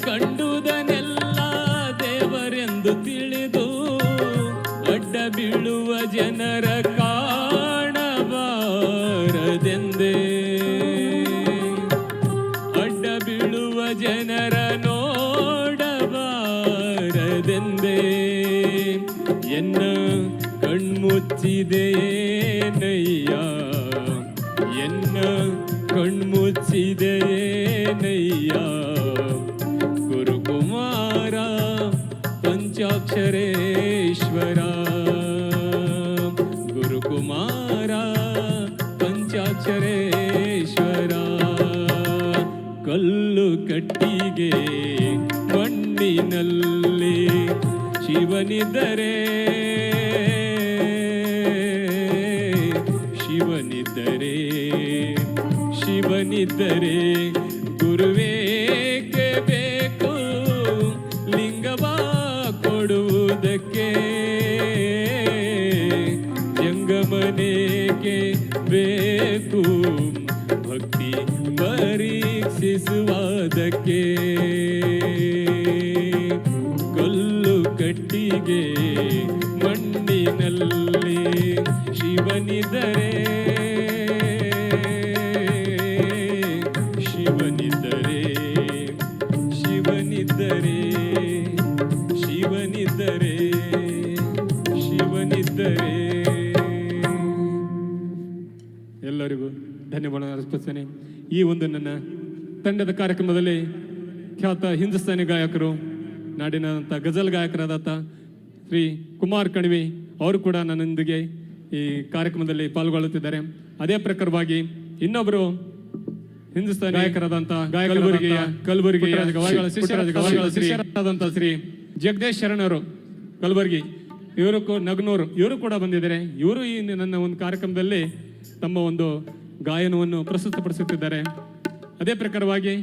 ಕಂಡುದನೆಲ್ಲ ದೇವರೆಂದು ತಿಳಿದು ಅಡ್ಡ ಬೀಳುವ ಜನರ ಕಾಣಬಾರದೆಂದೇ, ಅಡ್ಡ ಬೀಳುವ ಜನರ ನೋಡಬಾರದೆಂದೇ ಎನ್ನ ಕಣ್ಮುಚ್ಚಿದೆಯೇನಯ್ಯ, ಎನ್ನ ಕಣ್ಮುಚ್ಚಿದೆಯೇನಯ್ಯ ಗುರುಕುಮಾರ ಪಂಚಾಕ್ಷರೇಶ್ವರ, ಗುರುಕುಮಾರ ಪಂಚಾಕ್ಷರೇಶ್ವರ. ಕಲ್ಲು ಕಟ್ಟಿಗೆ ಮಣ್ಣಿನಲ್ಲಿ ಶಿವನಿದ್ದರೆ, ಶಿವನಿದ್ದರೆ, ಶಿವನಿದ್ದರೆ ಗುರುವೇಕೆ ಬೇಕು ಲಿಂಗವ ಕೊಡುವುದಕ್ಕೆ, ಜಂಗಮನೇಕೆ ಬೇಕು ಭಕ್ತಿ ಪರೀಕ್ಷಿಸುವುದಕ್ಕೆ. ಕಲ್ಲು ಕಟ್ಟಿಗೆ ಮಣ್ಣಿನಲ್ಲಿ ಶಿವನಿದ್ದರೆ, ಶಿವನಿದ್ದರೆ, ಶಿವನಿದ್ದರೆ, ಶಿವನಿದ್ದರೆ, ಶಿವನಿದ್ದರೆ. ಎಲ್ಲರಿಗೂ ಧನ್ಯವಾದ ಅರ್ಪಿಸ್ತೇನೆ. ಈ ಒಂದು ನನ್ನ ತಂಡದ ಕಾರ್ಯಕ್ರಮದಲ್ಲಿ ಖ್ಯಾತ ಹಿಂದೂಸ್ತಾನಿ ಗಾಯಕರು, ನಾಡಿನಾದಂಥ ಗಜಲ್ ಗಾಯಕರಾದಂಥ ಶ್ರೀ ಕುಮಾರ್ ಕಣಿವಿ ಅವರು ಕೂಡ ನನ್ನೊಂದಿಗೆ ಈ ಕಾರ್ಯಕ್ರಮದಲ್ಲಿ ಪಾಲ್ಗೊಳ್ಳುತ್ತಿದ್ದಾರೆ. ಅದೇ ಪ್ರಕಾರವಾಗಿ ಇನ್ನೊಬ್ಬರು ಹಿಂದೂಸ್ತಾನಿ ಗಾಯಕರಾದಂಥ ಕಲಬುರಗಿಯ ಶಿಷ್ಯರಾದಂಥ ಶ್ರೀ ಜಗದೇಶ್ ಶರಣರು ಕಲಬುರಗಿ, ಇವರು ನಗ್ನೂರು, ಇವರು ಕೂಡ ಬಂದಿದ್ದಾರೆ. ಇವರು ಈ ನನ್ನ ಒಂದು ಕಾರ್ಯಕ್ರಮದಲ್ಲಿ ತಮ್ಮ ಒಂದು ಗಾಯನವನ್ನು ಪ್ರಸ್ತುತಪಡಿಸುತ್ತಿದ್ದಾರೆ. ಅದೇ ಪ್ರಕಾರವಾಗಿ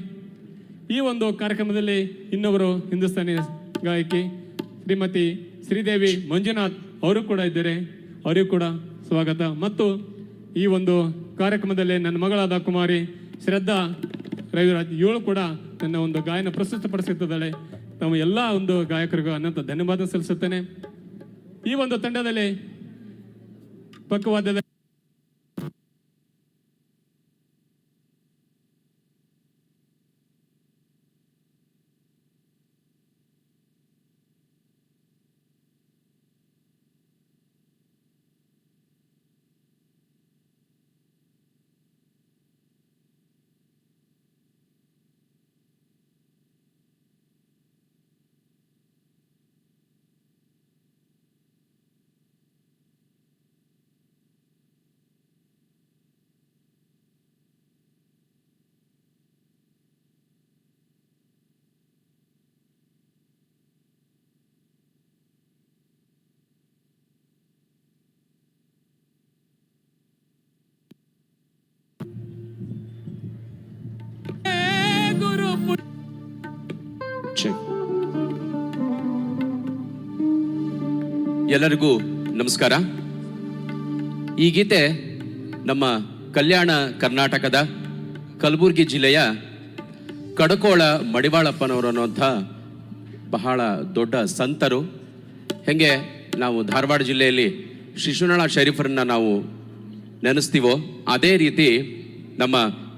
ಈ ಒಂದು ಕಾರ್ಯಕ್ರಮದಲ್ಲಿ ಇನ್ನೊಬ್ಬರು ಹಿಂದೂಸ್ತಾನಿ ಗಾಯಕಿ ಶ್ರೀಮತಿ ಶ್ರೀದೇವಿ ಮಂಜುನಾಥ್ ಅವರು ಕೂಡ ಇದ್ದಾರೆ. ಅವರಿಗೂ ಕೂಡ ಸ್ವಾಗತ. ಮತ್ತು ಈ ಒಂದು ಕಾರ್ಯಕ್ರಮದಲ್ಲಿ ನನ್ನ ಮಗಳಾದ ಕುಮಾರಿ ಶ್ರದ್ಧಾ ರವಿರಾಜ್, ಇವಳು ಕೂಡ ನನ್ನ ಒಂದು ಗಾಯನ ಪ್ರಸ್ತುತಪಡಿಸುತ್ತಿದ್ದಾಳೆ. ತಮ್ಮ ಎಲ್ಲ ಒಂದು ಗಾಯಕರಿಗೂ ಅನಂತ ಧನ್ಯವಾದ ಸಲ್ಲಿಸುತ್ತೇನೆ. ಈ ಒಂದು ತಂಡದಲ್ಲಿ ಪಕ್ಕವಾದ ಎಲ್ಲರಿಗೂ ನಮಸ್ಕಾರ. ಈ ಗೀತೆ ನಮ್ಮ ಕಲ್ಯಾಣ ಕರ್ನಾಟಕದ ಕಲಬುರಗಿ ಜಿಲ್ಲೆಯ ಕಡಕೋಳ ಮಡಿವಾಳಪ್ಪನವರು ಅನ್ನುವಂಥ ಬಹಳ ದೊಡ್ಡ ಸಂತರು. ಹೆಂಗೆ ನಾವು ಧಾರವಾಡ ಜಿಲ್ಲೆಯಲ್ಲಿ ಶಿಶುನಾಳ ಶರೀಫರನ್ನ ನಾವು ನೆನೆಸ್ತೀವೋ ಅದೇ ರೀತಿ ನಮ್ಮ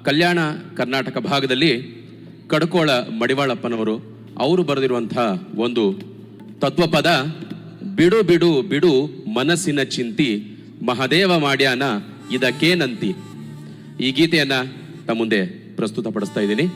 ಕಲ್ಯಾಣ ಕರ್ನಾಟಕ ಭಾಗದಲ್ಲಿ ಕಡಕೋಳ ಮಡಿವಾಳಪ್ಪನವರು ಅವರು ಬರೆದಿರುವಂಥ ಒಂದು ತತ್ವಪದ, ಬಿಡು ಬಿಡು ಬಿಡು ಮನಸ್ಸಿನ ಚಿಂತಿ ಮಹದೇವ ಮಾಡ್ಯಾನ ಇದಕ್ಕೇನಂತಿ. ಈ ಗೀತೆಯನ್ನ ತಮ್ಮ ಮುಂದೆ ಪ್ರಸ್ತುತಪಡಿಸ್ತಾ ಇದ್ದೀನಿ.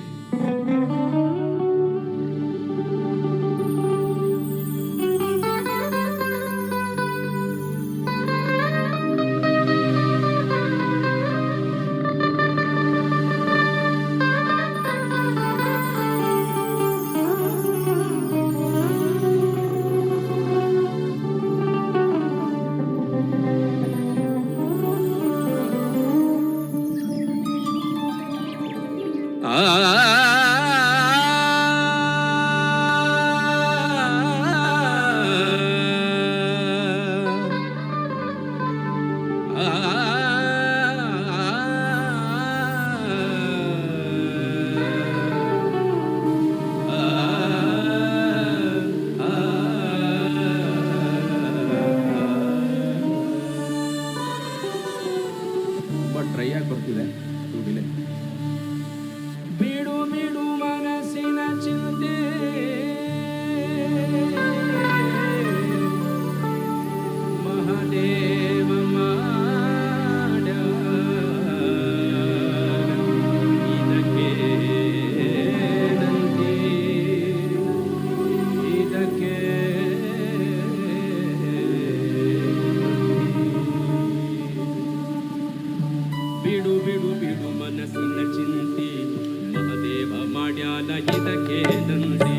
ಮಾಡ್ಯಾನ ಇದಕ್ಕೆ ನಂದಿ.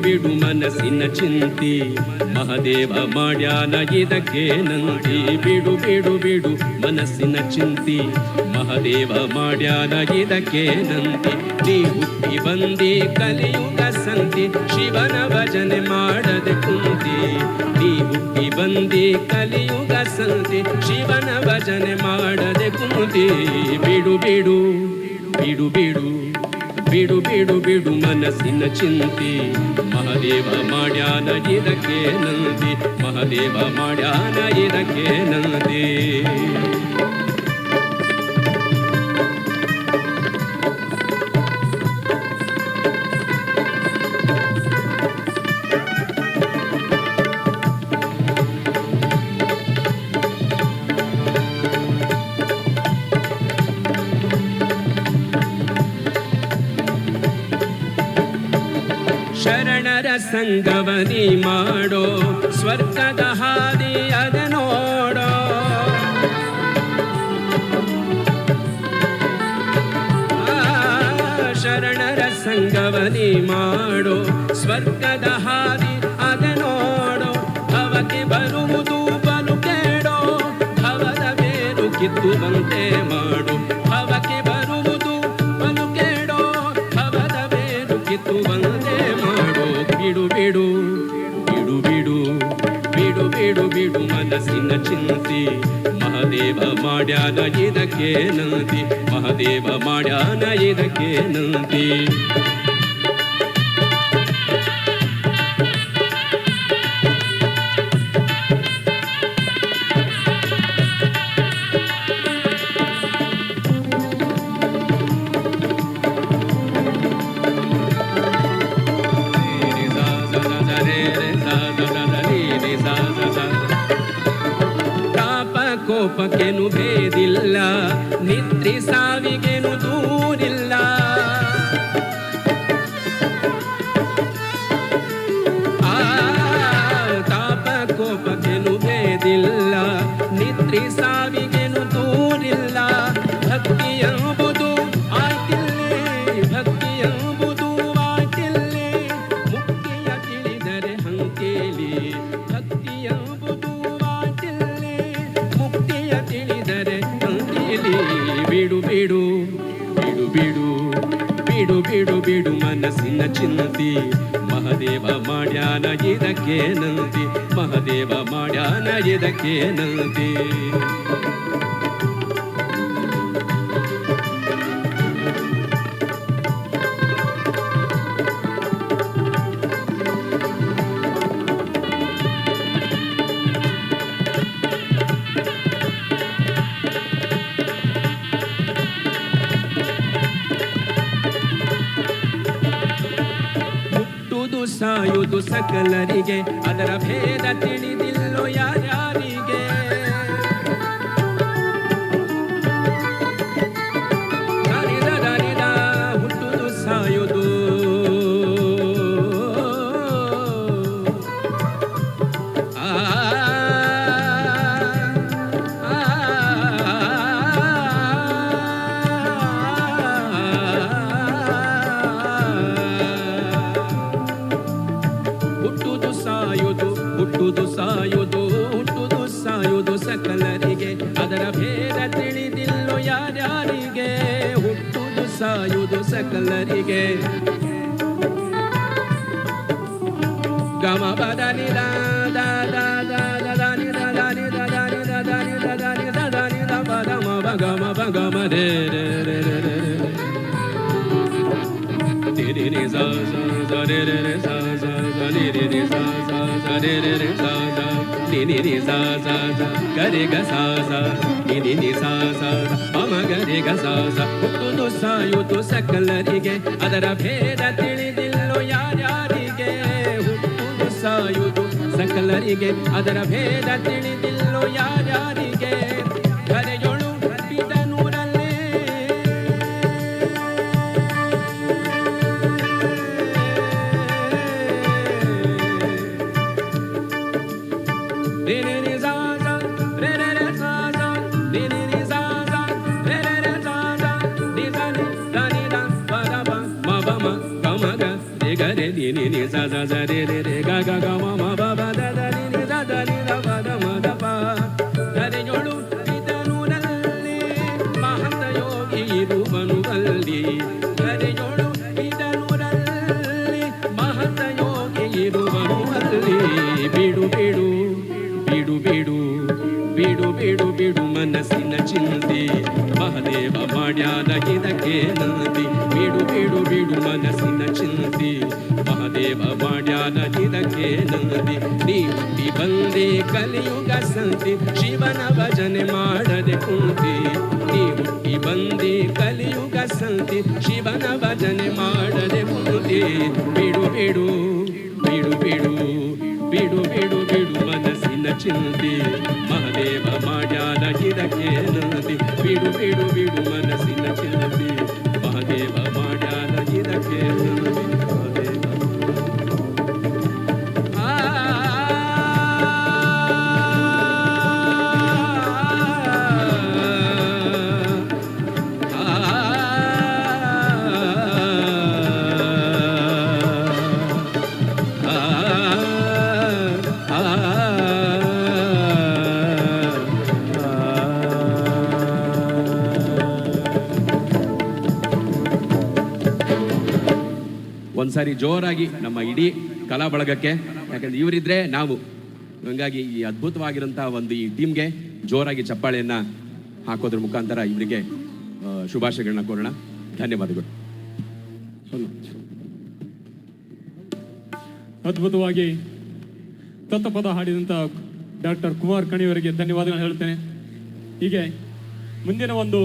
ಬಿಡು ಮನಸ್ಸಿನ ಚಿಂತಿ ಮಹಾದೇವ ಮಾಡ್ಯಾನ ಇದಕ್ಕೆ ನಂದಿ. ಬಿಡು ಬಿಡು ಬಿಡು ಮನಸ್ಸಿನ ಚಿಂತಿ ಮಹಾದೇವ ಮಾಡ್ಯಾನ ಇದಕ್ಕೆ ನಂದಿ. ನೀ ಹುಟ್ಟಿ ಬಂದಿ ಕಲಿಯುಗ ಸಂತಿ ಶಿವನ ಭಜನೆ ಮಾಡದೆ ಕುಂತಿ. ನೀ ಹುಟ್ಟಿ ಬಂದಿ ಕಲಿಯುಗ ಸಂತಿ ಶಿವನ ಭಜನೆ ಮಾಡದೆ ಕುಂತಿ. ಬಿಡು ಬಿಡು ಬಿಡು ಬಿಡು ಬಿಡು ಬಿಡು ಬಿಡು ಮನಸ್ಸಿನ ಚಿಂತಿ ಮಹಾದೇವ ಮಾಡ್ಯಾನ ಇದಕ್ಕೆ ನಂದಿ. ಮಹಾದೇವ ಮಾಡ್ಯಾನ ಇದಕ್ಕೆ ನಂದಿ. ಶರಣರ ಸಂಗವನಿ ಮಾಡೋ ಸ್ವರ್ಗದ ಹಾದಿ ಅದ ನೋಡೋ. ಶರಣರ ಸಂಗವನಿ ಮಾಡೋ ಸ್ವರ್ಗದ ಹಾದಿ ಅದ ನೋಡೋ. ಭವಕ್ಕೆ ಬರುವುದು ಬಲು ಕೇಳೋ ಭವದ ಬೇರು ಕಿತ್ತು ಬಂತೆ ಮಾಡು. ಭವಕ್ಕೆ ಬರುವುದು ಬಲು ಕೇಳೋ ಭವದ ಬೇರು ಕಿತ್ತು ಬಂತೆ ಮಾಡು. ಬಿಡು ಬಿಡು ಬಿಡು ಬಿಡು ಬಿಡು ಬಿಡು ಬಿಡು ಮನಸ್ಸಿನ ಚಿಂತಿ ಮಹಾದೇವ ಮಾಡ್ಯಾನ ಇದಕ್ಕೆ ನಂದಿ. ಮಹಾದೇವ ಮಾಡ್ಯಾನ ಇದಕ್ಕೆ ನಂದಿ. ಕೋಪಕ್ಕೇನು ಭೇದಿಲ್ಲ ನಿದ್ರೆ ಸಾವಿಗೇನು ದೂರಿಲ್ಲ. ತಾಪ ಕೋಪಕ್ಕೇನು ಭೇದಿಲ್ಲ ನಿದ್ರೆ ಸಾವಿಗೇನು ದೂರಿಲ್ಲ. ಭಕ್ತಿ ಎಂಬುದು ಆಯ್ತಿಲ್ಲೇ ಭಕ್ತಿ ಎಂಬುದು ಆಯ್ತಿಲ್ಲೇ ಮುಕ್ತಿಯ ತಿಳಿದರೆ ಹಂಕೇಲಿ. ಭಕ್ತಿ ಎಂಬುದು ಆಯ್ತಿಲ್ಲೇ ಮುಕ್ತಿಯ ತಿಳಿದರೆ ಹಂಕೇಲಿ. ಬಿಡು ಬಿಡು ಬಿಡು ಬಿಡು ಬಿಡು ಬಿಡು ಬಿಡು ಮನಸ್ಸಿನ ಚಿಂತಿ ಮಹಾದೇವ ಮಾಡ್ಯಾನ ಇದಕ್ಕೆ ನಂದಿ. ಮಹಾದೇವ ಮಾಡ್ಯಾನ ಇದಕ್ಕೆ ನಂದಿ. ಸಾಯುವುದು ಸಕಲರಿಗೆ ಅದರ ಭೇದ ತಿಳಿದಿಲ್ಲೋ ಯಾರ್ಯಾರಿಗೆ. ಹುಟ್ಟುದು ಸಾಯುವುದು ಹುಟ್ಟುದು ಸಾಯುವುದು ಹುಟ್ಟುದು ಸಾಯುವುದು ಸಕಲರಿಗೆ ಅದರ ಭೇದ ತಿಳಿದಿಲ್ಲೋ ಯಾರ್ಯಾರಿಗೆ. ಹುಟ್ಟುದು ಸಾಯುವುದು ಸಕಲರಿಗೆ. ಗಮ ಬದನಿ ದಾನಿ ದಾನಿ ದಾನಿ ದಾನಿ ದಾನಿ ದಾನಿ ದಾನಿ ಬಗಮ ಬಗಮ ಬಗಮ ರೇ ರೇ ರೇ ರೇ ರೇ ರಿ ರಿ ಸಾ ಸಾ ರೇ ರೇ ರೇ ಸಾ ಸಾ ರಿ ರಿ ರಿ ಸಾ ಸಾ ರೇ ರೇ ರೇ ಸಾ ಸಾ ನಿ ನಿ ನಿ ಸಾ ಸಾ ಸಾ ಗರೆ ಗ ಸಾ ಸಾ ನಿ ನಿ ನಿ ಸಾ ಸಾ ಮಮ ಗರೆ ಗ ಸಾ ಸಾ. ಹುಟ್ಟುದು ಸಾಯುವುದು ಸಕಲರಿಗೆ ಅದರ ಭೇದ ತಿಳಿದಿಲ್ಲೋ ಯಾರ್ಯಾರಿಗೆ. ಹುಟ್ಟುದು ಸಾಯುವುದು ಸಕಲರಿಗೆ ಅದರ ಭೇದ ತಿಳಿದಿಲ್ಲೋ ಯಾರ್ಯಾರಿಗೆ. ಕರೆಯೊಳು ಬಿದನೂರಲ್ಲೇ ni ni ni sa sa sa re re re ga ga ga ma ma ba ba da da ni ni da da ni da ba da ma da pa ಗರೆಯೊಳು ಇದನುರಲ್ಲಿ Mahanta Yogi ಇರುವನು ಅಲ್ಲಿ ಗರೆಯೊಳು ಇದನುರಲ್ಲಿ ಮಹಂತ ಯೋಗಿ ಇರುವನು ಅಲ್ಲಿ ಬಿಡು ಬಿಡು ಬಿಡು ಬಿಡು ಬಿಡು ಬಿಡು ಬಿಡು ಮನಸ್ಸಿನ ಚಿಂತೆ ಮಹದೇವ ಮಾಡ್ಯಾದ ಇದಕ್ಕೆ ನಂದಿ ಬಿಡು ಬಿಡು ಬಿಡು ಮನಸ್ಸಿನ ಚಿಂತೆ ಮಹದೇವ ಮಾಡ್ಯಾದ ಇದಕ್ಕೆ ನಂದಿ ನೀ ಹುಟ್ಟಿ ಬಂದೆ ಕಲಿಯುಗ ಸಂತಿ ಶಿವನ ಭಜನೆ ಮಾಡದೆ ಕುಂತಿ ನೀ ಹುಟ್ಟಿ ಬಂದೆ ಕಲಿಯುಗ ಸಂತಿ ಶಿವನ ಭಜನೆ ಮಾಡದೆ ಕುಂತಿ ಬಿಡು ಬಿಡು ಬಿಡು ಬಿಡು ಬಿಡು ಬಿಡು ಬಿಡು ಮನಸ್ಸಿನ ಚಿಂತೆ ಮಹದೇವ ಮಾಡ್ಯಾದ ಇದಕ್ಕೆ ನಂದಿ ಬಿಡು ಬಿಡು ಬಿಡು ಮನಸ್ಸಿನ ಚಿಂತೆ ಮಹದೇವ ಮಾಡ್ಯಾದ ಇದಕ್ಕೆ ನಂದಿ ಒಂದ್ಸಾರಿ ಜೋರಾಗಿ ನಮ್ಮ ಇಡೀ ಕಲಾ ಬಳಗಕ್ಕೆ, ಯಾಕಂದ್ರೆ ಇವರಿದ್ರೆ ನಾವು, ಹಂಗಾಗಿ ಈ ಅದ್ಭುತವಾಗಿರೋಂಥ ಒಂದು ಈ ಟೀಮ್ಗೆ ಜೋರಾಗಿ ಚಪ್ಪಾಳೆಯನ್ನು ಹಾಕೋದ್ರ ಮುಖಾಂತರ ಇವರಿಗೆ ಶುಭಾಶಯಗಳನ್ನ ಕೋರೋಣ. ಧನ್ಯವಾದಗಳು. ಅದ್ಭುತವಾಗಿ ತತ್ವಪದ ಹಾಡಿದಂಥ ಡಾಕ್ಟರ್ ಕುಮಾರ್ ಕಣಿಯವರಿಗೆ ಧನ್ಯವಾದಗಳನ್ನು ಹೇಳ್ತೇನೆ. ಹೀಗೆ ಮುಂದಿನ ಒಂದು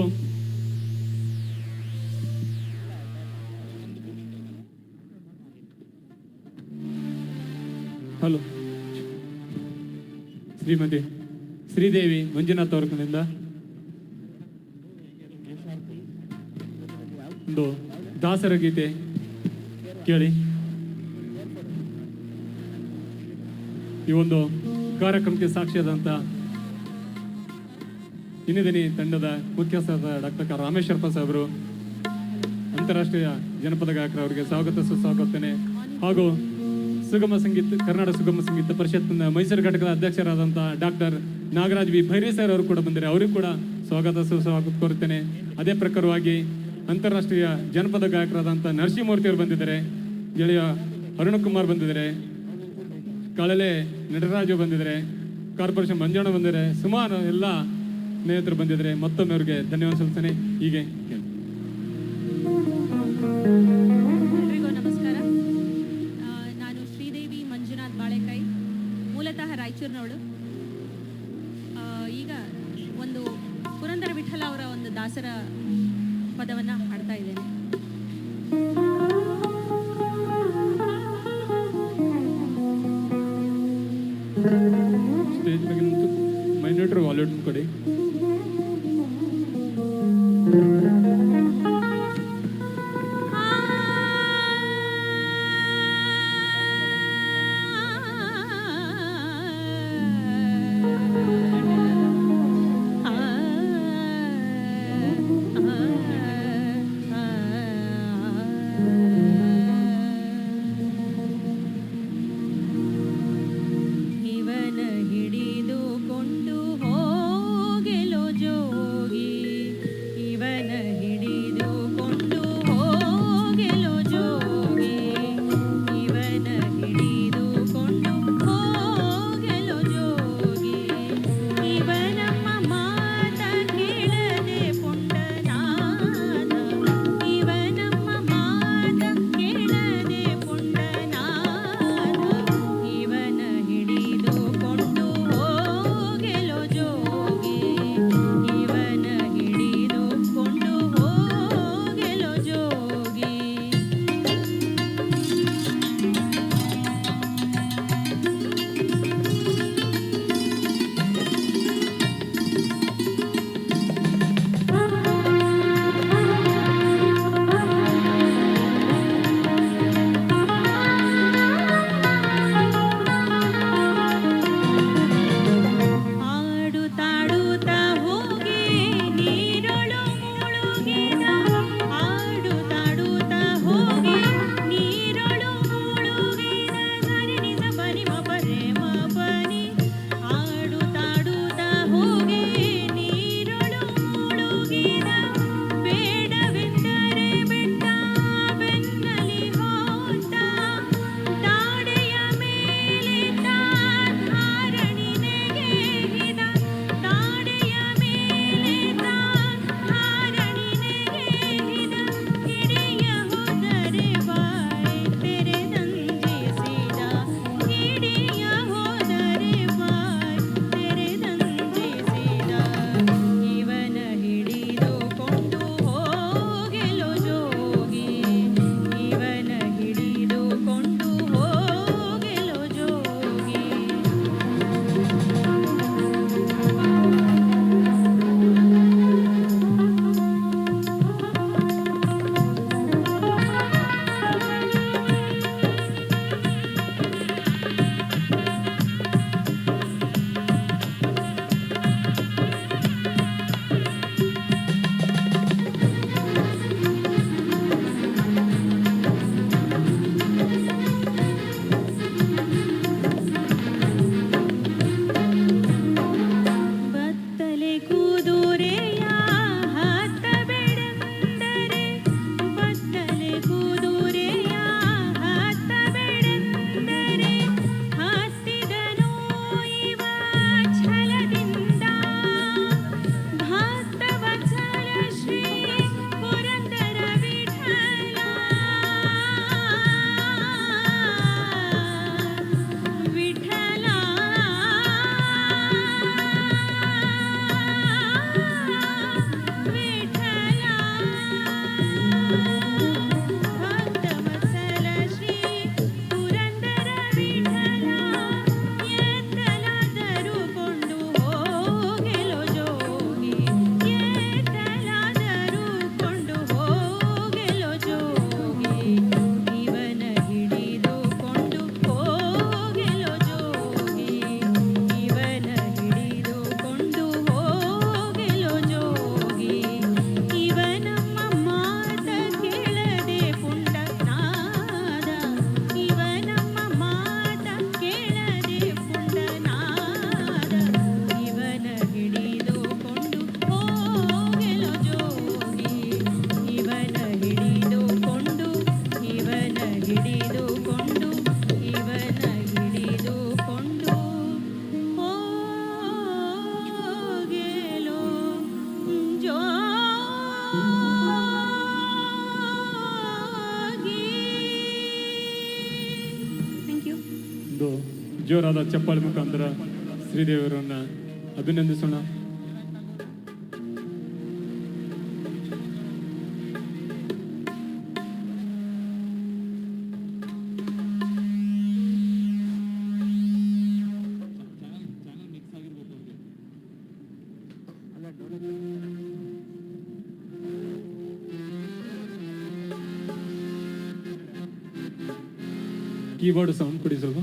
ಹಲೋ ಶ್ರೀಮತಿ ಶ್ರೀದೇವಿ ಮಂಜುನಾಥ್ ಅವ್ರ ಕಡೆಯಿಂದ ಒಂದು ದಾಸರ ಗೀತೆ ಕೇಳಿ. ಈ ಒಂದು ಕಾರ್ಯಕ್ರಮಕ್ಕೆ ಸಾಕ್ಷಿಯಾದಂಥ ಇನ್ನಿದನಿ ತಂಡದ ಮುಖ್ಯಸ್ಥರಾದ ಡಾಕ್ಟರ್ ರಾಮೇಶ್ವರಪ್ಪ ಸಾಹೇಬರು, ಅಂತಾರಾಷ್ಟ್ರೀಯ ಜನಪದ ಗಾಯಕರು ಅವರಿಗೆ ಸ್ವಾಗತ ಸುಸ್ವಾಗತನೆ. ಹಾಗೂ ಸುಗಮ ಸಂಗೀತ ಕರ್ನಾಟಕ ಸುಗಮ ಸಂಗೀತ ಪರಿಷತ್ನ ಮೈಸೂರು ಘಟಕದ ಅಧ್ಯಕ್ಷರಾದಂಥ doctor Nagaraj B Bhairi sir ಅವರು ಕೂಡ ಬಂದರೆ ಅವರಿಗೂ ಕೂಡ ಸ್ವಾಗತ ಸುಸ್ವಾಗತ ಕೋರುತ್ತೇನೆ. ಅದೇ ಪ್ರಕಾರವಾಗಿ ಅಂತಾರಾಷ್ಟ್ರೀಯ ಜನಪದ ಗಾಯಕರಾದಂಥ ನರಸಿಂಹಮೂರ್ತಿ ಅವರು ಬಂದಿದ್ದಾರೆ, ಗೆಳೆಯ ಅರುಣಕುಮಾರ್ ಬಂದಿದ್ದಾರೆ, ಕಳಲೆ ನಟರಾಜು ಬಂದಿದ್ದಾರೆ, ಕಾರ್ಪೊರೇಷನ್ ಮಂಜಣ್ಣ ಬಂದಿದ್ದಾರೆ, ಸುಮಾರು ಎಲ್ಲ ಸ್ನೇಹಿತರು ಬಂದಿದ್ದಾರೆ. ಮತ್ತೊಮ್ಮೆ ಅವರಿಗೆ ಧನ್ಯವಾದ ಸಲ್ಲಿಸ್ತೇನೆ. ಹೀಗೆ ಎಲ್ರಿಗೂ ನಮಸ್ಕಾರ. ನಾನು ಶ್ರೀದೇವಿ ಮಂಜುನಾಥ್ ಬಾಳೆಕಾಯಿ, ಮೂಲತಃ ರಾಯಚೂರಿನವಳು. ಈಗ ಒಂದು ಪುರಂದರ ವಿಠಲ ಅವರ ಒಂದು ದಾಸರ ಪದವನ್ನು ಹಾಡ್ತಾ ಇದ್ದೇನೆ. ಸ್ಟೇಜ್ ಬಗ್ಗೆ ಮೈನೂಟ್ರು ವಾಲ್ಯೂಟ್ ಕೊಡಿ. ಇವನ ಹಿಡಿದುಕೊಂಡು ಹೋಗೆಲೆ ಜೋರಾದ ಚಪ್ಪಾಳೆ ಮುಖಾಂತರ ಶ್ರೀದೇವರನ್ನ ಅಭಿನಂದಿಸೋಣ. ಕೀಬೋರ್ಡ್ ಸೌಂಡ್ ಕೊಡಿ ಸ್ವಲ್ಪ.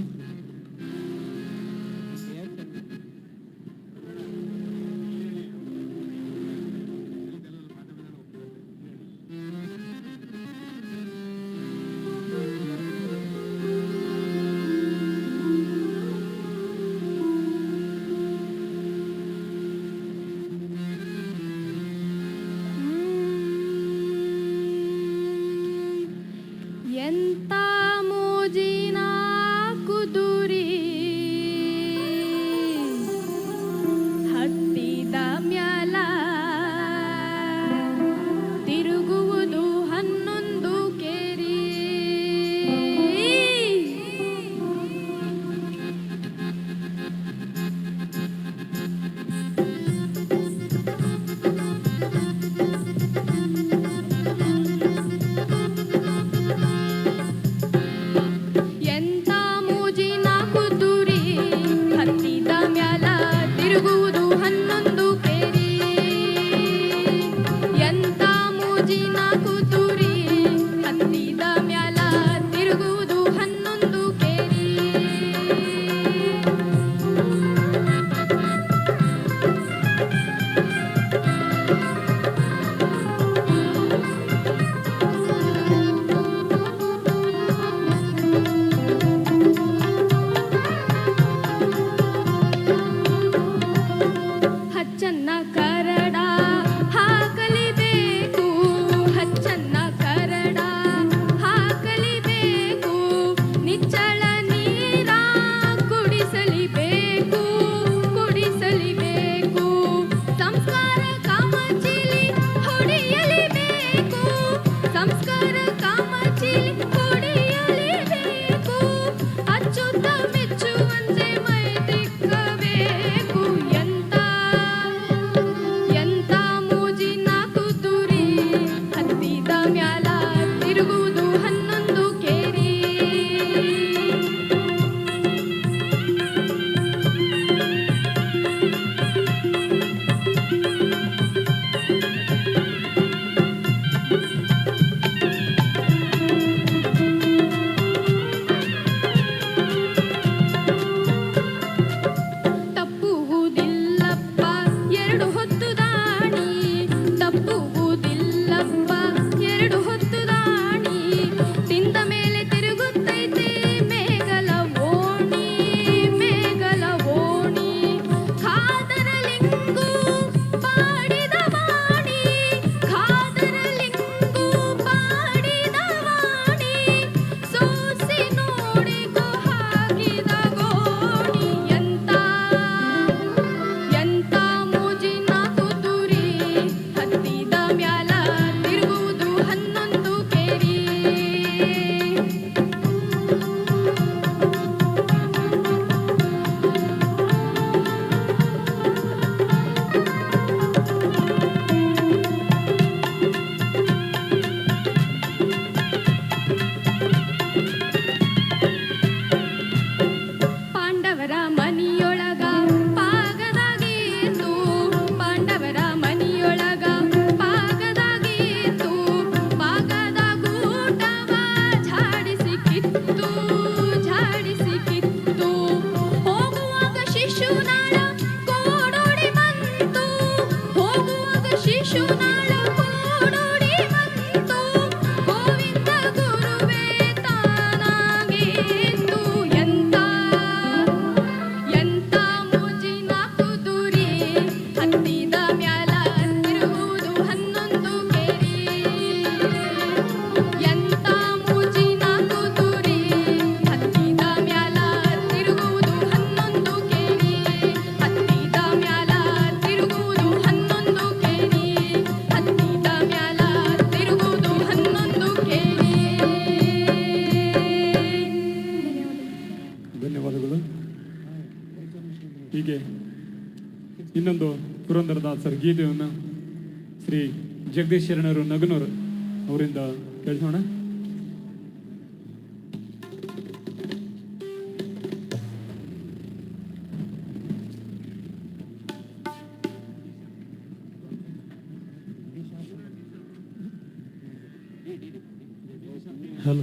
ಎಂತ ಮೋಜಿನ ಕುದುರಿ ಹತ್ತಿದ ಮ್ಯಾಲ ತಿರುಗುವುದು 11 ಕೇರಿ. ಎಂತ ಮೋಜಿನ ಕುದುರಿ ಹತ್ತಿದ ಮ್ಯಾಲ ತಿರುಗುವುದು 11 ಕೇರಿ. ಎಂತ ಮೋಜಿನ ಕುದುರಿ ಹತ್ತಿದ ಮ್ಯಾಲ ತಿರುಗುವುದು 11 ಕೇರಿ. ಹಚ್ಚನ್ನ ಕರಡ ಹಾಕಲಿಬೇಕು, ಹಚ್ಚನ್ನ ಕರಡ ಹಾಕಲಿಬೇಕು, ನಿಚ್ಚಳ ನೀರ ಕುಡಿಸಲಿಬೇಕು, ಕುಡಿಸಲಿಬೇಕು, ಸಂಸ್ಕಾರ ಕಾಮಚಿಲಿ ಹೊಡೆಯಲಿಬೇಕು, ಸಂಸ್ಕಾರ ಕಾಮಚಿಲಿ ಹೊಡೆಯಲಿಬೇಕು, ಅಚ್ಚುತ್ತ ಮೆಚ್ಚುವಂತೆ ಮೈ ತಿಕ್ಕಬೇಕು. ಎಂತ ಮೋಜಿನ ಕುದುರಿ ಹತ್ತಿದ ಮ್ಯಾಲ ತಿರುಗುವುದು 11 ಕೇರಿ. ತಪ್ಪುವುದಿಲ್ಲಪ್ಪ 2 ಹೊತ್ತು ದಾಣಿ, ತಪ್ಪುವುದಿಲ್ಲಪ್ಪ 2 ಹೊತ್ತು ದಾಣಿ, ತಿಂದ ಮೇಲೆ ತಿರುಗುತ್ತೈತೆ ಮೇಗಲ ಓಣಿ, ಮೇಗಲ ಓಣಿ, ಖಾದರಲಿಂಗು ಪಾಡಿದ ವಾಣಿ, ಖಾದರಲಿಂಗು ಪಾಡಿದ ವಾಣಿ, ಸೋಸಿ ನೋಡಿಕೊ ಹಾಕಿದ ಗೋಣಿ. ಎಂತ ಮೋಜಿನ ಕುದುರಿ ಹತ್ತಿದ ಮ್ಯಾಲ ತಿರುಗುವುದು 11 ಹಾಗೆ ಇನ್ನೊಂದು ಪುರಂದರದಾಸರ ಗೀತೆಯನ್ನು ಶ್ರೀ ಜಗದೀಶ್ ಶರಣರು ನಗನೂರು ಅವರಿಂದ ಕೇಳಿಸೋಣ. ಹಲೋ.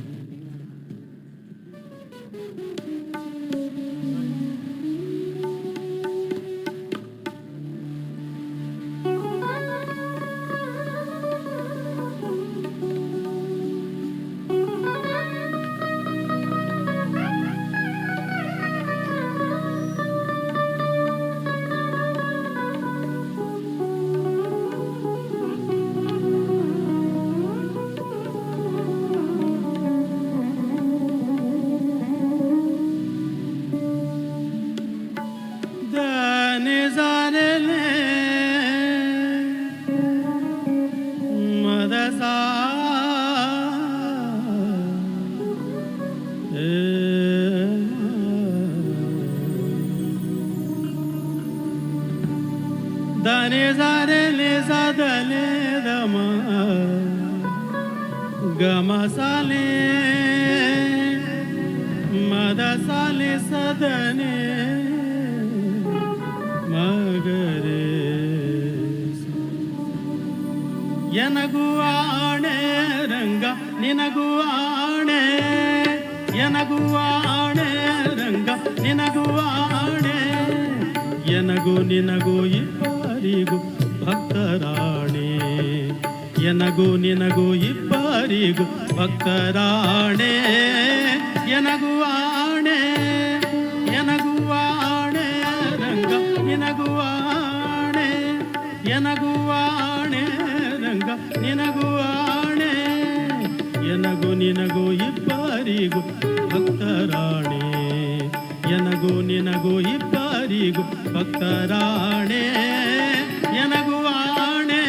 ದಾನೆ ಸಾರೆ ಲೆ ಸಾದಲೆ ದಮ ಗಮ ಸಾಲೆ ಮದ ಸಾಲೆ ಸದನೆ ಮಗರೆ ಎನಗೂ ಆಣೆ ರಂಗ ನಿನಗೂ ಆಣೆ ಎನಗೂ ಆಣೆ ರಂಗ ನಿನಗೂ ಆಣೆ ಎನಗೂ ನಿನಗೂ ಇಬ್ಬರಿಗೂ ಭಕ್ತರಾಣೆ ಎನಗೂ ನಿನಗೂ ಇಬ್ಬರಿಗೂ ಭಕ್ತರಾಣೆ ಎನಗೂ ಆಣೆ ಎನಗೂ ಆಣೆ ರಂಗ ನಿನಗೂ ಆಣೆ ಎನಗೂ ಆಣೆ ರಂಗ ನಿನಗೂ ಆಣೆ ಎನಗೂ ನಿನಗೂ ಇಬ್ಬರಿಗೂ ಭಕ್ತರಾಣೆ ಎನಗೂ ನಿನಗೂ ಇಬ್ಬರಿಗೂ ಭಕ್ತರಾಣೆ ಎನಗೂ ಆಣೆ.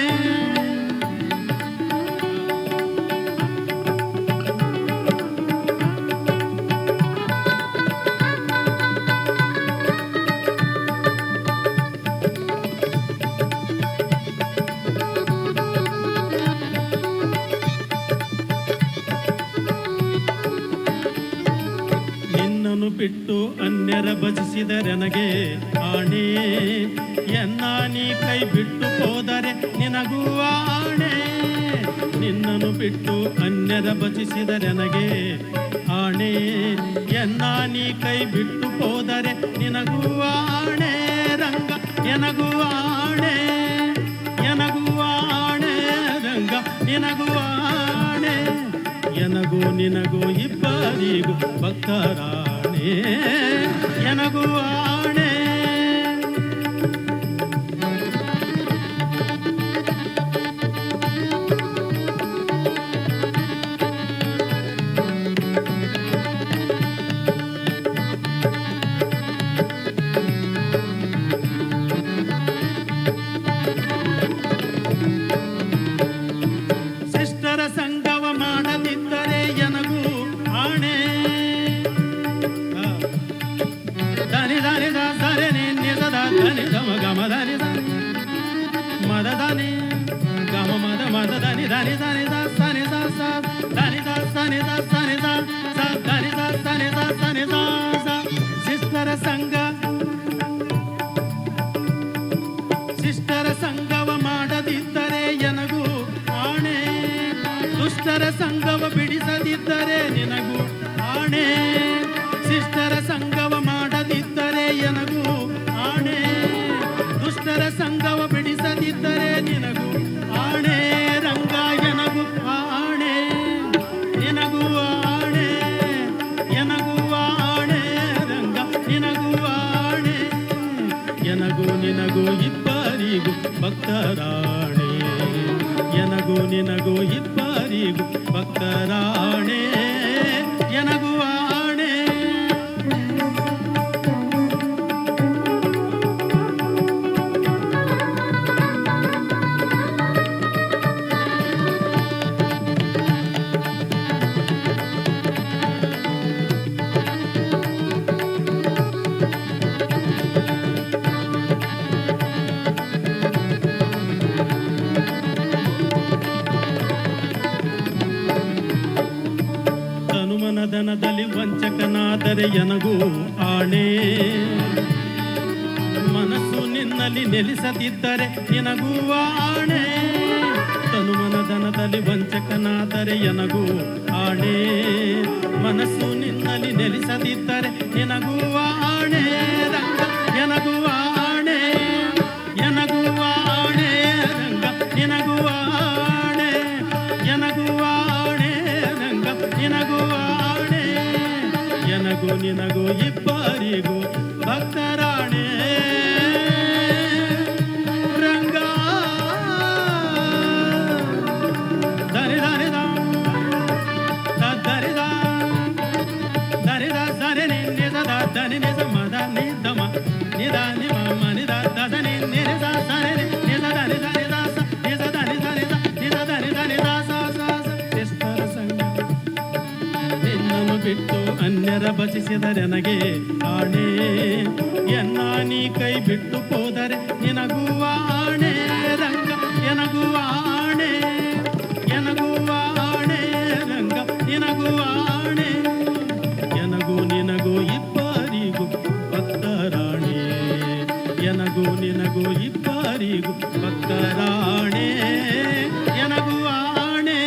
ನಿನ್ನನ್ನು ಬಿಟ್ಟು ಅನ್ಯರ ಭಜಿಸಿದರೆನಗೆ ಆಣೆ ಎನ್ನ ನೀ ಕೈ ಬಿಟ್ಟು ಹೋದರೆ ನಿನಗೂ ಆಣೆ ನಿನ್ನನ್ನು ಬಿಟ್ಟು ಅನ್ಯರ ಭಜಿಸಿದರೆನಗೆ ಆಣೆ ಎನ್ನ ನೀ ಕೈ ಬಿಟ್ಟು ಹೋದರೆ ನಿನಗೂ ಆಣೆ ರಂಗ ಎನಗೂ ಆಣೆ ಎನಗೂ ಆಣೆ ರಂಗ ನಿನಗೂ ಆಣೆ ಎನಗೂ ನಿನಗೂ ಇಬ್ಬರಿಗೂ ಭಕ್ತರಾಣೆ ಎನಗೂ ಆಣೆ. ಶಿಷ್ಟರ ಸಂಗವ ಮಾಡದಿದ್ದರೆ ಎನಗೂ ಆಣೆ ಧನಿ ಧನಿ ದ ಸರೆ ನಿಸದ ಧನಿ ಗಮ ಗಮ ಧನಿ ಧನಿ ಮದ ಧನಿ ಗಮ ಮದ ಮದ ಧನಿ ಧನಿ ಧನಿ ದ ಸನಿ ದ ಸ ಧನಿ the Sunny the Sunny the ಸ ಧನಿ the Sunny the Sunny the ಸ ಶಿಷ್ಟರ ಸಂಗವ ಮಾಡದಿದ್ದರೆ ಎನಗೂ ಆಣೆ ದುಷ್ಟರ ಸಂಗವ ಬಿಡಿಸದಿದ್ದರೆ ನಿನಗೂ ಆಣೆ ಶಿಷ್ಟರ ಸಂಗವ ಮಾಡದಿದ್ದರೆ ಎನಗೂ ಆಣೆ ದುಷ್ಟರ ಸಂಗವ ಬಿಡಿಸದಿದ್ದರೆ ನಿನಗೂ ಆಣೆ ರಂಗ ಎನಗೂ ಆಣೆ ನಿನಗೂ ಆಣೆ ಎನಗೂ ಆಣೆ ರಂಗ ನಿನಗೂ ಆಣೆ ಎನಗೂ ನಿನಗೂ ಇಬ್ಬರಿಗೂ ಭಕ್ತರಾಣೆ ಎನಗೂ ನಿನಗೂ ಇಬ್ಬರಿಗೂ ಭಕ್ತರಾಣೆ ಎನಗೂ ಆಣೆ. ಮನದಲ್ಲಿ ವಂಚಕನಾದರೆ ಎನಗೂ ಆಣೆ, ಮನಸ್ಸು ನಿನ್ನಲ್ಲಿ ನೆಲೆಸದಿದ್ದರೆ ನಿನಗೂ ಆಣೆ. ತನು ಮನದಲ್ಲಿ ವಂಚಕನಾದರೆ ಎನಗೂ ಆಣೆ, ಮನಸ್ಸು ನಿನ್ನಲ್ಲಿ ನೆಲೆಸದಿದ್ದರೆ ನಿನಗೂ ಆಣೆ. ರಂಗ ಎನಗೂ ಆಣೆ, ಎನಗೂ ಆಣೆ, ರಂಗ ನಿನಗೂ ಆಣೆ, ಎನಗೂ ಆಣೆ, ರಂಗ ನಿನಗೂ ಆಣೆ. ಎನಗೂ ನಿನಗೂ ಇಬ್ಬರಿಗೂ ಭಕ್ತರಾಣೆ ರಂಗ. ಧರಿ ಧರಿ ಧರಿ ಧರಿ ಧರಿ ನಿದ ಧನಿ ನಿದ ಮದ ನಿದಮ ನಿದ ನಿಮ ನಿದ ಧನಿ ನಿದ ಸರಿ ನಿದ ಧನಿ ಧನಿ ದಾಸ ನಿದ ಧನಿ ಧನಿ ನಿದ ಧನಿ ಧನಿ ದಾಸ ಎಷ್ಟರ ಸಂಗ ನಿನ್ನನ್ನು ಬಿಟ್ಟು ಅನ್ಯರ ಭಜಿಸಿದರೆ ನನಗೆ ಆಣೆ, ಎನ್ನ ನೀ ಕೈ ಬಿಟ್ಟು ಹೋದರೆ ನಿನಗೂ ಆಣೆ ರಂಗ. ಎನಗೂ ಆಣೆ, ಎನಗೂ ಆಣೆ ರಂಗ ನಿನಗೂ ಆಣೆ. ಎನಗೂ ನಿನಗೂ ಇಬ್ಬರಿಗೂ ಭಕ್ತರಾಣೆ, ಎನಗೂ ನಿನಗೂ ಇಬ್ಬರಿಗೂ ಭಕ್ತರಾಣೆ, ಎನಗೂ ಆಣೆ.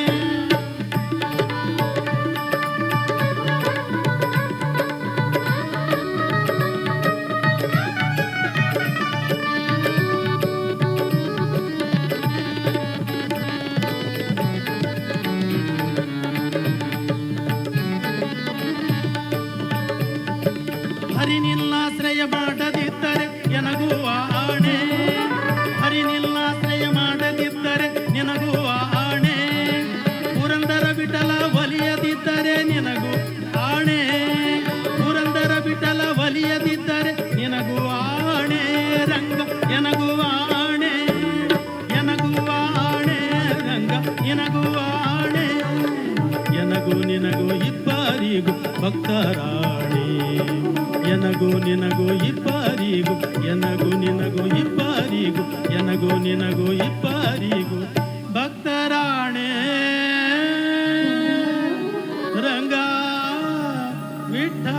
ಹರಿನಿಲ್ಲಾಶ್ರಯ ಮಾಡದಿದ್ದರೆ ಎನಗೂ ಆಣೆ, ಹರಿನಿಲ್ಲಾಶ್ರಯ ಮಾಡದಿದ್ದರೆ ನಿನಗೂ ಆಣೆ. ಪುರಂದರ ವಿಠಲ ಒಲಿಯದಿದ್ದರೆ ನಿನಗೂ ಆಣೆ, ಪುರಂದರ ವಿಠಲ ಒಲಿಯದಿದ್ದರೆ ನಿನಗೂ ಆಣೆ ರಂಗ. ಎನಗೂ ಆಣೆ, ಎನಗೂ ಆಣೆ ರಂಗ ನಿನಗೂ ಆಣೆ. ಎನಗೂ ನಿನಗೂ ಇಬ್ಬರಿಗೂ ಭಕ್ತರಾಣೆ, ಎನಗೂ ನಿನಗೂ ಇಬ್ಬರಿಗೂ, ಎನಗೂ ನಿನಗೂ ಇಬ್ಬರಿಗೂ, ಎನಗೂ ನಿನಗೂ ಇಬ್ಬರಿಗೂ ಭಕ್ತರಾಣೆ ರಂಗ ವಿಠಲ.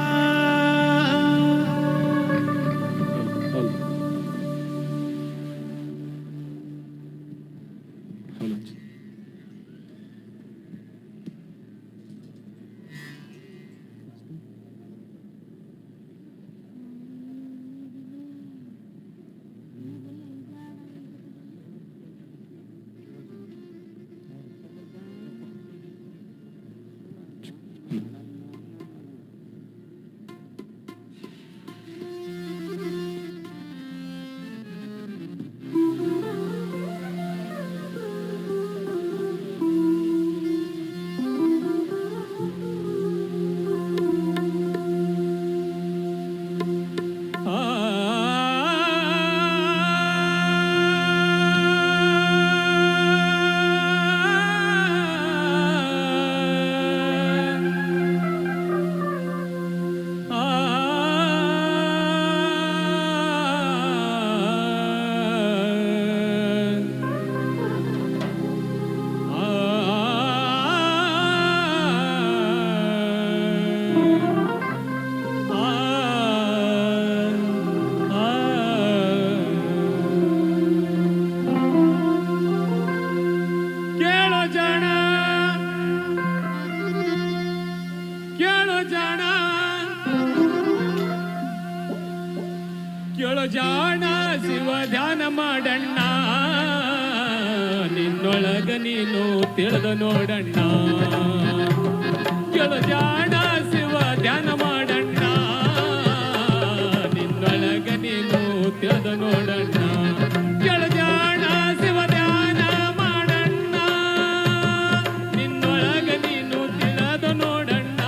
ಕೇಳೋ ಜಾಣ ಶಿವ ಧ್ಯಾನ ಮಾಡಣ್ಣ, ನಿನ್ನೊಳಗ ನೀನು ತಿಳಿದು ನೋಡಣ್ಣ. ಕೇಳೋ ಜಾಣ ಶಿವ ಧ್ಯಾನ ಮಾಡಣ್ಣ, ನಿನ್ನೊಳಗ ನೀನು ತಿಳಿದು ನೋಡಣ್ಣ. ಕೇಳೋ ಜಾಣ ಶಿವ ಧ್ಯಾನ ಮಾಡಣ್ಣ, ನಿನ್ನೊಳಗ ನೀನು ತಿಳಿದು ನೋಡಣ್ಣ,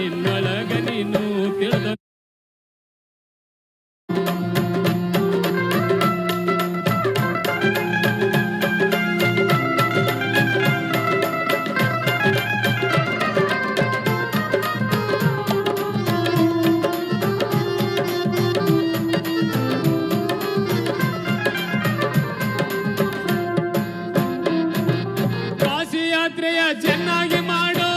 ನಿನ್ನೊಳಗ ನೀನು ತಿಳಿದು. ಕಾಶಿ ಯಾತ್ರೆಯ ಚೆನ್ನಾಗಿ ಮಾಡೋ,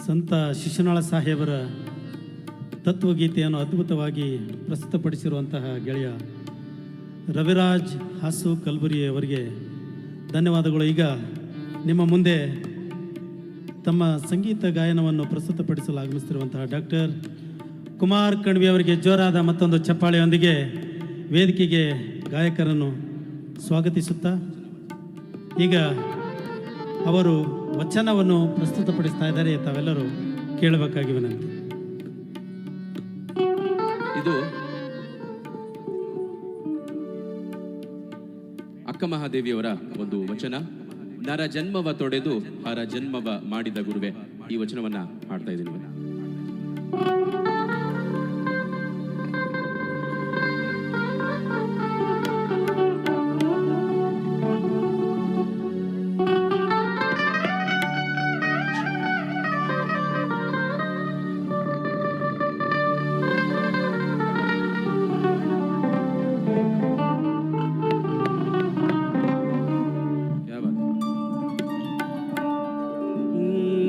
ಸಂತ ಶಿಶುನಾಳ ಸಾಹೇಬರ ತತ್ವಗೀತೆಯನ್ನು ಅದ್ಭುತವಾಗಿ ಪ್ರಸ್ತುತಪಡಿಸಿರುವಂತಹ ಗೆಳೆಯ ರವಿರಾಜ್ ಹಾಸು ಕಲ್ಬುರ್ಗಿ ಅವರಿಗೆ ಧನ್ಯವಾದಗಳು. ಈಗ ನಿಮ್ಮ ಮುಂದೆ ತಮ್ಮ ಸಂಗೀತ ಗಾಯನವನ್ನು ಪ್ರಸ್ತುತಪಡಿಸಲು ಆಗಮಿಸುತ್ತಿರುವಂತಹ ಡಾಕ್ಟರ್ ಕುಮಾರ್ ಕಣ್ವಿ ಅವರಿಗೆ ಜೋರಾದ ಮತ್ತೊಂದು ಚಪ್ಪಾಳೆಯೊಂದಿಗೆ ವೇದಿಕೆಗೆ ಗಾಯಕರನ್ನು ಸ್ವಾಗತಿಸುತ್ತಾ ಈಗ ಅವರು ವಚನವನ್ನು ಪ್ರಸ್ತುತಪಡಿಸ್ತಾ ಇದ್ದಾರೆ. ತಾವೆಲ್ಲರೂ ಕೇಳಬೇಕಾಗಿ ವಿನಂತಿ. ಇದು ಅಕ್ಕ ಮಹಾದೇವಿಯವರ ಒಂದು ವಚನ. ನರ ಜನ್ಮವ ತೊಡೆದು ಹರ ಜನ್ಮವ ಮಾಡಿದ ಗುರುವೆ. ಈ ವಚನವನ್ನ ಹಾಡ್ತಾ ಇದ್ದೀನಿ.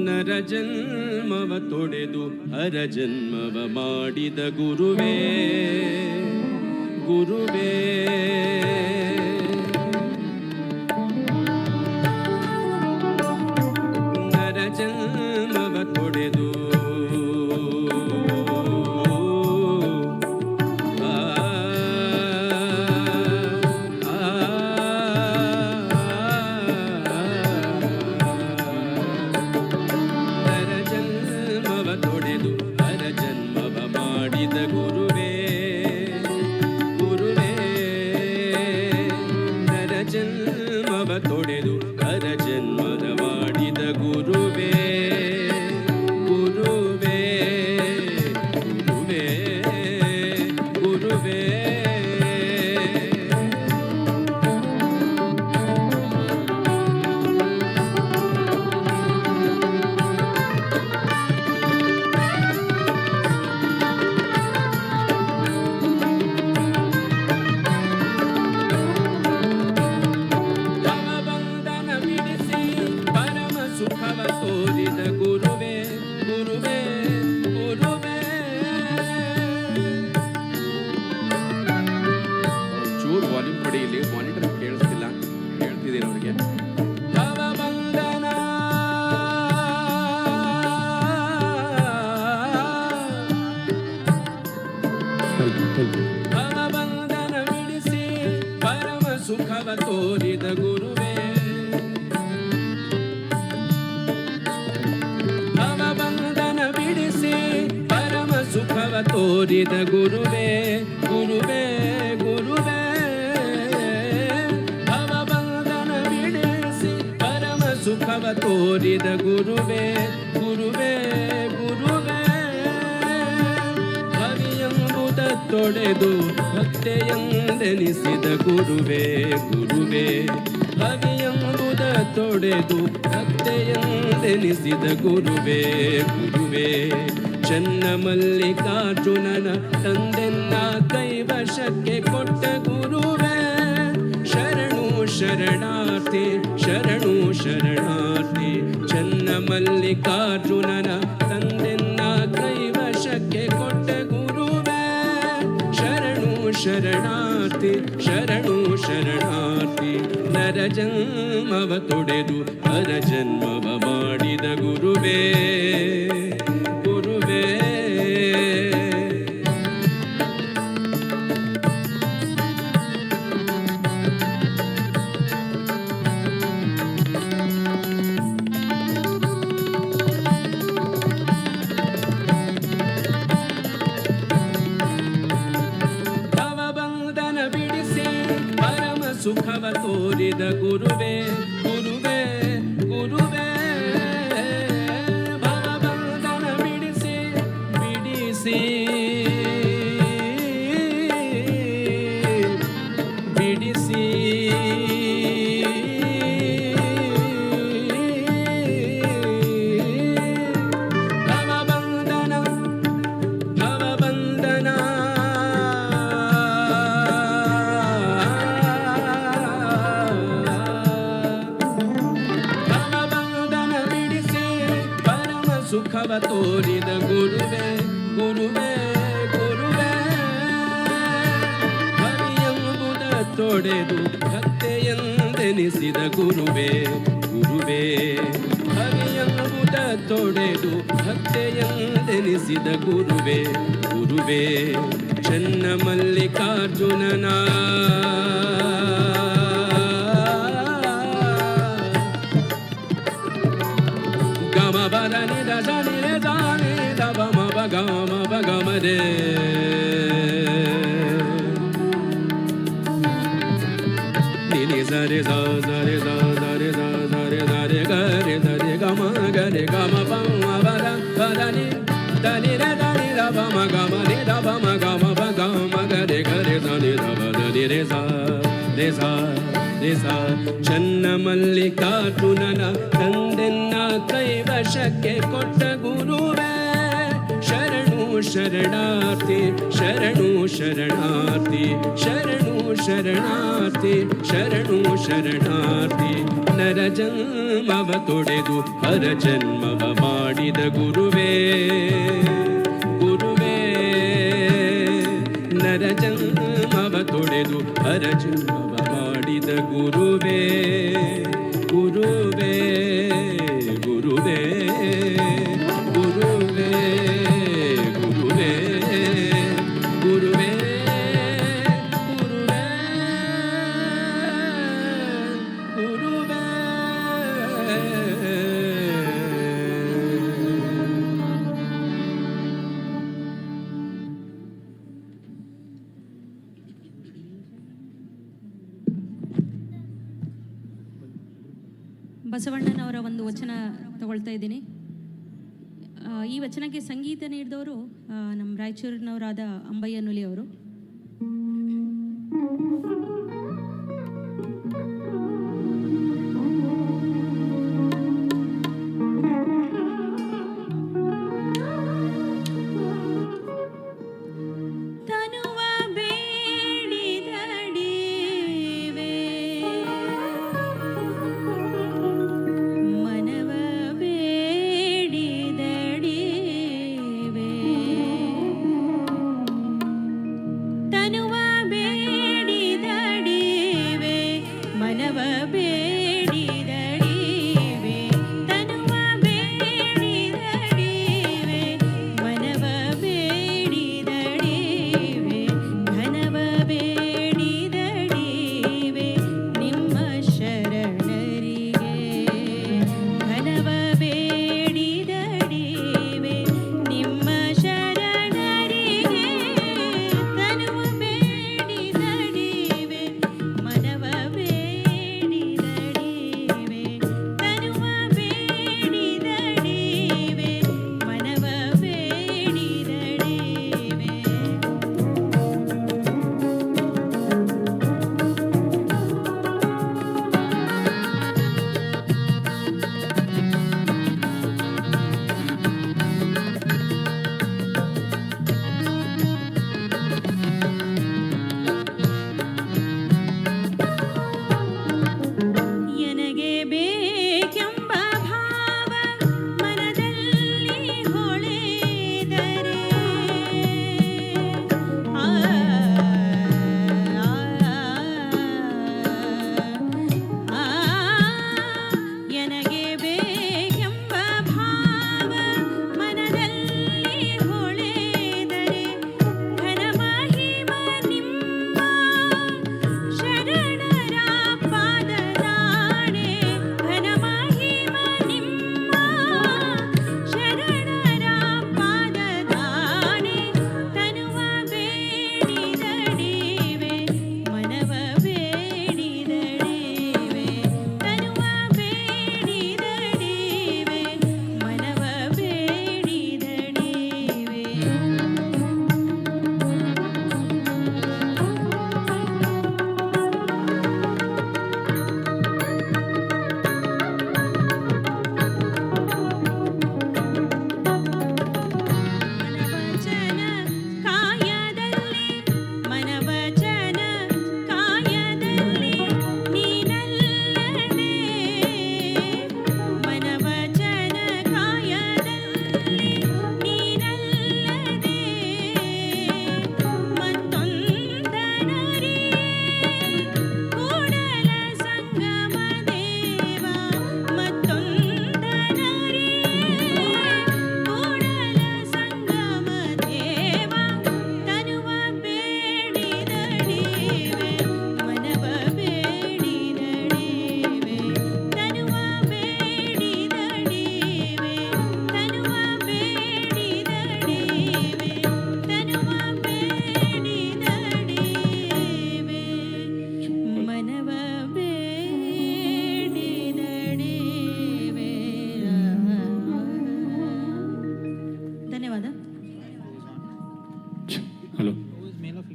ನರ ಜನ್ಮವ ತೊಡೆದು ಹರ ಜನ್ಮವ ಮಾಡಿದ ಗುರುವೇ ಗುರುವೇ. ನರ ಜನ್ಮವ ತೊಡೆದು ತೊಡೆದು ಹರ ಜನ್ಮದ ಮಾಡಿದ ಗುರುವೇ ಗುರುವೇ ಗುರುವೇ ಗುರುವೇ. ತೋರಿದ ಗುರುವೇ ಗುರುವೇ ಗುರುವೇ. ಚೂರು ವಾಲ್ಯೂಮ್ ಕೊಡಿ, ಇಲ್ಲಿ ಮಾನಿಟರ್ ಕೇಳಿಸ್ತಿಲ್ಲ. ಹೇಳ್ತಿದ್ದೀನಿ ಅವರಿಗೆ. ಭವಬಂಧನ ಭವಬಂಧನ ಬಿಡಿಸಿ ಪರಮ ಸುಖವ ತೋರಿದ ಗುರುವೇ. ಪರಮ ಸುಖವ ತೋರಿದ ಗುರುವೇ ಗುರುವೇ ಗುರುವೇ. ಭವಬಂಧನ ಬಿಡಿಸಿ ಪರಮ ಸುಖವ ತೋರಿದ ಗುರುವೇ ಗುರುವೇ ಗುರುವೇ. ಭವಿಯಂಬುದ ತೊಡೆದು ಭಕ್ತೆಯೆಂದೆನಿಸಿದ ಗುರುವೇ ಗುರುವೇ. ಭವಿಯಂಬುದ ತೊಡೆದು ಭಕ್ತೆಯೆಂದೆನಿಸಿದ ಗುರುವೇ ಗುರುವೇ. ಚನ್ನ ಮಲ್ಲಿಕಾರ್ಜುನನ ತಂದೆನ್ನ ಕೈವಶಕ್ಕೆ ಕೊಟ್ಟ ಗುರುವೇ. ಶರಣು ಶರಣಾರ್ಥಿ ಶರಣು ಶರಣಾರ್ಥಿ. ಚನ್ನ ಮಲ್ಲಿಕಾರ್ಜುನನ ತಂದೆನ್ನ ಕೈವಶಕ್ಕೆ ಕೊಟ್ಟ ಗುರುವೇ. ಶರಣು ಶರಣಾರ್ಥಿ ಶರಣು ಶರಣಾರ್ಥಿ. ನರ ಜನ್ಮವ ತೊಡೆದು ಹರ ಜನ್ಮವ ಮಾಡಿದ ಗುರುವೇ ಗುರುವೇ. ಭವಬಂಧನ ಬಿಡಿಸಿ ಪರಮ ಸುಖವ ತೋರಿದ ಗುರುವೇ ಗುರುವೇ ಗುರುವೇ. ಭವಬಂಧನ ಬಿಡಿಸಿ ಬಿಡಿಸಿ ಬಿಡಿಸಿ ಭವಬಂಧನ ಭವಬಂಧನ ತೊಡೆದು ಭಕ್ತೆಯೆಂದೆನಿಸಿದ ಗುರುವೇ ಗುರುವೇ ಹರಿಯಂಬುದ ತೊಡೆದು ಭಕ್ತೆಯೆಂದೆನಿಸಿದ ಗುರುವೇ ಗುರುವೇ ಚನ್ನ ಮಲ್ಲಿಕಾರ್ಜುನನ ಗಮ ಬರ ನಿದ ಜನಿ ರೇ ಜಾನಿ ದಬ ಮ ಬಗ ಮರೆ ನಿನಿ ಸರಿ ಸ ಸರಿ ಸ ಸರಿ ಸ ಸರಿ ಸರಿ ಗರಿ ಸರಿ ಗಮ ಗರಿ ಗಮ ಪಮ ಬರ ಬರ ನಿ దని రే దని రబ మగ మని రబ మగ మబ గమ గరి గరి దని రబ దని రే సా ಚನ್ನ ಮಲ್ಲಿಕಾರ್ಜುನನ ತಂದೆನ್ನ ಕೈವಶಕ್ಕೆ ಕೊಟ್ಟ ಗುರುವೇ ಶರಣು ಶರಣಾರ್ಥಿ ಶರಣು ಶರಣಾರ್ಥಿ ಶರಣು ಶರಣಾರ್ಥಿ ಶರಣು ಶರಣಾರ್ಥಿ ನರ ಜನ್ಮವ ತೊಡೆದು ಹರ ಜನ್ಮವ ಮಾಡಿದ ಗುರುವೇ ಗುರುವೇ ನರ ಜನ್ಮವ ತೊಡೆದು ಹರ ಜನ್ಮವ ಮಾಡಿದ ಗುರುವೇ ಗುರುವೇ ಗುರುವೇ ಗುರುವೇ ಗುರುವೇ ಗುರುವೇ ಗುರುವೇ ಬಸವಣ್ಣನವರ ಒಂದು ವಚನ ತಗೊಳ್ತಾ ಇದ್ದೀನಿ. ಈ ವಚನಕ್ಕೆ ಸಂಗೀತ ನೀಡಿದವರು ನಮ್ಮ ರಾಯಚೂರಿನವರಾದ ಅಂಬಯ್ಯ ನುಲಿ ಅವರು.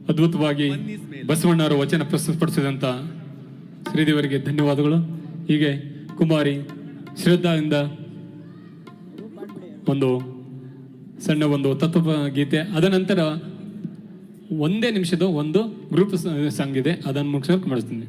ಅದ್ಭುತವಾಗಿ ಬಸವಣ್ಣವರು ವಚನ ಪ್ರಸ್ತುತಪಡಿಸಿದಂಥ ಶ್ರೀದೇವರಿಗೆ ಧನ್ಯವಾದಗಳು. ಹೀಗೆ ಕುಮಾರಿ ಶ್ರದ್ಧಾದಿಂದ ಒಂದು ಸಣ್ಣ ಒಂದು ತತ್ವ ಗೀತೆ, ಅದ ನಂತರ 1 ನಿಮಿಷದ ಒಂದು ಗ್ರೂಪ್ ಸಾಂಗ್ ಇದೆ, ಅದನ್ನು ಮುಗಿಸೋಕೆ ಮಾಡಿಸ್ತೀನಿ.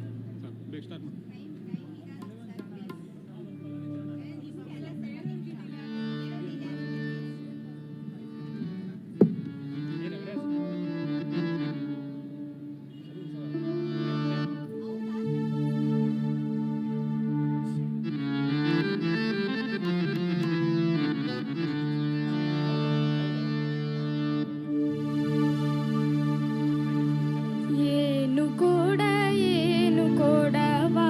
ಏನು ಕೊಡವಾ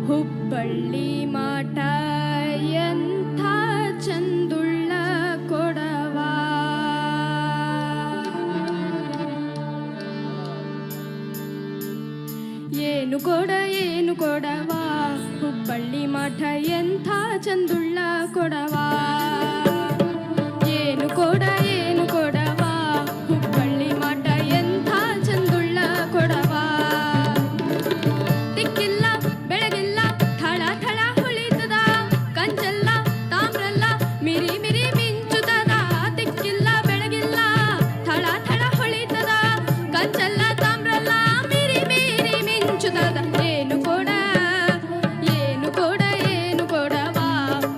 ಹುಬ್ಬಳ್ಳಿ ಮಾಟ ಎಂಥ ಚಂದುಳ್ಳ ಕೊಡವಾ ಏನು ಕೊಡವಾ ಹುಬ್ಬಳ್ಳಿ ಮಾಟ ಎಂಥ ಚಂದುಳ್ಳ ಕೊಡವಾ ಏನು ಕೊಡವಾ ಹುಬ್ಬಳ್ಳಿ ಮಾಟ ಎಂಥ ಚಂದುಳ್ಳ ಕೊಡವಾ ದಿಕ್ಕಿಲ್ಲ ಬೆಳಗಿಲ್ಲ ಥಳ ಥಳ ಹೊಳಿತದ ಕಂಚಲ್ಲ ತಾಮ್ರಲ್ಲ ಮಿರಿ ಮಿರಿ ಮಿಂಚುತದ ದಿಕ್ಕಿಲ್ಲ ಬೆಳಗಿಲ್ಲ ಥಳ ಥಳ ಹೊಳಿತದ ಕಂಚಲ್ಲ ತಾಮ್ರಲ್ಲ ಮಿರಿ ಮಿರಿ ಮಿಂಚುತದ ಏನು ಕೊಡವಾ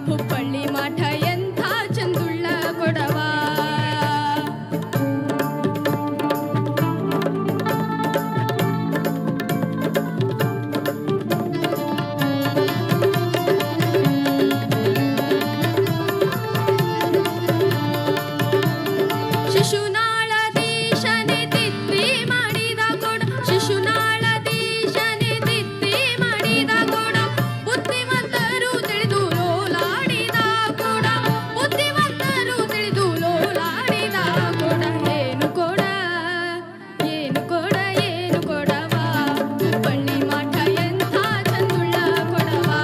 ಹುಬ್ಬಳ್ಳಿ ಮಾಠ ಎಂಥ ಚಂದುಳ್ಳ ಕೊಡವಾ ಶಿಶುನಾಳದೀಶನೆ ತಿತ್ತಿ ಮಾಡಿದ ಕೊಡ ಶಿಶುನಾಳದೀಶನೆ ತಿತ್ತಿ ಮಾಡಿದ ಕೊಡ ಬುದ್ಧಿವಂತರು ತಿಳಿದು ಲೋಲಾಡಿದ ಕೊಡ ಬುದ್ಧಿವಂತರು ತಿಳಿದು ಲೋಲಾಡಿದ ಕೊಡ ಏನು ಕೊಡವಾ ಹುಬ್ಬಳ್ಳಿ ಮಾಠ ಎಂಥ ಚಂದುಳ್ಳ ಕೊಡವಾ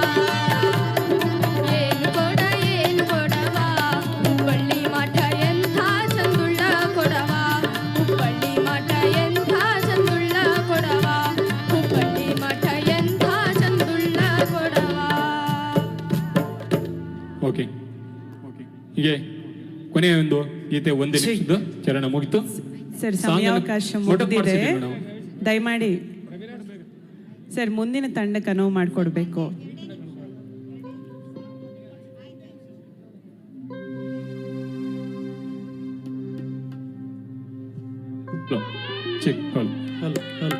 ಏನು ಕೊಡವಾ ಹುಬ್ಬಳ್ಳಿ ಮಾಠ ಎಂಥ ಚಂದುಳ್ಳ ಕೊಡವಾ ಹುಬ್ಬಳ್ಳಿ ಮಾಠ ಎಂಥ ಚಂದುಳ್ಳ ಕೊಡವಾ ಹುಬ್ಬಳ್ಳಿ ಮಾಠ ಎಂಥ ಚಂದುಳ್ಳ ಕೊಡವಾ. ಓಕೆ, ಹೀಗೆ ಕೊನೆಯ ಒಂದು ಗೀತೆ 1 ನಿಮಿಷದ ಚರಣ ಮುಗಿತು. ಸರ್, ಸಾಂಗ್ ಅನ್ನು ಸಮಯಾವಕಾಶ ಮೊಟಕು ಮುಗಿದಿದೆ. ಮಾಡಿಸಿದ್ದೀವಿ ನಾವು. ದಯಮಾಡಿ ಸರ್ ಮುಂದಿನ ತಂಡಕ್ಕೆ ಅನುವು ಮಾಡಿಕೊಡ್ಬೇಕು. Check call. Hello hello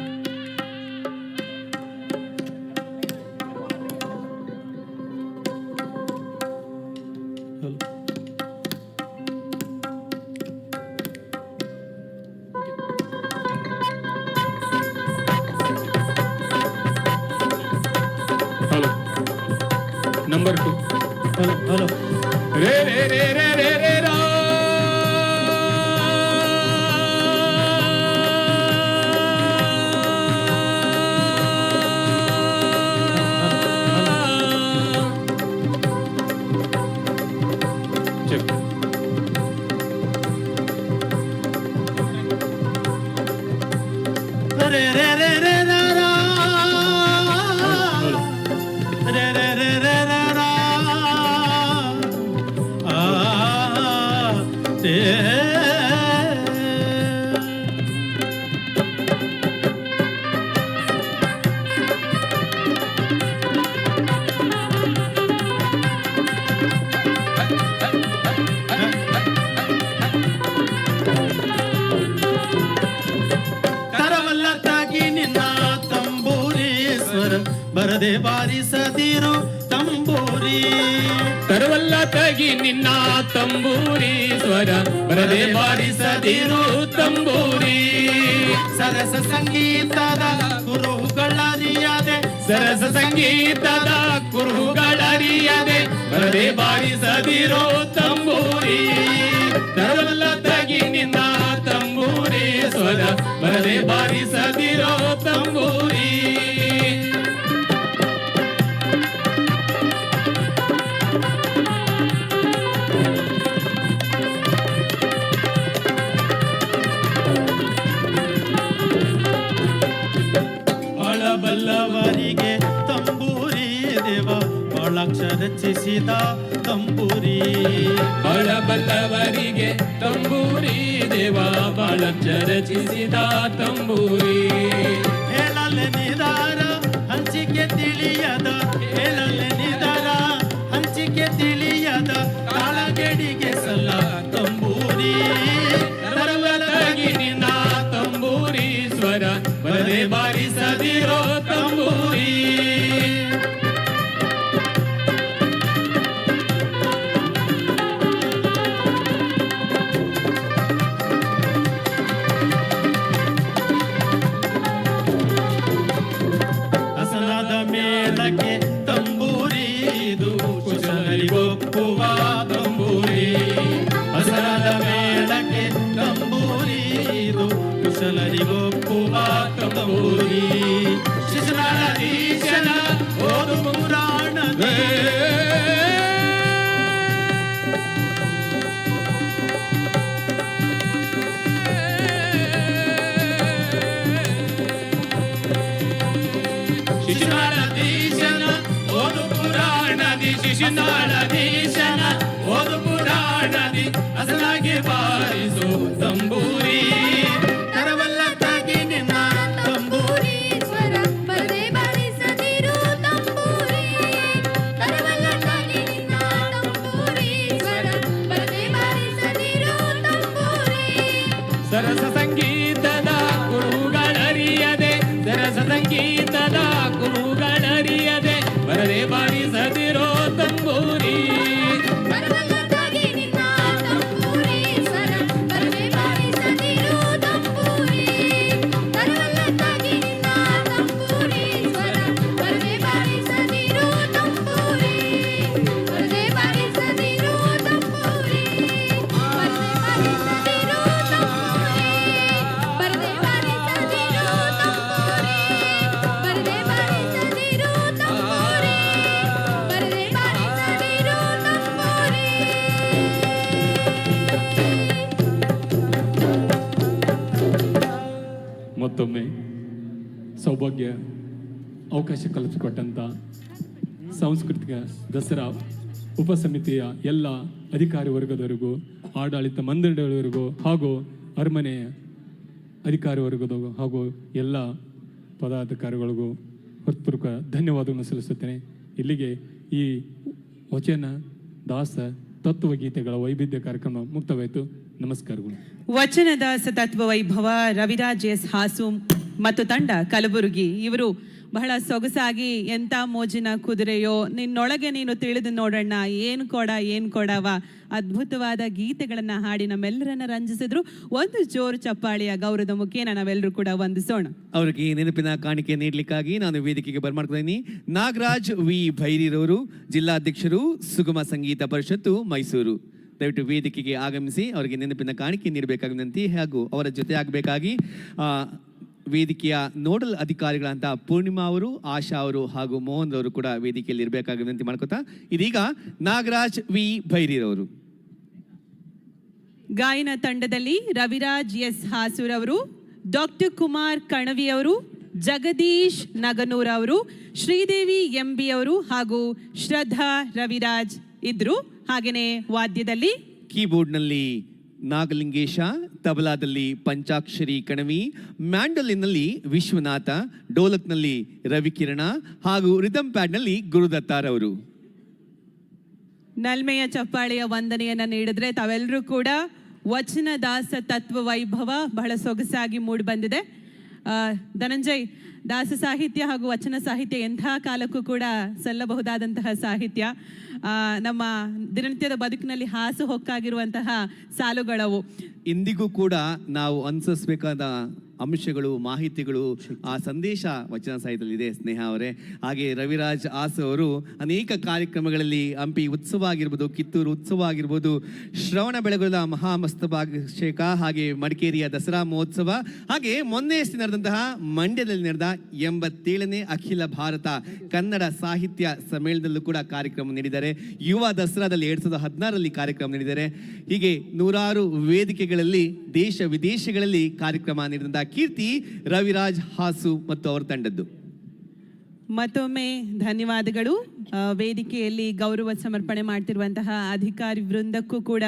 hello hello number 2 hello hello ರೇ ರೇ ರೇ ರೇ ರೇ ರೇ ರಾ. ಚೆಕ್. ರೇ ರೇ ರೇ ರೇ ರಾ ರಾ. ಹಲೋ. ರೇ ರೇ ರೇ ರೇ ರೇ ರಾ. ಆ ಏ ತರವಲ್ಲತ್ತಾಗಿ ನಿನ್ನ ತಂಬೂರೀಶ್ವರ ಬರದೆ ಬಾರಿಸದಿರು ತಂಬೂರಿ ತರವಲ್ಲ ತಗಿ ನಿನ್ನ ತಂಬೂರಿ ಸ್ವರ ಬರದೆ ಬಾರಿಸದಿರು ತಂಬೂರಿ. ಸರಸ ಸಂಗೀತದ ಕುರುಹುಗಳರಿಯದೆ ಸರಸ ಸಂಗೀತದ ಕುರುಹುಗಳರಿಯದೆ ಬರದೆ ಬಾರಿಸದಿರೋ ತಂಬೂರಿ. ತರವಲ್ಲ ತಗಿ ನಿನ್ನ ತಂಬೂರಿ ಸ್ವರ ಬರದೆ ಬಾರಿಸದಿರೋ ತಂಬೂರಿ. ಬಾಲಂಚ ರಚಿಸಿದ ತಂಬೂರಿ. ಬಾಳಬಲ್ಲವರಿಗೆ ತಂಬೂರಿ ದೇವ ಬಾಳಂಚ ರಚಿಸಿದ ತಂಬೂರಿ. ಹೇಳಲೆ ನಿದಾರ ಹಂಚಿಕೆ ತಿಳಿಯದ, ಹೇಳಲೆ ನಿದಾರ ಹಂಚಿಕೆ ತಿಳಿಯದ, ಕಾಳಗಡಿಗೆ ಸಲ್ಲ ತಂಬೂರಿ. ತರವಲಾಗಿ ನಿನ್ನ ತಂಬೂರಿ ಸ್ವರ ಬರದೆ ಬಾರಿಸದಿರೋ ತಂಬೂರಿ. ಹಸನಾದ ಮೇಳಕ್ಕೆ ತಂಬೂರಿ, ಇದು ಕುಶಲರಿಗೊಪ್ಪುವ ತಂಬೂರಿ. ಹಸನಾದ ಮೇಳಕ್ಕೆ ತಂಬೂರಿ, ಇದು ಕುಶಲರಿಗೊಪ್ಪುವ ತಂಬೂರಿ. ಶಿಶುನಾಳಧೀಶನ ಓದು ಪುರಾಣದ ಶಿಶುನಾಳಧೀಶನ ಓದು ಪುರಾಣದಿ, ಶಿಶುನಾಳಧೀಶನ ಓದು ಪುರಾಣದಿ ಹಸನಾಗಿ ಬಾರಿಸು ತಂಬೂರಿ. ತರವಲ್ಲಕ್ಕಾಗಿ ನಿನ್ನ ತಂಬೂರಿ ಸ್ವರ ಬರದೆ ಬಾರಿಸದಿರು ತಂಬೂರಿ. ತರವಲ್ಲಕ್ಕಾಗಿ ನಿನ್ನ ತಂಬೂರಿ ಸ್ವರ ಬರದೆ ಬಾರಿಸದಿರು ತಂಬೂರಿ. ಸರಸ ಸಂಗೀತದ ಕುರುಗಳರಿಯದೆ, ಸರಸ ಸಂಗೀತದ ಕುರುಗಳರಿಯದೆ ಬರದೆ ಬಾರಿಸದಿರೋ ತಂಬೂರಿ. ತರವಲ್ಲಕ್ಕಾಗಿ ನಿನ್ನ ತಂಬೂರಿ ಸ್ವರ ಬರದೆ ಬಾರಿಸದಿರು ತಂಬೂರಿ. ತರವಲ್ಲಕ್ಕಾಗಿ ನಿನ್ನ ತಂಬೂರಿ ಸ್ವರ ಬರದೆ ಬಾರಿಸದಿರು ತಂಬೂರಿ. ಬರದೆ ಬಾರಿಸದಿರು ತಂಬೂರಿ. ಬರದೆ ಬಾರಿಸದಿರು ತಂಬೂರಿ. ಬರದೆ ಬಾರಿಸದಿರು ತಂಬೂರಿ. ಬರದೆ ಬಾರಿಸದಿರು ತಂಬೂರಿ. ಬರದೆ ಬಾರಿಸದಿರು ತಂಬೂರಿ. ಮತ್ತೊಮ್ಮೆ ಸೌಭಾಗ್ಯ ಅವಕಾಶ ಕಲ್ಪಿಸಿಕೊಟ್ಟಂಥ ಸಾಂಸ್ಕೃತಿಕ ದಸರಾ ಉಪಸಮಿತಿಯ ಎಲ್ಲ ಅಧಿಕಾರಿ ವರ್ಗದವರಿಗೂ, ಆಡಳಿತ ಮಂಡಳಿಯವರಿಗೂ ಹಾಗೂ ಅರಮನೆಯ ಅಧಿಕಾರಿ ವರ್ಗದವರಿಗೂ ಹಾಗೂ ಎಲ್ಲ ಪದಾಧಿಕಾರಿಗಳಿಗೂ ಹೃತ್ಪೂರ್ವಕ ಧನ್ಯವಾದವನ್ನು ಸಲ್ಲಿಸುತ್ತೇನೆ. ಇಲ್ಲಿಗೆ ಈ ವಚನ ದಾಸ ತತ್ವಗೀತೆಗಳ ವೈವಿಧ್ಯ ಕಾರ್ಯಕ್ರಮ ಮುಕ್ತವಾಯಿತು. ನಮಸ್ಕಾರಗಳು. ವಚನದಾಸ ತತ್ವ ವೈಭವ ರವಿರಾಜ್ ಎಸ್ ಹಾಸು ಮತ್ತು ತಂಡ ಕಲಬುರಗಿ ಇವರು ಬಹಳ ಸೊಗಸಾಗಿ ಎಂಥ ಮೋಜಿನ ಕುದುರೆಯೋ ನಿನ್ನೊಳಗೆ ನೀನು ತಿಳಿದು ನೋಡೋಣ ಏನು ಕೊಡವ ಅದ್ಭುತವಾದ ಗೀತೆಗಳನ್ನ ಹಾಡಿ ನಮ್ಮೆಲ್ಲರನ್ನ ರಂಜಿಸಿದ್ರು. ಒಂದು ಜೋರು ಚಪ್ಪಾಳಿಯ ಗೌರವದ ಮುಖೇನ ನಾವೆಲ್ಲರೂ ಕೂಡ ವಂದಿಸೋಣ. ಅವರಿಗೆ ನೆನಪಿನ ಕಾಣಿಕೆ ನೀಡಲಿಕ್ಕಾಗಿ ನಾನು ವೇದಿಕೆಗೆ ಬರ್ಮಾಡ್ತಿದ್ದೀನಿ. ನಾಗರಾಜ್ ವಿ ಭೈರಿರವರು, ಜಿಲ್ಲಾಧ್ಯಕ್ಷರು, ಸುಗಮ ಸಂಗೀತ ಪರಿಷತ್ತು, ಮೈಸೂರು. ದಯವಿಟ್ಟು ವೇದಿಕೆಗೆ ಆಗಮಿಸಿ ಅವರಿಗೆ ನೆನಪಿನ ಕಾಣಿಕೆ ನೀಡಬೇಕಾಗಿ ವಿನಂತಿ. ಹಾಗೂ ಅವರ ಜೊತೆ ಆಗಬೇಕಾಗಿ ವೇದಿಕೆಯ ನೋಡಲ್ ಅಧಿಕಾರಿಗಳಂತ ಪೂರ್ಣಿಮಾ ಅವರು, ಆಶಾ ಅವರು ಹಾಗೂ ಮೋಹನ್ ಅವರು ಕೂಡ ವೇದಿಕೆಯಲ್ಲಿ ಇರಬೇಕಾಗಿ ವಿನಂತಿ ಮಾಡ್ಕೋತಾ ಇದೀಗ ನಾಗರಾಜ್ ವಿ ಭೈರಿರವರು. ಗಾಯನ ತಂಡದಲ್ಲಿ ರವಿರಾಜ್ ಎಸ್ ಹಾಸೂರ್ ಅವರು, ಡಾಕ್ಟರ್ ಕುಮಾರ್ ಕಣವಿ ಅವರು, ಜಗದೀಶ್ ನಗನೂರ್ ಅವರು, ಶ್ರೀದೇವಿ ಎಂಬಿ ಅವರು ಹಾಗೂ ಶ್ರದ್ಧಾ ರವಿರಾಜ್ ಇದ್ರು. ಹಾಗೆಯೇ ವಾದ್ಯದಲ್ಲಿ ಕೀಬೋರ್ಡ್ನಲ್ಲಿ ನಾಗಲಿಂಗೇಶ, ತಬಲಾದಲ್ಲಿ ಪಂಚಾಕ್ಷರಿ ಕಣವಿ, ಮ್ಯಾಂಡಲಿನ್ನಲ್ಲಿ ವಿಶ್ವನಾಥ, ಡೋಲಕ್ನಲ್ಲಿ ರವಿಕಿರಣ ಹಾಗೂ ರಿದಮ್ ಪ್ಯಾಡ್ನಲ್ಲಿ ಗುರುದತ್ತಾರ್ ಅವರು. ನಲ್ಮೆಯ ಚಪ್ಪಾಳೆಯ ವಂದನೆಯನ್ನ ನೀಡಿದ್ರೆ ತಾವೆಲ್ಲರೂ ಕೂಡ ವಚನದಾಸ ತತ್ವ ವೈಭವ ಬಹಳ ಸೊಗಸಾಗಿ ಮೂಡಿ ಬಂದಿದೆ. ಧನಂಜಯ್, ದಾಸ ಸಾಹಿತ್ಯ ಹಾಗೂ ವಚನ ಸಾಹಿತ್ಯ ಎಂಥ ಕಾಲಕ್ಕೂ ಕೂಡ ಸಲ್ಲಬಹುದಾದಂತಹ ಸಾಹಿತ್ಯ. ನಮ್ಮ ದಿನನಿತ್ಯದ ಬದುಕಿನಲ್ಲಿ ಹಾಸು ಹೊಕ್ಕಾಗಿರುವಂತಹ ಸಾಲುಗಳವು. ಇಂದಿಗೂ ಕೂಡ ನಾವು ಅನುಸರಿಸಬೇಕಾದ ಅಂಶಗಳು, ಮಾಹಿತಿಗಳು, ಆ ಸಂದೇಶ ವಚನ ಸಾಹಿತ್ಯದಲ್ಲಿದೆ ಸ್ನೇಹ ಅವರೇ. ಹಾಗೆ ರವಿರಾಜ್ ಆಸು ಅವರು ಅನೇಕ ಕಾರ್ಯಕ್ರಮಗಳಲ್ಲಿ ಹಂಪಿ ಉತ್ಸವ ಆಗಿರ್ಬೋದು, ಕಿತ್ತೂರು ಉತ್ಸವ ಆಗಿರ್ಬೋದು, ಶ್ರವಣ ಬೆಳಗೊಳ ಮಹಾಮಸ್ತಕಾಭಿಷೇಕ, ಹಾಗೆ ಮಡಿಕೇರಿಯ ದಸರಾ ಮಹೋತ್ಸವ, ಹಾಗೆ ಮೊನ್ನೆ ನಡೆದಂತಹ ಮಂಡ್ಯದಲ್ಲಿ ನಡೆದ 87ನೇ ಅಖಿಲ ಭಾರತ ಕನ್ನಡ ಸಾಹಿತ್ಯ ಸಮ್ಮೇಳನದಲ್ಲೂ ಕೂಡ ಕಾರ್ಯಕ್ರಮ ನೀಡಿದ್ದಾರೆ. ಯುವ ದಸರಾದಲ್ಲಿ 2016ರಲ್ಲಿ ಕಾರ್ಯಕ್ರಮ ನೀಡಿದ್ದಾರೆ. ಹೀಗೆ ನೂರಾರು ವೇದಿಕೆಗಳಲ್ಲಿ ದೇಶ ವಿದೇಶಗಳಲ್ಲಿ ಕಾರ್ಯಕ್ರಮ ನೀಡಿದಂತಹ ಕೀರ್ತಿ ರವಿರಾಜ್ ಹಾಸು ಮತ್ತು ಅವರ ತಂಡದ್ದು. ಮತ್ತೊಮ್ಮೆ ಧನ್ಯವಾದಗಳು. ವೇದಿಕೆಯಲ್ಲಿ ಗೌರವ ಸಮರ್ಪಣೆ ಮಾಡ್ತಿರುವಂತಹ ಅಧಿಕಾರಿ ವೃಂದಕ್ಕೂ ಕೂಡ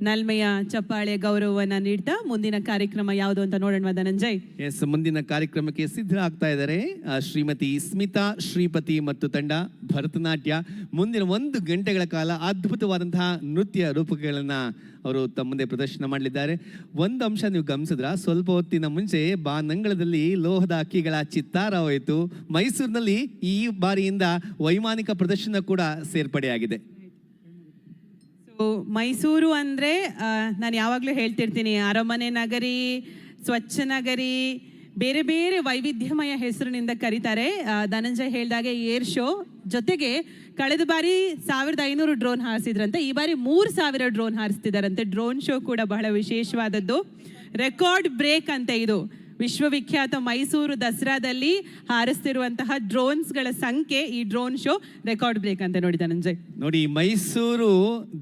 ನಲ್ಮೆಯ ಚಪ್ಪಾಳೆ ಗೌರವವನ್ನು ನೀಡ್ತಾ ಮುಂದಿನ ಕಾರ್ಯಕ್ರಮ ಯಾವುದು ಅಂತ ನೋಡೋಣ ಧನಂಜಯ್. ಎಸ್, ಮುಂದಿನ ಕಾರ್ಯಕ್ರಮಕ್ಕೆ ಸಿದ್ಧರಾಗ್ತಾ ಇದ್ದಾರೆ ಶ್ರೀಮತಿ ಸ್ಮಿತಾ ಶ್ರೀಪತಿ ಮತ್ತು ತಂಡ. ಭರತನಾಟ್ಯ ಮುಂದಿನ 1 ಗಂಟೆಗಳ ಕಾಲ ಅದ್ಭುತವಾದಂತಹ ನೃತ್ಯ ರೂಪಗಳನ್ನು ಅವರು ತಮ್ಮ ಮುಂದೆ ಪ್ರದರ್ಶನ ಮಾಡಲಿದ್ದಾರೆ. ಒಂದು ಅಂಶ ನೀವು ಗಮನಿಸಿದ್ರ, ಸ್ವಲ್ಪ ಹೊತ್ತಿನ ಮುಂಚೆ ಬಾನಂಗಳದಲ್ಲಿ ಲೋಹದ ಅಕ್ಕಿಗಳ ಚಿತ್ತಾರ ಹೋಯಿತು. ಮೈಸೂರಿನಲ್ಲಿ ಈ ಬಾರಿಯಿಂದ ವೈಮಾನಿಕ ಪ್ರದರ್ಶನ ಕೂಡ ಸೇರ್ಪಡೆಯಾಗಿದೆ. ಮೈಸೂರು ಅಂದರೆ ನಾನು ಯಾವಾಗಲೂ ಹೇಳ್ತಿರ್ತೀನಿ, ಅರಮನೆ ನಗರಿ, ಸ್ವಚ್ಛ ನಗರಿ, ಬೇರೆ ಬೇರೆ ವೈವಿಧ್ಯಮಯ ಹೆಸರಿನಿಂದ ಕರೀತಾರೆ. ಧನಂಜಯ್ ಹೇಳಿದಾಗೆ ಏರ್ ಶೋ ಜೊತೆಗೆ ಕಳೆದ ಬಾರಿ 1500 ಡ್ರೋನ್ ಹಾರಿಸಿದ್ರಂತೆ, ಈ ಬಾರಿ 3000 ಡ್ರೋನ್ ಹಾರಿಸ್ತಿದಾರಂತೆ. ಡ್ರೋನ್ ಶೋ ಕೂಡ ಬಹಳ ವಿಶೇಷವಾದದ್ದು, ರೆಕಾರ್ಡ್ ಬ್ರೇಕ್ ಅಂತ. ಇದು ವಿಶ್ವವಿಖ್ಯಾತ ಮೈಸೂರು ದಸರಾದಲ್ಲಿ ಹಾರಿಸ್ತಿರುವಂತಹ ಡ್ರೋನ್ಸ್ಗಳ ಸಂಖ್ಯೆ, ಈ ಡ್ರೋನ್ ಶೋ ರೆಕಾರ್ಡ್ ಬ್ರೇಕ್ ಅಂತ. ನೋಡಿ ಧನಂಜಯ್, ನೋಡಿ, ಮೈಸೂರು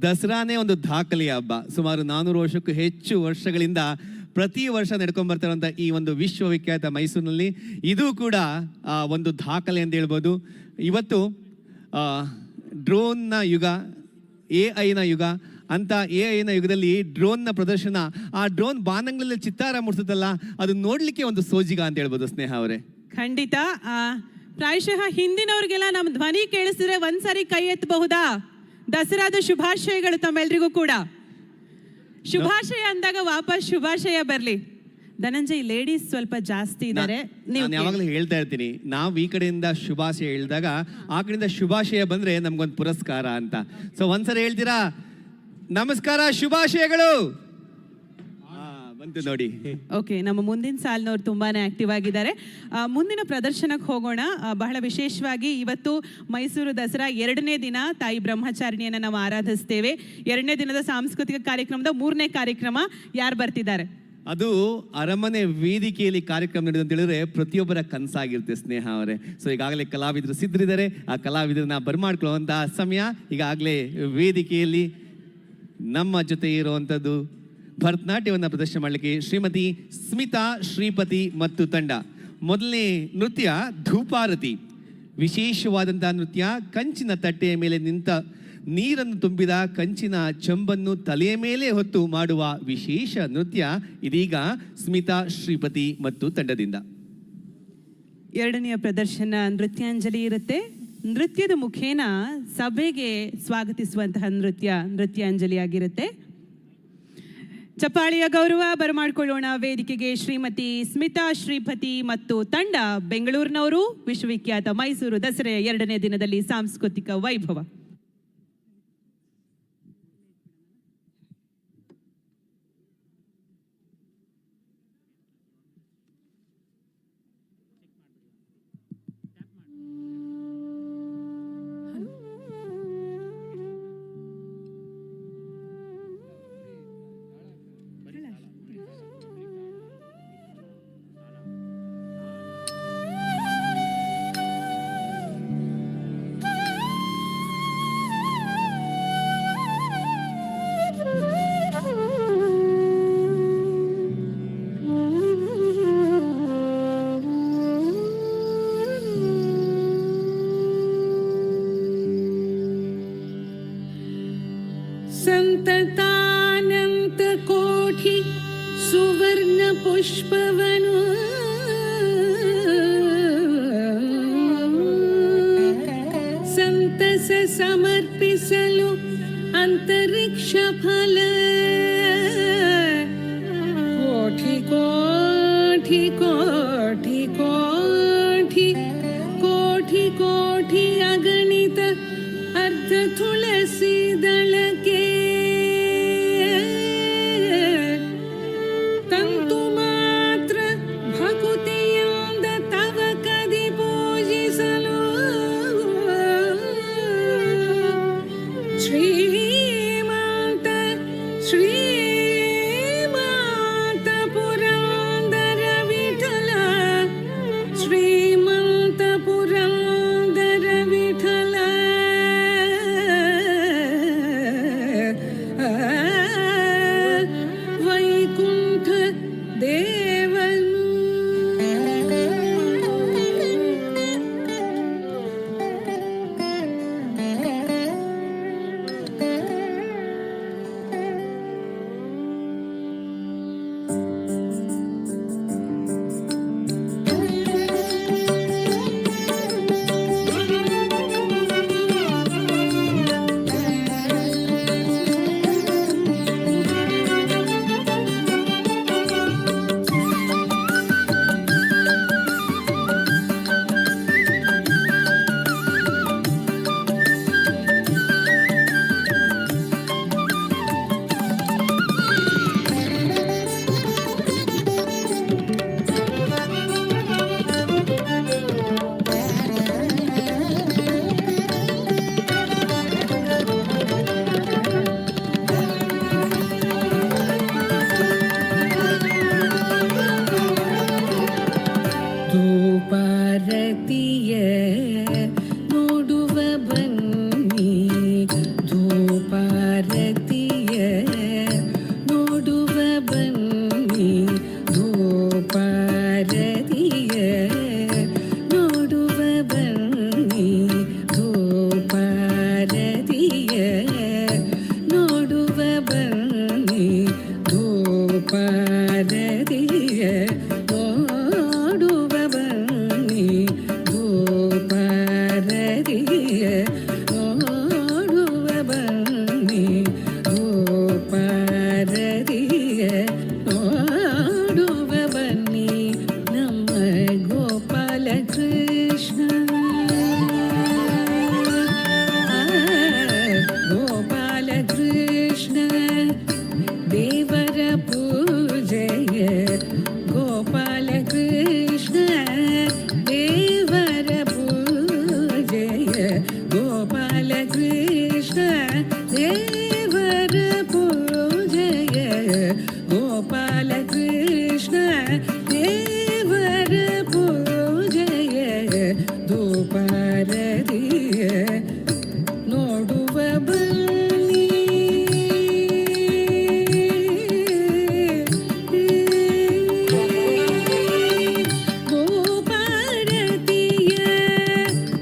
ದಸರಾನೇ ಒಂದು ದಾಖಲೆಯ ಹಬ್ಬ. ಸುಮಾರು 400 ವರ್ಷಕ್ಕೂ ಹೆಚ್ಚು ವರ್ಷಗಳಿಂದ ಪ್ರತಿ ವರ್ಷ ನಡ್ಕೊಂಡ್ ಬರ್ತಿರುವಂಥ ಈ ಒಂದು ವಿಶ್ವವಿಖ್ಯಾತ ಮೈಸೂರಿನಲ್ಲಿ ಇದು ಕೂಡ ಒಂದು ದಾಖಲೆ ಅಂತ ಹೇಳ್ಬೋದು. ಇವತ್ತು ಡ್ರೋನ್ನ ಯುಗ, AI ನ ಯುಗ ಅಂತ. AI ನ ಯುಗದಲ್ಲಿ ಡ್ರೋನ್ನ ಪ್ರದರ್ಶನ, ಆ ಡ್ರೋನ್ ಬಾನಂಗಳಲ್ಲಿ ಚಿತ್ತಾರ ಮೂಡಿಸುತ್ತಲ್ಲ, ಅದು ನೋಡ್ಲಿಕ್ಕೆ ಒಂದು ಸೋಜಿಗ ಅಂತ ಹೇಳ್ಬೋದು. ಸ್ನೇಹ ಅವರೇ, ಖಂಡಿತ. ಪ್ರಾಯಶಃ ಹಿಂದಿನವ್ರಿಗೆಲ್ಲ ನಮ್ಮ ಧ್ವನಿ ಕೇಳಿಸಿದ್ರೆ ಒಂದ್ಸರಿ ಕೈ ಎತ್ತಬಹುದಾ? ದಸರಾದ ಶುಭಾಶಯಗಳು ತಮ್ಮೆಲ್ರಿಗೂ ಕೂಡ. ಶುಭಾಶಯ ಅಂದಾಗ ವಾಪಸ್ ಶುಭಾಶಯ ಬರ್ಲಿ. ಧನಂಜಯ್, ಲೇಡೀಸ್ ಸ್ವಲ್ಪ ಜಾಸ್ತಿ ಇದ್ದಾರೆ. ನಾನು ಯಾವಾಗಲೂ ಹೇಳ್ತಾ ಇರ್ತೀನಿ, ನಾವು ಈ ಕಡೆಯಿಂದ ಶುಭಾಶಯ ಹೇಳಿದಾಗ ಆ ಕಡೆಯಿಂದ ಶುಭಾಶಯ ಬಂದ್ರೆ ನಮ್ಗೊಂದು ಪುರಸ್ಕಾರ ಅಂತ. ಸೊ ಒಂದ್ಸರಿ ಹೇಳ್ತೀರಾ? ನಮಸ್ಕಾರ, ಶುಭಾಶಯಗಳು ಬಂತು ನೋಡಿ. ಓಕೆ, ನಮ್ಮ ಮುಂದಿನ ಸಾಲಿನವ್ರು ತುಂಬಾನೇ ಆಕ್ಟಿವ್ ಆಗಿದ್ದಾರೆ. ಮುಂದಿನ ಪ್ರದರ್ಶನಕ್ಕೆ ಹೋಗೋಣ. ಬಹಳ ವಿಶೇಷವಾಗಿ ಇವತ್ತು ಮೈಸೂರು ದಸರಾ 2ನೇ ದಿನ ತಾಯಿ ಬ್ರಹ್ಮಚಾರಿಣಿಯನ್ನು ನಾವು ಆರಾಧಿಸ್ತೇವೆ. 2ನೇ ದಿನದ ಸಾಂಸ್ಕೃತಿಕ ಕಾರ್ಯಕ್ರಮದ 3ನೇ ಕಾರ್ಯಕ್ರಮ ಯಾರು ಬರ್ತಿದ್ದಾರೆ? ಅದು ಅರಮನೆ ವೇದಿಕೆಯಲ್ಲಿ ಕಾರ್ಯಕ್ರಮ ನಡೆದು ಅಂತ ಹೇಳಿದ್ರೆ ಪ್ರತಿಯೊಬ್ಬರ ಕನಸಾಗಿರುತ್ತೆ ಸ್ನೇಹ ಅವರೇ. ಸೊ ಈಗಾಗಲೇ ಕಲಾವಿದರು ಸಿದ್ಧರಿದ್ದಾರೆ. ಆ ಕಲಾವಿದರನ್ನ ಬರ್ಮಾಡ್ಕೊಳ್ಳುವಂತಹ ಸಮಯ. ಈಗಾಗಲೇ ವೇದಿಕೆಯಲ್ಲಿ ನಮ್ಮ ಜೊತೆ ಇರುವಂಥದ್ದು ಭರತನಾಟ್ಯವನ್ನು ಪ್ರದರ್ಶನ ಮಾಡಲಿಕ್ಕೆ ಶ್ರೀಮತಿ ಸ್ಮಿತಾ ಶ್ರೀಪತಿ ಮತ್ತು ತಂಡ. ಮೊದಲನೇ ನೃತ್ಯ ಧೂಪಾರತಿ. ವಿಶೇಷವಾದಂತಹ ನೃತ್ಯ. ಕಂಚಿನ ತಟ್ಟೆಯ ಮೇಲೆ ನಿಂತ ನೀರನ್ನು ತುಂಬಿದ ಕಂಚಿನ ಚಂಬನ್ನು ತಲೆಯ ಮೇಲೆ ಹೊತ್ತು ಮಾಡುವ ವಿಶೇಷ ನೃತ್ಯ ಇದೀಗ ಸ್ಮಿತಾ ಶ್ರೀಪತಿ ಮತ್ತು ತಂಡದಿಂದ. 2ನೆಯ ಪ್ರದರ್ಶನ ನೃತ್ಯಾಂಜಲಿ ಇರುತ್ತೆ. ನೃತ್ಯದ ಮುಖೇನ ಸಭೆಗೆ ಸ್ವಾಗತಿಸುವಂತಹ ನೃತ್ಯಾಂಜಲಿ ಆಗಿರುತ್ತೆ. ಚಪ್ಪಾಳಿಯ ಗೌರವ ಬರಮಾಡಿಕೊಳ್ಳೋಣ ವೇದಿಕೆಗೆ ಶ್ರೀಮತಿ ಸ್ಮಿತಾ ಶ್ರೀಪತಿ ಮತ್ತು ತಂಡ, ಬೆಂಗಳೂರಿನವರು. ವಿಶ್ವವಿಖ್ಯಾತ ಮೈಸೂರು ದಸರೆಯ 2ನೇ ದಿನದಲ್ಲಿ ಸಾಂಸ್ಕೃತಿಕ ವೈಭವ. ಸಂತತಾನಂತ ಕೋಟಿ ಸುವರ್ಣ ಪುಷ್ಪವನು ಸಂತಸ ಸಮರ್ಪಿಸಲು ಅಂತರಿಕ್ಷ ಫಲ ಕೋಟಿ ಕೋಟಿ ಕೋಟಿ ಕೋಟಿ ಕೋಟಿ ಕೋಟಿ ಅಗಣಿತ ಅರ್ಧ ತುಳಸಿ ದಳಕ್ಕೆ ತಂತು ಮಾತ್ರ ಭಕುತಿಯಿಂದ ತವ ಕದಿ ಪೂಜಿಸಲು ಶ್ರೀಮಂತ ಶ್ರೀ ಬನ್ನಿ ಧೂಪಾರತಿಯ ನೋಡುವ ಬನ್ನಿ ಧೂಪಾರತಿಯ ನೋಡುವ ಬನ್ನಿ ಧೂಪಾರತಿಯ ನೋಡುವ ಬನ್ನಿ ಧೂಪಾರತಿಯ ನೋಡುವ ಬನ್ನಿ ಧೂಪಾರತಿಯ ನೋಡುವ ಬನ್ನಿ ನಮ್ಮ ಗೋಪಾಲ ಕೃಷ್ಣ ಗೋಪಾಲ ಕೃಷ್ಣ ದೇವರ ಪೂಜೆಯ ಗೋಪಾಲ ಕೃಷ್ಣ ದೇವರ ಪೂಜೆಯ ಗೋಪಾಲ ಕೃಷ್ಣ ದೇವರ ಪೂಜೆಯ ಗೋಪಾಲ ಕೃಷ್ಣ ದೇವರ ಪೂಜೆಯ ಧೂಪಾರತಿಯ ನೋಡುವ ಬನ್ನಿ ಧೂಪಾರತಿಯ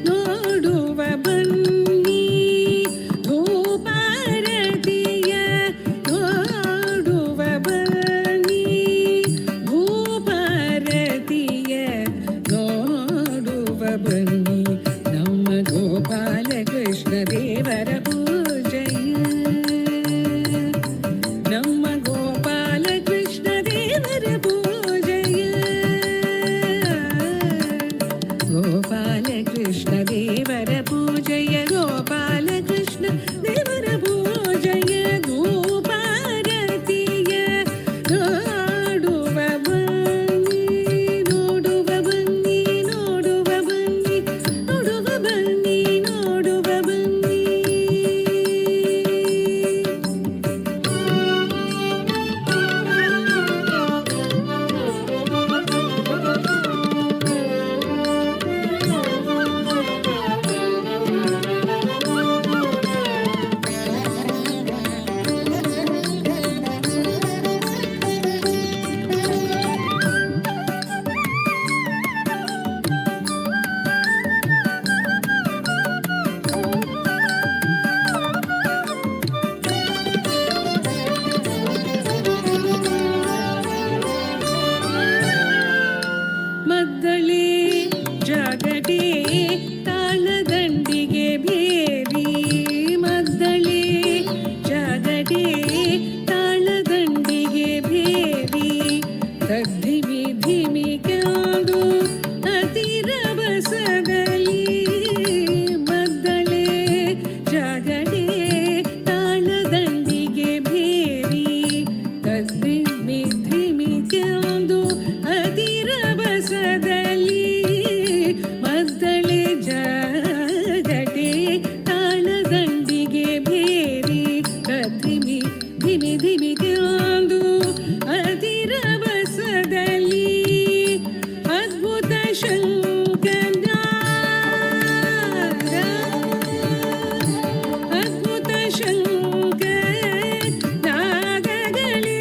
ನೋಡುವ ಬನ್ನಿ ಧೂಪಾರತಿಯ ನೋಡುವ ಬನ್ನಿ ಧೂಪಾರತಿಯ ನೋಡುವ ಬನ್ನಿ ನಮ್ಮ ಗೋಪಾಲ ಕೃಷ್ಣ ದೇವರ ಪೂಜೆಯ ನಮ್ಮ ಗೋಪಾಲ ಕೃಷ್ಣ ದೇವರ ಪೂಜೆಯ ಗೋಪಾಲ ಕೃಷ್ಣ ದೇವರ ಪೂಜೆಯ ಗೋಪಾಲ ಕೃಷ್ಣ ದೇವರ ಪೂಜೆಯ ಧೂಪಾರತಿಯ ನೋಡುವ ಬನ್ನಿ ನೋಡುವ ಬನ್ನಿ ನೋಡುವ ಬನ್ನಿ ನೋಡುವ ಬನ್ನಿ ನೋಡುವ ಬನ್ನಿ ಮದ್ದಳೆ ಜಗಟೆ ತಾಳದಂಡಿಗೆ ಬೇರಿ ಮದ್ದಳೆ ಜಗಟೆ ತಾಳದಂಡಿಗೆ ಬೇರಿ ತದ್ದಿಮಿ ಧಿಮಿ ಕಾದು ಅತಿರ ಬಸದಲ್ಲಿ ಮದ್ದಳೆ ಜಗಟೆ ತಾಳದಂಡಿಗೆ ಬೇರಿ ತದ್ದಿಮಿ ಧಿಮಿ ಕಾದು ಅತಿರ ಬಸದಲ್ಲಿ ಮದ್ದಳೆ ಜಗಟೆ ತಾಳದಂಡಿಗೆ ಬೇರಿ ಕದ್ದಿಮಿ ಧಿಮಿ ಧಿಮಿ ಕಾದು ಅತಿರ ಬಸದಲ್ಲಿ ಅದ್ಭುತ ಶಂಕರ ಅದ್ಭುತ ಶಂಕರ ರಾಗಗಳಿಂದಲಿ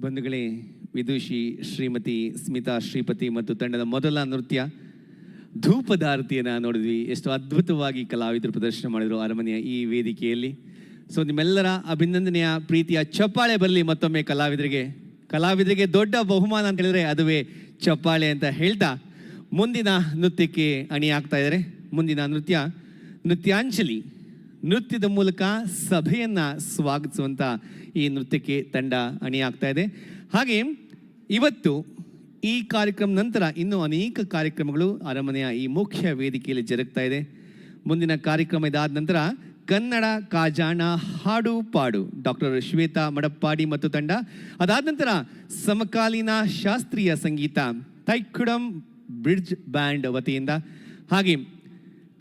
ಬಂಧುಗಳೇ, ವಿದುಷಿ ಶ್ರೀಮತಿ ಸ್ಮಿತಾ ಶ್ರೀಪತಿ ಮತ್ತು ತಂಡದ ಮೊದಲ ನೃತ್ಯ ಧೂಪದಾರತಿಯನ್ನು ನೋಡಿದ್ವಿ. ಎಷ್ಟು ಅದ್ಭುತವಾಗಿ ಕಲಾವಿದರು ಪ್ರದರ್ಶನ ಮಾಡಿದರು ಅರಮನೆಯ ಈ ವೇದಿಕೆಯಲ್ಲಿ. ಸೊ ನಿಮ್ಮೆಲ್ಲರ ಅಭಿನಂದನೆಯ ಪ್ರೀತಿಯ ಚಪ್ಪಾಳೆ ಬರಲಿ ಮತ್ತೊಮ್ಮೆ ಕಲಾವಿದರಿಗೆ ದೊಡ್ಡ ಬಹುಮಾನ ಅಂತ ಹೇಳಿದ್ರೆ ಅದುವೇ ಚಪ್ಪಾಳೆ ಅಂತ ಹೇಳ್ತಾ ಮುಂದಿನ ನೃತ್ಯಕ್ಕೆ ಅಣಿ ಆಗ್ತಾ ಇದ್ದಾರೆ. ಮುಂದಿನ ನೃತ್ಯಾಂಜಲಿ. ನೃತ್ಯದ ಮೂಲಕ ಸಭೆಯನ್ನು ಸ್ವಾಗತಿಸುವಂಥ ಈ ನೃತ್ಯಕ್ಕೆ ತಂಡ ಅಣಿ ಆಗ್ತಾ ಇದೆ. ಹಾಗೆ ಇವತ್ತು ಈ ಕಾರ್ಯಕ್ರಮ ನಂತರ ಇನ್ನೂ ಅನೇಕ ಕಾರ್ಯಕ್ರಮಗಳು ಅರಮನೆಯ ಈ ಮುಖ್ಯ ವೇದಿಕೆಯಲ್ಲಿ ಜರುಗ್ತಾ ಇದೆ. ಮುಂದಿನ ಕಾರ್ಯಕ್ರಮ ಇದಾದ ನಂತರ ಕನ್ನಡ ಕಾಜಾಣ ಹಾಡು ಪಾಡು ಡಾಕ್ಟರ್ ಶ್ವೇತಾ ಮಡಪ್ಪಾಡಿ ಮತ್ತು ತಂಡ. ಅದಾದ ನಂತರ ಸಮಕಾಲೀನ ಶಾಸ್ತ್ರೀಯ ಸಂಗೀತ ತೈಕುಡಂ ಬ್ರಿಡ್ಜ್ ಬ್ಯಾಂಡ್ ವತಿಯಿಂದ, ಹಾಗೆ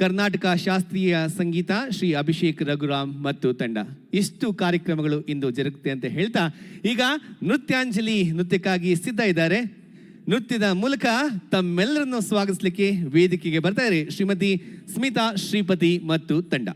ಕರ್ನಾಟಕ ಶಾಸ್ತ್ರೀಯ ಸಂಗೀತ ಶ್ರೀ ಅಭಿಷೇಕ್ ರಘುರಾಮ್ ಮತ್ತು ತಂಡ. ಇಷ್ಟು ಕಾರ್ಯಕ್ರಮಗಳು ಇಂದು ಜರುಗುತ್ತೆ ಅಂತ ಹೇಳ್ತಾ ಈಗ ನೃತ್ಯಾಂಜಲಿ ನೃತ್ಯಕ್ಕಾಗಿ ಸಿದ್ಧ ಇದ್ದಾರೆ. ನೃತ್ಯದ ಮೂಲಕ ತಮ್ಮೆಲ್ಲರನ್ನು ಸ್ವಾಗತಿಸಲಿಕ್ಕೆ ವೇದಿಕೆಗೆ ಬರ್ತಾ ಇದ್ದಾರೆ ಶ್ರೀಮತಿ ಸ್ಮಿತಾ ಶ್ರೀಪತಿ ಮತ್ತು ತಂಡ.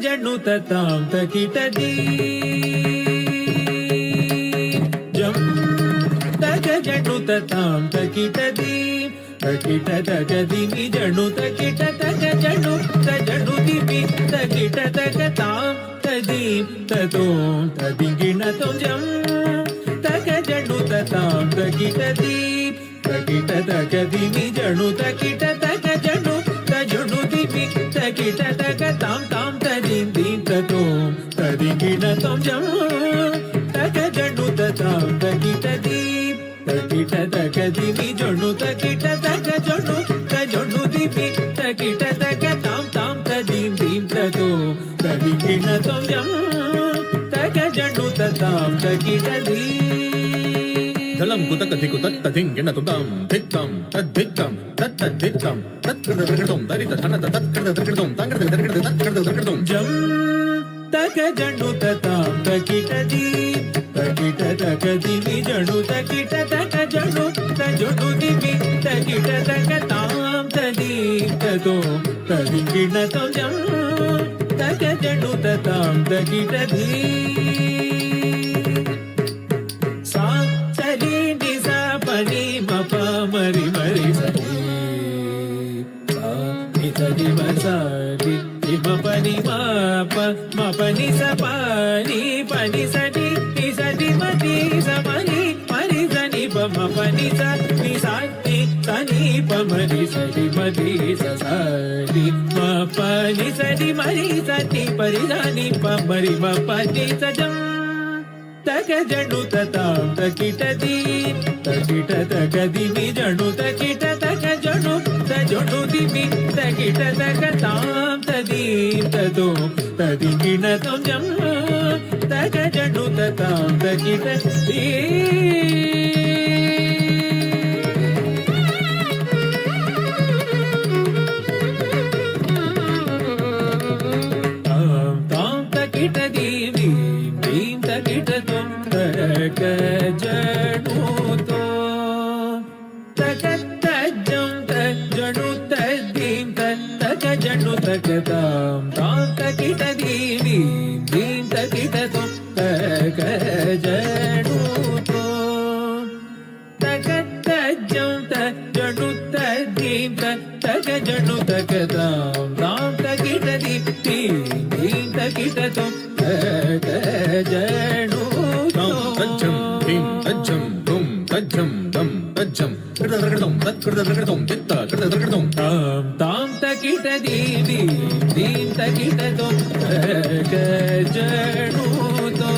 ಜಣ್ಣು ತತಾಂ ತಕಿಟದಿ ಜಂ ತಗ ಜಣ್ಣು ತತಾಂ ತಕಿಟದಿ ತಕಿಟ ತಗದಿ ನಿ ಜಣ್ಣು ತಕಿಟ ತಗ ಜಣ್ಣು ತಜಣ್ಣು ದಿವಿ ತಕಿಟ ತಗ ತಾಂ ತದಿ ತತೋಂ ತದಿಗಿಣ ತೋಂ ಜಂ ತಗ ಜಣ್ಣು ತತಾಂ ತಕಿಟದಿ ತಕಿಟ ತಗದಿ ನಿ ಜಣ್ಣು ತಕಿಟ ತಗ ಜಣ್ಣು ತಜಣ್ಣು ದಿವಿ ತಕಿಟ ತಗ ತಾಂ ತಾಂ ತದಿಂ ದಿಂ ತತೋಂ ತದಿಗಿಣ ತೋಂ ಜಂ ತಗ ಜಣ್ಣು ತತಾಂ ತಕಿಟದಿ ತಕಿಟ ತಗದಿ ನಿ ಜಣ್ಣು ತಕಿಟ ತಗ ಜಣ್ಣು ತಜಣ್ಣು ದಿವಿ ತಕಿಟ ತಗ ತಾಂ ತಾಂ ತದಿಂ ದಿಂ ತತೋಂ ತದಿಗಿಣ ತೋಂ ಜಂ ತಗ ಜಣ್ಣು ತತಾಂ ತಕಿಟದಿ ಧಲಂ ಕುತಕ ದಿಕು ತತ್ತ ಧಿಂಗಿಣ ತುದಾಂ ಧಿತ್ತಂ ತದ್ಧಿತ್ತಂ ತತ್ತದ್ಧಿತ್ತಂ ತತ್ಕೃತಂ ದರಿತ ಧನತ ತತ್ಕೃತಂ ತಂಗೃತ ತತ್ಕೃತಂ ಜಂ ತಗ ಜಣ್ಣು ತತಾಂ ತಕಿಟದಿ ತಕಿಟ ತಗದಿ ನಿ ಜಣ್ಣು ತಕಿಟ ತಗ ಜಣ್ಣು ತಜಣ್ಣು ದಿವಿ ತಕಿಟ ತಗ ತಾಂ ತದಿ ತತೋಂ ತದಿಗಿಣ ತೋಂ ಜಂ ತಗ ಜಣ್ಣು ತತಾಂ ತಕಿಟದಿ ಸಾ ಸರಿ ನಿ ಸಾ ಪನಿ ಮ ಪ ಮರಿ ಮರಿ ಸರಿ ಸಾ ನಿ ಸರಿ ಮ ಸರಿ ನಿ ಮ ಪನಿ ಮ ಪ ಮ ಪನಿ ಸ ಪನಿ ಪನಿ ಸರಿ ನಿ ಸರಿ ಮ ನಿ ಸ ಮರಿ ಮರಿ ಸ ನಿ ಪ ಮ ಪನಿ ಸ ನಿ ಸ ನಿ ಸ ನಿ ಪ ಮರಿ ಸರಿ ಮರಿ ಸ ಸರಿ ಮ ಪನಿ ಸರಿ ಮರಿ ಸ ನಿ ಪರಿ ಸ ನಿ ಪ ಮರಿ ಮ ಪನಿ ಸ ಜಂ ತಗ ಜಣ್ಣು ತತಾಂ ತಕಿಟದಿ ತಕಿಟ ತಗದಿ ನಿ ಜಣ್ಣು ತಕಿಟ ತಗ ಜಣ್ಣು ತಜಣ್ಣು ದಿವಿ ತಕಿಟ ತಗ ತಾಂ ತದಿ ತತೋಂ ತದಿಗಿಣ ತೋಂ ಜಂ ತಗ ಜಣ್ಣು ತತಾಂ ತಕಿಟದಿ ತಾಂ ತಾಂ ತಕಿಟದಿ ಭೀಂ ತಕಿಟ ತೋಂ ತಗ ಜಣ್ಣು ತೋಂ ತಗ ತಜ್ಜಂ ತಜ್ಜಣ್ಣು ತದ್ದೀಂ ತಗ ಜಣ್ಣು ತಗ ತಾಂ ತಾಂ ತಕಿಟದಿ ಭೀಂ ತಕಿಟ ತೋಂ ತಗ ಜಣ್ಣು ತೋಂ ತಗ ತಜ್ಜಂ ತಜ್ಜಣ್ಣು ತದ್ದೀಂ ತಗ ಜಣ್ಣು ತಗ ತಾಂ ತಾಂ ತಕಿಟದಿ ಭೀಂ ತಕಿಟ ತೋಂ ತಗ ಜಣ್ಣು ತಜ್ಜಂ ಧಿಂ ತಜ್ಜಂ ಧುಂ ತಜ್ಜಂ ದಂ ತಜ್ಜಂ ತಜ್ಜಂ ಕಡದರಗಡಂ ತತ್ಕಡದರಗಡಂ ತಿತ್ತ ಕಡದರಗಡಂ ತಾಂ ತಾಂ ತಕಿಟ ದೀದಿ ದೀಂ ತಕಿಟ ತೋ ಜಡುತೋ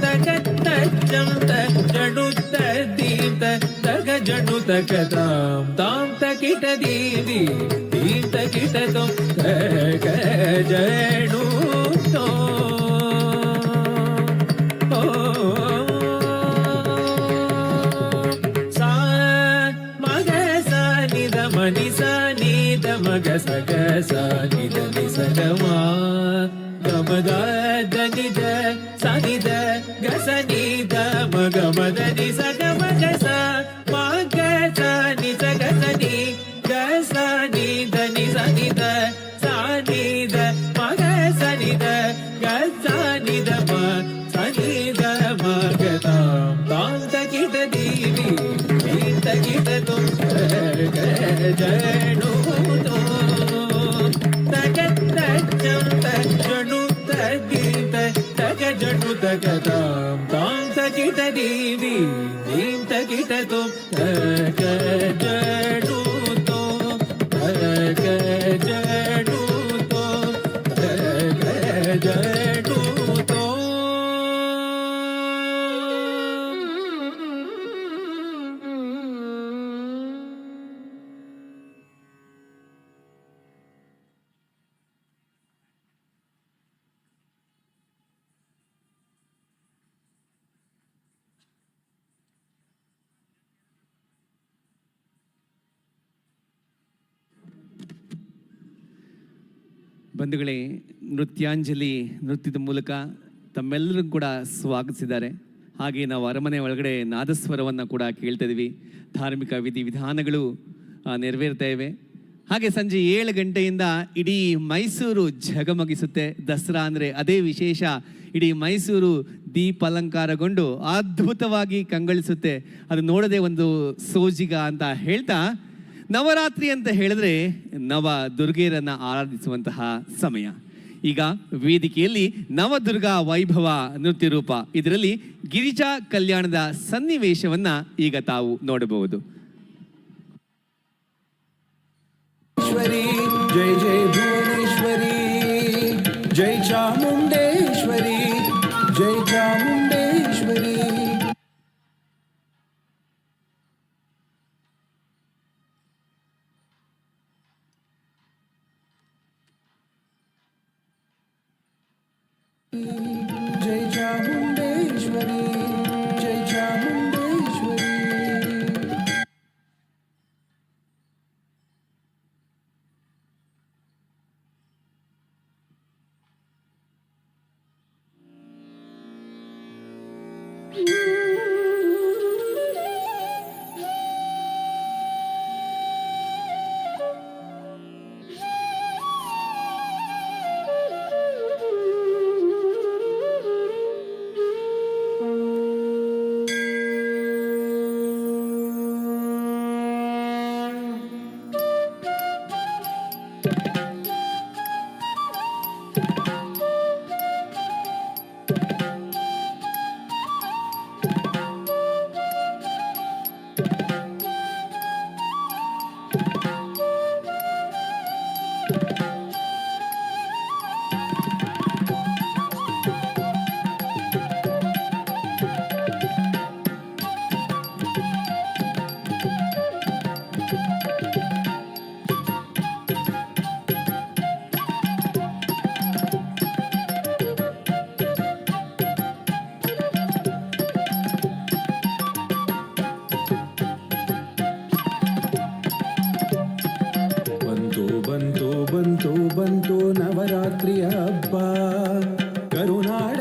ತಕ ತಜ್ಜಂ ತಜಡುತ್ತ ದೀಂ ತಗ ಜಡುತ ಕತಾಂ ತಾಂ ತಕಿಟ ದೀದಿ ದೀಂ ತಕಿಟ ತೋ ಜಡುತೋ ಮನಿ ಸ ನೀದ ಮಗ ಸಗ ಸ ನಿದ ನಿ ಸಗಮ ಗಮದ ದನಿದ ಸನಿದ ಗಸ ನೀದ ಮಗ ಮದ ನಿ ಸಗ ಮಗ ಸ ಮಗ ಸ ನಿ ಸಗ ಸನಿ ಗಸ ನೀದ ನಿ ಸನಿದ ಸನಿದ ಮಗ ಸನಿದ ಗಸ ನಿದ ಮ ಸನಿದ ಮಗ ತಾಂ ತಾಂ ತಕಿಟ ದೀವಿ ತಕಿಟ ತೋ ಜಡುತೋ ತಗ ತಜ್ಜಂ ತಜಡುತ ಗೀತ ತಗ ಜಡುತ ಕತಾಂ ತಾಂ ತಕಿಟ ದೀವಿ ದೀಂ ತಕಿಟ ತೋ ತಗ ಜಡುತೋ ತಗ ಜಡುತೋ ತಗ ಜಡುತೋ ಬಂಧುಗಳೇ, ನೃತ್ಯಾಂಜಲಿ ನೃತ್ಯದ ಮೂಲಕ ತಮ್ಮೆಲ್ಲರೂ ಕೂಡ ಸ್ವಾಗತಿಸಿದ್ದಾರೆ. ಹಾಗೆ ನಾವು ಅರಮನೆ ಒಳಗಡೆ ನಾದಸ್ವರವನ್ನು ಕೂಡ ಕೇಳ್ತಾ ಇದ್ವಿ. ಧಾರ್ಮಿಕ ವಿಧಿವಿಧಾನಗಳು ನೆರವೇರ್ತಾ ಇವೆ. ಹಾಗೆ ಸಂಜೆ 7 ಗಂಟೆಯಿಂದ ಇಡೀ ಮೈಸೂರು ಝಗಮಗಿಸುತ್ತೆ. ದಸರಾ ಅಂದರೆ ಅದೇ ವಿಶೇಷ. ಇಡೀ ಮೈಸೂರು ದೀಪಾಲಂಕಾರಗೊಂಡು ಅದ್ಭುತವಾಗಿ ಕಂಗೊಳಿಸುತ್ತೆ. ಅದು ನೋಡದೆ ಒಂದು ಸೋಜಿಗ ಅಂತ ಹೇಳ್ತಾ, ನವರಾತ್ರಿ ಅಂತ ಹೇಳಿದ್ರೆ ನವ ದುರ್ಗೆಯರನ್ನು ಆರಾಧಿಸುವಂತಹ ಸಮಯ. ಈಗ ವೇದಿಕೆಯಲ್ಲಿ ನವದುರ್ಗಾ ವೈಭವ ನೃತ್ಯ ರೂಪ, ಇದರಲ್ಲಿ ಗಿರಿಜಾ ಕಲ್ಯಾಣದ ಸನ್ನಿವೇಶವನ್ನ ಈಗ ತಾವು ನೋಡಬಹುದು. जय जय भुवनेश्वरी, जय चामुंडेश्वरी, जय चामुंडेश्वरी. जय चामुंडेश्वरी, जय चामुंडेश्वरी. ಬಂತು ನವರಾತ್ರಿಯ ಹಬ್ಬ, ಕರುನಾಡ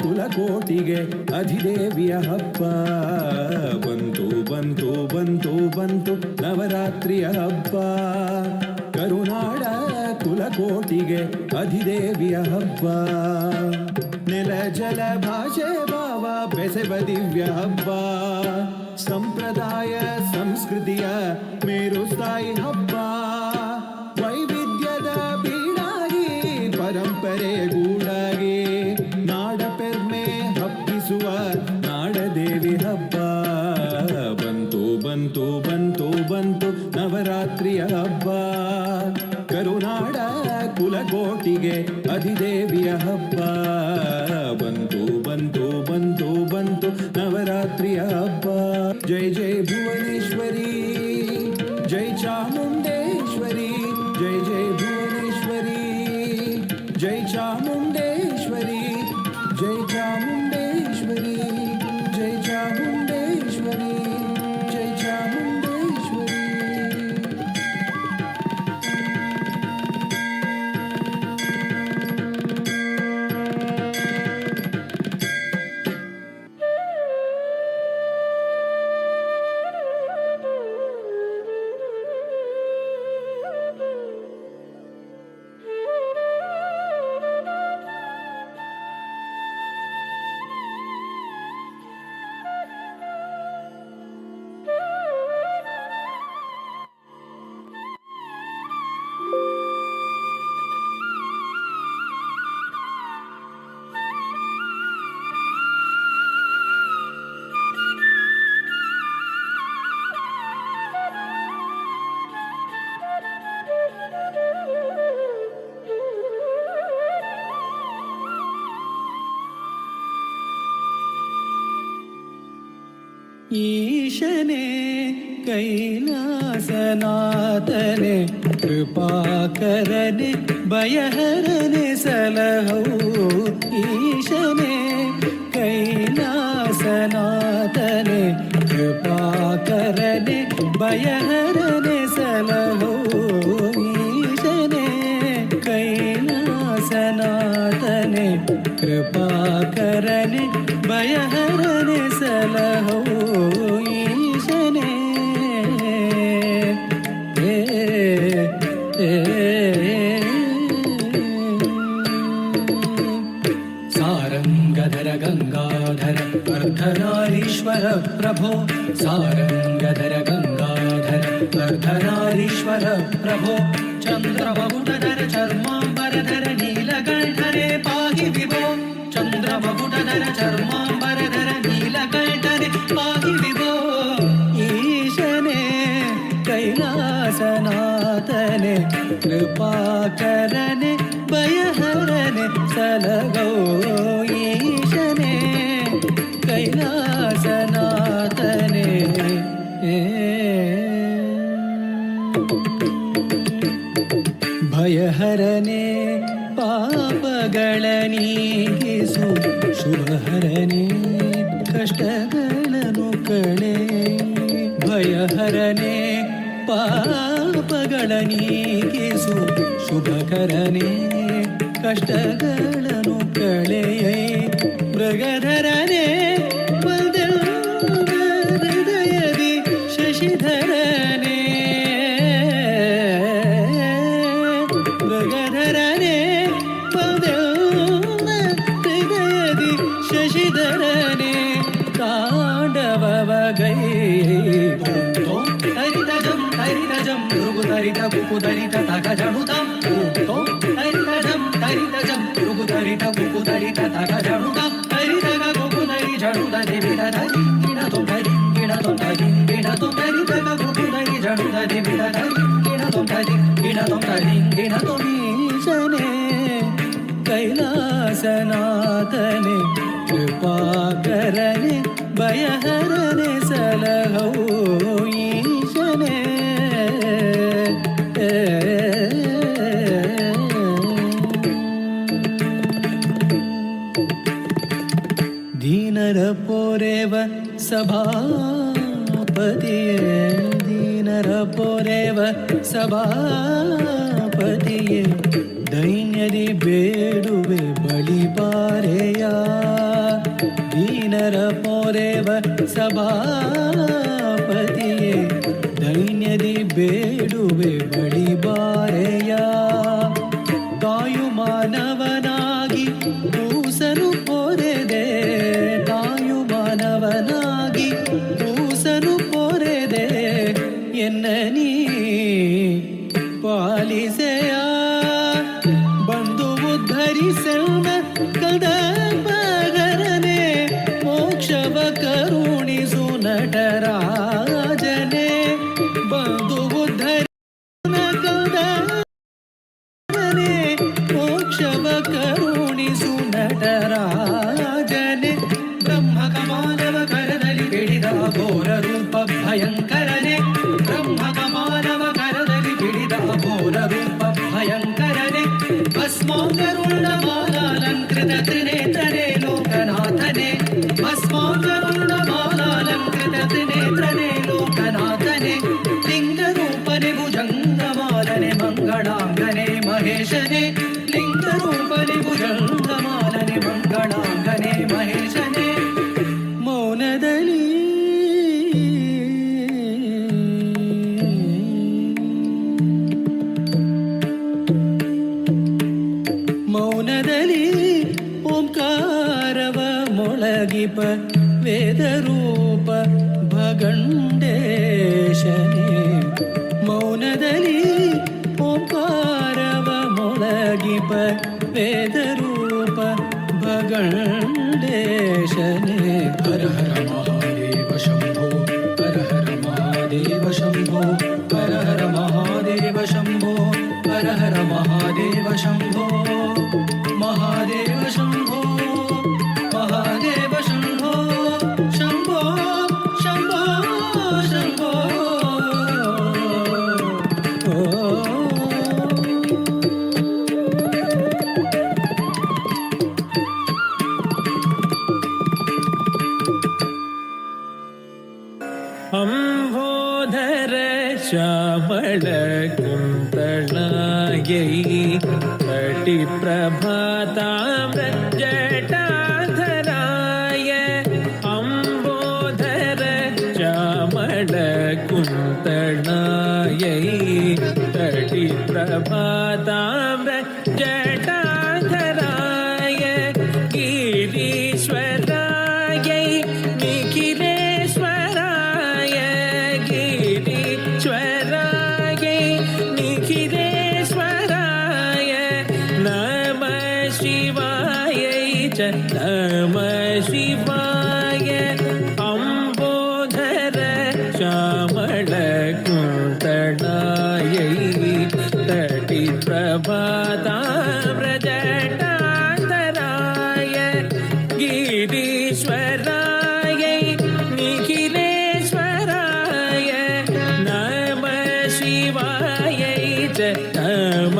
ಕುಲಕೋಟಿಗೆ ಅಧಿದೇವಿಯ ಹಬ್ಬ. ಬಂತು ಬಂತು ಬಂತು ಬಂತು ನವರಾತ್ರಿಯ ಹಬ್ಬ, ಕರುನಾಡ ಕುಲಕೋಟಿಗೆ ಅಧಿದೇವಿಯ ಹಬ್ಬ. ನೆಲ ಜಲ ಭಾಷೆ ಭಾವ ಬೆಸೆವ ದಿವ್ಯ ಹಬ್ಬ, ಸಂಪ್ರದಾಯ ಸಂಸ್ಕೃತಿಯ ಮೇರು ಸ್ಥಾಯಿ ಹಬ್ಬ. ವೈವಿಧ್ಯದ ಬೀಡಾಗಿ ಪರಂಪರೆ ಗೂಡಾಗಿ ನಾಡ ಪೆರ್ಮೆ ಹಬ್ಬಿಸುವ ನಾಡದೇವಿ ಹಬ್ಬ. ಬಂತು ಬಂತು ಬಂತು ಬಂತು ನವರಾತ್ರಿಯ ಹಬ್ಬ, ಕರುನಾಡ ಕುಲಕೋಟಿಗೆ ಅಧಿದೇವಿಯ ಹಬ್ಬ. ಬಂತು ಬಂತು ಬಂತು ಬಂತು ನವರಾತ್ರಿಯ ಹಬ್ಬ. ಜೈ ಜೈ ಭುವನೇಶ್ವರಿ, ಜೈ ಚಾಮುಂಡೇಶ್ವರಿ, ಜೈ ಜೈ ಭುವನೇಶ್ವರಿ, ಜೈ ಚಾಮುಂಡೇಶ್ವರಿ, ಜೈ ಚಾಮುಂಡೇಶ್ವರಿ, ಜೈ ಚಾಮುಂಡೇಶ್ವರಿ, ಜೈ ಚಾಮುಂಡೇಶ್ವರಿ. ಈಶನೇ ಕೈಲಾಸನಾಥನೆ ಕೃಪಾಕರನೆ ಭಯಹರನೆ ಸಲಹೋ. ಈಶನೇ ಕೈಲಾಸನಾಥನೆ ಕೃಪಾಕರನೆ ಭಯಹರನೆ ಸಲಹೋ. ಈಶನೇ ಕೈಲಾಸನಾಥನೆ ಕೃಪಾಕರನೆ ಭಯಹರನೆ ಸಲಹೋ. ಈಶನೇ ಸಾರಂಗಧರ ಗಂಗಾಧರ ಅರ್ಧನಾರೀಶ್ವರ ಪ್ರಭೋ. ಸಾರಂಗಧರ ಗಂಗಾಧರ ಅರ್ಧನಾರೀಶ್ವರ ಪ್ರಭೋ. ಚಂದ್ರಮಗುಟಧರ ಚರ್ಮಾಂಬರಧರ ನೀಲಕಂಠರೆ ಪಾಹಿ ವಿಭೋ. ಚಂದ್ರಮಗುಟಧರ ಚರ್ಮಾಂಬರಧರ ನೀಲಕಂಠರೆ ಪಾಹಿ ವಿಭೋ. ಈಶನೇ ಕೈಲಾಸನಾಥನೆ ಕೃಪಾಕರನೆ ಭಯಹರನೆ ಸಲಗೋ. ಈಶನೇ ಕೈಲಾಸನಾಥನೆ ಭಯಹರನೆ ಪಾಪಗಳ ನೀಗಿಸು. ಶುಭಹರನೆ ಕಷ್ಟಗಳನ್ನು ಕಳೆ. ಭಯಹರನೆ ಪಾಪಗಳ ನೀಗಿಸು. ಶುಭಕರನೆ ಕಷ್ಟಗಳನ್ನು ಕಳೆಯೇ. ಮೃಗಧರನೆ ಹೃದಯದಿ ಶಶಿಧರನೆ. ಮೃಗಧರನೆ ಹೃದಯದಿ ಶಶಿಧರನೆ. ತಾಂಡವಗೈ ಹರಿತಜಂ ಹರಿತಜಂ ಮೃಗುಧರಿತ ಕುಕುಧರಿತ ತಗಜಣುತಂ. ಹರಿತಜಂ ಹರಿತಜಂ ಮೃಗುಧರಿತ ಕುಕುಧರಿತ ತಗಜಣುತಂ. ಹರಿತಗ ಕುಕುಧರಿ ಜಣುಧರಿ ಬಿಡಧರಿ ಗಿಣತು ಧರಿ ಗಿಣತು ಧರಿ ಗಿಣತು ಹರಿತಗ ಕುಕುಧರಿ ಜಣುಧರಿ ಬಿಡಧರಿ ಗಿಣತು ಧರಿ ಗಿಣತು ಧರಿ ಗಿಣತು. ಈಶನೇ ಕೈಲಾಸನಾಥನೆ ಕೃಪಾಕರನೆ ಭಯಹರನೆ ಸಲಹೋ. ಈಶನೇ ದೀನರ ಪೋರೆವ ಸಭಾಪತಿಯೇ. ದೀನರ ಪೋರೆವ ಸಭಾಪತಿಯೇ. ದೈನ್ಯದಿ ಬೇಡುವೆ ಬಳಿ ಬಾರೆಯ. ದೀನರ ಪೋರೆವ ಸಭಾಪತಿಯೇ. ದೈನ್ಯದಿ ಬೇಡುವೆ ಬಳಿ ಬಾರೆಯ. ತಾಯು ಮಾನವನಾಗಿ ಕೂಸನು ಪೊರೆದೆ. ತಾಯು ಮಾನವನಾಗಿ ಕೂಸನು ಪೊರೆದೆ. ಎನ್ನ ನೀ ಪಾಲಿಸೆಯ. ಬಂದು ಉದ್ಧರಿಸೆನ್ನ ಕದಪಗರನೆ. ಮೋಕ್ಷವ ಕರುಣಿಸು ನಟರಾಜನೇ. ರೂಪ ಭಯಂಕರನೆ ಬ್ರಹ್ಮಕ ಮಾನವ ಕರದಲ್ಲಿ ಹಿಡಿದ ಘೋರ ರೂಪ ಭಯಂಕರನೆ ಭಸ್ಮಾಂಗರುಣ ಮಾಲಾಲಂಕೃತ ತ್ರಿನೇತ್ರನೇ ಲೋಕನಾಥನೆ ಭಸ್ಮಾಂಗರುಣ ಮಾಲಾಲಂಕೃತ ತ್ರಿನೇತ್ರನೇ ಲೋಕನಾಥನೆ ಲಿಂಗ ರೂಪನೆ ಭುಜಂಗಮಾಲನೆ ಮಂಗಳಾಂಗನೆ ಮಹೇಶನೆ ಲಿಂಗ ರೂಪನೆ ಭುಜಂಗಮಾಲನೆ ಮಂಗಳಾಂಗನೆ ಮಹೇಶನೆ ಮೌನದಲ್ಲಿ ಮೌನದಲ್ಲಿ ಓಂಕಾರವ ಮೊಳಗಿಪ ವೇದರೂಪ ಭಗಂಡೇಶನೇ ಮೌನದಲ್ಲಿ ಓಂಕಾರವ ಮೊಳಗಿಪ ವೇದರೂಪ ಭಗಂಡೇಶನೇ ಹರ ಹರ ಮಹಾದೇವ ಶಂಭೋ ಹರ ಹರ ಮಹಾದೇವ ಶಂಭೋ ಹರ ಹರ ಮಹಾದೇವ ಶಂಭೋ ಹರ ಹರ ಮಹಾದೇವ ಶಂಭೋ ಮಹಾದೇವ ಶಂಭೋ ಮಹಾದೇವ ಶಂಭೋ ಶಂಭೋ ಶಂಭೋ ಶಂಭೋ ಅಂಬೋಧರ ಶ್ಯಾಮಳ ಕುಂತಳಾಯೈ ಕಟಿ ಪ್ರಭಾತಾಮ್ರ ಜಟಾಧರಾಯ ಅಂಬೋಧರ ಶ್ಯಾಮಳ ಕುಂತಳಾಯೈ ಕಟಿ ಪ್ರಭಾತಾಮ್ರ ಜಟಾಧರಾಯ ಗಿರೀಶ್ವರಾಯೈ ನಿಖಿಲೇಶ್ವರಾಯ ಗಿರೀಶ್ವರಾಯ ನಿಖಿಲೇಶ್ವರಾಯ ನಮ ಶಿವಾಯ ಚ ನಮ ಶಿವಾಯ ಅಂಬೋಧರ ಶ್ಯಾಮಳ ಕುಂತಳಾಯ ತಟಿ ಪ್ರಭಾತಾಮ್ರ ಜಟಾಧರಾಯ ಗಿರೀಶ್ವರಾಯ ನಿಖಿಲೇಶ್ವರಾಯ ನಮ ಶಿವಾಯ ಚ ನಮ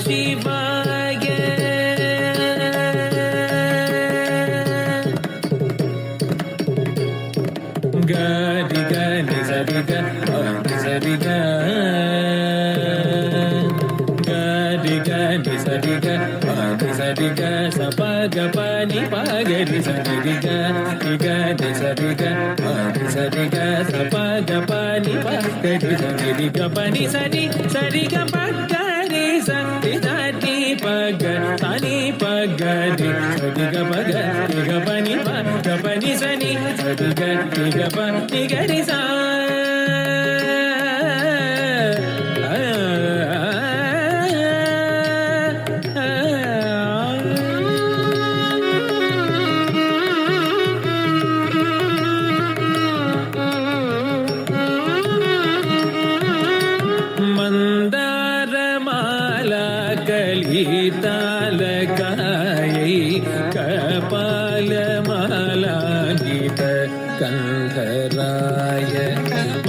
ಶಿವಾಯ ಗರಿ ಗನಿ ಸರಿ ಗ ಸರಿ ಗ ಗರಿ ಗನಿ ಸರಿ ಗ ಸರಿ ಗ ಸಪ ಗ ಪನಿ ಪ ಗರಿ ಸರಿ ಗ ನಿ ಸರಿ ಗ ಸರಿ ಗ ಸಪ ಗ ಪನಿ ಪ ಗರಿ ಸರಿ ಗ ಪನಿ ಸರಿ ಸರಿ ಗ ಪ ಗರಿ ಸರಿ ಸರಿ ಪ ಗ ಸನಿ ಪ ಗರಿ ಸರಿ ಗ ಪ ಗರಿ ಗ ಪನಿ ಪ ಗ ಪನಿ ಸನಿ ಸರಿ ಗ ಗ ಪ ನಿ ಗರಿ ಸಾ ಮಂದಾರ ಮಾಲಾ ಕಲಿತಾಲ ಕಾಯೈ ಕಪಾಲ ಮಾಲಾ ಗೀತ ಕಂಧರಾಯ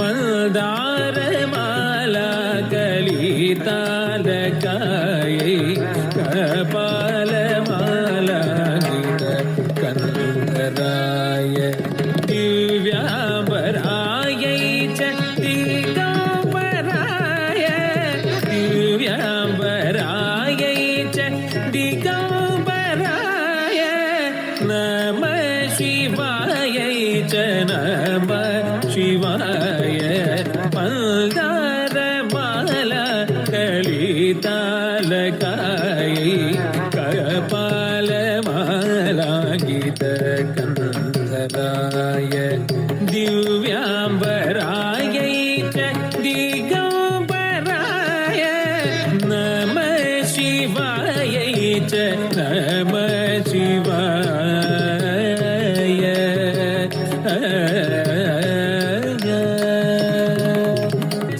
ಮಂದಾರ ಮಾಲಾ ಕಲಿತಾಲ ಕಾಯೈ ಕಪಾಲ ಮಾಲಾ ಗೀತ ಕಂಧರಾಯ ದಿವ್ಯಾಂಬರಾಯೈ ಚ ದಿಗಂಬರಾಯ ದಿವ್ಯಾಂಬರಾಯೈ ಚ ದಿಗಂಬರಾಯ ನಮ ಶಿವಾಯ ಚ ನಮ ಶಿವಾಯ ಮಂದಾರ ಮಾಲಾ ಕಲಿತಾಲ ಕಾಯೈ ಕಪಾಲ ಮಾಲಾ ಗೀತ ಕಂಧರಾಯ ದಿವ್ಯಾಂಬರಾಯೈ ಚ ದಿಗಂಬರಾಯ ನಮ ಶಿವಾಯ ಚ ನಮ ಶಿವಾಯ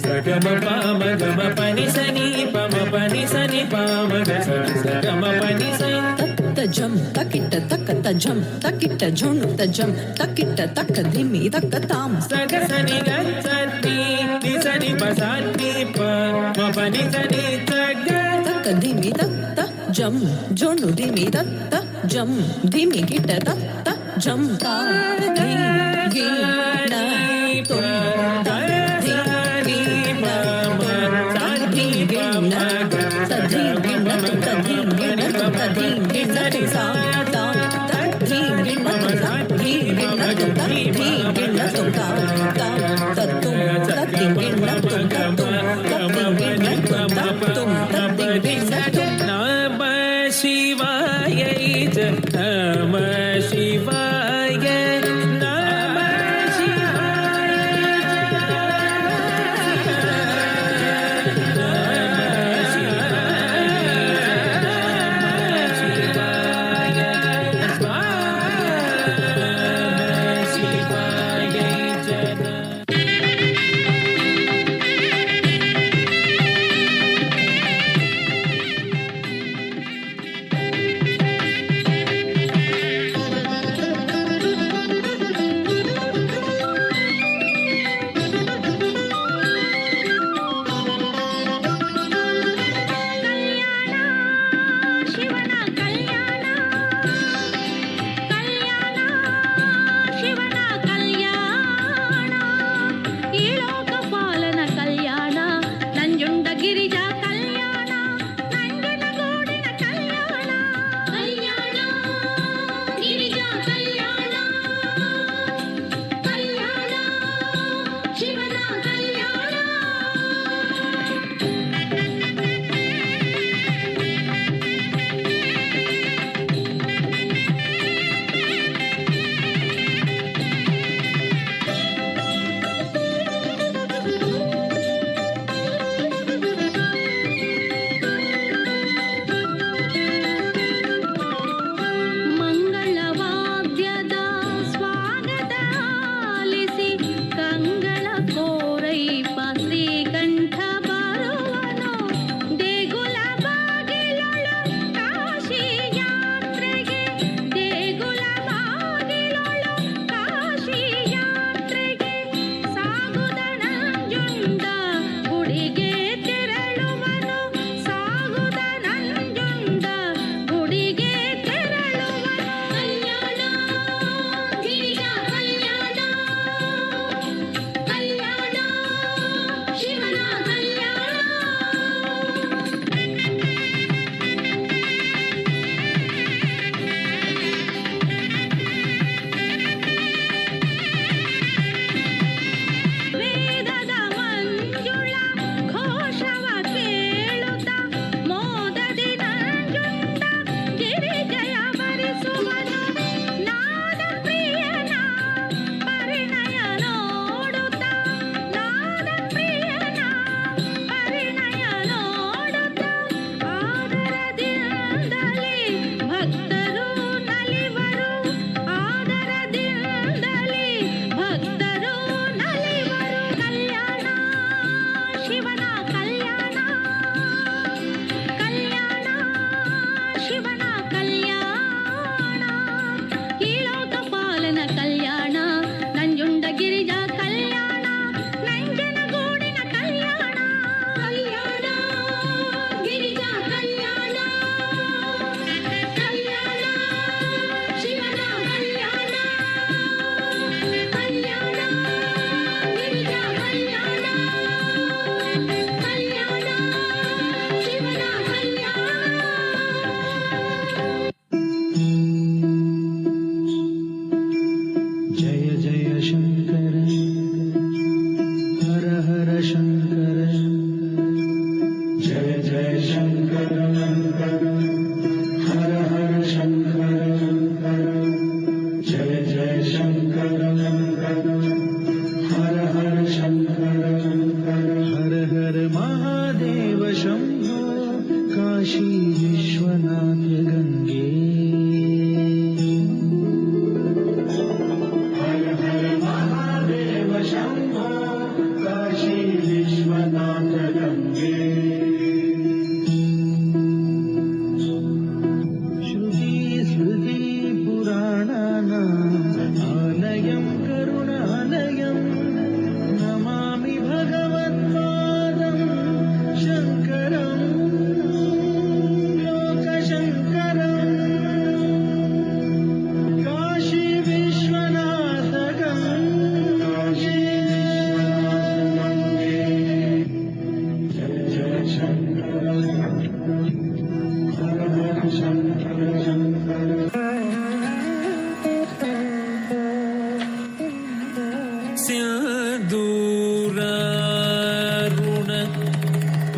ಸಗಮ ಪಾಮ ಗಮ ಪನಿ ಸನಿ ಪಮ ಪನಿ ಸನಿ ಪಾಮ ಗ ಸನಿ ಸಗಮ ಪನಿ ಸನಿ ತತ್ತ ಜಂ ತಕಿಟ್ಟ ತಕ್ಕ ಜಂ ತಕಿಟ್ಟ ಝುಣ್ ಜಂ ತಕಿಟ್ಟ ತಕ್ಕ ಧಿಮ್ಮಿ ತಕ್ಕ ತಾಂ ಸಗ ಸನಿ ಗ ಸನಿ ನಿ ಸನಿ ಪ ಸನಿ ಪ ಮ ಪ ನಿ ಸನಿ ತಗ ತಕ್ಕ ಧಿಮ್ಮಿ ತತ್ತ ಜಂ ಝುಣ್ ಧಿಮ್ಮಿ ತತ್ತ ಜಂ ಧಿಮ್ಮಿ ಗಿಟ್ಟ ತತ್ತ ಜಂ ತಾ ಧಿ ಗಿ ನ ತುಂ ತ ಧಿ ಗಿ ನ ಮ ತ ಧಿ ಗಿ ನ ತ ಧಿ ಗಿ ನ ತ ಧಿ ಗಿ ನ ತ ಧಿ ಗಿ ನ ತಿ ಸಾ ತಾ ತ ಧಿ ಗಿ ನ ತ ಧಿ ಗಿ ನ ತ ಧಿ ಗಿ ನ ತ ತಾ ತಾ ತ ತುಂ ತ ಧಿ ಗಿ ನ ತುಂ ತ ತುಂ ತ ಧಿ ಗಿ ನ ತುಂ ತ ತುಂ ತ ಧಿ ಗಿ ನ ತುಂ ನಮ ಶಿವಾಯ ನಮ ಶಿವಾಯ ನಮ ಶಿವನ ಕಲ್ಯಾಣ ಕಲ್ಯಾಣ ಶಿವನ ಕಲ್ಯಾಣ ಈ ಲೋಕಪಾಲನ ಕಲ್ಯಾಣ ನಂಜುಂಡ ಗಿರಿಜಾ ಕಲ್ಯಾಣ ನಂಜನಗೂಡಿನ ಕಲ್ಯಾಣ ಕಲ್ಯಾಣ ಗಿರಿಜಾ ಕಲ್ಯಾಣ ಕಲ್ಯಾಣ ಶಿವನ ಕಲ್ಯಾಣ ಮಂಗಳವಾದ್ಯದ ಸ್ವಾಗತ ಆಲಿಸಿ ಕಂಗಳ ಕೋರೈಪ ಶ್ರೀಕಂಠ ಬರುವನು ದೇಗುಲ ಬಾಗಿಲೊಳು ಕಾಶಿ ಯಾತ್ರೆಗೆ ದೇಗುಲ ಬಾಗಿಲೊಳು ಕಾಶಿ ಯಾತ್ರೆಗೆ ಸಾಗುದ ನಂಜುಂಡ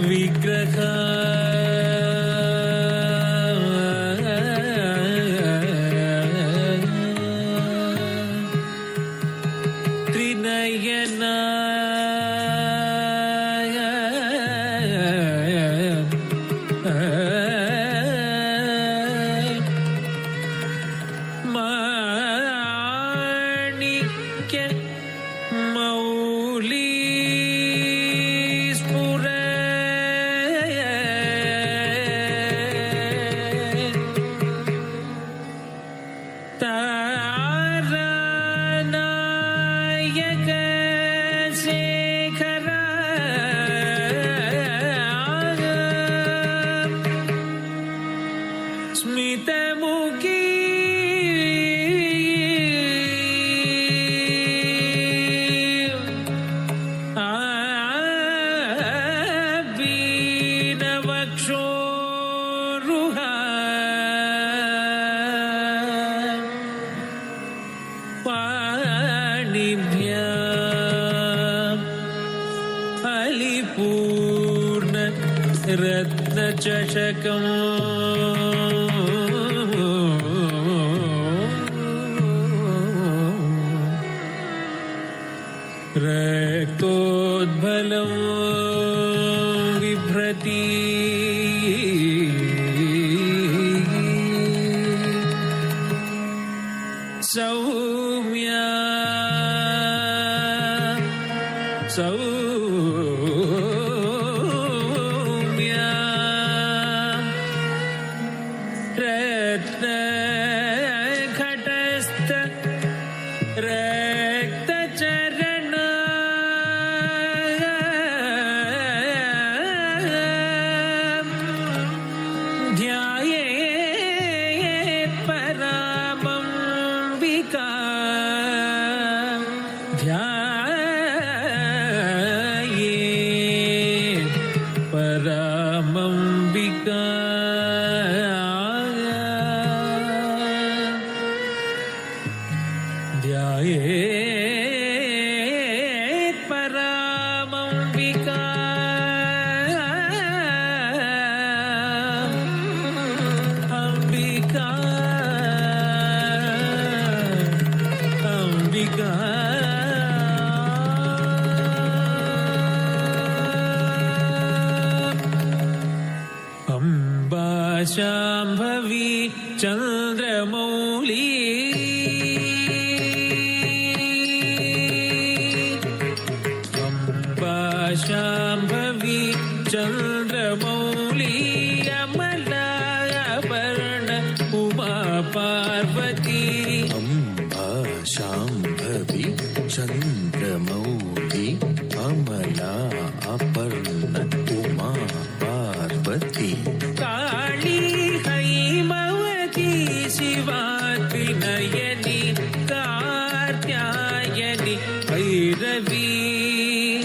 ವಿಗ್ರಹ ತ್ರಿನಯನ ಮಾಣಿಕ್ಯ ಮೌಲಿ ಸ್ಫುರ ತಾರನಾಯಕ ಶೇಖರ ಸ್ಮಿತಮುಖಿ ಬೀನವಕ್ಷೋರುಹ ಪಾಣಿಭ್ಯ ಅಲಿಪೂರ್ಣ ರತ್ನಚಷಕಂ ರಕ್ತೋದ್ಭಲಂ ಬಿಭ್ರತಿ ಸೌಮ್ಯ ಸೌಮ್ಯ ರತ್ನ ಘಟಸ್ಥ ರಕ್ತಚರಣ ಧ್ಯಾಯೇತ್ ಪರಾಮಂಬಿಕಾ ಧ್ಯಾಯೇತ್ ಪರಾಮಂಬಿಕಾ ಧ್ಯಾಯೇತ್ ಪರಾಮಂಬಿಕಾ ಅಂಬಿಕಾ ಅಂಬಿಕಾ ಅಂಬಾ ಶಾಂಭವಿ ಚಂದ್ರಮೌಳಿ ಅಂಬಾ ಶಾಂಭವಿ ಚಂದ್ರಮೌಳಿ ಅಮಲಾಭರಣ ಉಮಾ ಪಾರ್ವತಿ ಅಂಬಾ ಶಾಂಭವಿ ಚಂದ್ರಮೌಳಿ ಅಮಲಾ ಅಪರ್ಣ ಉಮಾ ಪಾರ್ವತಿ ಕಾಳಿ ಹೈಮವತಿ ಶಿವಾತ್ರಿ ನಯನಿ ಕಾರ್ತ್ಯಾಯನಿ ಭೈರವಿ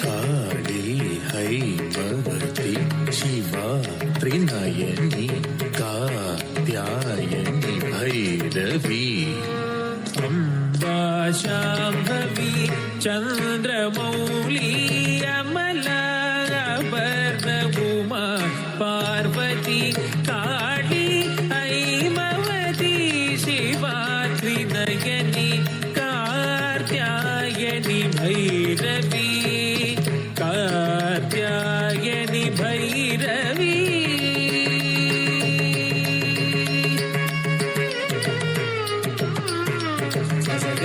ಕಾಳಿ ಹೈಮವತಿ ಶಿವಾ ತ್ರಿನಯನಿ ಕಾತ್ಯಾಯನಿ ಭೈರವಿ ಅಂಬಾ ಶಾಂಭವಿ ಚಂದ್ರಮೌಳಿ ಅಮಲಾಭರಣ ಉಮಾ ಪಾರ್ವತಿ ಕಾಳಿ ಐಮವತಿ ಶಿವಾತ್ರಿ ನಯನಿ ಕಾರ್ತ್ಯಾಯನಿ ಭೈರವಿ ಕಾರ್ತ್ಯಾಯನಿ ಭೈರವಿ ಸಗ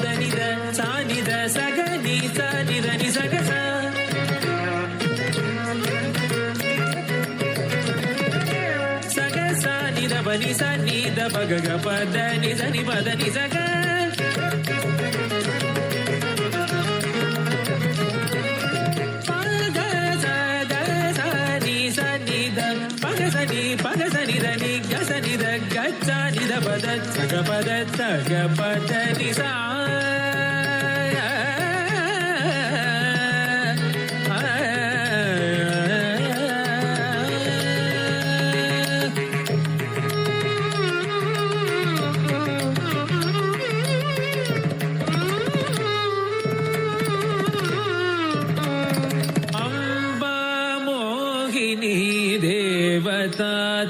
ದನಿದ ಸಾನಿದ ಸಗ ನಿ ಸಾನಿದ ನಿ ಸಗ ಸ ಸಗ ಸಾನಿದ ಬನಿ ಸನ್ನಿದ ಬಗ ಪದ ನಿ ಸನಿ ಪದ ನಿ ಸಗ ಪಗ ಸದ ಸನಿ ಸನ್ನಿದ ಪಗ ಸನಿ ಧನಿ ಗ ಸನಿದ ಗಚ್ಚ ನಿದ ಪದ ಸಗ ಪದ ನಿ ಸಾ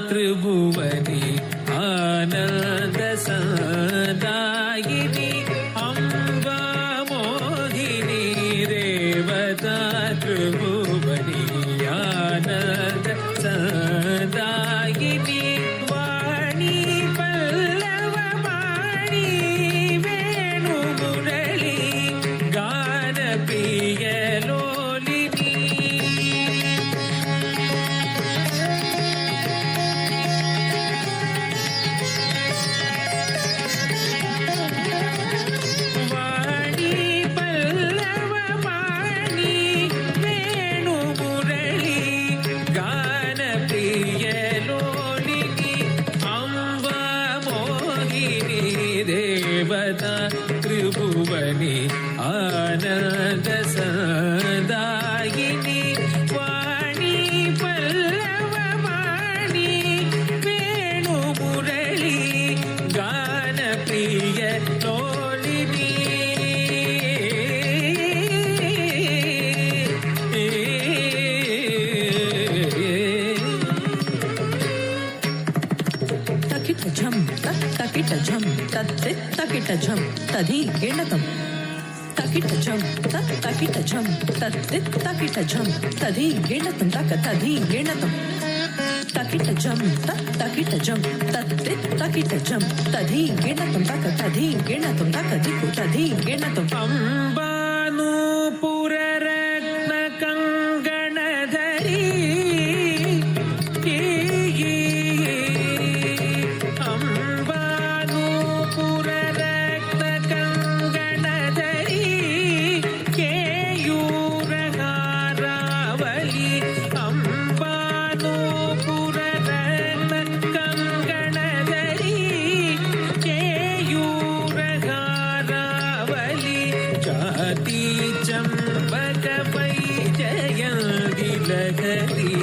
त्रिभुवनी आनंद सदायिनी अम्बा मोहिनी रेवता त्रिभुवनी आनंद सदायिनी वाणी पल्लव वाणी वेणु मुरली गान प्रिय लोलिनी वाणी पल्लव वाणी वेणु मुरली गान प्रिय लोलिनी अम्बा मोहिनी देवता त्रिभुवनी आनंद सदायिनी वाणी पल्लव वाणी वेणु मुरली गान प्रिय लोलिनी तकिट झम तकिट झम तत्ति तकिट झम तधी गिणतम तकिट झम तकिट झम तत्ति तकिट झम तधी गिणतम तक तधी गिणतम तकिट झम तकिट झम तत्ति तकिट झम तधी गिणतम तक तधी गिणतम तक दिक्कु तधी गिणतम अंबानूपुर रत्न कंगणधरी अंबानूपुर रत्न कंगणधरी केयूर हारावली अंबानूपुर रत्न कंगणधरी केयूर हारावली जाति चंपक वैजयंती लहरी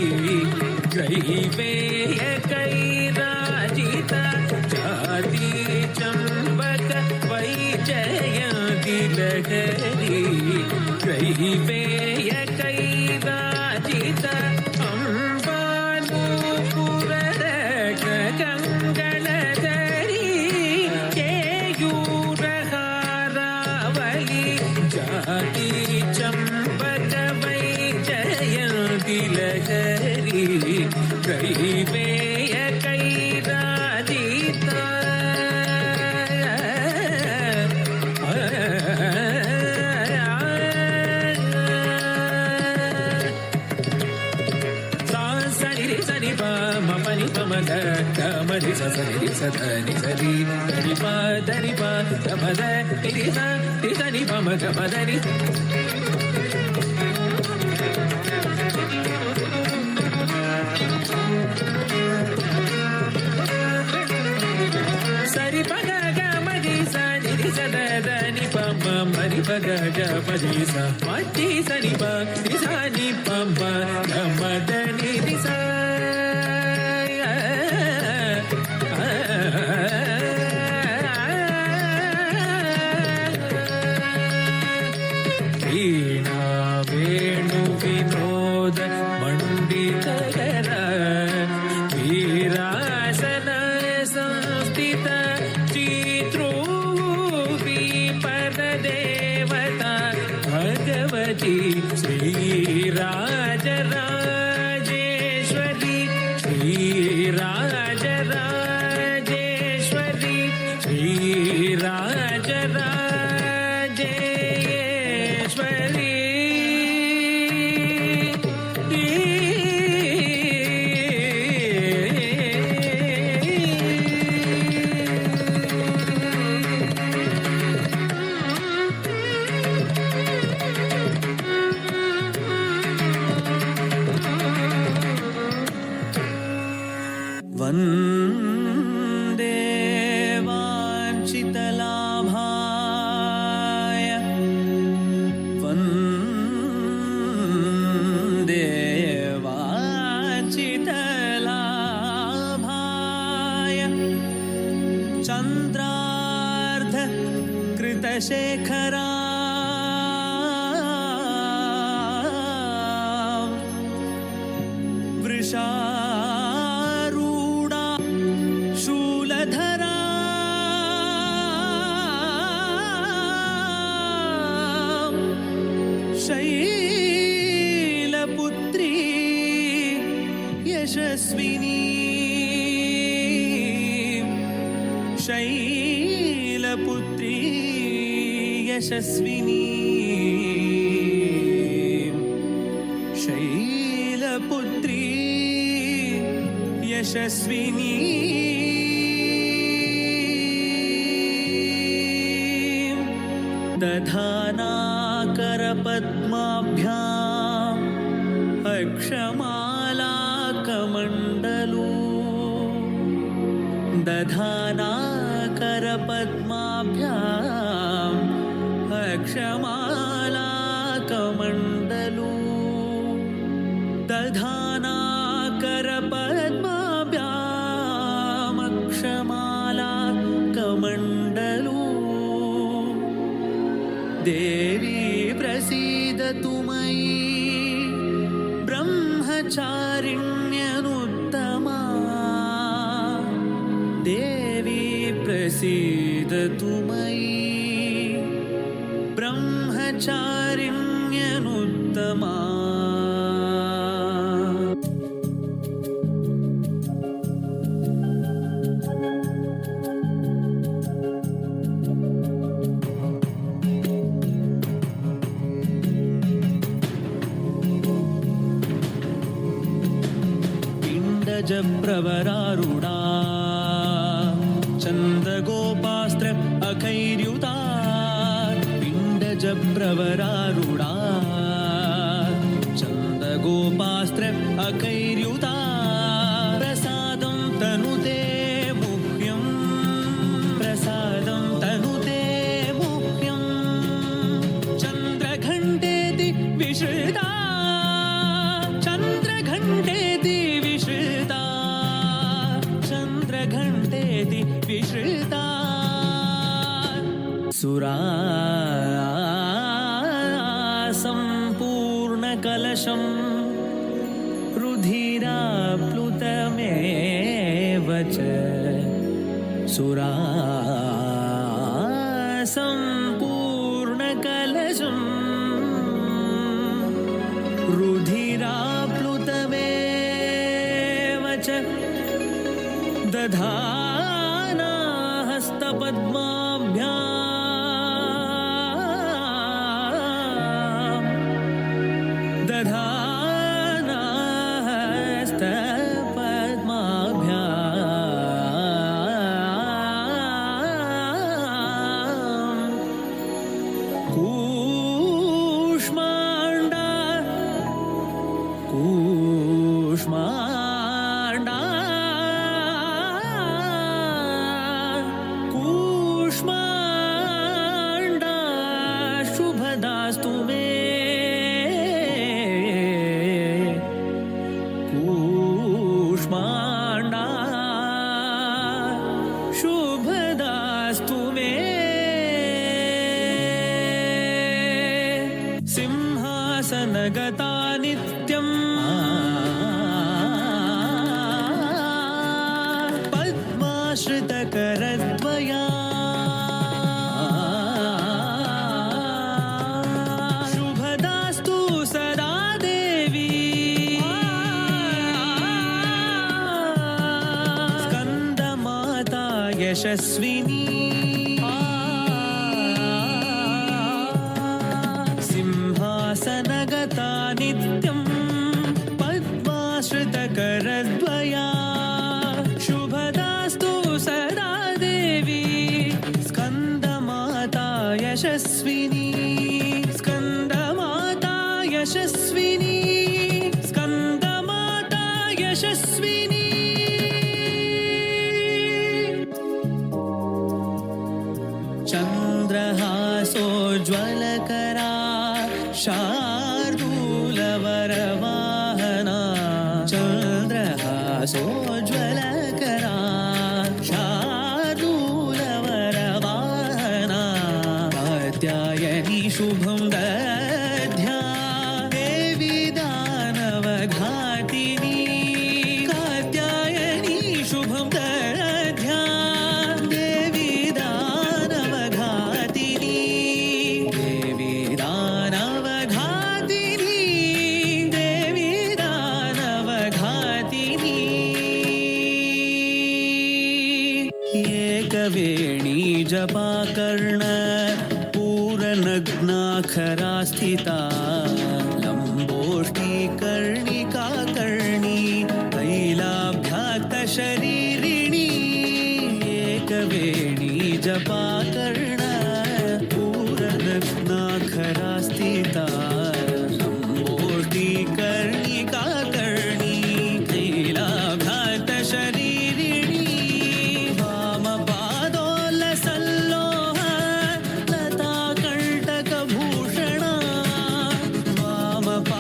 ग्रैवेय कैराजिता जाति चंपक वैजयंती लहरी ग्रैवेय कैराजिता अंबानूपुर कंगणधरी केयूर हारावली जाति चंपक वैजयंती लहरी ग्रैवेय कैराजिता सनि सनि प म पनि प म ग ग म रि स सनि रि स ध नि स रि रि प ध नि प ग म ध रि स नि प म ग म ध नि सरि प ग ग म रि स नि रि स ध ध नि प म म रि प ग ग म रि स म रि स नि प रि स नि प म ग म ध नि रि स वीणा वेणु विनोद मंडितकर वीरासन संस्थित चित्रूपी परदेवता भगवती श्रीराजराजेश्वरी श्रीराजराजेश्वरी श्रीराजराजेश्वरी वन्दे वाञ्छितलाभाय वन्दे वाञ्छितलाभाय चन्द्रार्ध कृतशेखरा वृषारूढ ಯಶಸ್ವಿನಿ ಶೈಲಪುತ್ರಿ ಯಶಸ್ವಿನಿ ಶೈಲಪುತ್ರಿ ಯಶಸ್ವಿನಿ दधानाकरपद्माभ्याम् अक्षमालाकमण्डलू दधानाकरपद्माभ्याम् अक्षमालाकमण्डलू दधानाकरपद्माभ्याम् अक्षमालाकमण्डलू देवी प्रसीदतु मयि ब्रह्मचारिण्यनुत्तमा देवी प्रसीदतु मयि ब्रह्मचारिण्यनुत्तमा प्रवरारूढा चन्द्रगोपास्त्र अखैर्युता पिण्डजप्रवरारूढा चन्द्रगोपास्त्र अखैर्युता प्रसादं तनुते मुह्यं प्रसादं तनुते मुह्यं चन्द्रघण्टेति विश्रुता चन्द्रघण्टेति विश्रुता चन्द्रघण्टेति विश्रुता सुरा सम्पूर्णकलशं रुधिराप्लुतमेव च सुरा सम्पूर्णकलशं रुधिराप्लुतमेव च दधाना हस्तपद्माभ्याम् दधाना हस्तपद्माभ्याम् कूष्माण्डा कूष्माण्डा कूष्माण्डा शुभदास्तु मे कूष्माण्डा शुभदास्तु मे सिंहासनगता नित्यम् पद्माश्रितकरद्वया शुभदास्तु सदा देवी स्कन्दमाता यशस्विनी सिंहासनगता नित्यं पद्माश्रितकरद्वया शुभदास्तु सदा देवी स्कन्दमाता यशस्विनी स्कन्दमाता यशस्विनी स्कन्दमाता यशस्विनी चन्द्रहासोज्ज्वलकरा शार्दूलवरवाहना चन्द्रहासोज्ज्वलकरा शार्दूलवरवाहना कात्यायनी शुभं दध्या देवी दानवघातिनी कात्यायनी शुभं दध्या देवी दानवघातिनी देवी दानवघातिनी देवी दानवघातिनी जपाकर्ण पूरनग्नाखरा स्थिता लम्बोष्ठीकर्णिकाकर्णी तैलाभ्याक्तशरीरिणी एकवेणी जपाकर्ण पूरनग्नाखरा स्थिता लम्बोष्ठीकर्णिकाकर्णी तैलाभ्याक्तशरीरिणी वामपादोल्लसल्लोह लताकण्टकभूषणा वामपादोल्लसल्लोह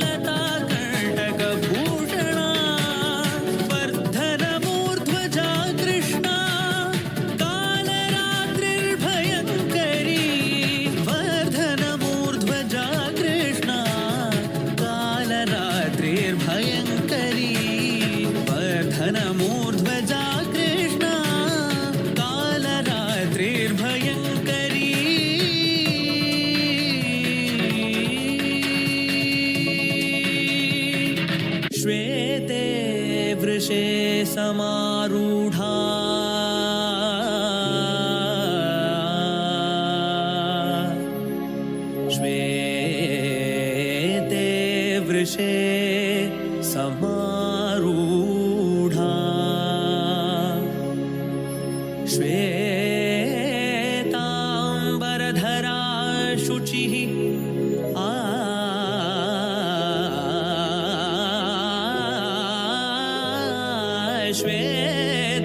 लताकण्टकभूषणा वर्धनमूर्ध्वजा कृष्णा कालरात्रिर्भयङ्करी वर्धनमूर्ध्वजा कृष्णा कालरात्रिर्भयङ्करी वर्धनमूर्ध्वजा कृष्णा कालरात्रिर्भयङ्करी श्वेते वृषे समारूढा श्वेते वृषे समारूढा श्वेताम्बरधरा शुचिः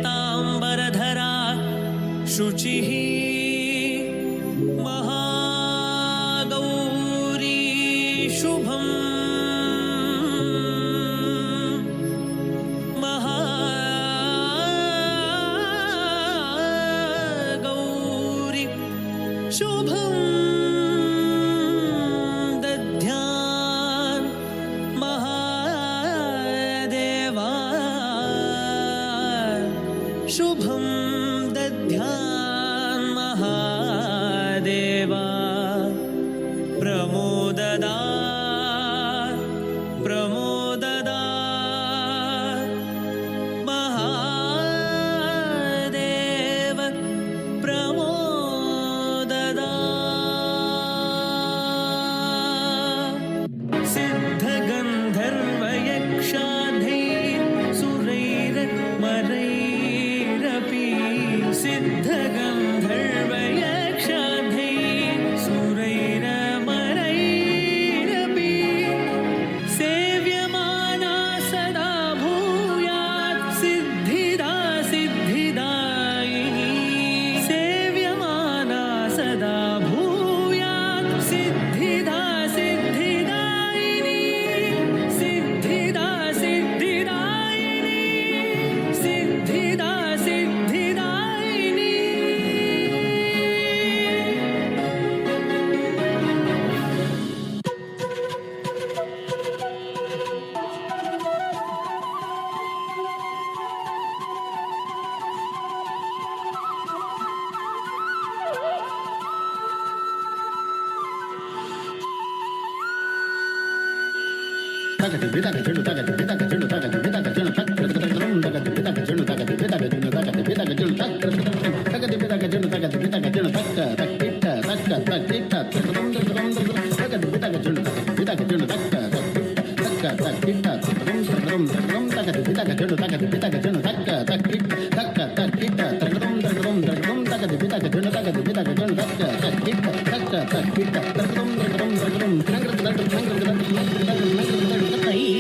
श्वेताम्बरधरा शुचिः महागौरी शुभम् महागौरी शुभं दध्यान् महादेवा शुभं दध्यान् महादेवा प्रमोददा प्रमोददा महादेव प्रमोददा सिद्धगन्धर्वयक्षाधैः सुरैर्मरैरपि सिद्धगन्धर्वयक्षाधैः सुरैर्मरैरपि सेव्यमाना सदा भूयात् सिद्धिदा सिद्धिदायिनी सेव्यमाना सदा भूयात् सिद्धिदा सिद्धिदायिनी सिद्धिदा सिद्धिदायिनी सिद्धिदा सिद्धिदायिनी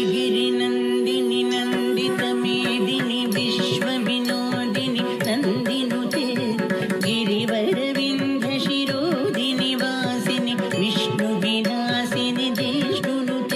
ऐगिरिनन्दिनि नन्दितमेदिनि विश्वविनोदिनि नन्दिनुते गिरिवरविन्ध्यशिरोदिनि वासिनि विष्णुविनाशिनि जिष्णुनुते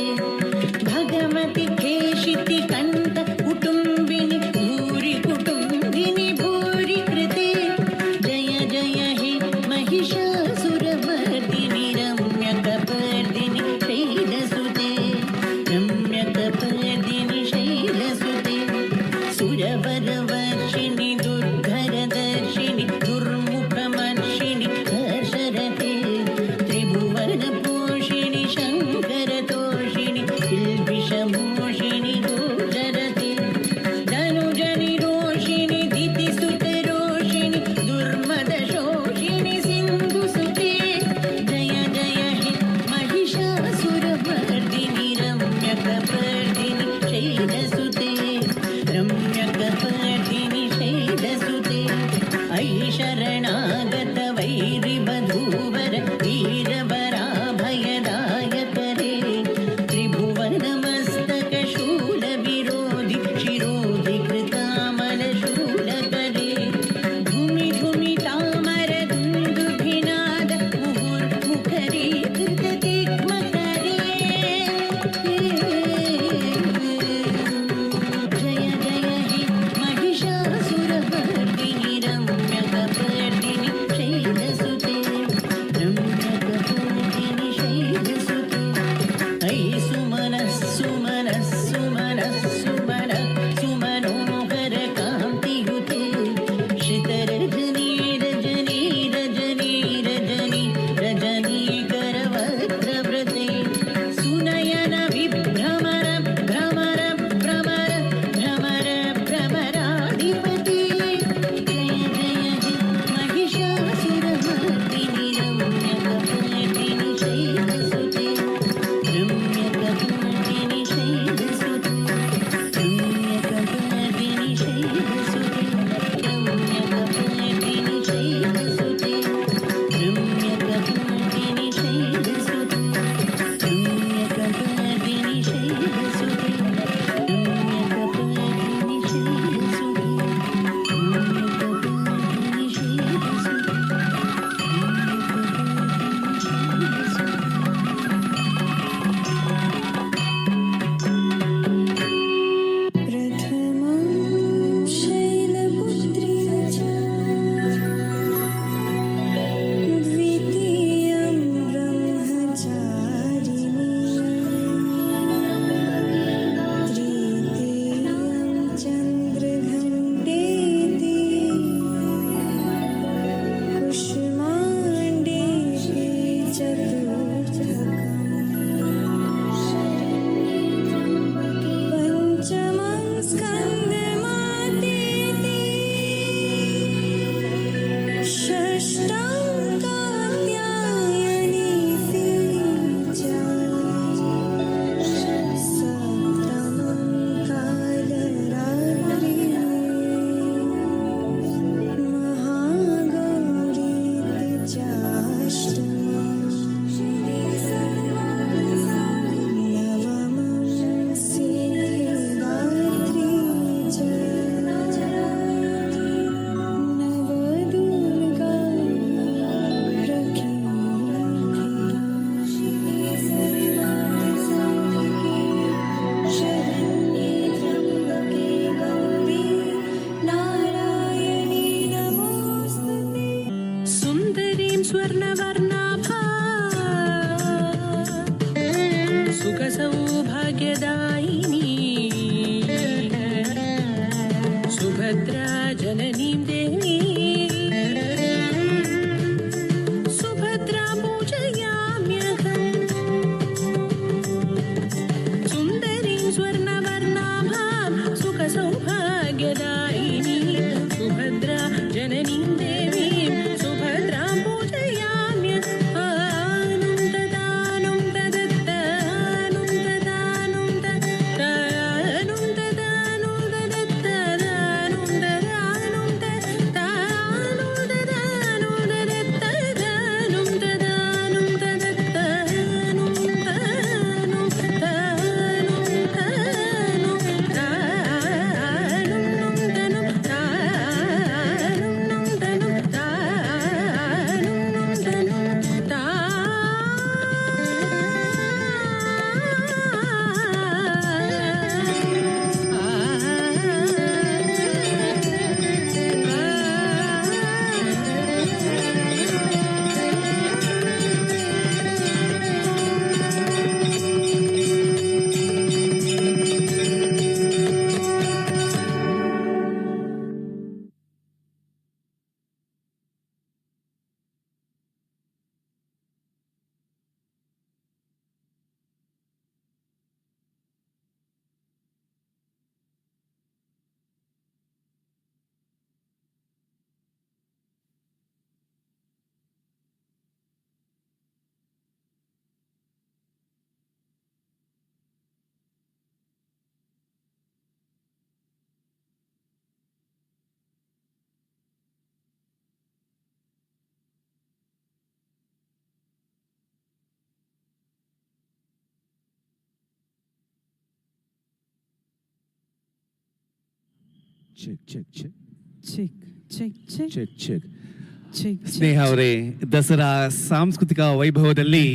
ಸುಖ ಸೌಭಾಗ್ಯದಾಯಿನಿ ಸುಭದ್ರಾ ಜನನೀಂ ದೇವಿ ಸುಭದ್ರಾ ಪೂಜಯಾಮ್ಯಹಂ ಸುಂದರೀಂ ಸ್ವರ್ಣವರ್ಣಾಭಾಂ ಸುಖ ಸೌಭಾಗ್ಯದಾಯಿನಿ ಸುಭದ್ರಾ ಜನನೀಂ ದೇವಿ ಸುಭದ್ರಾ ಪೂಜಯಾಮ್ಯ ಆನುಂ ತದಾನುಂ ತದತ್ತಾನುಂ ತದಾನುಂ ತದಾನುಂ ತದಾನುಂ ತದತ್ತಾನುಂ ತದಾನುಂ ತದಾನುಂ ತದಾನುಂ ತದತ್ತಾನುಂ ತದಾನುಂ ತದತ್ತಾನುಂ ತಾನುಂ check check check check check check check check check Sneha ಅವರೇ, ದಸರಾ ಸಾಂಸ್ಕೃತಿಕ ವೈಭವದಲ್ಲಿ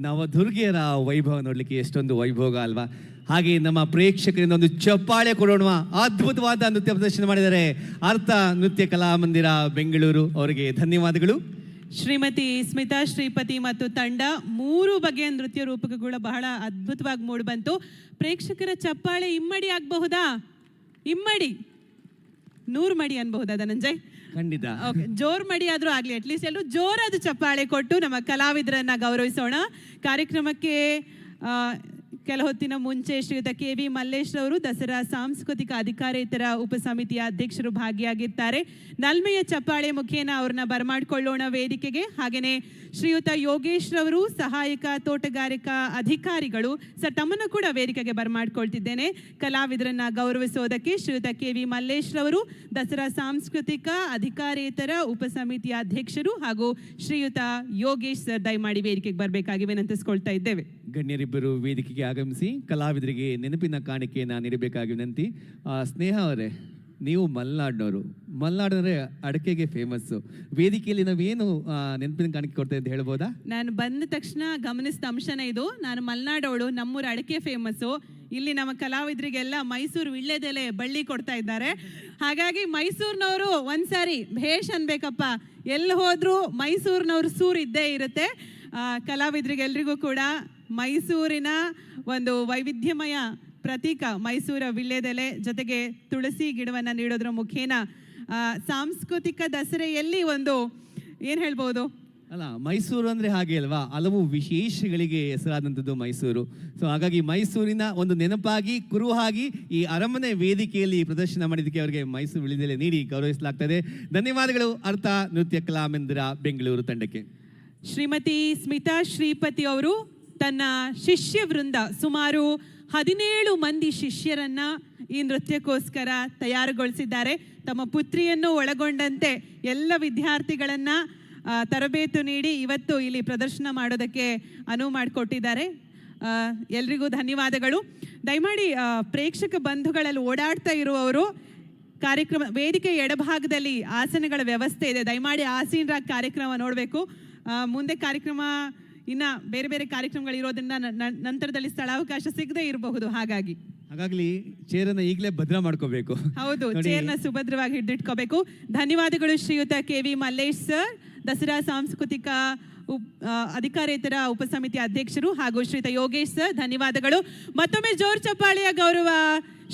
ನವದುರ್ಗಿಯರ ವೈಭವ ನೋಡ್ಲಿಕ್ಕೆ ಎಷ್ಟೊಂದು ವೈಭೋಗ ಅಲ್ವಾ? ಹಾಗೆ ನಮ್ಮ ಪ್ರೇಕ್ಷಕರಿಂದ ಒಂದು ಚಪ್ಪಾಳೆ ಕೊಡೋಣ. ಅದ್ಭುತವಾದ ನೃತ್ಯ ಪ್ರದರ್ಶನ ಮಾಡಿದ್ದಾರೆ ಅರ್ಥ ನೃತ್ಯ ಕಲಾಮಂದಿರ ಬೆಂಗಳೂರು, ಅವರಿಗೆ ಧನ್ಯವಾದಗಳು. ಶ್ರೀಮತಿ ಸ್ಮಿತಾ ಶ್ರೀಪತಿ ಮತ್ತು ತಂಡ 3 ಬಗೆಯ ನೃತ್ಯ ರೂಪಕಗಳು ಬಹಳ ಅದ್ಭುತವಾಗಿ ಮೂಡಿಬಂತು. ಪ್ರೇಕ್ಷಕರ ಚಪ್ಪಾಳೆ ಇಮ್ಮಡಿ ಆಗಬಹುದಾ? ಇಮ್ಮಡಿ 100 ಮಡಿ ಅನ್ಬಹುದಾ ಧನಂಜಯ್? ಖಂಡಿತ. ಓಕೆ, ಜೋರ್ ಮಡಿ ಆದ್ರೂ ಆಗ್ಲಿ, ಅಟ್ಲೀಸ್ಟ್ ಎಲ್ಲರೂ ಜೋರಾದ ಚಪ್ಪಾಳೆ ಕೊಟ್ಟು ನಮ್ಮ ಕಲಾವಿದರನ್ನ ಗೌರವಿಸೋಣ. ಕಾರ್ಯಕ್ರಮಕ್ಕೆ ಕೆಲ ಹೊತ್ತಿನ ಮುಂಚೆ ಶ್ರೀಯುತ KV ಮಲ್ಲೇಶ್ ಅವರು ದಸರಾ ಸಾಂಸ್ಕೃತಿಕ ಅಧಿಕಾರೇತರ ಉಪಸಮಿತಿಯ ಅಧ್ಯಕ್ಷರು ಭಾಗಿಯಾಗಿರ್ತಾರೆ. ನಲ್ಮೆಯ ಚಪ್ಪಾಳೆ ಮುಖೇನ ಅವ್ರನ್ನ ಬರಮಾಡಿಕೊಳ್ಳೋಣ ವೇದಿಕೆಗೆ. ಹಾಗೆಯೇ ಶ್ರೀಯುತ ಯೋಗೇಶ್ ರವರು ಸಹಾಯಕ ತೋಟಗಾರಿಕಾ ಅಧಿಕಾರಿಗಳು ಸರ್ ತಮ್ಮನ್ನು ಕೂಡ ವೇದಿಕೆಗೆ ಬರಮಾಡ್ಕೊಳ್ತಿದ್ದೇನೆ. ಕಲಾವಿದರನ್ನ ಗೌರವಿಸೋದಕ್ಕೆ ಶ್ರೀಯುತ KV ಮಲ್ಲೇಶ್ ರವರು ದಸರಾ ಸಾಂಸ್ಕೃತಿಕ ಅಧಿಕಾರೇತರ ಉಪಸಮಿತಿಯ ಅಧ್ಯಕ್ಷರು ಹಾಗೂ ಶ್ರೀಯುತ ಯೋಗೇಶ್ ಸರ್ ದಯಮಾಡಿ ವೇದಿಕೆಗೆ ಬರಬೇಕಾಗಿ ವಿನಂತಿಸ್ಕೊಳ್ತಾ ಇದ್ದೇವೆ. ಗಣ್ಯರಿಬ್ಬರು ವೇದಿಕೆಗೆ ಆಗಮಿಸಿ ಕಲಾವಿದರಿಗೆ ನೆನಪಿನ ಕಾಣಿಕೆಯನ್ನು ನೀಡಬೇಕಾಗಿ ವಿನಂತಿ. ಸ್ನೇಹ ಅವರೇ, ನೀವು ಮಲೆನಾಡಿನವರು, ಮಲೆನಾಡಿನವರೇ ಅಡಕೆಗೆ ಫೇಮಸ್ಸು. ವೇದಿಕೆಯಲ್ಲಿ ನಾವೇನು ನೆನಪಿನ ಕಾಣಿಕೆ ಕೊಡ್ತೇವೆ ಅಂತ ಹೇಳ್ಬೋದಾ? ನಾನು ಬಂದ ತಕ್ಷಣ ಗಮನಿಸಿದ ಅಂಶನೇ ಇದು. ನಾನು ಮಲೆನಾಡವಳು, ನಮ್ಮೂರು ಅಡಕೆ ಫೇಮಸ್ಸು. ಇಲ್ಲಿ ನಮ್ಮ ಕಲಾವಿದರಿಗೆಲ್ಲ ಮೈಸೂರು ವಿಳ್ಳೆದೆಲೆ ಬಳ್ಳಿ ಕೊಡ್ತಾ ಇದ್ದಾರೆ. ಹಾಗಾಗಿ ಮೈಸೂರಿನವರು ಒಂದ್ಸಾರಿ ಭೇಷ್ ಅನ್ಬೇಕಪ್ಪ, ಎಲ್ಲಿ ಹೋದ್ರೂ ಮೈಸೂರಿನವ್ರು ಸೂರು ಇದ್ದೇ ಇರುತ್ತೆ. ಕಲಾವಿದರಿಗೆಲ್ರಿಗೂ ಕೂಡ ಮೈಸೂರಿನ ಒಂದು ವೈವಿಧ್ಯಮಯ ಪ್ರತೀಕ ಮೈಸೂರ ವಿಳ್ಳೆದೆಲೆ ಜೊತೆಗೆ ತುಳಸಿ ಗಿಡವನ್ನು ನೀಡೋದ್ರ ಮುಖೇನ ಸಾಂಸ್ಕೃತಿಕ ದಸರೆಯಲ್ಲಿ ಒಂದು ಏನು ಹೇಳ್ಬೋದು ಅಲ್ಲ, ಮೈಸೂರು ಅಂದರೆ ಹಾಗೆ ಅಲ್ವಾ, ಹಲವು ವಿಶೇಷಗಳಿಗೆ ಹೆಸರಾದಂಥದ್ದು ಮೈಸೂರು. ಸೊ ಹಾಗಾಗಿ ಮೈಸೂರಿನ ಒಂದು ನೆನಪಾಗಿ ಕುರುಹಾಗಿ ಈ ಅರಮನೆ ವೇದಿಕೆಯಲ್ಲಿ ಪ್ರದರ್ಶನ ಮಾಡಿದ್ದಕ್ಕೆ ಅವರಿಗೆ ಮೈಸೂರು ವಿಳ್ಳೆದೆಲೆ ನೀಡಿ ಗೌರವಿಸಲಾಗ್ತದೆ. ಧನ್ಯವಾದಗಳು ಅರ್ಥ ನೃತ್ಯ ಕಲಾಮಂದಿರ ಬೆಂಗಳೂರು ತಂಡಕ್ಕೆ. ಶ್ರೀಮತಿ ಸ್ಮಿತಾ ಶ್ರೀಪತಿ ಅವರು ತನ್ನ ಶಿಷ್ಯ ವೃಂದ ಸುಮಾರು 17 ಮಂದಿ ಶಿಷ್ಯರನ್ನ ಈ ನೃತ್ಯಕ್ಕೋಸ್ಕರ ತಯಾರುಗೊಳಿಸಿದ್ದಾರೆ. ತಮ್ಮ ಪುತ್ರಿಯನ್ನು ಒಳಗೊಂಡಂತೆ ಎಲ್ಲ ವಿದ್ಯಾರ್ಥಿಗಳನ್ನ ತರಬೇತು ನೀಡಿ ಇವತ್ತು ಇಲ್ಲಿ ಪ್ರದರ್ಶನ ಮಾಡೋದಕ್ಕೆ ಅನುವು ಮಾಡಿಕೊಟ್ಟಿದ್ದಾರೆ. ಎಲ್ರಿಗೂ ಧನ್ಯವಾದಗಳು. ದಯಮಾಡಿ ಪ್ರೇಕ್ಷಕ ಬಂಧುಗಳಲ್ಲಿ ಓಡಾಡ್ತಾ ಇರುವವರು ಕಾರ್ಯಕ್ರಮ ವೇದಿಕೆ ಎಡಭಾಗದಲ್ಲಿ ಆಸನಗಳ ವ್ಯವಸ್ಥೆ ಇದೆ, ದಯಮಾಡಿ ಆಸೀನರಾಗಿ ಕಾರ್ಯಕ್ರಮ ನೋಡಬೇಕು. ಮುಂದೆ ಕಾರ್ಯಕ್ರಮ ಇನ್ನು ಬೇರೆ ಬೇರೆ ಕಾರ್ಯಕ್ರಮಗಳು ಇರೋದ್ರಿಂದ ನಂತರದಲ್ಲಿ ಸ್ಥಳಾವಕಾಶ ಸಿಗದೆ ಇರಬಹುದು. ಹಾಗಾಗಿ ಚೇರನ್ನ ಈಗಲೇ ಭದ್ರ ಮಾಡ್ಕೋಬೇಕು. ಹೌದು, ಚೇರ್ನ ಸುಭದ್ರವಾಗಿ ಹಿಡಿದಿಟ್ಕೋಬೇಕು. ಧನ್ಯವಾದಗಳು ಶ್ರೀಯುತ KV ಮಲ್ಲೇಶ್ ಸರ್, ದಸರಾ ಸಾಂಸ್ಕೃತಿಕ ಅಧಿಕಾರೇತರ ಉಪಸಮಿತಿ ಅಧ್ಯಕ್ಷರು ಹಾಗೂ ಶ್ರೀಯುತ ಯೋಗೇಶ್ ಸರ್, ಧನ್ಯವಾದಗಳು. ಮತ್ತೊಮ್ಮೆ ಜೋರ್ ಚಪ್ಪಾಳೆಯ ಗೌರವ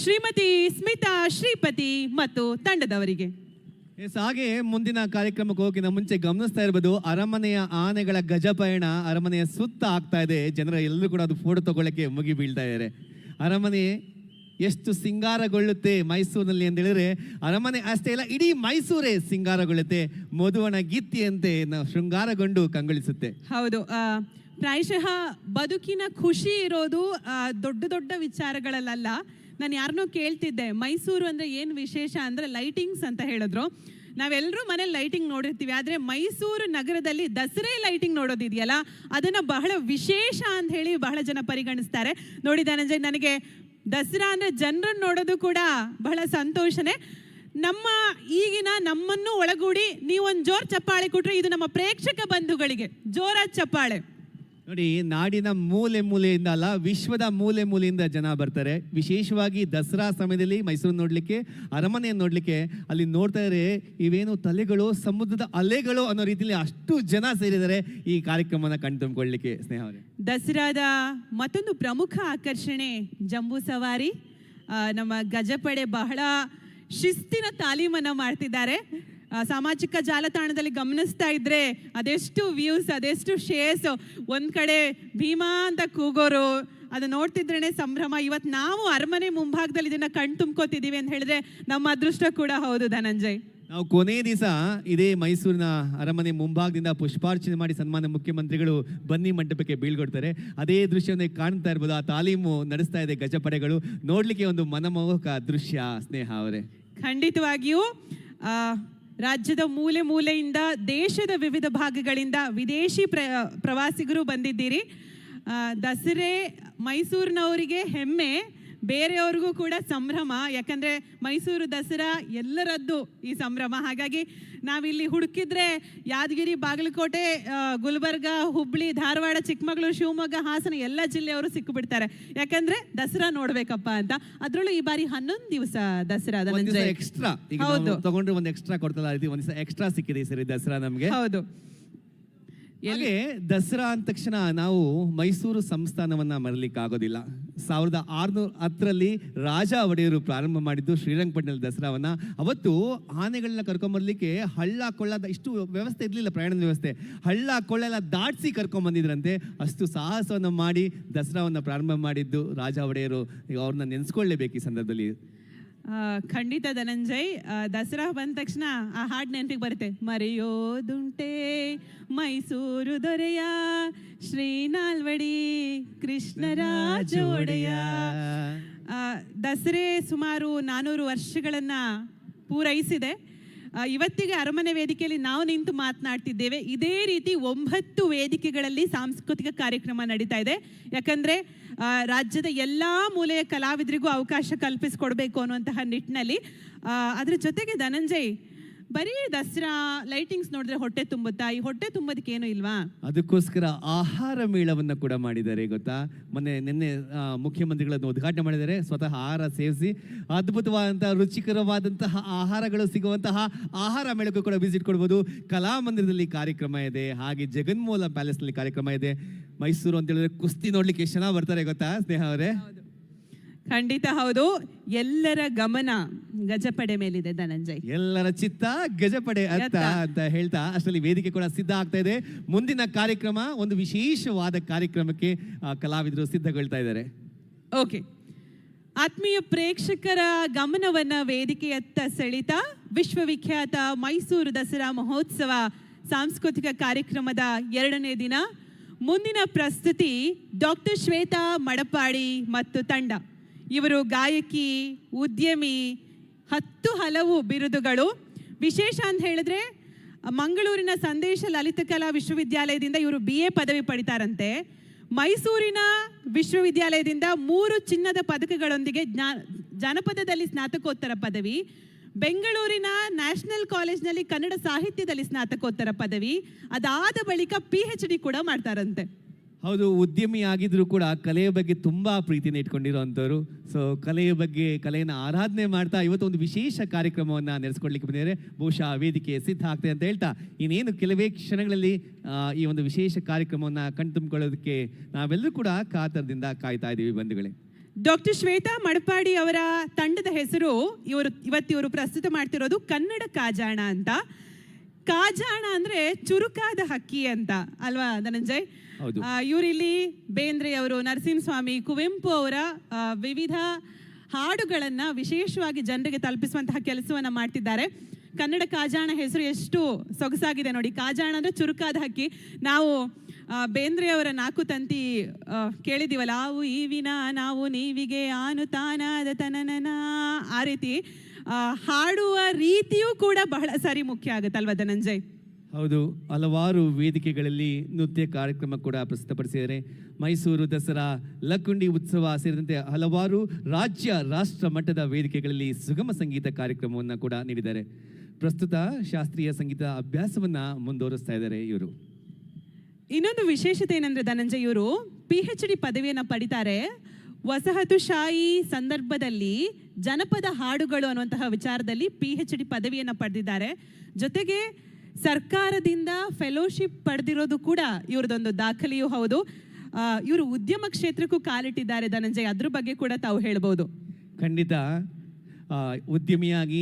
ಶ್ರೀಮತಿ ಸ್ಮಿತಾ ಶ್ರೀಪತಿ ಮತ್ತು ತಂಡದವರಿಗೆ. ಹಾಗೆ ಮುಂದಿನ ಕಾರ್ಯಕ್ರಮಕ್ಕೆ ಹೋಗಿನ ಮುಂಚೆ ಗಮನಿಸ್ತಾ ಇರ್ಬೋದು, ಅರಮನೆಯ ಆನೆಗಳ ಗಜಪಯಣ ಅರಮನೆಯ ಸುತ್ತ ಆಗ್ತಾ ಇದೆ. ಜನರ ಎಲ್ಲರೂ ಕೂಡ ಅದು ಫೋಟೋ ತಗೊಳ್ಳಕ್ಕೆ ಮುಗಿ ಬೀಳ್ತಾ ಇದ್ದಾರೆ. ಅರಮನೆ ಎಷ್ಟು ಸಿಂಗಾರಗೊಳ್ಳುತ್ತೆ ಮೈಸೂರಿನಲ್ಲಿ ಅಂತ ಹೇಳಿದ್ರೆ, ಅರಮನೆ ಅಷ್ಟೇ ಇಲ್ಲ, ಇಡೀ ಮೈಸೂರೇ ಸಿಂಗಾರಗೊಳ್ಳುತ್ತೆ. ಮಧುವಣ ಗೀತೆಯಂತೆ ಶೃಂಗಾರಗೊಂಡು ಕಂಗೊಳಿಸುತ್ತೆ. ಹೌದು, ಪ್ರಾಯಶಃ ಬದುಕಿನ ಖುಷಿ ಇರೋದು ದೊಡ್ಡ ದೊಡ್ಡ ವಿಚಾರಗಳಲ್ಲ. ನಾನು ಯಾರನ್ನೋ ಕೇಳ್ತಿದ್ದೆ, ಮೈಸೂರು ಅಂದರೆ ಏನು ವಿಶೇಷ ಅಂದರೆ ಲೈಟಿಂಗ್ಸ್ ಅಂತ ಹೇಳಿದ್ರು. ನಾವೆಲ್ಲರೂ ಮನೇಲಿ ಲೈಟಿಂಗ್ ನೋಡಿರ್ತೀವಿ, ಆದರೆ ಮೈಸೂರು ನಗರದಲ್ಲಿ ದಸರೆ ಲೈಟಿಂಗ್ ನೋಡೋದಿದೆಯಲ್ಲ, ಅದನ್ನು ಬಹಳ ವಿಶೇಷ ಅಂತ ಹೇಳಿ ಬಹಳ ಜನ ಪರಿಗಣಿಸ್ತಾರೆ. ನೋಡಿ ಧನಂಜಯ್, ನನಗೆ ದಸರಾ ಅಂದರೆ ಜನರನ್ನು ನೋಡೋದು ಕೂಡ ಬಹಳ ಸಂತೋಷನೇ. ನಮ್ಮನ್ನು ಒಳಗೂಡಿ ನೀವೊಂದು ಜೋರ್ ಚಪ್ಪಾಳೆ ಕೊಟ್ಟರೆ ಇದು ನಮ್ಮ ಪ್ರೇಕ್ಷಕ ಬಂಧುಗಳಿಗೆ ಜೋರಾದ ಚಪ್ಪಾಳೆ. ನೋಡಿ, ನಾಡಿನ ಮೂಲೆ ಮೂಲೆಯಿಂದ ಅಲ್ಲ, ವಿಶ್ವದ ಮೂಲೆ ಮೂಲೆಯಿಂದ ಜನ ಬರ್ತಾರೆ. ವಿಶೇಷವಾಗಿ ದಸರಾ ಸಮಯದಲ್ಲಿ ಮೈಸೂರು ನೋಡಲಿಕ್ಕೆ, ಅರಮನೆಯನ್ನು ನೋಡಲಿಕ್ಕೆ. ಅಲ್ಲಿ ನೋಡ್ತಾ ಇದ್ರೆ ಇವೇನು ತಲೆಗಳು, ಸಮುದ್ರದ ಅಲೆಗಳು ಅನ್ನೋ ರೀತಿಯಲ್ಲಿ ಅಷ್ಟು ಜನ ಸೇರಿದ್ದಾರೆ ಈ ಕಾರ್ಯಕ್ರಮನ ಕಣ್ತುಂಬಿಕೊಳ್ಳಲಿಕ್ಕೆ. ಸ್ನೇಹ ಅವರೇ, ದಸರಾದ ಮತ್ತೊಂದು ಪ್ರಮುಖ ಆಕರ್ಷಣೆ ಜಂಬೂ ಸವಾರಿ. ನಮ್ಮ ಗಜಪಡೆ ಬಹಳ ಶಿಸ್ತಿನ ತಾಲೀಮನ್ನು ಮಾಡ್ತಿದ್ದಾರೆ. ಸಾಮಾಜಿಕ ಜಾಲತಾಣದಲ್ಲಿ ಗಮನಿಸ್ತಾ ಇದ್ರೆ ಅದೆಷ್ಟು ವ್ಯೂಸ್, ಅದೆಷ್ಟು ಶೇರ್ಸ್. ಒಂದು ಕಡೆ ಭೀಮಾ ಅಂತ ಕೂಗೋರು, ಅದು ನೋಡ್ತಿದ್ರೇ ಸಂಭ್ರಮ. ಇವತ್ತು ನಾವು ಅರಮನೆ ಮುಂಭಾಗದಲ್ಲಿ ಇದನ್ನ ಕಣ್ ತುಂಬ್ಕೋತಿದ್ದೀವಿ ಅಂತ ಹೇಳಿದ್ರೆ ನಮ್ಮ ಅದೃಷ್ಟ ಕೂಡ ಹೌದು ಧನಂಜಯ್. ನಾವು ಕೊನೆ ದಿವಸ ಇದೇ ಮೈಸೂರಿನ ಅರಮನೆ ಮುಂಭಾಗದಿಂದ ಪುಷ್ಪಾರ್ಚನೆ ಮಾಡಿ ಸನ್ಮಾನ್ಯ ಮುಖ್ಯಮಂತ್ರಿಗಳು ಬನ್ನಿ ಮಂಟಪಕ್ಕೆ ಬೀಳ್ಕೊಡ್ತಾರೆ. ಅದೇ ದೃಶ್ಯವನ್ನು ಕಾಣ್ತಾ ಇರ್ಬೋದು. ಆ ತಾಲೀಮು ನಡೆಸ್ತಾ ಇದೆ ಗಜಪಡೆಗಳು. ನೋಡ್ಲಿಕ್ಕೆ ಒಂದು ಮನಮೋಹಕ ದೃಶ್ಯ. ಸ್ನೇಹ ಅವರೇ, ಖಂಡಿತವಾಗಿಯೂ ರಾಜ್ಯದ ಮೂಲೆ ಮೂಲೆಯಿಂದ, ದೇಶದ ವಿವಿಧ ಭಾಗಗಳಿಂದ ವಿದೇಶಿ ಪ್ರವಾಸಿಗರು ಬಂದಿದ್ದೀರಿ. ದಸರೆ ಮೈಸೂರಿನವರಿಗೆ ಹೆಮ್ಮೆ, ಬೇರೆಯವ್ರಿಗೂ ಕೂಡ ಸಂಭ್ರಮ. ಯಾಕಂದರೆ ಮೈಸೂರು ದಸರಾ ಎಲ್ಲರದ್ದು ಈ ಸಂಭ್ರಮ. ಹಾಗಾಗಿ ನಾವಿಲ್ಲಿ ಹುಡುಕಿದ್ರೆ ಯಾದಗಿರಿ, ಬಾಗಲಕೋಟೆ, ಗುಲ್ಬರ್ಗ, ಹುಬ್ಳಿ, ಧಾರವಾಡ, ಚಿಕ್ಕಮಗಳೂರು, ಶಿವಮೊಗ್ಗ, ಹಾಸನ ಎಲ್ಲ ಜಿಲ್ಲೆಯವರು ಸಿಕ್ಕಿಬಿಡ್ತಾರೆ. ಯಾಕಂದ್ರೆ ದಸರಾ ನೋಡ್ಬೇಕಪ್ಪ ಅಂತ. ಅದರಲ್ಲೂ ಈ ಬಾರಿ 11 ದಿವಸ ದಸರಾ ಎಕ್ಸ್ಟ್ರಾ ತಗೊಂಡ್ರೆ ಒಂದು ಎಕ್ಸ್ಟ್ರಾ ಕೊಡ್ತಲ್ಲ, ಒಂದು ದಿವಸ ಎಕ್ಸ್ಟ್ರಾ ಸಿಕ್ಕಿದೆ ಸರಿ ದಸರಾ ನಮಗೆ. ಹೌದು. ಹಾಗೆ ದಸರಾ ಅಂದ ತಕ್ಷಣ ನಾವು ಮೈಸೂರು ಸಂಸ್ಥಾನವನ್ನ ಮರಲಿಕ್ಕಾಗೋದಿಲ್ಲ. 1610ರಲ್ಲಿ ರಾಜ ಒಡೆಯರು ಪ್ರಾರಂಭ ಮಾಡಿದ್ದು ಶ್ರೀರಂಗಪಟ್ಟಣದಲ್ಲಿ ದಸರಾವನ್ನ. ಅವತ್ತು ಆನೆಗಳನ್ನ ಕರ್ಕೊಂಬರ್ಲಿಕ್ಕೆ ಹಳ್ಳ ಕೊಳ್ಳದ ಇಷ್ಟು ವ್ಯವಸ್ಥೆ ಇರಲಿಲ್ಲ, ಪ್ರಯಾಣದ ವ್ಯವಸ್ಥೆ. ಹಳ್ಳ ಕೊಳ್ಳೆಲ್ಲ ದಾಟಿಸಿ ಕರ್ಕೊಂಬಂದಿದ್ರಂತೆ. ಅಷ್ಟು ಸಾಹಸವನ್ನು ಮಾಡಿ ದಸರಾವನ್ನ ಪ್ರಾರಂಭ ಮಾಡಿದ್ದು ರಾಜ ಒಡೆಯರು. ಅವ್ರನ್ನ ನೆನೆಸ್ಕೊಳ್ಳೇಬೇಕು ಈ ಸಂದರ್ಭದಲ್ಲಿ. ಖಂಡಿತ ಧನಂಜಯ್, ದಸರಾ ಬಂದ ತಕ್ಷಣ ಆ ಹಾಡು ನೆನಪಿಗೆ ಬರುತ್ತೆ. ಮರೆಯೋದುಂಟೆ ಮೈಸೂರು ದೊರೆಯ ಶ್ರೀನಾಲ್ವಡಿ ಕೃಷ್ಣರಾಜ ಒಡೆಯ. ದಸರೆ ಸುಮಾರು 400 ವರ್ಷಗಳನ್ನು ಪೂರೈಸಿದೆ. ಇವತ್ತಿಗೆ ಅರಮನೆ ವೇದಿಕೆಯಲ್ಲಿ ನಾವು ನಿಂತು ಮಾತನಾಡ್ತಿದ್ದೇವೆ. ಇದೇ ರೀತಿ 9 ವೇದಿಕೆಗಳಲ್ಲಿ ಸಾಂಸ್ಕೃತಿಕ ಕಾರ್ಯಕ್ರಮ ನಡೀತಾ ಇದೆ. ಯಾಕಂದರೆ ರಾಜ್ಯದ ಎಲ್ಲ ಮೂಲೆಯ ಕಲಾವಿದರಿಗೂ ಅವಕಾಶ ಕಲ್ಪಿಸಿಕೊಡ್ಬೇಕು ಅನ್ನುವಂತಹ ನಿಟ್ಟಿನಲ್ಲಿ. ಅದ್ರ ಜೊತೆಗೆ ಧನಂಜಯ್, ಬರೀ ದಸರಾ ಲೈಟಿಂಗ್ಸ್ ನೋಡಿದ್ರೆ ಹೊಟ್ಟೆ ತುಂಬುತ್ತಾ? ಈ ಹೊಟ್ಟೆ ತುಂಬೋದಕ್ಕೆ ಏನು ಇಲ್ವಾ? ಅದಕ್ಕೋಸ್ಕರ ಆಹಾರ ಮೇಳವನ್ನು ಕೂಡ ಮಾಡಿದ್ದಾರೆ ಗೊತ್ತಾ. ನಿನ್ನೆ ಮುಖ್ಯಮಂತ್ರಿಗಳನ್ನು ಉದ್ಘಾಟನೆ ಮಾಡಿದ್ದಾರೆ. ಸ್ವತಃ ಆಹಾರ ಸೇವಿಸಿ ಅದ್ಭುತವಾದಂತಹ ರುಚಿಕರವಾದಂತಹ ಆಹಾರಗಳು ಸಿಗುವಂತಹ ಆಹಾರ ಮೇಳಕ್ಕೂ ಕೂಡ ವಿಸಿಟ್ ಕೊಡ್ಬೋದು. ಕಲಾಮಂದಿರದಲ್ಲಿ ಕಾರ್ಯಕ್ರಮ ಇದೆ, ಹಾಗೆ ಜಗನ್ಮೋಹನ ಪ್ಯಾಲೇಸ್ನಲ್ಲಿ ಕಾರ್ಯಕ್ರಮ ಇದೆ. ಮೈಸೂರು ಅಂತ ಹೇಳಿದ್ರೆ ಕುಸ್ತಿ ನೋಡ್ಲಿಕ್ಕೆ ಎಷ್ಟು ಜನ ಬರ್ತಾರೆ ಗೊತ್ತಾ ಸ್ನೇಹ ಅವರೇ? ಖಂಡಿತ ಹೌದು. ಎಲ್ಲರ ಗಮನ ಗಜಪಡೆ ಮೇಲಿದೆ ಧನಂಜಯ್. ಎಲ್ಲರ ಚಿತ್ತ ಗಜಪಡೆ ಅಂತ ಹೇಳ್ತಾ ಅಷ್ಟರಲ್ಲಿ ವೇದಿಕೆ ಕೂಡ ಸಿದ್ಧ ಆಗ್ತಾ ಇದೆ. ಮುಂದಿನ ಕಾರ್ಯಕ್ರಮ ಒಂದು ವಿಶೇಷವಾದ ಕಾರ್ಯಕ್ರಮಕ್ಕೆ ಕಲಾವಿದರು ಸಿದ್ಧಗೊಳ್ತಾ ಇದ್ದಾರೆ. ಓಕೆ, ಆತ್ಮೀಯ ಪ್ರೇಕ್ಷಕರ ಗಮನವನ್ನ ವೇದಿಕೆಯತ್ತ ಸೆಳಿತಾ ವಿಶ್ವವಿಖ್ಯಾತ ಮೈಸೂರು ದಸರಾ ಮಹೋತ್ಸವ ಸಾಂಸ್ಕೃತಿಕ ಕಾರ್ಯಕ್ರಮದ 2ನೇ ದಿನ. ಮುಂದಿನ ಪ್ರಸ್ತುತಿ ಡಾಕ್ಟರ್ ಶ್ವೇತಾ ಮಡಪಾಡಿ ಮತ್ತು ತಂಡ. ಇವರು ಗಾಯಕಿ, ಉದ್ಯಮಿ, 10 ಹಲವು ಬಿರುದುಗಳು. ವಿಶೇಷ ಅಂತ ಹೇಳಿದ್ರೆ ಮಂಗಳೂರಿನ ಸಂದೇಶ ಲಲಿತಕಲಾ ವಿಶ್ವವಿದ್ಯಾಲಯದಿಂದ ಇವರು BA ಪದವಿ ಪಡಿತಾರಂತೆ. ಮೈಸೂರಿನ ವಿಶ್ವವಿದ್ಯಾಲಯದಿಂದ 3 ಚಿನ್ನದ ಪದಕಗಳೊಂದಿಗೆ ಜಾನಪದದಲ್ಲಿ ಸ್ನಾತಕೋತ್ತರ ಪದವಿ, ಬೆಂಗಳೂರಿನ ನ್ಯಾಷನಲ್ ಕಾಲೇಜ್ನಲ್ಲಿ ಕನ್ನಡ ಸಾಹಿತ್ಯದಲ್ಲಿ ಸ್ನಾತಕೋತ್ತರ ಪದವಿ, ಅದಾದ ಬಳಿಕ PhD ಕೂಡ ಮಾಡ್ತಾರಂತೆ. ಹೌದು, ಉದ್ಯಮಿ ಆಗಿದ್ರು ಕೂಡ ಕಲೆಯ ಬಗ್ಗೆ ತುಂಬಾ ಪ್ರೀತಿನ ಇಟ್ಕೊಂಡಿರೋವಂಥವ್ರು. ಸೊ ಕಲೆಯನ್ನು ಆರಾಧನೆ ಮಾಡ್ತಾ ಇವತ್ತು ಒಂದು ವಿಶೇಷ ಕಾರ್ಯಕ್ರಮವನ್ನು ನಡೆಸ್ಕೊಡ್ಲಿಕ್ಕೆ ಬಂದಿದ್ದಾರೆ. ಬಹುಶಃ ವೇದಿಕೆ ಸಿದ್ಧ ಆಗ್ತದೆ ಅಂತ ಹೇಳ್ತಾ ಇನ್ನೇನು ಕೆಲವೇ ಕ್ಷಣಗಳಲ್ಲಿ ಈ ಒಂದು ವಿಶೇಷ ಕಾರ್ಯಕ್ರಮವನ್ನು ಕಣ್ತುಂಬಿಕೊಳ್ಳೋದಕ್ಕೆ ನಾವೆಲ್ಲರೂ ಕೂಡ ಕಾತರದಿಂದ ಕಾಯ್ತಾ ಇದ್ದೀವಿ ಬಂಧುಗಳೇ. ಡಾಕ್ಟರ್ ಶ್ವೇತಾ ಮಡಪಾಡಿ ಅವರ ತಂಡದ ಹೆಸರು ಇವರು ಪ್ರಸ್ತುತ ಮಾಡ್ತಿರೋದು ಕನ್ನಡ ಕಾಜಾಣ ಅಂತ. ಕಾಜಾಣ ಅಂದ್ರೆ ಚುರುಕಾದ ಹಕ್ಕಿ ಅಂತ ಅಲ್ವಾ ಧನಂಜಯ್? ಇವರಿಲ್ಲಿ ಬೇಂದ್ರೆ ಅವರು, ನರಸಿಂಹಸ್ವಾಮಿ, ಕುವೆಂಪು ಅವರ ವಿವಿಧ ಹಾಡುಗಳನ್ನ ವಿಶೇಷವಾಗಿ ಜನರಿಗೆ ತಲುಪಿಸುವಂತಹ ಕೆಲಸವನ್ನ ಮಾಡ್ತಿದ್ದಾರೆ. ಕನ್ನಡ ಕಾಜಾಣ ಹೆಸರು ಎಷ್ಟು ಸೊಗಸಾಗಿದೆ ನೋಡಿ. ಕಾಜಾಣ ಅಂದ್ರೆ ಚುರುಕಾದ ಹಕ್ಕಿ. ನಾವು ಬೇಂದ್ರೆ ಅವರ 4 ತಂತಿ ಕೇಳಿದೀವಲ್ಲ, ಆವು ಈವಿನ ನಾವು ನೀವಿಗೆ ಆನು ತಾನಾದ ತನನನ, ಆ ರೀತಿ ಹಾಡುವ ರೀತಿಯೂ ಕೂಡ ಬಹಳ ಸಾರಿ ಮುಖ್ಯ ಆಗುತ್ತಲ್ವಾ ಧನಂಜಯ್? ಹೌದು, ಹಲವಾರು ವೇದಿಕೆಗಳಲ್ಲಿ ನೃತ್ಯ ಕಾರ್ಯಕ್ರಮ ಕೂಡ ಪ್ರಸ್ತುತಪಡಿಸಿದ್ದಾರೆ. ಮೈಸೂರು ದಸರಾ, ಲಕ್ಕುಂಡಿ ಉತ್ಸವ ಸೇರಿದಂತೆ ಹಲವಾರು ರಾಷ್ಟ್ರ ಮಟ್ಟದ ವೇದಿಕೆಗಳಲ್ಲಿ ಸುಗಮ ಸಂಗೀತ ಕಾರ್ಯಕ್ರಮವನ್ನು ಕೂಡ ನೀಡಿದ್ದಾರೆ. ಪ್ರಸ್ತುತ ಶಾಸ್ತ್ರೀಯ ಸಂಗೀತ ಅಭ್ಯಾಸವನ್ನ ಮುಂದುವರಿಸ್ತಾ ಇದ್ದಾರೆ ಇವರು. ಇನ್ನೊಂದು ವಿಶೇಷತೆ ಏನಂದ್ರೆ ಧನಂಜಯ್, ಇವರು PhD ಪದವಿಯನ್ನು ಪಡಿತಾರೆ. ವಸಾಹತುಶಾಹಿ ಸಂದರ್ಭದಲ್ಲಿ ಜನಪದ ಹಾಡುಗಳು ಅನ್ನುವಂತಹ ವಿಚಾರದಲ್ಲಿ PhD ಪದವಿಯನ್ನು ಪಡೆದಿದ್ದಾರೆ. ಜೊತೆಗೆ ಸರ್ಕಾರದಿಂದ ಫೆಲೋಶಿಪ್ ಪಡೆದಿರೋದು ಕೂಡ ಇವ್ರದೊಂದು ದಾಖಲೆಯೂ ಹೌದು. ಇವರು ಉದ್ಯಮ ಕ್ಷೇತ್ರಕ್ಕೂ ಕಾಲಿಟ್ಟಿದ್ದಾರೆ ಧನಂಜಯ್, ಅದ್ರ ಬಗ್ಗೆ ಕೂಡ ತಾವು ಹೇಳ್ಬೋದು. ಖಂಡಿತ. ಉದ್ಯಮಿಯಾಗಿ,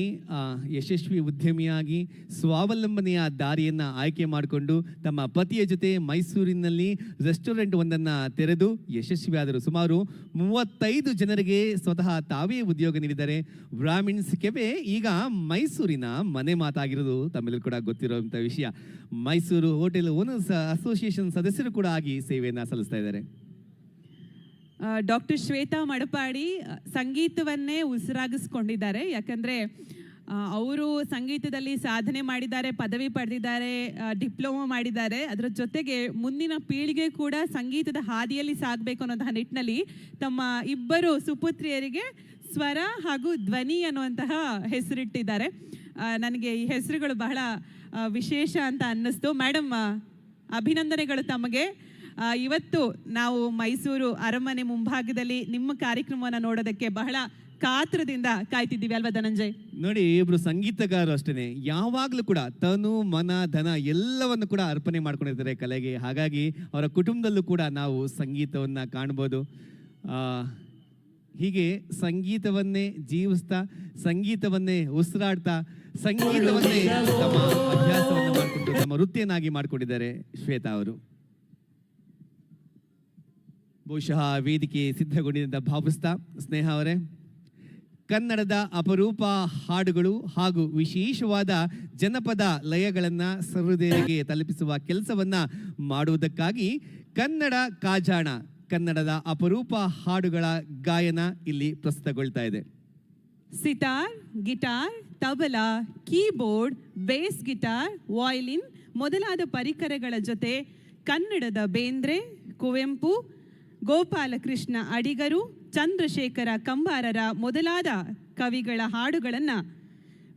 ಯಶಸ್ವಿ ಉದ್ಯಮಿಯಾಗಿ ಸ್ವಾವಲಂಬನೆಯ ದಾರಿಯನ್ನು ಆಯ್ಕೆ ಮಾಡಿಕೊಂಡು ತಮ್ಮ ಪತಿಯ ಜೊತೆ ಮೈಸೂರಿನಲ್ಲಿ ರೆಸ್ಟೋರೆಂಟ್ ಒಂದನ್ನು ತೆರೆದು ಯಶಸ್ವಿಯಾದರು. ಸುಮಾರು 35 ಜನರಿಗೆ ಸ್ವತಃ ತಾವೇ ಉದ್ಯೋಗ ನೀಡಿದ್ದಾರೆ. ಬ್ರಾಹ್ಮಿನ್ಸ್ ಕೆಫೆ ಈಗ ಮೈಸೂರಿನ ಮನೆ ಮಾತಾಗಿರೋದು ತಮ್ಮೆಲ್ಲರೂ ಕೂಡ ಗೊತ್ತಿರುವಂಥ ವಿಷಯ. ಮೈಸೂರು ಹೋಟೆಲ್ ಓನರ್ಸ್ ಅಸೋಸಿಯೇಷನ್ ಸದಸ್ಯರು ಕೂಡ ಆಗಿ ಸೇವೆಯನ್ನು ಸಲ್ಲಿಸ್ತಾ ಇದ್ದಾರೆ. ಡಾಕ್ಟರ್ ಶ್ವೇತಾ ಮಡಪಾಡಿ ಸಂಗೀತವನ್ನೇ ಉಸಿರಾಗಿಸ್ಕೊಂಡಿದ್ದಾರೆ. ಯಾಕಂದರೆ ಅವರು ಸಂಗೀತದಲ್ಲಿ ಸಾಧನೆ ಮಾಡಿದ್ದಾರೆ, ಪದವಿ ಪಡೆದಿದ್ದಾರೆ, ಡಿಪ್ಲೊಮಾ ಮಾಡಿದ್ದಾರೆ. ಅದರ ಜೊತೆಗೆ ಮುಂದಿನ ಪೀಳಿಗೆ ಕೂಡ ಸಂಗೀತದ ಹಾದಿಯಲ್ಲಿ ಸಾಗಬೇಕು ಅನ್ನೋಂತಹ ನಿಟ್ಟಿನಲ್ಲಿ ತಮ್ಮ ಇಬ್ಬರು ಸುಪುತ್ರಿಯರಿಗೆ ಸ್ವರ ಹಾಗೂ ಧ್ವನಿ ಅನ್ನುವಂತಹ ಹೆಸರಿಟ್ಟಿದ್ದಾರೆ. ನನಗೆ ಈ ಹೆಸರುಗಳು ಬಹಳ ವಿಶೇಷ ಅಂತ ಅನ್ನಿಸ್ತು. ಮೇಡಮ್, ಅಭಿನಂದನೆಗಳು ತಮಗೆ. ಇವತ್ತು ನಾವು ಮೈಸೂರು ಅರಮನೆ ಮುಂಭಾಗದಲ್ಲಿ ನಿಮ್ಮ ಕಾರ್ಯಕ್ರಮವನ್ನು ನೋಡೋದಕ್ಕೆ ಬಹಳ ಕಾತ್ರದಿಂದ ಕಾಯ್ತಿದ್ದೀವಿ ಅಲ್ವಾ ಧನಂಜಯ್? ನೋಡಿ, ಇಬ್ರು ಸಂಗೀತಗಾರರು ಅಷ್ಟೇ, ಯಾವಾಗಲೂ ಕೂಡ ತನು ಮನ ಧನ ಎಲ್ಲವನ್ನು ಕೂಡ ಅರ್ಪಣೆ ಮಾಡ್ಕೊಂಡಿರ್ತಾರೆ ಕಲೆಗೆ. ಹಾಗಾಗಿ ಅವರ ಕುಟುಂಬದಲ್ಲೂ ಕೂಡ ನಾವು ಸಂಗೀತವನ್ನು ಕಾಣ್ಬೋದು. ಹೀಗೆ ಸಂಗೀತವನ್ನೇ ಜೀವಿಸ್ತಾ, ಸಂಗೀತವನ್ನೇ ಉಸಿರಾಡ್ತಾ, ಸಂಗೀತವನ್ನೇ ತಮ್ಮ ಅಭ್ಯಾಸವನ್ನು ಮಾಡಿಕೊಂಡು ತಮ್ಮ ವೃತ್ತಿಯನ್ನಾಗಿ ಮಾಡಿಕೊಂಡಿದ್ದಾರೆ ಶ್ವೇತಾ ಅವರು. ಬಹುಶಃ ವೇದಿಕೆ ಸಿದ್ಧಗೊಂಡಿದ್ದ ಭಾವಿಸ್ತಾ ಸ್ನೇಹ ಅವರೇ, ಕನ್ನಡದ ಅಪರೂಪ ಹಾಡುಗಳು ಹಾಗೂ ವಿಶೇಷವಾದ ಜನಪದ ಲಯಗಳನ್ನು ಸರ್ವದೇವರಿಗೆ ತಲುಪಿಸುವ ಕೆಲಸವನ್ನ ಮಾಡುವುದಕ್ಕಾಗಿ ಕನ್ನಡ ಕಾಜಾಣ, ಕನ್ನಡದ ಅಪರೂಪ ಹಾಡುಗಳ ಗಾಯನ ಇಲ್ಲಿ ಪ್ರಸ್ತುತಗೊಳ್ತಾ ಇದೆ. Sitar, guitar, tabla, keyboard, base guitar, violin ಮೊದಲಾದ ಪರಿಕರಗಳ ಜೊತೆ ಕನ್ನಡದ ಬೇಂದ್ರೆ, ಕುವೆಂಪು, ಗೋಪಾಲಕೃಷ್ಣ ಅಡಿಗರು, ಚಂದ್ರಶೇಖರ ಕಂಬಾರರ ಮೊದಲಾದ ಕವಿಗಳ ಹಾಡುಗಳನ್ನು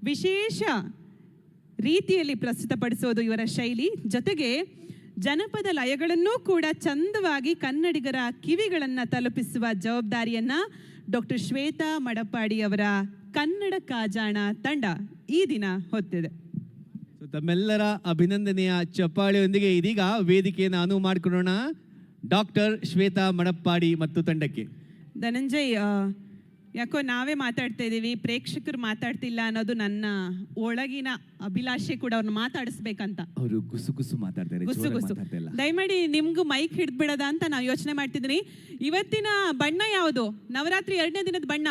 ವಿಶೇಷ ರೀತಿಯಲ್ಲಿ ಪ್ರಸ್ತುತಪಡಿಸೋದು ಇವರ ಶೈಲಿ. ಜೊತೆಗೆ ಜನಪದ ಲಯಗಳನ್ನೂ ಕೂಡ ಚಂದವಾಗಿ ಕನ್ನಡಿಗರ ಕಿವಿಗಳನ್ನು ತಲುಪಿಸುವ ಜವಾಬ್ದಾರಿಯನ್ನ ಡಾಕ್ಟರ್ ಶ್ವೇತಾ ಮಡಪಾಡಿ ಅವರ ಕನ್ನಡ ಕಾಜಾಣ ತಂಡ ಈ ದಿನ ಹೊತ್ತಿದೆ. ತಮ್ಮೆಲ್ಲರ ಅಭಿನಂದನೆಯ ಚಪ್ಪಾಳೆಯೊಂದಿಗೆ ಇದೀಗ ವೇದಿಕೆಯನ್ನು ಅನುವು ಮಾಡಿಕೊಳ್ಳೋಣ ಡಾಕ್ಟರ್ ಶ್ವೇತಾ ಮಡಪಾಡಿ ಮತ್ತು ತಂಡಕ್ಕೆ. ಧನಂಜಯ್, ಯಾಕೋ ನಾವೇ ಮಾತಾಡ್ತಾ ಇದ್ದೀವಿ, ಪ್ರೇಕ್ಷಕರು ಮಾತಾಡ್ತಿಲ್ಲ ಅನ್ನೋದು ನನ್ನ ಒಳಗಿನ ಅಭಿಲಾಷೆ ಕೂಡ ಅವ್ರನ್ನ ಮಾತಾಡಿಸ್ಬೇಕಂತ. ಅವರು ಗುಸು ಮಾತಾಡ್ತಾರೆ, ಗುಸು. ದಯಮಾಡಿ ನಿಮ್ಗೂ ಮೈಕ್ ಹಿಡ್ಬಿಡದ ಅಂತ ನಾವು ಯೋಚನೆ ಮಾಡ್ತಿದ್ದೀನಿ. ಇವತ್ತಿನ ಬಣ್ಣ ಯಾವುದು? ನವರಾತ್ರಿ 2ನೇ ದಿನದ ಬಣ್ಣ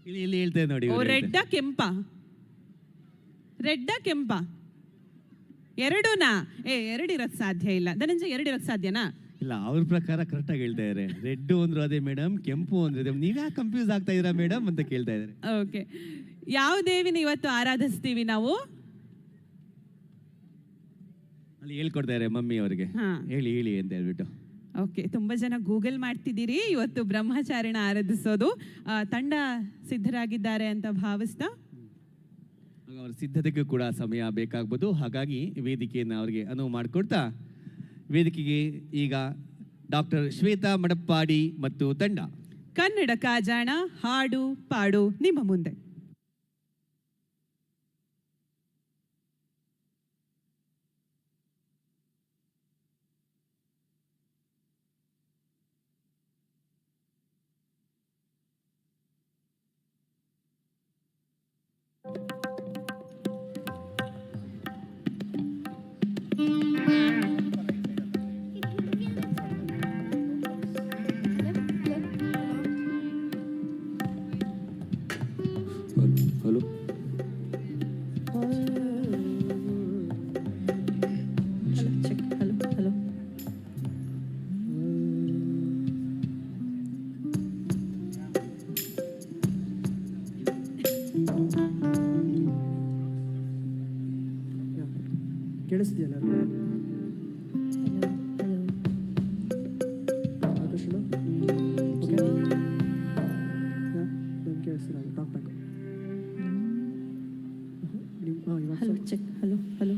ಇಲ್ಲಿ ಹೇಳ್ತೇವೆ ನೋಡಿ. ರೆಡ್ಡ ಕೆಂಪ? ರೆಡ್ಡ ಕೆಂಪ ಎರಡೂನಾ? ಎರಡು ಇರಕ್ ಸಾಧ್ಯ ಇಲ್ಲ ಧನಂಜಯ್, 2 ಇರಕ್ ಸಾಧ್ಯನಾ? ಇಲ್ಲ, ಅವ್ರ ಪ್ರಕಾರ ಕರೆಕ್ಟ್ ಆಗಿ ಹೇಳ್ತಾ ಇದಾರೆ. ರೆಡ್ ಅಂದ್ರು ಅದೇ ಮೇಡಮ್, ಕೆಂಪು ಅಂದ್ರೆ ನೀವ್ಯಾಕೆ ಕನ್ಫ್ಯೂಸ್ ಆಗ್ತಾ ಇದೀರಾ ಮೇಡಮ್ ಅಂತ ಕೇಳ್ತಾ ಇದಾರೆ. ಓಕೆ, ಯಾವ ದೇವಿನ ಇವತ್ತು ಆರಾಧಿಸ್ತೀವಿ ನಾವು? ಅಲ್ಲಿ ಹೇಳ್ಕೊಡ್ತಾ ಇದಾರೆ ಮಮ್ಮಿ ಅವರಿಗೆ, ಹೇಳಿ ಅಂತ ಹೇಳ್ಬಿಟ್ಟು. ಓಕೆ, ತುಂಬಾ ಜನ ಗೂಗಲ್ ಮಾಡ್ತಿದ್ದೀರಿ. ಇವತ್ತು ಬ್ರಹ್ಮಚಾರಿಣ ಆರಾಧಿಸೋದು ತಂಡ ಸಿದ್ಧರಾಗಿದ್ದಾರೆ ಅಂತ ಭಾವಿಸ್ತಾ ಅವರ ಸಿದ್ಧತೆಗೂ ಕೂಡ ಸಮಯ ಬೇಕಾಗ್ಬೋದು. ಹಾಗಾಗಿ ವೇದಿಕೆಯನ್ನು ಅವರಿಗೆ ಅನುವು ಮಾಡಿಕೊಡ್ತಾ ವೇದಿಕೆಗೆ ಈಗ ಡಾಕ್ಟರ್ ಶ್ವೇತಾ ಮಡಪ್ಪಾಡಿ ಮತ್ತು ತಂಡ. ಕನ್ನಡ ಕಾಜಾಣ ಹಾಡು ಪಾಡು ನಿಮ್ಮ ಮುಂದೆ. Hello check. Hello hello. ಕೇಳಿಸ್ತಿದೆಯಲ್ಲ ಹಲೋ ಚೆಕ್. Hello hello.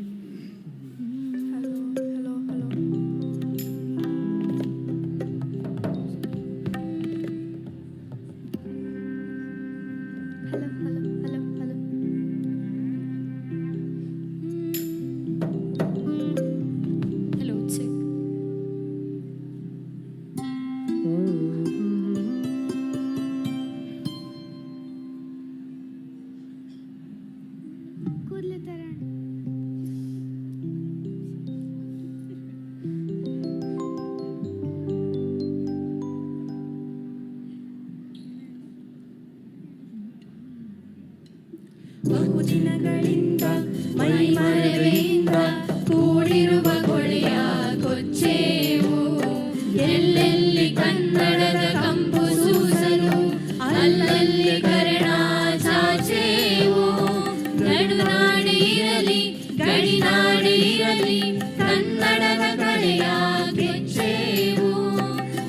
ಬಹುದಿನಗಳಿಂದ ಮೈಮರೆಯಿಂದ ಕೂಡಿರುವ ಕೊಳೆಯ ಕೊಚ್ಚೇವು ಎಲ್ಲೆಲ್ಲಿ ಕನ್ನಡದ ಕಂಪು ಸೂಸಲು ಅಲ್ಲಲ್ಲಿ ಕರಣ ಚಾಚೇವು ನಡುನಾಡಿ ಇರಲಿ ಗಡಿನಾಡಿ ಇರಲಿ ಕನ್ನಡದ ಕಲೆಯ ಕೆಚ್ಚೇವು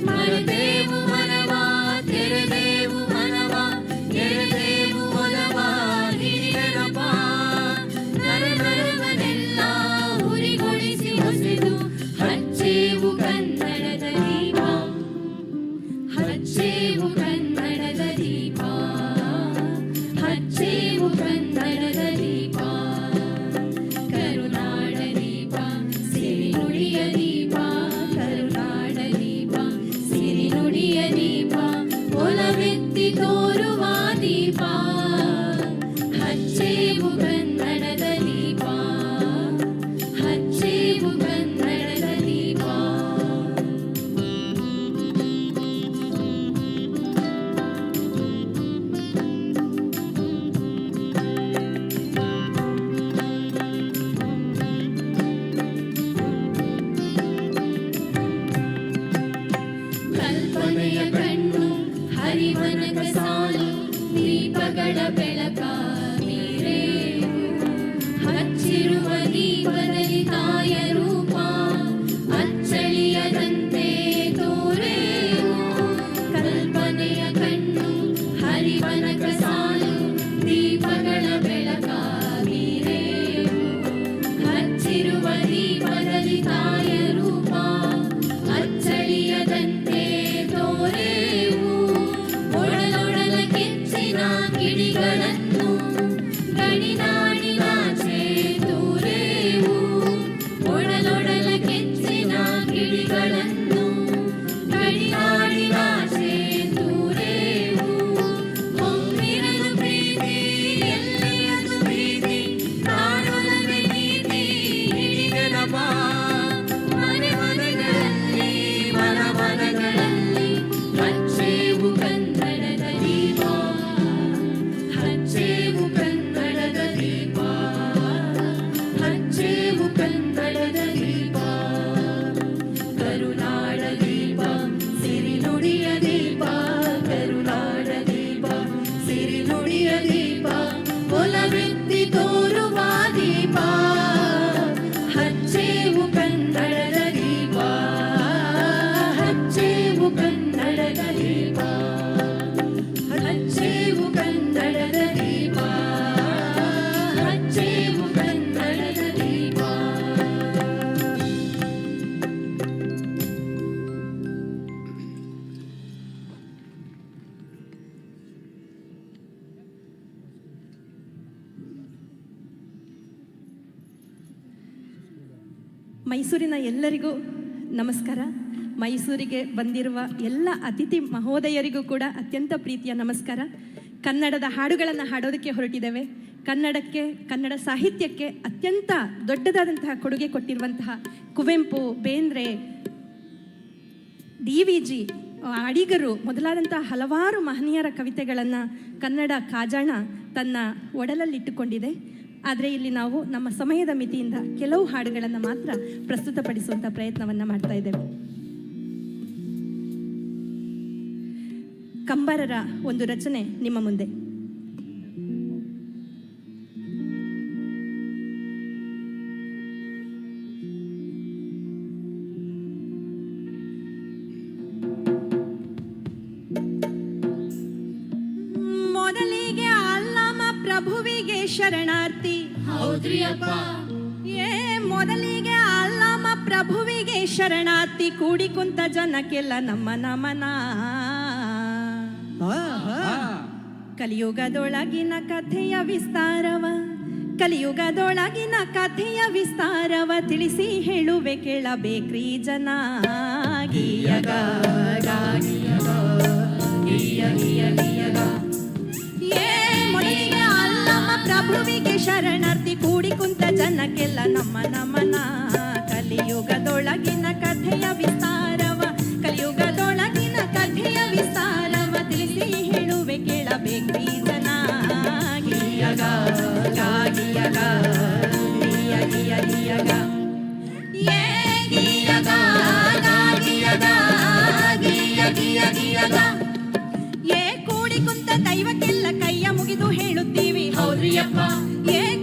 ಮರೆದೇವು ಮನವ ತೆರೆದೇವು ಮನವ ಎರೆದೇವು ಒಲವ ಹಿರಿಯರಪ ನರನರವನೆಲ್ಲ ಉರಿಗೊಳಿಸಿ ಹೊಸೆದು ಹಚ್ಚೇವು ಕನ್ನಡದ ದೀಪ ಹಚ್ಚೇವು ಕನ್ನಡದ ದೀಪ ಹಚ್ಚೇವು ಕನ್ನಡದ ದೀಪ ಕರುನಾಡ ದೀಪ ಸಿರಿನುಡಿಯ ದೀಪ ಕರುನಾಡ ದೀಪ ಸಿರಿನುಡಿಯ ದೀಪ ಒಲವೆತ್ತಿ ತೋರುವ ದೀಪ ಹಚ್ಚೇವು ಕನ್ನಡದ ದೀಪ ಹಚ್ಚೇವು ಕನ್ನಡದ ದೀಪ ಕಲ್ಪನೆಯ ಕಣ್ಣು ಹರಿವನಕ ಸಾಲು ದೀಪಗಳ ಬೆಳಕ ಮೀರೇವು ಹಚ್ಚಿರುವ ದೀಪದಲ್ಲಿ ತಾಯ ರೂಪ ಅಚ್ಚಳಿಯದಂತೆ ತೋರೇವು ಕಲ್ಪನೆಯ ಕಣ್ಣು ಹರಿವನಕ ಸಾಲು ದೀಪಗಳ ಬೆಳಕ ಮೀರೇವು ಹಚ್ಚಿರುವ ದೀಪದಲ್ಲಿ ತಾಯ ರೂಪ ಅಚ್ಚಳಿಯದಂತೆ ತೋರೇವು ಒಡಲೊಡಲ ಕೆಚ್ಚಿನ ಕಿಡಿಗಳನ್ನು ಗಡಿನಾಡಿನಾಚೆ ತೂರೇವು ಒಡಲೊಡಲ ಕೆಚ್ಚಿನ ಕಿಡಿಗಳನ್ನು ಗಡಿನಾಡಿನಾಚೆ ತೂರೇವು ಹೊಮ್ಮಿರಲು ಪ್ರೀತಿ ಎಲ್ಲಿಯದು ಪ್ರೀತಿ ನಾಡೊಲವೆ ನೀತಿ ಹಿಡಿದೆನಪ ಮನೆ ಮನೆಗಳಲ್ಲಿ ಮನ ಮನಗಳಲ್ಲಿ ಹಚ್ಚೇವು ಕನ್ನಡದ ದೀಪ ಹಚ್ಚೇವು ಕನ್ನಡದ ದೀಪ ಹಚ್ಚೇವು ಕನ್ನಡದ ದೀಪ ಕರುನಾಡ ಮೈಸೂರಿನ ಎಲ್ಲರಿಗೂ ನಮಸ್ಕಾರ. ಮೈಸೂರಿಗೆ ಬಂದಿರುವ ಎಲ್ಲ ಅತಿಥಿ ಮಹೋದಯರಿಗೂ ಕೂಡ ಅತ್ಯಂತ ಪ್ರೀತಿಯ ನಮಸ್ಕಾರ. ಕನ್ನಡದ ಹಾಡುಗಳನ್ನು ಹಾಡೋದಕ್ಕೆ ಹೊರಟಿದ್ದೇವೆ. ಕನ್ನಡ ಸಾಹಿತ್ಯಕ್ಕೆ ಅತ್ಯಂತ ದೊಡ್ಡದಾದಂತಹ ಕೊಡುಗೆ ಕೊಟ್ಟಿರುವಂತಹ ಕುವೆಂಪು, ಬೇಂದ್ರೆ, DVG, ಅಡಿಗರು ಮೊದಲಾದಂತಹ ಹಲವಾರು ಮಹನೀಯರ ಕವಿತೆಗಳನ್ನು ಕನ್ನಡ ಕಾಜಾಣ ತನ್ನ ಒಡಲಲ್ಲಿಟ್ಟುಕೊಂಡಿದೆ. ಆದರೆ ಇಲ್ಲಿ ನಾವು ನಮ್ಮ ಸಮಯದ ಮಿತಿಯಿಂದ ಕೆಲವು ಹಾಡುಗಳನ್ನು ಮಾತ್ರ ಪ್ರಸ್ತುತಪಡಿಸುವಂಥ ಪ್ರಯತ್ನವನ್ನು ಮಾಡ್ತಾ ಇದ್ದೇವೆ. ಕಂಬಾರರ ಒಂದು ರಚನೆ ನಿಮ್ಮ ಮುಂದೆ. ಮೊದಲಿಗೆ ಅಲ್ಲಮ ಪ್ರಭುವಿಗೆ ಶರಣಾರ್ಥಿ. ಹೌದ್ರಿಯಪ್ಪ. ಮೊದಲಿಗೆ ಅಲ್ಲಮ ಪ್ರಭುವಿಗೆ ಶರಣಾರ್ಥಿ. ಕೂಡಿ ಕುಂತ ಜನಕ್ಕೆಲ್ಲ ನಮ್ಮ ನಮನ. ಕಲಿಯುಗದೊಳಗಿನ ಕಥೆಯ ವಿಸ್ತಾರವ ತಿಳಿಸಿ ಹೇಳುವೆ ಕೇಳಬೇಕ್ರಿ ಜನ. ಮೊದಲಿಗೆ ಅಲ್ಲಮ ಪ್ರಭುವಿಗೆ ಶರಣಾರ್ಥಿ. ಕೂಡಿ ಕುಂತ ಜನಕ್ಕೆಲ್ಲ ನಮ್ಮ ನಮನ. ಕಲಿಯುಗದೊಳಗಿನ ಕಥೆಯ ವಿಸ್ತಾರವ ತಿಳಿಸಿ ಹೇಳುವೆ ಕೇಳಬೇಕ್ರಿ ಜನ. ಕೂಡಿ ಕುಂತ ದೈವಕ್ಕೆಲ್ಲ ಕೈಯ ಮುಗಿದು ಹೇಳುತ್ತೀವಿ. ಹೌದ್ರಿಯಪ್ಪ.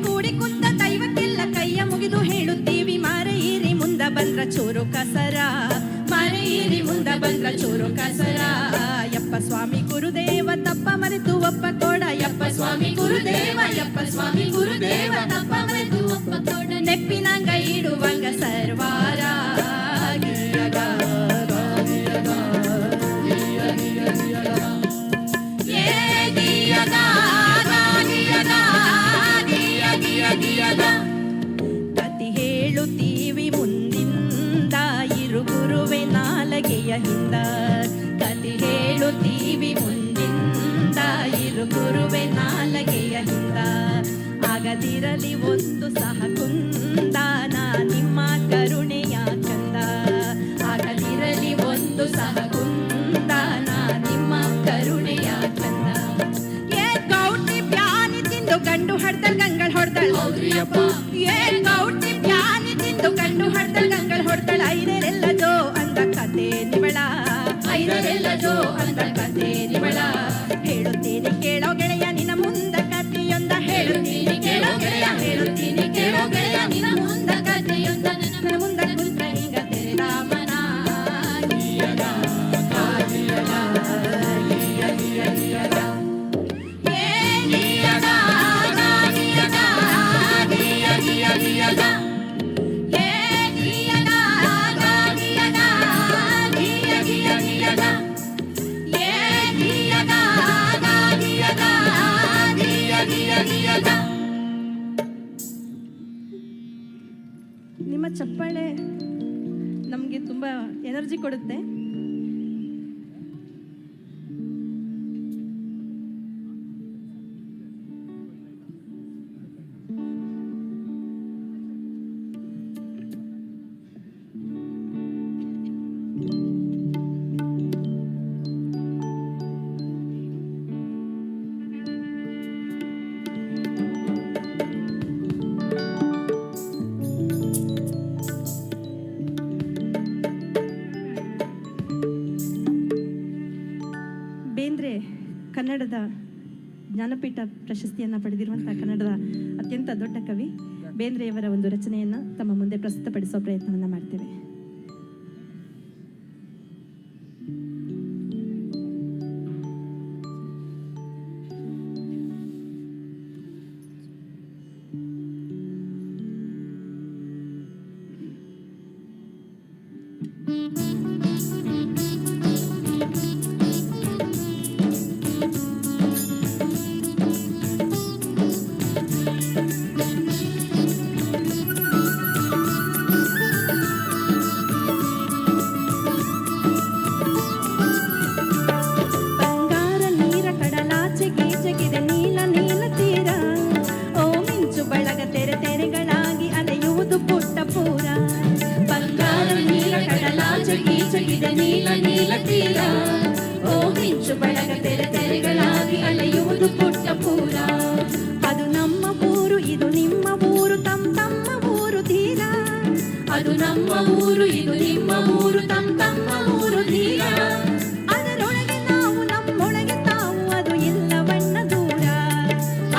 ಕೂಡಿ ಕುಂತ ದೈವಕ್ಕೆಲ್ಲ ಕೈಯ ಮುಗಿದು ಹೇಳುತ್ತೀವಿ. ಮಾರೆಯಿರಿ ಮುಂದ ಬಂದ್ರ ಚೂರು ಕಸರ. ಯಪ್ಪ ಸ್ವಾಮಿ ಗುರುದೇವ ತಪ್ಪ ಮರೆತು ಒಪ್ಪ ಕೊಡ. ಯಪ್ಪ ಸ್ವಾಮಿ ಗುರುದೇವ ತಪ್ಪ ಮರೆತು ಒಪ್ಪ ಕೊಡ. ನೆಪ್ಪಿನಂಗ ಇಡುವಂಗ ಸರ್ವಾರ. ಕತಿ ಹೇಳುತ್ತೀವಿ ಮುಂದಿಂದ ಇರು ಗುರುವೆ ನಾಲಗೆಯ ಹಿಂದ. ಕತಿ ಹೇಳುತ್ತೀವಿ ಮುಂದಿಂದ ಇರು ಗುರುವೆ ನಾಲಗೆಯ ಹಿಂದ. ಆಗದಿರಲಿ ಒಂದು ಸಹ ಕುಂದ ನಾ ನಿಮ್ಮ ಕರುಣೆಯ ಕಂದ. ಆಗದಿರಲಿ ಒಂದು ಸಹ ಕುಂದ ನಾ ನಿಮ್ಮ ಕರುಣೆಯ ಕಂದ. ಗೌಟಿ ಪ್ಯಾನಿ ತಿಂದು ಗಂಡು ಹಡ್ದಲ್ ಗಂಗಳ ಹೊಡ್ದಳ್. ಹೌದ್ರಿಯಪ್ಪ. ಗೌಟಿ ಪ್ಯಾನಿ ತಿಂದು ಗಂಡು ಹಡ್ದಲ್ ಗಂಗಳ ಹೊಡ್ದಳ್. ಐದರೆಲ್ಲ ಜೋ ಅಂದ ಕತೆ ನಿವಳ. ಹೇಳುತ್ತೀನಿ ಕೇಳೋ ಗೆಳೆಯ ನಿನ್ನ ಮುಂದ ಕಥೆಯೊಂದ. ಹೇಳುತ್ತೀನಿ ಕೇಳೋ ಗೆಳೆಯ ನಿನ್ನ ಮುಂದ ಕಥೆಯೊಂದ. ನನ್ನ ಮುಂದ ಕುಂತ ಹಿಂಗ ತೆರೆದ ಮನ. ನಿಮ್ಮ ಚಪ್ಪಾಳೆ ನಮಗೆ ತುಂಬ ಎನರ್ಜಿ ಕೊಡುತ್ತೆ. ಬೇಂದ್ರೆ ಕನ್ನಡದ ಜ್ಞಾನಪೀಠ ಪ್ರಶಸ್ತಿಯನ್ನು ಪಡೆದಿರುವಂಥ ಕನ್ನಡದ ಅತ್ಯಂತ ದೊಡ್ಡ ಕವಿ. ಬೇಂದ್ರೆಯವರ ಒಂದು ರಚನೆಯನ್ನು ತಮ್ಮ ಮುಂದೆ ಪ್ರಸ್ತುತಪಡಿಸುವ ಪ್ರಯತ್ನವನ್ನು ಮಾಡ್ತೇವೆ. ಗೀಚಗಿದೆ ನೀಲ ನೀಲ ತೀರ. ಓ ಮಿಂಚು ಬಳಗ ತೆರೆ ತೆರೆಗಳಾಗಿ ಅಲೆಯುವುದು ಪುಟ್ಟ ಪೂರ. ಅದು ನಮ್ಮ ಊರು, ಇದು ನಿಮ್ಮ ಊರು, ತಮ್ಮ ಊರು ತೀರ. ಅದು ನಮ್ಮ ಊರು, ಇದು ನಿಮ್ಮ ಊರು, ತಮ್ಮ ಊರು ತೀರ. ಅದರೊಳಗೆ ನಾವು, ನಮ್ಮೊಳಗೆ ತಾವು, ಅದು ಇಲ್ಲವಣ್ಣ ದೂರ.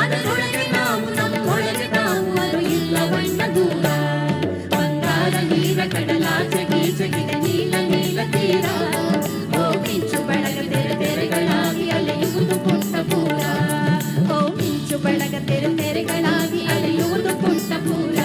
ಅದರೊಳಗೆ ನಾವು, ನಮ್ಮೊಳಗೆ ತಾವು, ಅದು ಇಲ್ಲವಣ್ಣ ದೂರ. ಬಂಗಾರ ನೀರ ಕಡಲಾಚೆ ಗೀಚಗಿದೆ ನೀಲ ನೀಲ ತೀರ. ಓ ಮಿಂಚು ಬಳಗ ತೆರೆ ತೆರೆಗಳಾಗಿ ಅಲೆಯುವುದು ಪುಟ್ಟ ಪೂರ. ಓ ಮಿಂಚು ಬಳಗ ತೆರೆ ತೆರೆಗಳಾಗಿ ಅಲೆಯುವುದು ಪುಟ್ಟ ಪೂರ.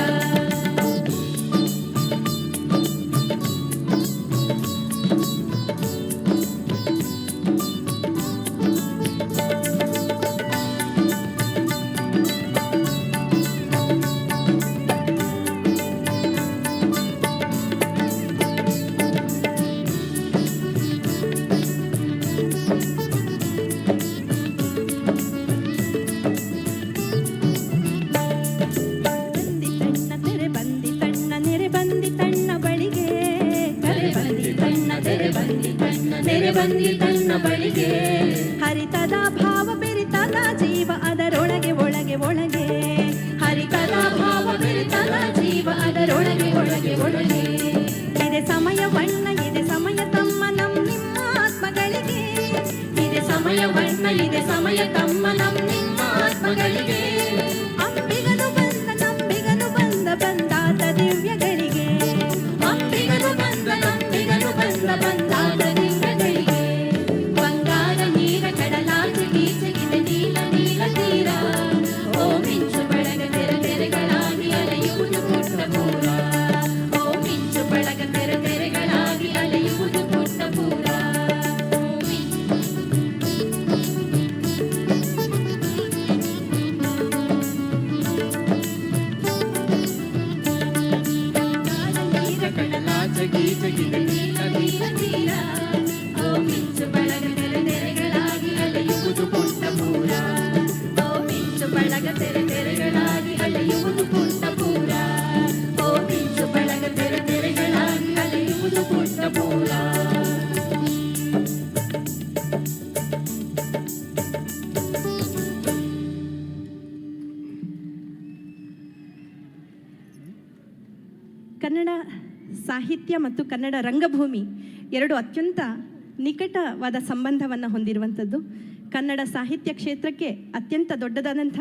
ಬಂದಿತಣ್ಣ ನೆರೆ ಬಂದಿತಣ್ಣ ಬಳಿಗೆ. ತೆರೆ ಬಂದಿತಣ್ಣ ತೆರೆ ಬಂದಿತಣ್ಣ ನೆರೆ ಬಂದಿತಣ್ಣ ಬಳಿಗೆ. ಹರಿತದ ಭಾವ ಬೆರಿತದ ಜೀವ ಅದರೊಳಗೆ ಒಳಗೆ ಒಳಗೆ. ಹರಿತದ ಭಾವ ಬೆರೆತದ ಜೀವ ಅದರೊಳಗೆ ಒಳಗೆ ಒಳಗೆ. ಇದೆ ಸಮಯ ಬಣ್ಣ, ಇದೆ ಸಮಯ ತಮ್ಮ ನಿಮ್ಮ ಆತ್ಮಗಳಿಗೆ. ಇದೆ ಸಮಯ ಬಣ್ಣ, ಇದೆ ಸಮಯ ತಮ್ಮ ನಿಮ್ಮ ಆತ್ಮಗಳಿಗೆ. ಅಂಬಿಗನು ಬಂದ ನಂಬಿಗನು ಬಂದ ಬಂದಾದ ದಿವ್ಯಗಳಿಗೆ. ಅಂಬಿಗನು ಬಂದ ನಂಬಿಗನು ಬಂದ ಬಂದಾದ ದಿವ್ಯಗಳಿಗೆ. ಬಂಗಾರ ನೀರ ಕಡಲಾಚೆ ಗೀಚಗಿದೆ ನೀಲ ನೀಲ ತೀರ. ಓ ಮಿಂಚು ಬಳಗ ತೆರೆ ತೆರೆಗಳಾಗಿ ಅಲೆಯುವುದು ಪುಟ್ಟ ಪೂರ. ಓ ಮಿಂಚು ಬಳಗ ತೆರೆ ತೆರೆಗಳಾಗಿ ಅಲೆಯುವುದು ಪುಟ್ಟ ಪೂರ. ನೀರ ಕಡಲಾಚೆ ಗೀಚಗಿದೆ ನೀಲ ನೀಲ ತೀರ. ಓ ಮಿಂಚು ಬಳಗ ತೆರೆ ತೆರೆಗಳಾಗಿ ಅಲೆಯುವುದು ಪುಟ್ಟ ಪೂರ. ಓ ಮಿಂಚು ಬಳಗ ತೆರೆ ತೆರೆಗಳಾಗಿ ಅಲೆಯುವುದು ಪುಟ್ಟ ಪೂರ. ಓ ಮಿಂಚು ಬಳಗ ತೆರೆ ತೆರೆಗಳಾಗಿ ಅಲೆಯುವುದು ಪುಟ್ಟ ಪೂರ. ಕನ್ನಡ ಸಾಹಿತ್ಯ ಮತ್ತು ಕನ್ನಡ ರಂಗಭೂಮಿ ಎರಡು ಅತ್ಯಂತ ನಿಕಟವಾದ ಸಂಬಂಧವನ್ನು ಹೊಂದಿರುವಂಥದ್ದು. ಕನ್ನಡ ಸಾಹಿತ್ಯ ಕ್ಷೇತ್ರಕ್ಕೆ ಅತ್ಯಂತ ದೊಡ್ಡದಾದಂಥ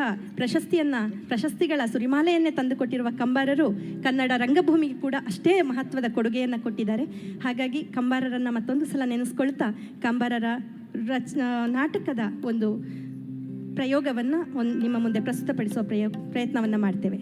ಪ್ರಶಸ್ತಿಗಳ ಸುರಿಮಾಲೆಯನ್ನೇ ತಂದುಕೊಟ್ಟಿರುವ ಕಂಬಾರರು ಕನ್ನಡ ರಂಗಭೂಮಿಗೆ ಕೂಡ ಅಷ್ಟೇ ಮಹತ್ವದ ಕೊಡುಗೆಯನ್ನು ಕೊಟ್ಟಿದ್ದಾರೆ. ಹಾಗಾಗಿ ಕಂಬಾರರನ್ನು ಮತ್ತೊಂದು ಸಲ ನೆನೆಸ್ಕೊಳ್ತಾ ಕಂಬಾರರ ನಾಟಕದ ಒಂದು ಪ್ರಯೋಗವನ್ನು ನಿಮ್ಮ ಮುಂದೆ ಪ್ರಸ್ತುತಪಡಿಸುವ ಪ್ರಯತ್ನವನ್ನು ಮಾಡ್ತೇವೆ.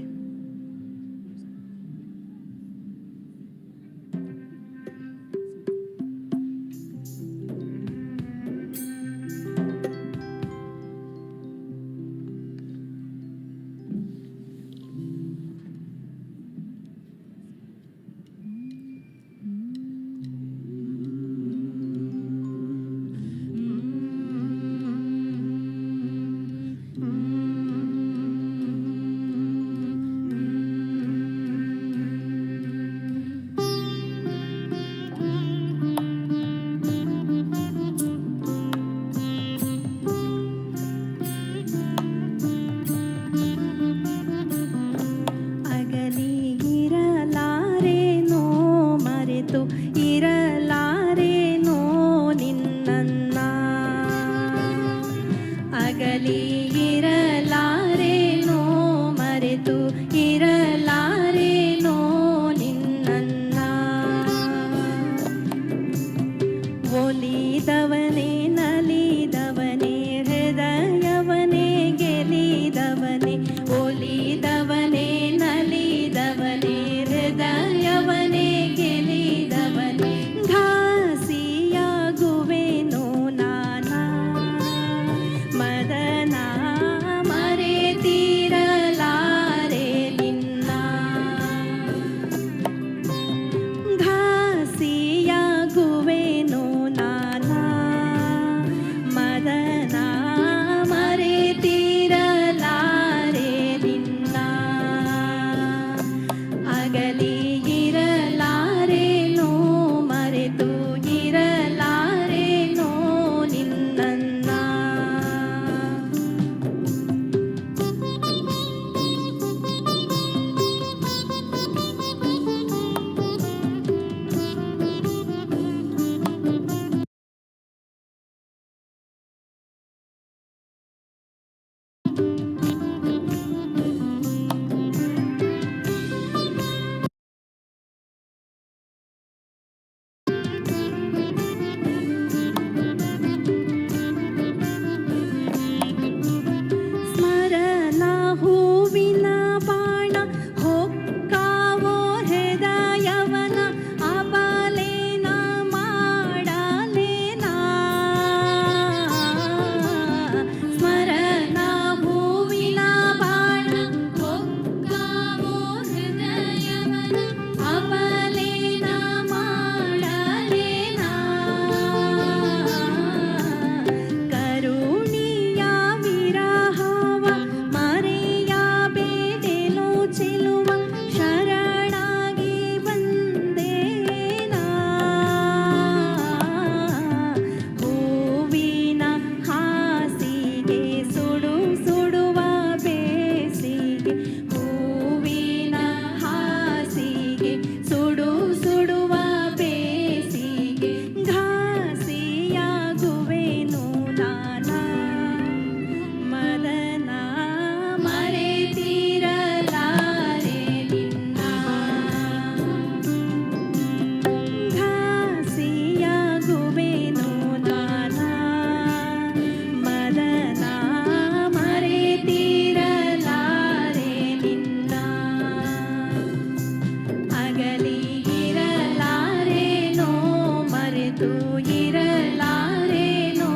ಮರೆತು ಇರಲಾರೇನೋ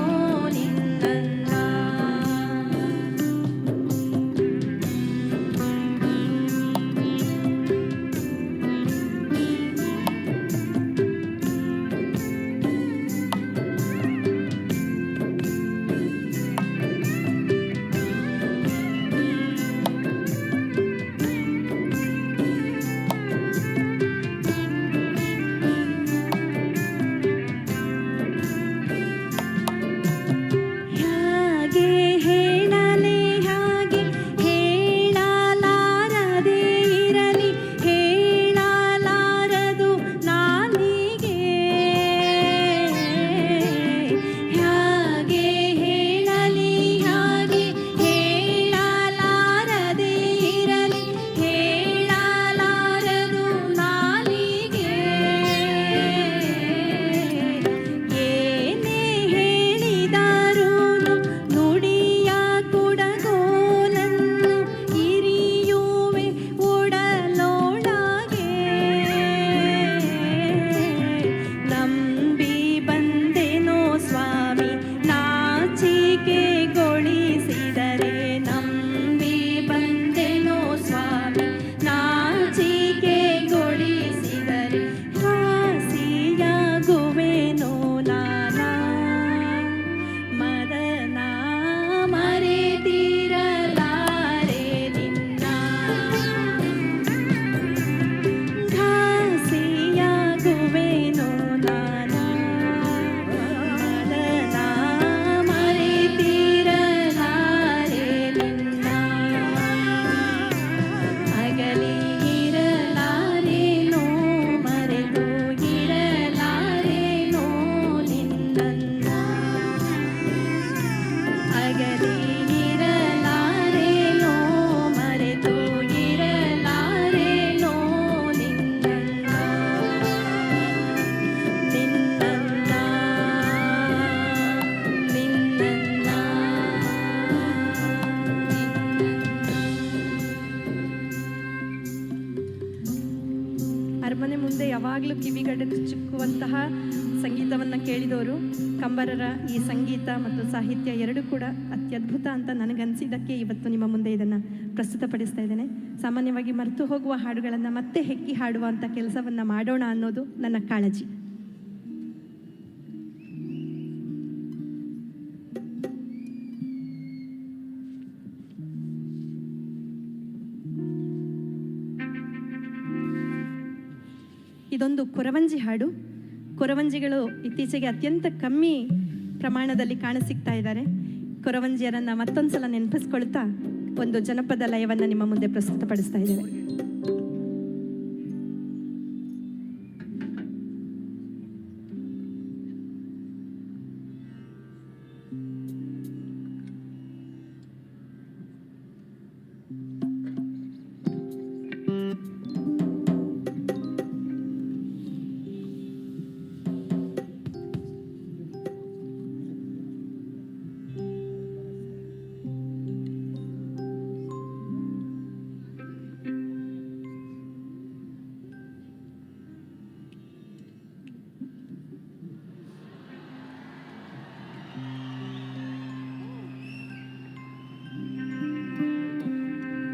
ನಿನ್ನನ್ನ. ಹೇಗೆ ಹೇಳಲಿ ಹಾಗೆ ಹೇಳಲಾರದೆ ಇರಲಿ ಹೇಳಲಾರದು ನಾನಿಗೆ. ಹೇಗೆ ಹೇಳಲಿ ಹಾಗೆ ಹೇಳಲಾರದೆ ಇರಲಿ ಹೇಳಲಾರದು ನಾನಿಗೆ. ಏನೇ ಹೇಳಿದರೂನು ನುಡಿಯ ಕುಡಗೋಲನ್ನು ಇರಿಯುವೆ ಒಡಲೊಳಗೆ. ನಂಬಿ ಬಂದೆನೋ ಸ್ವಾಮಿ ನಾಚಿಕೆಗೊಳಿಸಿದರೆ. ನಂಬಿ ಬಂದೆನೋ ಸ್ವಾಮಿ ನಾಚಿಕೆಗೊಳಿಸಿದರೆ. ಹಾಸಿಯಾಗುವೆನೋ ನಾನಾ ಮದನ ಮರೆತಿರಲಾರೆ ನಿನ್ನ. ಘಾಸಿಯಾಗುವೆನೋ ನಾನಾ ಮದನ ಮರೆತಿರಲಾರೆ ನಿನ್ನ. ಅಗಲಿ ಇರಲಾರೇನೋ ಮರೆತು ಇರಲಾರೇನೋ ನಿನ್ನನ್ನ. ಅಗಲಿ ಇರಲಾರೇನೋ ಮರೆತು ಇರಲಾರೇನೋ ನಿನ್ನನ್ನ. ನಿನ್ನನ್ನ ನಿನ್ನನ್ನ. ಅರಮನೆ ಮುಂದೆ ಯಾವಾಗಲೂ ಕಿವಿಗಡಲು ಚಿಕ್ಕುವಂತಹ ಸಂಗೀತವನ್ನು ಕೇಳಿದವರು ಕಂಬರರ ಈ ಸಂಗೀತ ಮತ್ತು ಸಾಹಿತ್ಯ ಎರಡೂ ಕೂಡ ಅತ್ಯದ್ಭುತ ಅಂತ ನನಗನ್ಸಿದ್ದಕ್ಕೆ ಇವತ್ತು ನಿಮ್ಮ ಮುಂದೆ ಇದನ್ನು ಪ್ರಸ್ತುತಪಡಿಸ್ತಾ ಇದ್ದೇನೆ. ಸಾಮಾನ್ಯವಾಗಿ ಮರೆತು ಹೋಗುವ ಹಾಡುಗಳನ್ನು ಮತ್ತೆ ಹೆಕ್ಕಿ ಹಾಡುವಂಥ ಕೆಲಸವನ್ನು ಮಾಡೋಣ ಅನ್ನೋದು ನನ್ನ ಕಾಳಜಿ. ಇದೊಂದು ಕೊರವಂಜಿ ಹಾಡು. ಕೊರವಂಜಿಗಳು ಇತ್ತೀಚೆಗೆ ಅತ್ಯಂತ ಕಮ್ಮಿ ಪ್ರಮಾಣದಲ್ಲಿ ಕಾಣಸಿಗ್ತಾ ಇದ್ದಾರೆ. ಕೊರವಂಜಿಯರನ್ನು ಮತ್ತೊಂದು ಸಲ ನೆನಪಿಸ್ಕೊಳ್ತಾ ಒಂದು ಜನಪದ ಲಯವನ್ನು ನಿಮ್ಮ ಮುಂದೆ ಪ್ರಸ್ತುತಪಡಿಸ್ತಾ ಇದ್ದೇವೆ.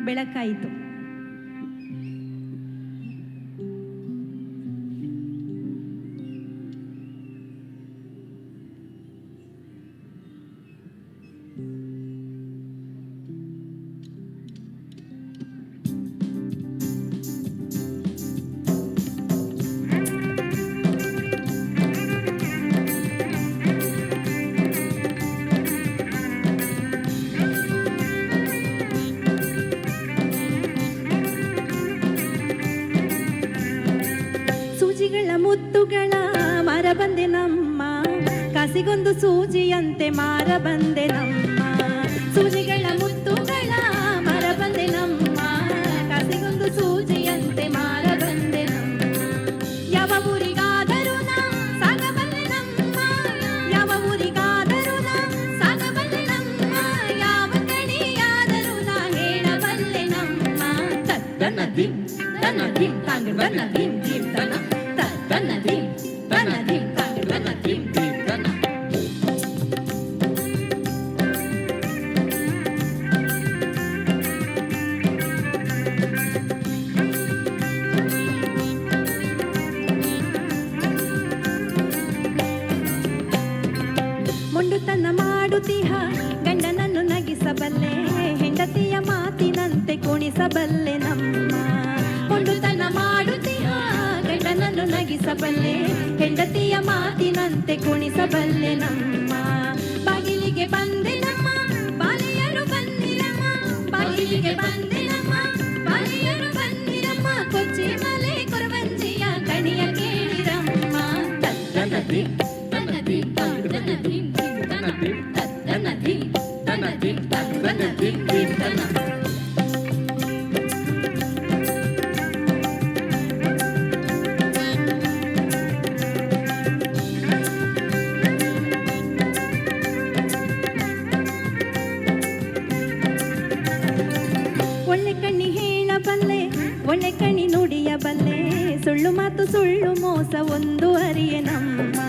ಬೆಳಕಾಯಿತು. ಮುತ್ತುಗಳ ಮಾರ ಬಂದೆ ನಮ್ಮ, ಕಾಸಿಗೊಂದು ಸೂಜಿಯಂತೆ ಮಾರ ಬಂದೆ ನಮ್ಮ. ಸೂಜಿಗಳ ಮುತ್ತುಗಳ ಮಾರ ಬಂದೆ ನಮ್ಮ, ಕಾಸಿಗೊಂದು ಸೂಜಿಯಂತೆ ಮಾರ ಬಂದೆ ನಮ್ಮ. ಯಾವ ಊರಿಗಾದರೂ ನಾ ಸಾಗಬಲ್ಲೆ ನಮ್ಮ, ಯಾವ ಊರಿಗಾದರೂ ನಾ ಸಾಗಬಲ್ಲೆ ನಮ್ಮ. ಯಾವ ಕಡೆಯಾದರೂ ನಾ ಹೇಳಬಲ್ಲೆ ನಮ್ಮ. ತನ್ನ ದಿಂ ತನ್ನ ದಿಂ ತಾಂಗ್ರ ಬನ್ನ ದಿಂ ದಿಂ ತನ ತನ್ನ ದಿಂ ತನ್ನ ದಿಂ ತಾಂಗ್ರ ಬನ್ನ ಹೊಂಡುತನ ಮಾಡುತ್ತಿಹ ಗಂಡನನ್ನು ನಗಿಸಬಲ್ಲೆ, ಹೆಂಡತಿಯ ಮಾತಿನಂತೆ ಕುಣಿಸಬಲ್ಲೆ ನಮ್ಮ. ಹೊಂಡುತನ ಮಾಡುತ್ತಿಹ ಗಂಡನನ್ನು ನಗಿಸಬಲ್ಲೆ, ಹೆಂಡತಿಯ ಮಾತಿನಂತೆ ಕುಣಿಸಬಲ್ಲೆ ನಮ್ಮ. ಬಾಗಿಲಿಗೆ ಬಂದೆ ನಮ್ಮ ಬಾಲೆಯರು ಬಂದಿರಮ್ಮ, ಬಾಗಿಲಿಗೆ ಬಂದೆ ನಮ್ಮ ಬಾಲೆಯರು ಬಂದಿರಮ್ಮ, ಕೊಚ್ಚಿ ಮಲೆ ಕೊರವಂಜಿಯ ಕಣಿಯ ಕೇಳಿರಮ್ಮ. ತನ್ನದಿ ತನ್ನದಿ ತನ್ನದಿ ತನ್ನದಿ ತನ್ನದಿ ತನ್ನದಿ ತನ್ನದಿ ತನ್ನ. ಒಳ್ಳೆ ಕಣ್ಣಿ ಹೇಳಬಲ್ಲೆ, ಒಳ್ಳೆ ಕಣ್ಣಿ ನುಡಿಯಬಲ್ಲೆ, ಸುಳ್ಳು ಮಾತು ಸುಳ್ಳು ಮೋಸ ಒಂದು ಅರಿಯೆ ನಮ್ಮ.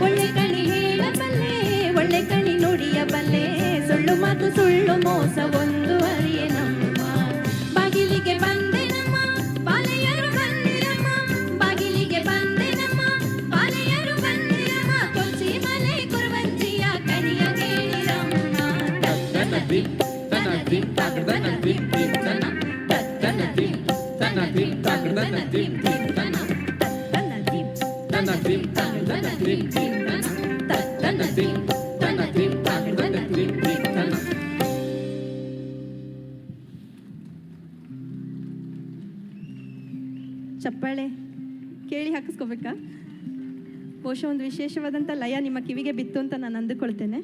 ಒಳ್ಳೆ ಕಣ್ಣಿ ಹೇಳಬಲ್ಲೆ, ಒಳ್ಳೆ ಕಣ್ಣಿ ನುಡಿಯಬಲ್ಲೆ, ಸುಳ್ಳು ಮಾತು ಸುಳ್ಳು ಮೋಸ ಒಂದು ಅರಿಯೆ ನಮ್ಮ. ಬಾಗಿಲಿಗೆ ಬಂದೆ ನಮ್ಮ ಬಾಲೆಯರು ಬಂದಿರಮ್ಮ, ಬಾಗಿಲಿಗೆ ಬಂದೆ ನಮ್ಮ ಬಾಲೆಯರು ಬಂದಿರಮ್ಮ, ಕೊಚ್ಚಿ ಮಲೆ ಕುರುವಂಜಿಯ ಕಣಿಯ ಕೇಳಿರಮ್ಮ. ತನ್ನದಿ ತನ್ನದಿ ತನ್ನದಿ ತನ್ನ ತನ್ನದಿ ತನ್ನದಿ ತನ್ನದಿ ತನ್ನ ತನ್ನದಿ ತನ್ನದಿ ತನ್ನದಿ ತನ್ನ ತನ್ನದಿ ತನ್ನದಿ ತನ್ನದಿ ತನ್ನ. ಚಪ್ಪಾಳೆ ಕೇಳಿ ಹಾಕಿಸ್ಕೋಬೇಕಾ? ಬಹುಶಃ ಒಂದು ವಿಶೇಷವಾದಂಥ ಲಯ ನಿಮ್ಮ ಕಿವಿಗೆ ಬಿತ್ತು ಅಂತ ನಾನು ಅಂದುಕೊಳ್ತೇನೆ.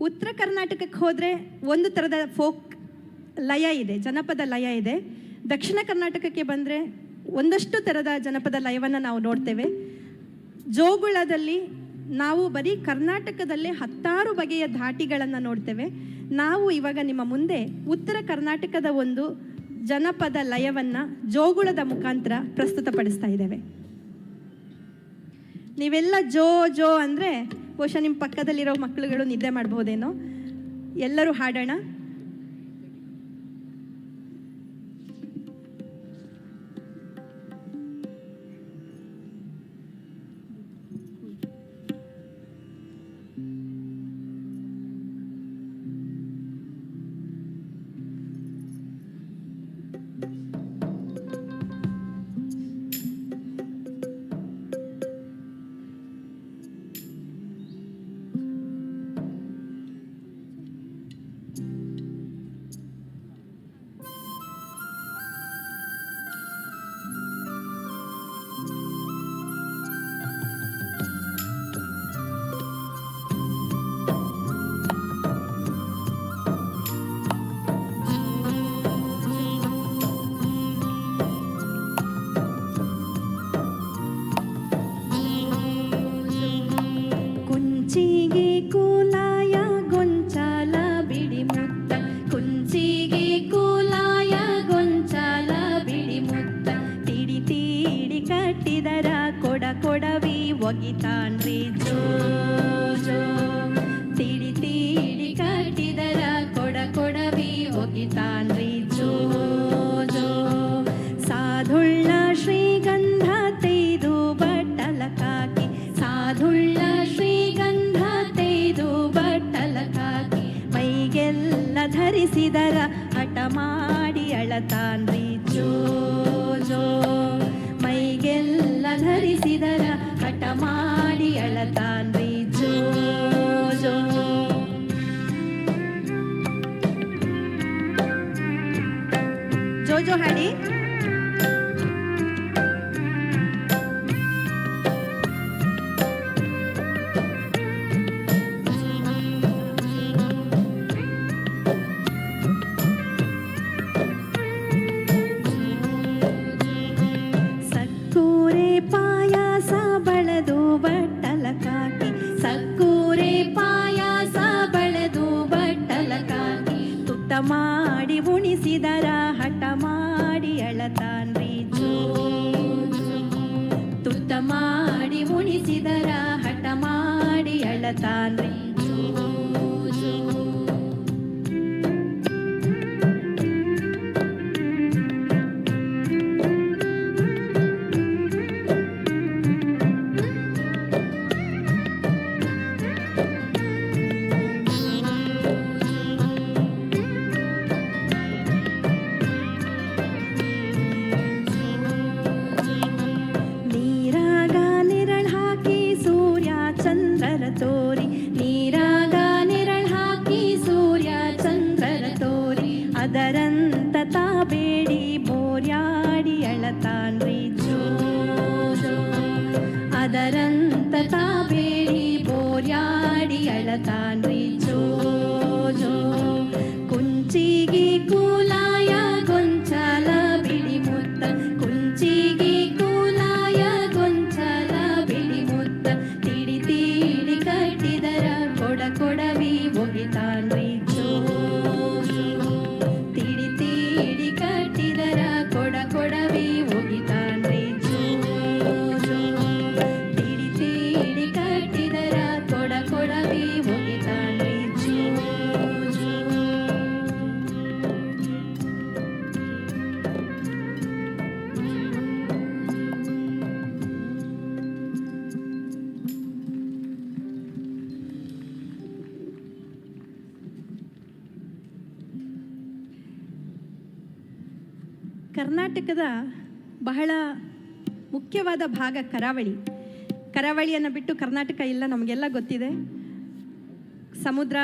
ಉತ್ತರ ಕರ್ನಾಟಕಕ್ಕೆ ಹೋದರೆ ಒಂದು ಥರದ ಫೋಕ್ ಲಯ ಇದೆ, ಜನಪದ ಲಯ ಇದೆ. ದಕ್ಷಿಣ ಕರ್ನಾಟಕಕ್ಕೆ ಬಂದರೆ ಒಂದಷ್ಟು ಥರದ ಜನಪದ ಲಯವನ್ನು ನಾವು ನೋಡ್ತೇವೆ. ಜೋಗುಳದಲ್ಲಿ ನಾವು ಬರೀ ಕರ್ನಾಟಕದಲ್ಲೇ 10 ಬಗೆಯ ಧಾಟಿಗಳನ್ನು ನೋಡ್ತೇವೆ. ನಾವು ಇವಾಗ ನಿಮ್ಮ ಮುಂದೆ ಉತ್ತರ ಕರ್ನಾಟಕದ ಒಂದು ಜನಪದ ಲಯವನ್ನು ಜೋಗುಳದ ಮುಖಾಂತರ ಪ್ರಸ್ತುತಪಡಿಸ್ತಾ ಇದ್ದೇವೆ. ನೀವೆಲ್ಲ ಜೋ ಜೋ ಅಂದರೆ ಬಹುಶಃ ನಿಮ್ಮ ಪಕ್ಕದಲ್ಲಿರೋ ಮಕ್ಕಳುಗಳು ನಿದ್ದೆ ಮಾಡ್ಬೋದೇನೋ. ಎಲ್ಲರೂ ಹಾಡೋಣ. ಕುಂಚಿಗೆ ಕೂಲಾಯ ಗೊಂಚಾಲ ಬಿಡಿ ಮುತ್ತ, ಕುಂಚಿಗೆ ಕೂಲಾಯ ಗೊಂಚಾಲ ಬಿಡಿ ಮುತ್ತ, ತೀಡಿ ತೀಡಿ ಕಟ್ಟಿದರ ಕೊಡ ಕೊಡವಿ ಒಗಿತಾನ್ರಿ ಜೋ ಜೋ. ತೀಡಿ ತೀಡಿ ಕಟ್ಟಿದರ ಕೊಡ ಕೊಡವಿ ಒಗಿತಾನ್ರಿ ಜೋ ಜೋ. ಸಾಧುಳ್ಳ ಶ್ರೀಗಂಧ ತೈದು ಬಟ್ಟಲ ಕಾಕಿ, ಸಾಧುಳ್ಳ ಶ್ರೀಗಂಧ ತೈದು ಬಟ್ಟಲ ಕಾಕಿ, ಮೈಗೆಲ್ಲ ಧರಿಸಿದರ ಹಠ ಮಾಡಿ ಅಳತಾನ್ರಿ ಜೋ ಜೋ. ಮೈಗೆಲ್ಲ ಧರಿಸಿದರ ಹಠ ಮಾಡಿ ಅಳತಾನ್ರಿ ಜೋ ಜೋ. ಜೋ ಜೋ ಹಾಡಿ. ಸಕ್ಕೂರೆ ಪಾಯಾಸ ಬಳದು ಬಟ್ಟಲ ಕಾಕಿ, ಸಕ್ಕೂರೆ ಪಾಯಾಸ ಬಳದು ಬಟ್ಟಲ ಕಾಕಿ, ತುತ್ತ ಮಾಡಿ ಉಣಿಸಿದರ ಹಠ ಮಾಡಿ ಅಳತಾನ್ರಿ ಜೋ ಜೋ. ತುತ್ತ ಮಾಡಿ ಉಣಿಸಿದರ ಹಠ ಮಾಡಿ ಅಳತಾನ್ರಿ ಜೋ ಜೋ. ಬೋರ್ಯಾಡಿ ಅಳತಾನ್ರಿ ಜೋ ಜೋ ಅದರಂತ ತಾಬೇಡಿ ಬೋರ್ಯಾಡಿ ಅಳತಾನ್ರಿ ಜೋ ಜೋ ಕುಂಚಿಗಿ ಕೂಲಾಯ ಗೊಂಚಲ ಬಿಡಿ ಮುತ್ತ ಕುಂಚಿಗಿ ಕೂಲಾಯ ಗೊಂಚಲ ಬಿಡಿ ಮುತ್ತ ತಿಡಿ ತಿಡಿ ಕಟ್ಟಿದರ ಕೊಡ ಕೊಡವಿ ಒಗಿತಾನ್ರಿ ಜೋ ಜೋ ತಿಡಿ ತಿಡಿ ಕಟ್ಟಿದರ ಕೊಡ ಕೊಡವಿ ಒಗಿತಾನ್ರಿ ಜೋ ಜೋ ತಿಡಿ ತಿಡಿ ಕಟ್ಟಿದರ ಕೊಡ ಕೊಡವಿ ಒಗಿತಾನ್ರಿ ಜೋ ಜೋ ಕರ್ನಾಟಕದ ಬಹಳ ಮುಖ್ಯವಾದ ಭಾಗ ಕರಾವಳಿ. ಕರಾವಳಿಯನ್ನು ಬಿಟ್ಟು ಕರ್ನಾಟಕ ಇಲ್ಲ, ನಮಗೆಲ್ಲ ಗೊತ್ತಿದೆ. ಸಮುದ್ರ,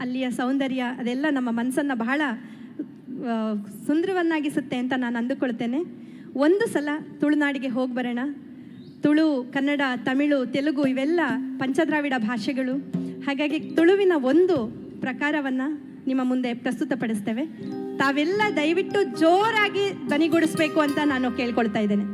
ಅಲ್ಲಿಯ ಸೌಂದರ್ಯ ಅದೆಲ್ಲ ನಮ್ಮ ಮನಸ್ಸನ್ನು ಬಹಳ ಸುಂದರವನ್ನಾಗಿಸುತ್ತೆ ಅಂತ ನಾನು ಅಂದುಕೊಳ್ತೇನೆ. ಒಂದು ಸಲ ತುಳುನಾಡಿಗೆ ಹೋಗಿ ಬರೋಣ. ತುಳು, ಕನ್ನಡ, ತಮಿಳು, ತೆಲುಗು ಇವೆಲ್ಲ ಪಂಚದ್ರಾವಿಡ ಭಾಷೆಗಳು. ಹಾಗಾಗಿ ತುಳುವಿನ ಒಂದು ಪ್ರಕಾರವನ್ನು ನಿಮ್ಮ ಮುಂದೆ ಪ್ರಸ್ತುತಪಡಿಸ್ತೇವೆ. ತಾವೆಲ್ಲ ದಯವಿಟ್ಟು ಜೋರಾಗಿ ಧ್ವನಿಗೂಡಿಸ್ಬೇಕು ಅಂತ ನಾನು ಕೇಳ್ಕೊಳ್ತಾ ಇದ್ದೇನೆ.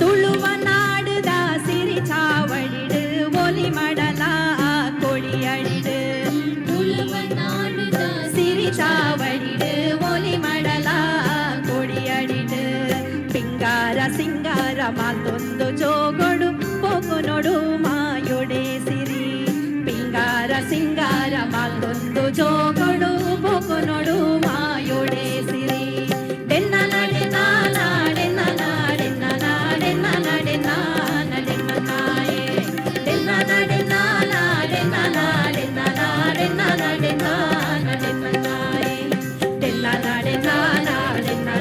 ತುಳುವ ನಾಡುದ ಸಿರಿ ಚಾವಡಿಡು ಒಲಿ ಮಡಲ ಕೊಡಿಯಡಿಡು ತುಳುವ ನಾಡುದ ಸಿರಿ ಚಾವಡಿಡು ಒಲಿ ಮಡಲ ಕೊಡಿಯಡಿಡು ಪಿಂಗಾರ ಸಿಂಗಾರ ಮಾತೊಂದು ಜೋಗೊಡು ಪೋಕು ನೋಡು ಮಾಯೊಡೆ ಸಿರಿ ಪಿಂಗಾರ ಸಿಂಗಾರ ಮಾತೊಂದು ಜೋಗೊಡು ಪೋಕು ನೋಡು ಮಾಯೊಡೆ ಸಿರಿ ಡೆನ್ನ ನಡೆ ನಾಡೆ ನಾಡೆ ನಾಡೆ ನಾಡೆ ನಾಡೆ ನಾಯೆ ಡೆನ್ನ ನಡೆ ನಾಡೆ ನಾಡೆ ನಾಡೆ ನಾಡೆ ನಾಡೆ ನಾಯೆ ಡೆನ್ನ ನಡೆ ನಾಡೆ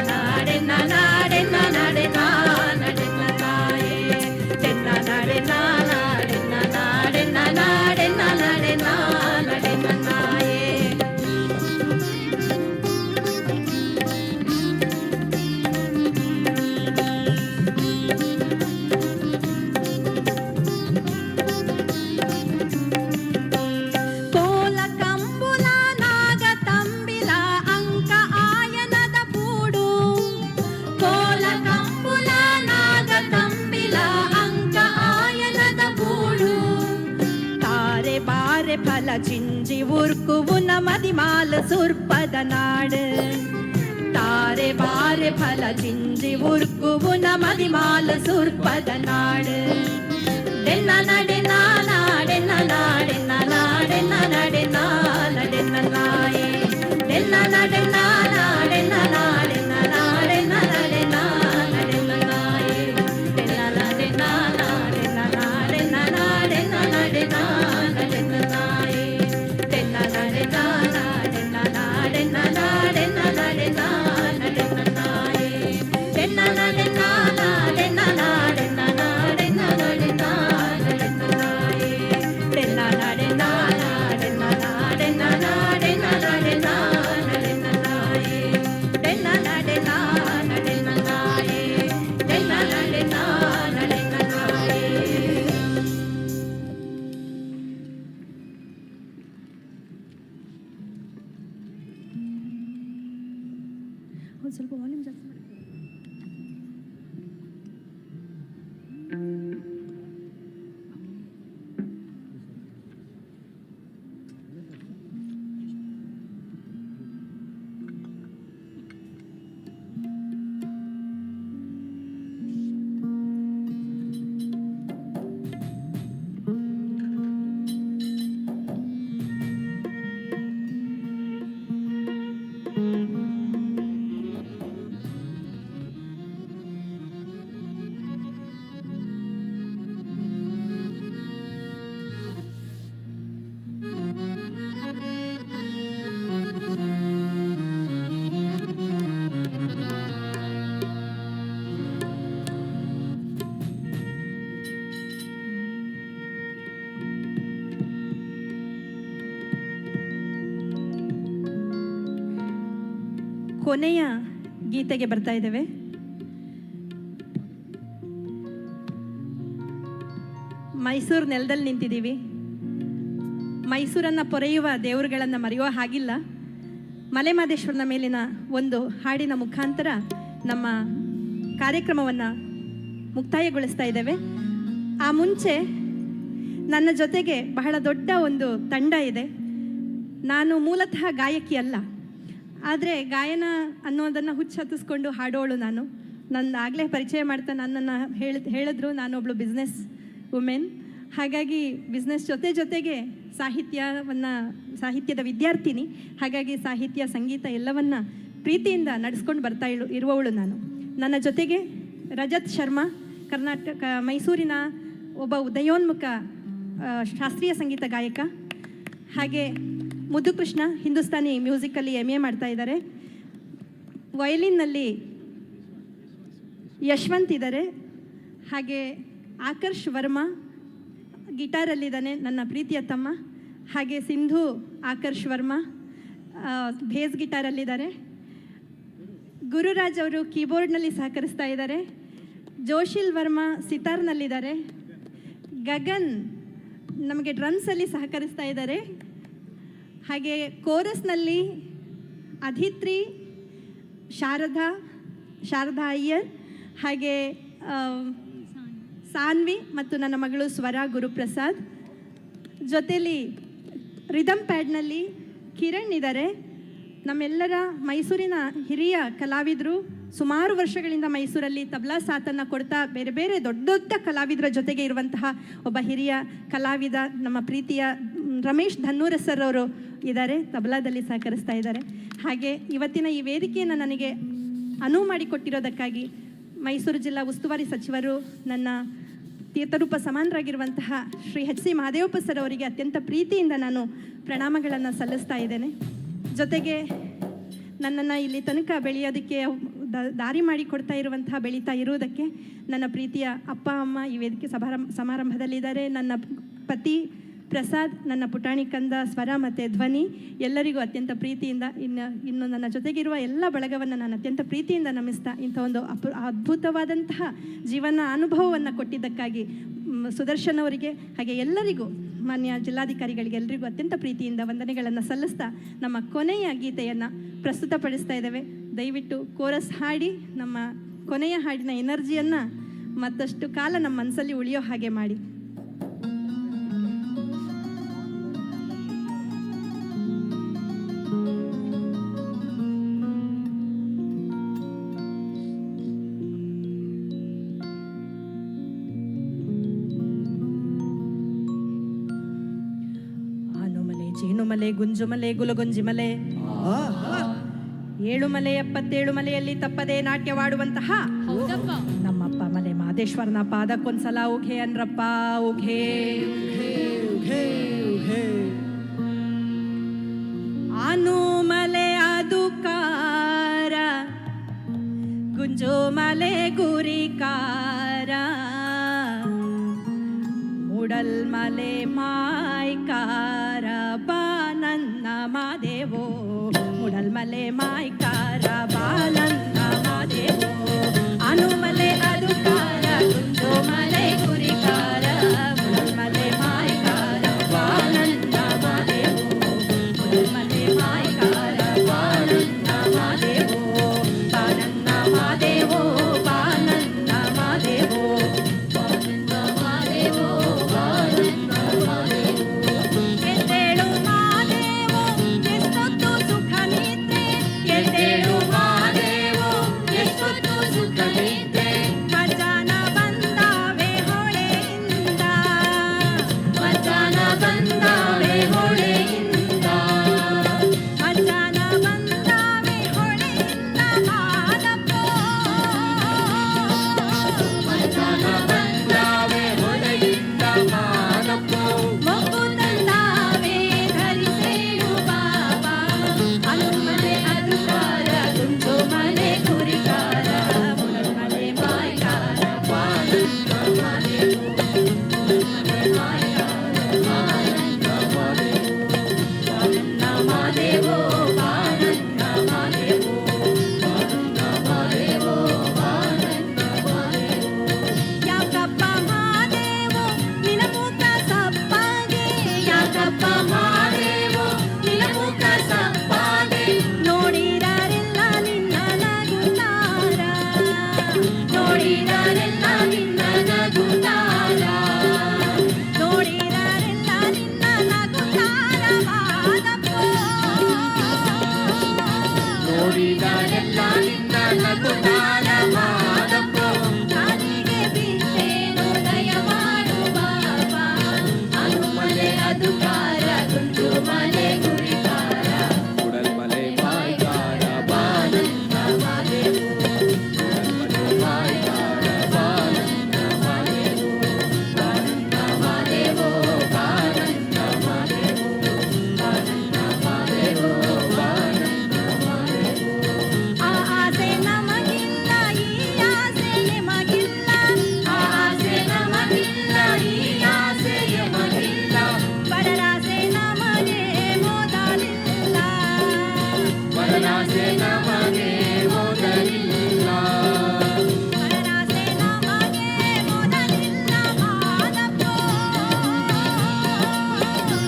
ನಾಡೆ ನಾಡೆ ನಾಡೆ ನಾಡೆ ನಾಯೆ ಡೆನ್ನ ನಡೆ ನಾಡೆ ನಾಡೆ ನಾಡೆ ನಾಡೆ ನಾಡೆ ನಾಯೆ. ಕೋಲ ಕಂಬುಲ ನಾಗ ತಂಬಿಲ ಅಂಕ ಆಯನದ ಬೂಡು ಕೋಲ ಕಂಬುಲ ನಾಗ ತಂಬಿಲ ಅಂಕ ಆಯನದ ಬೂಡು ತಾರೆ ಬಾರೆ ಫಲ ಚಿಂಜಿ ಉರ್ಕುವುನ ಮದಿಮಾಲ ಸುರ್ಪದ ನಾಡು ತಾರೆ ಬಾರೆ ಫಲ ಚಿಂಜಿ ಉರ್ಕುವುನ ಮದಿಮಾಲ ಸುರ್ಪದ ನಾಡು ಡೆನ್ನ ನಡೆ ನಾಡೆ ನಾಡೆ ನಾಡೆ ನಾಡೆ ನಾಡೆ ನಾಯೆ ಡೆನ್ನ ನಡೆ ನಾಡೆ ನಾಡೆ ನಾಡೆ ನಾಡೆ ನಾಡೆ ನಾಯೆ ಡೆನ್ನ ನಡೆ ನಾಡೆ ನಾಡೆ ನಾಡೆ ನಾಡೆ ನಾಡೆ ನಾಯೆ ಡೆನ್ನ ನಡೆ ನಾಡೆ ನಾಡೆ ನಾಡೆ ನಾಡೆ ನಾಡೆ ನಾಯೆ ಡೆನ್ನ ನಡೆ ನಾಡೆ ನಾಡೆ ನಾಡೆ ನಾಡೆ ನಾಡೆ ನಾಡೆ ಕೊನೆಯ ಗೀತೆಗೆ ಬರ್ತಾ ಇದ್ದೇವೆ. ಮೈಸೂರು ನೆಲದಲ್ಲಿ ನಿಂತಿದ್ದೀವಿ. ಮೈಸೂರನ್ನು ಪೊರೆಯುವ ದೇವರುಗಳನ್ನು ಮರೆಯುವ ಹಾಗಿಲ್ಲ. ಮಲೆಮಹದೇಶ್ವರನ ಮೇಲಿನ ಒಂದು ಹಾಡಿನ ಮುಖಾಂತರ ನಮ್ಮ ಕಾರ್ಯಕ್ರಮವನ್ನು ಮುಕ್ತಾಯಗೊಳಿಸ್ತಾ ಇದ್ದೇವೆ. ಆ ಮುಂಚೆ ನನ್ನ ಜೊತೆಗೆ ಬಹಳ ದೊಡ್ಡ ಒಂದು ತಂಡ ಇದೆ. ನಾನು ಮೂಲತಃ ಗಾಯಕಿ ಅಲ್ಲ, ಆದರೆ ಗಾಯನ ಅನ್ನೋದನ್ನು ಹುಚ್ಚತ್ತಿಸ್ಕೊಂಡು ಹಾಡೋಳು ನಾನು. ಆಗಲೇ ಪರಿಚಯ ಮಾಡ್ತಾ ನನ್ನನ್ನು ಹೇಳಿದ್ರು ಬಿಸ್ನೆಸ್ ವುಮೆನ್. ಹಾಗಾಗಿ ಬಿಸ್ನೆಸ್ ಜೊತೆಗೆ ಸಾಹಿತ್ಯದ ವಿದ್ಯಾರ್ಥಿನಿ. ಹಾಗಾಗಿ ಸಾಹಿತ್ಯ, ಸಂಗೀತ ಎಲ್ಲವನ್ನ ಪ್ರೀತಿಯಿಂದ ನಡೆಸ್ಕೊಂಡು ಬರ್ತಾ ಇರುವವಳು ನಾನು. ನನ್ನ ಜೊತೆಗೆ ರಜತ್ ಶರ್ಮಾ, ಮೈಸೂರಿನ ಒಬ್ಬ ಉದಯೋನ್ಮುಖ ಶಾಸ್ತ್ರೀಯ ಸಂಗೀತ ಗಾಯಕ. ಹಾಗೆ ಮುದ್ದುಕೃಷ್ಣ ಹಿಂದೂಸ್ತಾನಿ ಮ್ಯೂಸಿಕಲ್ಲಿ MA ಮಾಡ್ತಾ ಇದ್ದಾರೆ. ವಯಲಿನ್ನಲ್ಲಿ ಯಶವಂತ್ ಇದ್ದಾರೆ. ಹಾಗೆ ಆಕರ್ಷ್ ವರ್ಮಾ ಗಿಟಾರಲ್ಲಿದ್ದಾನೆ, ನನ್ನ ಪ್ರೀತಿಯ ತಮ್ಮ. ಹಾಗೆ ಸಿಂಧು ಆಕರ್ಷ್ ವರ್ಮಾ ಬೇಸ್ ಗಿಟಾರಲ್ಲಿದ್ದಾರೆ. ಗುರುರಾಜ್ ಅವರು ಕೀಬೋರ್ಡ್ನಲ್ಲಿ ಸಹಕರಿಸ್ತಾ ಇದ್ದಾರೆ. ಜೋಶಿಲ್ ವರ್ಮಾ ಸಿತಾರ್ನಲ್ಲಿದ್ದಾರೆ. ಗಗನ್ ನಮಗೆ ಡ್ರಮ್ಸಲ್ಲಿ ಸಹಕರಿಸ್ತಾ ಇದ್ದಾರೆ. ಹಾಗೆ ಕೋರಸ್ನಲ್ಲಿ ಅಧಿತ್ರಿ, ಶಾರದಾ ಅಯ್ಯರ್, ಹಾಗೆ ಸಾನ್ವಿ ಮತ್ತು ನನ್ನ ಮಗಳು ಸ್ವರ ಗುರುಪ್ರಸಾದ್. ಜೊತೆಯಲ್ಲಿ ರಿದಮ್ ಪ್ಯಾಡ್ನಲ್ಲಿ ಕಿರಣ್ ಇದ್ದಾರೆ. ನಮ್ಮೆಲ್ಲರ ಮೈಸೂರಿನ ಹಿರಿಯ ಕಲಾವಿದರು. ಸುಮಾರು ವರ್ಷಗಳಿಂದ ಮೈಸೂರಲ್ಲಿ ತಬಲಾ ಸಾಥನ್ನು ಕೊಡ್ತಾ ಬೇರೆ ಬೇರೆ ದೊಡ್ಡ ದೊಡ್ಡ ಕಲಾವಿದರ ಜೊತೆಗೆ ಇರುವಂತಹ ಒಬ್ಬ ಹಿರಿಯ ಕಲಾವಿದ, ನಮ್ಮ ಪ್ರೀತಿಯ ರಮೇಶ್ ಧನ್ನೂರ ಸರ್ ಅವರು ಇದ್ದಾರೆ, ತಬಲಾದಲ್ಲಿ ಸಹಕರಿಸ್ತಾ ಇದ್ದಾರೆ. ಹಾಗೆ ಇವತ್ತಿನ ಈ ವೇದಿಕೆಯನ್ನು ನನಗೆ ಅನುವು ಮಾಡಿಕೊಟ್ಟಿರೋದಕ್ಕಾಗಿ ಮೈಸೂರು ಜಿಲ್ಲಾ ಉಸ್ತುವಾರಿ ಸಚಿವರು, ನನ್ನ ತೀರ್ಥರೂಪ ಸಮಾನರಾಗಿರುವಂತಹ ಶ್ರೀ H.C. ಮಹದೇವಪ್ಪ ಸರ್ ಅವರಿಗೆ ಅತ್ಯಂತ ಪ್ರೀತಿಯಿಂದ ನಾನು ಪ್ರಣಾಮಗಳನ್ನು ಸಲ್ಲಿಸ್ತಾ ಇದ್ದೇನೆ. ಜೊತೆಗೆ ನನ್ನನ್ನು ಇಲ್ಲಿ ತನಕ ಬೆಳೆಯೋದಕ್ಕೆ ದಾರಿ ಮಾಡಿಕೊಡ್ತಾ ಬೆಳೀತಾ ಇರುವುದಕ್ಕೆ ನನ್ನ ಪ್ರೀತಿಯ ಅಪ್ಪ ಅಮ್ಮ ಈ ವೇದಿಕೆ ಸಮಾರಂಭದಲ್ಲಿದ್ದಾರೆ. ನನ್ನ ಪತಿ ಪ್ರಸಾದ್, ನನ್ನ ಪುಟಾಣಿ ಕಂದ ಸ್ವರ ಮತ್ತು ಧ್ವನಿ, ಎಲ್ಲರಿಗೂ ಅತ್ಯಂತ ಪ್ರೀತಿಯಿಂದ ಇನ್ನು ನನ್ನ ಜೊತೆಗಿರುವ ಎಲ್ಲ ಬಳಗವನ್ನು ನಾನು ಅತ್ಯಂತ ಪ್ರೀತಿಯಿಂದ ನಮಿಸ್ತಾ ಇಂಥ ಒಂದು ಅದ್ಭುತವಾದಂತಹ ಜೀವನ ಅನುಭವವನ್ನು ಕೊಟ್ಟಿದ್ದಕ್ಕಾಗಿ ಸುದರ್ಶನ್ ಅವರಿಗೆ, ಹಾಗೆ ಎಲ್ಲರಿಗೂ, ಮಾನ್ಯ ಜಿಲ್ಲಾಧಿಕಾರಿಗಳಿಗೆ ಎಲ್ಲರಿಗೂ ಅತ್ಯಂತ ಪ್ರೀತಿಯಿಂದ ವಂದನೆಗಳನ್ನು ಸಲ್ಲಿಸ್ತಾ ನಮ್ಮ ಕೊನೆಯ ಗೀತೆಯನ್ನು ಪ್ರಸ್ತುತಪಡಿಸ್ತಾ ಇದ್ದೇವೆ. ದಯವಿಟ್ಟು ಕೋರಸ್ ಹಾಡಿ ನಮ್ಮ ಕೊನೆಯ ಹಾಡಿನ ಎನರ್ಜಿಯನ್ನು ಮತ್ತಷ್ಟು ಕಾಲ ನಮ್ಮ ಮನಸ್ಸಲ್ಲಿ ಉಳಿಯೋ ಹಾಗೆ ಮಾಡಿ. ಜೇನುಮಲೆ, ಗುಂಜುಮಲೆ, ಗುಲಗುಂಜಿಮಲೆ, 7 ಮಲೆ 77 ಮಲೆಯಲ್ಲಿ ತಪ್ಪದೆ ನಾಟ್ಯವಾಡುವಂತಹ ನಮ್ಮಪ್ಪ ಮಲೆ ಮಹದೇಶ್ವರನ ಪಾದಕ್ಕೊಂದ್ಸಲ ಉಘೆ ಅನ್ರಪ್ಪ, ಉಘೆ ಆನುಮಲೆ ಅದುಕಾರ, ಗುಂಜುಮಲೆ ಗುರಿಕಾರ, ಮೂಡಲ್ಮಲೆ ಮಾಯ್ಕಾರ ಬಾ ನನ್ನ ಮಾದೇವೋ, ಮೂಡಲ್ಮಲೆ ಮಾಯ್ಕಾರ ಬಾ ನನ್ನ ಮಾದೇವೋ, ಅನುಮಲೆ ಅದುಕಾರ, ಗುಂಜುಮಲೆ ಗುರಿಕಾರ, ಮೂಡಲ್ಮಲೆ ಮಾಯ್ಕಾರ ಬಾ ನನ್ನ ಮಾದೇವೋ, ಮೂಡಲ್ಮಲೆ ಮಾಯ್ಕಾರ ಬಾ ನನ್ನ ಮಾದೇವೋ, ಬಾ ನನ್ನ ಮಾದೇವೋ, ಬಾ ನನ್ನ ಮಾದೇವೋ, ಎದ್ದೇಳು ಮಾದೇವೋ ನೋಡಿದರೆಲ್ಲ ನಿನ್ನ ನಗುತ್ತಾರ ನೋಡಿದರೆಲ್ಲ ನಿನ್ನ ನಗುತ್ತಾರ ಮಾದಪ್ಪ ನೋಡಿದರೆಲ್ಲ ನಿನ್ನ ನಗುತ್ತಾರ ಮಾದಪ್ಪ ಕಾಲಿಗೆ ಬಿದ್ದೇನು ದಯ ಮಾಡು ಬಾಬಾ ಅನುಮಲೆ ಅದುಕಾರ ಗುಂಡು ಮಲೆ ಗುರಿಕಾರ ಕುಡಲ್ಮಲೆ ಬಾಯ್ಗಾರ ಬಾಲನ್ನ ಮಾದೇವು ಬಾಯ್ಗಾರ ಬಾಲನ್ನ ಮಾದೇವು ಬಾಲನ್ನ ಮಾದೇವೋ ಬಾಲನ್ನ ಮಾದೇವು ಬಾಲನ್ನ ಮಾದೇವೋ ಬಾಲನ್ನ ಮಾದೇವು ಆ ಆಸೆ ನಮಗಿಲ್ಲ ಈ ಆಸೆ ನಿಮಗಿಲ್ಲ ಆ ಆಸೆ ನಮಗಿಲ್ಲ ಈ ಆಸೆ ನಿಮಗಿಲ್ಲ ಪರರಾಸೆ ನಮಗೆ ಮೊದಲಿಲ್ಲ ಪರನಾಸೆ ನಮಗೆ ಮೊದಲಿಲ್ಲ ಪರರಾಸೆ ನಮಗೆ ಮೊದಲಿಲ್ಲ ಮಾದಪ್ಪ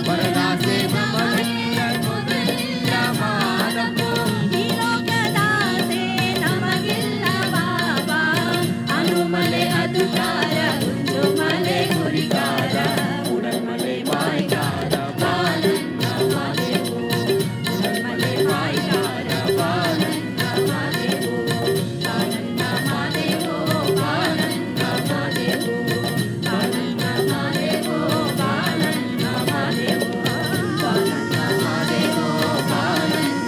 ಪರನಾಸೆ ನಮಗೆ ಮೊದಲಿಲ್ಲ ಮಾದಪ್ಪ ಈ ಲೋಕದಾಸೆ ನಮಗಿಲ್ಲ ಬಾಬಾ ಅನುಮಲೆ ಅದುಕಾರ ಗುಂಡು ಮಲೆ ಗುರಿಕಾರ ಕುಡಲ್ಮಲೆ ಬಾಯ್ಗಾರ ಬಾಲನ್ನ ಮಾದೇವು ಮಲೆ ಬಾಯ್ಗಾರ ಬಾಲನ್ನ ಮಾದೇವು ಬಾಲನ್ನ ಮಾದೇವೋ ಬಾಲನ್ನ ಮಾದೇವು ಬಾಲನ್ನ ಮಾದೇವೋ ಬಾಲನ್ನ ಮಾದೇವು ಬಾಲನ್ನ ಮಾದೇವೋ ಬಾಲನ್ನ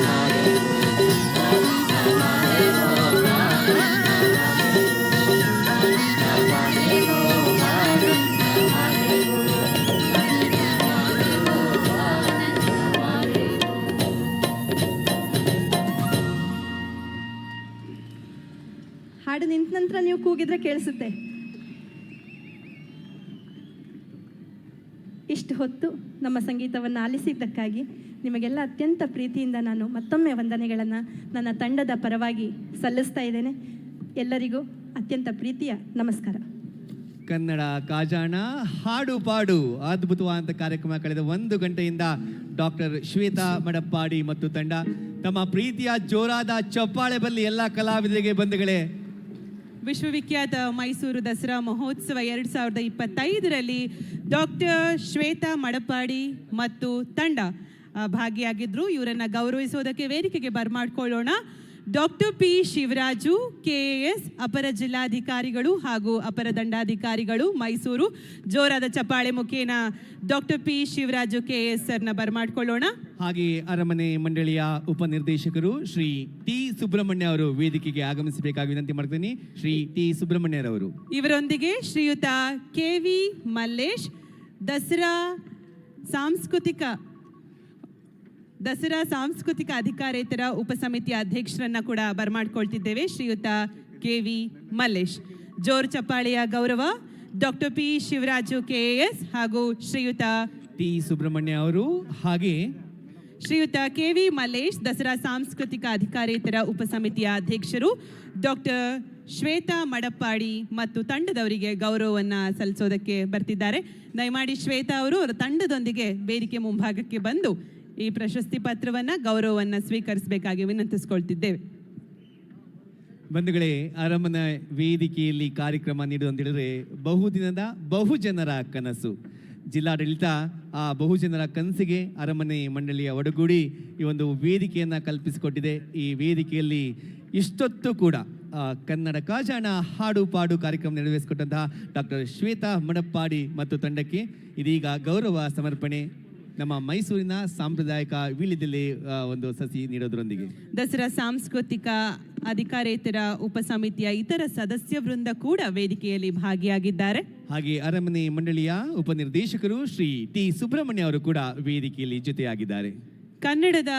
ಮಾದೇವು ಬಾಲನ್ನ ಮಾದೇವೋ ಬಾಲನ್ನ ಮಾದೇವು ಹಾಡು ನಿಂತ ನಂತರ ನೀವು ಕೂಗಿದ್ರೆ ಕೇಳಿಸುತ್ತೆ. ಇಷ್ಟು ಹೊತ್ತು ನಮ್ಮ ಸಂಗೀತವನ್ನು ಆಲಿಸಿದ್ದಕ್ಕಾಗಿ ನಿಮಗೆಲ್ಲ ಅತ್ಯಂತ ಪ್ರೀತಿಯಿಂದ ನಾನು ಮತ್ತೊಮ್ಮೆ ವಂದನೆಗಳನ್ನು ನನ್ನ ತಂಡದ ಪರವಾಗಿ ಸಲ್ಲಿಸ್ತಾ ಇದ್ದೇನೆ. ಎಲ್ಲರಿಗೂ ಅತ್ಯಂತ ಪ್ರೀತಿಯ ನಮಸ್ಕಾರ. ಕನ್ನಡ ಕಾಜಾಣ ಹಾಡು ಪಾಡು ಅದ್ಭುತವಾದಂಥ ಕಾರ್ಯಕ್ರಮ ಕಳೆದ 1 ಗಂಟೆಯಿಂದ ಡಾಕ್ಟರ್ ಶ್ವೇತಾ ಮಡಪ್ಪಾಡಿ ಮತ್ತು ತಂಡ ತಮ್ಮ ಪ್ರೀತಿಯ ಜೋರಾದ ಚಪ್ಪಾಳೆ ಬಲ್ಲಿ ಎಲ್ಲ ಕಲಾವಿದರಿಗೆ ಬಂಧುಗಳೇ. ವಿಶ್ವವಿಖ್ಯಾತ ಮೈಸೂರು ದಸರಾ ಮಹೋತ್ಸವ 2025ರಲ್ಲಿ ಡಾಕ್ಟರ್ ಶ್ವೇತಾ ಮಡಪ್ಪಾಡಿ ಮತ್ತು ತಂಡ ಭಾಗಿಯಾಗಿದ್ರು. ಇವರನ್ನ ಗೌರವಿಸೋದಕ್ಕೆ ವೇದಿಕೆಗೆ ಬರ್ಮಾಡ್ಕೊಳ್ಳೋಣ. ಡಾಕ್ಟರ್ ಪಿ ಶಿವರಾಜು KAS ಅಪರ ಜಿಲ್ಲಾಧಿಕಾರಿಗಳು ಹಾಗೂ ಅಪರ ದಂಡಾಧಿಕಾರಿಗಳು ಮೈಸೂರು. ಜೋರಾದ ಚಪ್ಪಾಳೆ ಮುಖೇನ ಡಾಕ್ಟರ್ ಪಿ ಶಿವರಾಜು KAS ಸರ್ನ ಬರ್ಮಾಡ್ಕೊಳ್ಳೋಣ. ಹಾಗೆ ಅರಮನೆ ಮಂಡಳಿಯ ಉಪನಿರ್ದೇಶಕರು ಶ್ರೀ ಟಿ ಸುಬ್ರಹ್ಮಣ್ಯ ಅವರು ವೇದಿಕೆಗೆ ಆಗಮಿಸಬೇಕಾಗಿ ವಿನಂತಿ ಮಾಡ್ತೀನಿ. ಶ್ರೀ ಟಿ ಸುಬ್ರಹ್ಮಣ್ಯರವರು. ಇವರೊಂದಿಗೆ ಶ್ರೀಯುತ KV ಮಲ್ಲೇಶ್ ದಸರಾ ಸಾಂಸ್ಕೃತಿಕ ಅಧಿಕಾರೇತರ ಉಪಸಮಿತಿಯ ಅಧ್ಯಕ್ಷರನ್ನ ಕೂಡ ಬರ್ಮಾಡ್ಕೊಳ್ತಿದ್ದೇವೆ. ಶ್ರೀಯುತ KV ಮಲ್ಲೇಶ್. ಜೋರು ಚಪ್ಪಾಳೆಯ ಗೌರವ ಡಾಕ್ಟರ್ ಪಿ ಶಿವರಾಜು KAS ಹಾಗೂ ಶ್ರೀಯುತ ಟಿ ಸುಬ್ರಹ್ಮಣ್ಯ ಅವರು. ಹಾಗೆ ಶ್ರೀಯುತ KV ಮಲ್ಲೇಶ್ ದಸರಾ ಸಾಂಸ್ಕೃತಿಕ ಅಧಿಕಾರೇತರ ಉಪಸಮಿತಿಯ ಅಧ್ಯಕ್ಷರು. ಡಾಕ್ಟರ್ ಶ್ವೇತಾ ಮಡಪ್ಪಾಡಿ ಮತ್ತು ತಂಡದವರಿಗೆ ಗೌರವವನ್ನು ಸಲ್ಲಿಸೋದಕ್ಕೆ ಬರ್ತಿದ್ದಾರೆ. ದಯಮಾಡಿ ಶ್ವೇತಾ ಅವರು ಅವರ ತಂಡದೊಂದಿಗೆ ವೇದಿಕೆ ಮುಂಭಾಗಕ್ಕೆ ಬಂದು ಈ ಪ್ರಶಸ್ತಿ ಪತ್ರವನ್ನು ಗೌರವವನ್ನು ಸ್ವೀಕರಿಸಬೇಕಾಗಿ ವಿನಂತಿಸ್ಕೊಳ್ತಿದ್ದೇವೆ. ಬಂಧುಗಳೇ, ಅರಮನೆ ವೇದಿಕೆಯಲ್ಲಿ ಕಾರ್ಯಕ್ರಮ ನೀಡುವುದು ಅಂತ ಹೇಳಿದ್ರೆ ಬಹುದಿನದ ಬಹುಜನರ ಕನಸು. ಜಿಲ್ಲಾಡಳಿತ ಆ ಬಹುಜನರ ಕನಸಿಗೆ ಅರಮನೆ ಮಂಡಳಿಯ ಒಡಗೂಡಿ ಈ ಒಂದು ವೇದಿಕೆಯನ್ನು ಕಲ್ಪಿಸಿಕೊಟ್ಟಿದೆ. ಈ ವೇದಿಕೆಯಲ್ಲಿ ಇಷ್ಟೊತ್ತು ಕೂಡ ಕನ್ನಡ ಕಾಜಾಣ ಹಾಡು ಪಾಡು ಕಾರ್ಯಕ್ರಮ ನಿರ್ವಹಿಸಿಕೊಟ್ಟಂತಹ ಡಾಕ್ಟರ್ ಶ್ವೇತಾ ಮಡಪ್ಪಾಡಿ ಮತ್ತು ತಂಡಕ್ಕೆ ಇದೀಗ ಗೌರವ ಸಮರ್ಪಣೆ ನಮ್ಮ ಮೈಸೂರಿನ ಸಾಂಪ್ರದಾಯಿಕ ವೀಳ್ಯದೆಲೆ ಒಂದು ಸಸಿ ನೀಡೋದ್ರೊಂದಿಗೆ ದಸರಾ ಸಾಂಸ್ಕೃತಿಕ ಅಧಿಕಾರೇತರ ಉಪಸಮಿತಿಯ ಇತರ ಸದಸ್ಯ ವೃಂದ ಕೂಡ ವೇದಿಕೆಯಲ್ಲಿ ಭಾಗಿಯಾಗಿದ್ದಾರೆ. ಹಾಗೆ ಅರಮನೆ ಮಂಡಳಿಯ ಉಪನಿರ್ದೇಶಕರು ಶ್ರೀ ಟಿ ಸುಬ್ರಹ್ಮಣ್ಯ ಅವರು ಕೂಡ ವೇದಿಕೆಯಲ್ಲಿ ಜೊತೆಯಾಗಿದ್ದಾರೆ. ಕನ್ನಡದ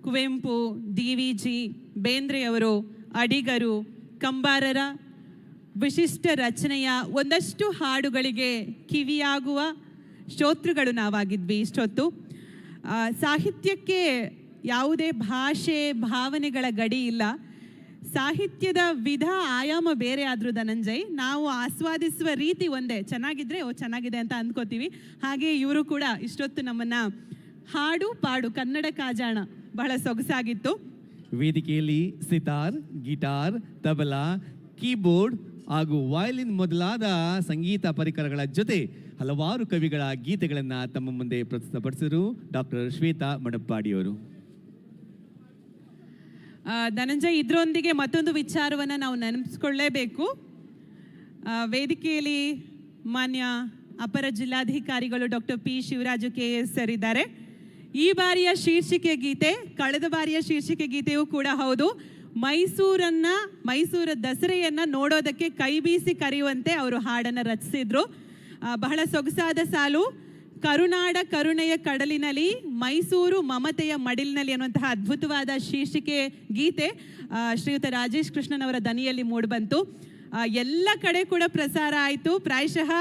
ಕುವೆಂಪು, DVG, ಬೇಂದ್ರೆಯವರು, ಅಡಿಗರು, ಕಂಬಾರರ ವಿಶಿಷ್ಟ ರಚನೆಯ ಒಂದಷ್ಟು ಹಾಡುಗಳಿಗೆ ಕಿವಿಯಾಗುವ ಶ್ರೋತೃಗಳು ನಾವಾಗಿದ್ವಿ ಇಷ್ಟೊತ್ತು. ಸಾಹಿತ್ಯಕ್ಕೆ ಯಾವುದೇ ಭಾಷೆ ಭಾವನೆಗಳ ಗಡಿ ಇಲ್ಲ. ಸಾಹಿತ್ಯದ ವಿಧ ಆಯಾಮ ಬೇರೆ ಆದರೂ ಧನಂಜಯ್, ನಾವು ಆಸ್ವಾದಿಸುವ ರೀತಿ ಒಂದೇ. ಚೆನ್ನಾಗಿದ್ರೆ ಚೆನ್ನಾಗಿದೆ ಅಂತ ಅಂದ್ಕೋತೀವಿ. ಹಾಗೆ ಇವರು ಕೂಡ ಇಷ್ಟೊತ್ತು ನಮ್ಮನ್ನು ಹಾಡು ಪಾಡು ಕನ್ನಡ ಕಾಜಾಣ ಬಹಳ ಸೊಗಸಾಗಿತ್ತು. ವೇದಿಕೆಯಲ್ಲಿ ಸಿತಾರ್, ಗಿಟಾರ್, ತಬಲಾ, ಕೀಬೋರ್ಡ್ ಹಾಗೂ ವಯಲಿನ್ ಮೊದಲಾದ ಸಂಗೀತ ಪರಿಕರಗಳ ಜೊತೆ ಹಲವಾರು ಕವಿಗಳ ಗೀತೆಗಳನ್ನು ತಮ್ಮ ಮುಂದೆ ಪ್ರಸ್ತುತಪಡಿಸಿದರು ಡಾಕ್ಟರ್ ಶ್ವೇತಾ ಮಡಪ್ಪಾಡಿಯವರು. ಧನಂಜಯ್, ಇದರೊಂದಿಗೆ ಮತ್ತೊಂದು ವಿಚಾರವನ್ನು ನಾವು ನೆನಪಿಸ್ಕೊಳ್ಳೇಬೇಕು. ವೇದಿಕೆಯಲ್ಲಿ ಮಾನ್ಯ ಅಪರ ಜಿಲ್ಲಾಧಿಕಾರಿಗಳು doctor P Shivaraju KS sir ಇದ್ದಾರೆ. ಈ ಬಾರಿಯ ಶೀರ್ಷಿಕೆ ಗೀತೆ ಕಳೆದ ಬಾರಿಯ ಶೀರ್ಷಿಕೆ ಗೀತೆಯೂ ಕೂಡ ಹೌದು. ಮೈಸೂರ ದಸರೆಯನ್ನು ನೋಡೋದಕ್ಕೆ ಕೈ ಬೀಸಿ ಕರೆಯುವಂತೆ ಅವರು ಹಾಡನ್ನು ರಚಿಸಿದ್ರು. ಬಹಳ ಸೊಗಸಾದ ಸಾಲು, ಕರುನಾಡ ಕರುಣೆಯ ಕಡಲಿನಲ್ಲಿ ಮೈಸೂರು ಮಮತೆಯ ಮಡಿಲಿನಲ್ಲಿ ಅನ್ನುವಂತಹ ಅದ್ಭುತವಾದ ಶೀರ್ಷಿಕೆ ಗೀತೆ ಶ್ರೀಯುತ ರಾಜೇಶ್ ಕೃಷ್ಣನ್ ಅವರ ದನಿಯಲ್ಲಿ ಮೂಡಿಬಂತು. ಎಲ್ಲ ಕಡೆ ಕೂಡ ಪ್ರಸಾರ ಆಯಿತು. ಪ್ರಾಯಶಃ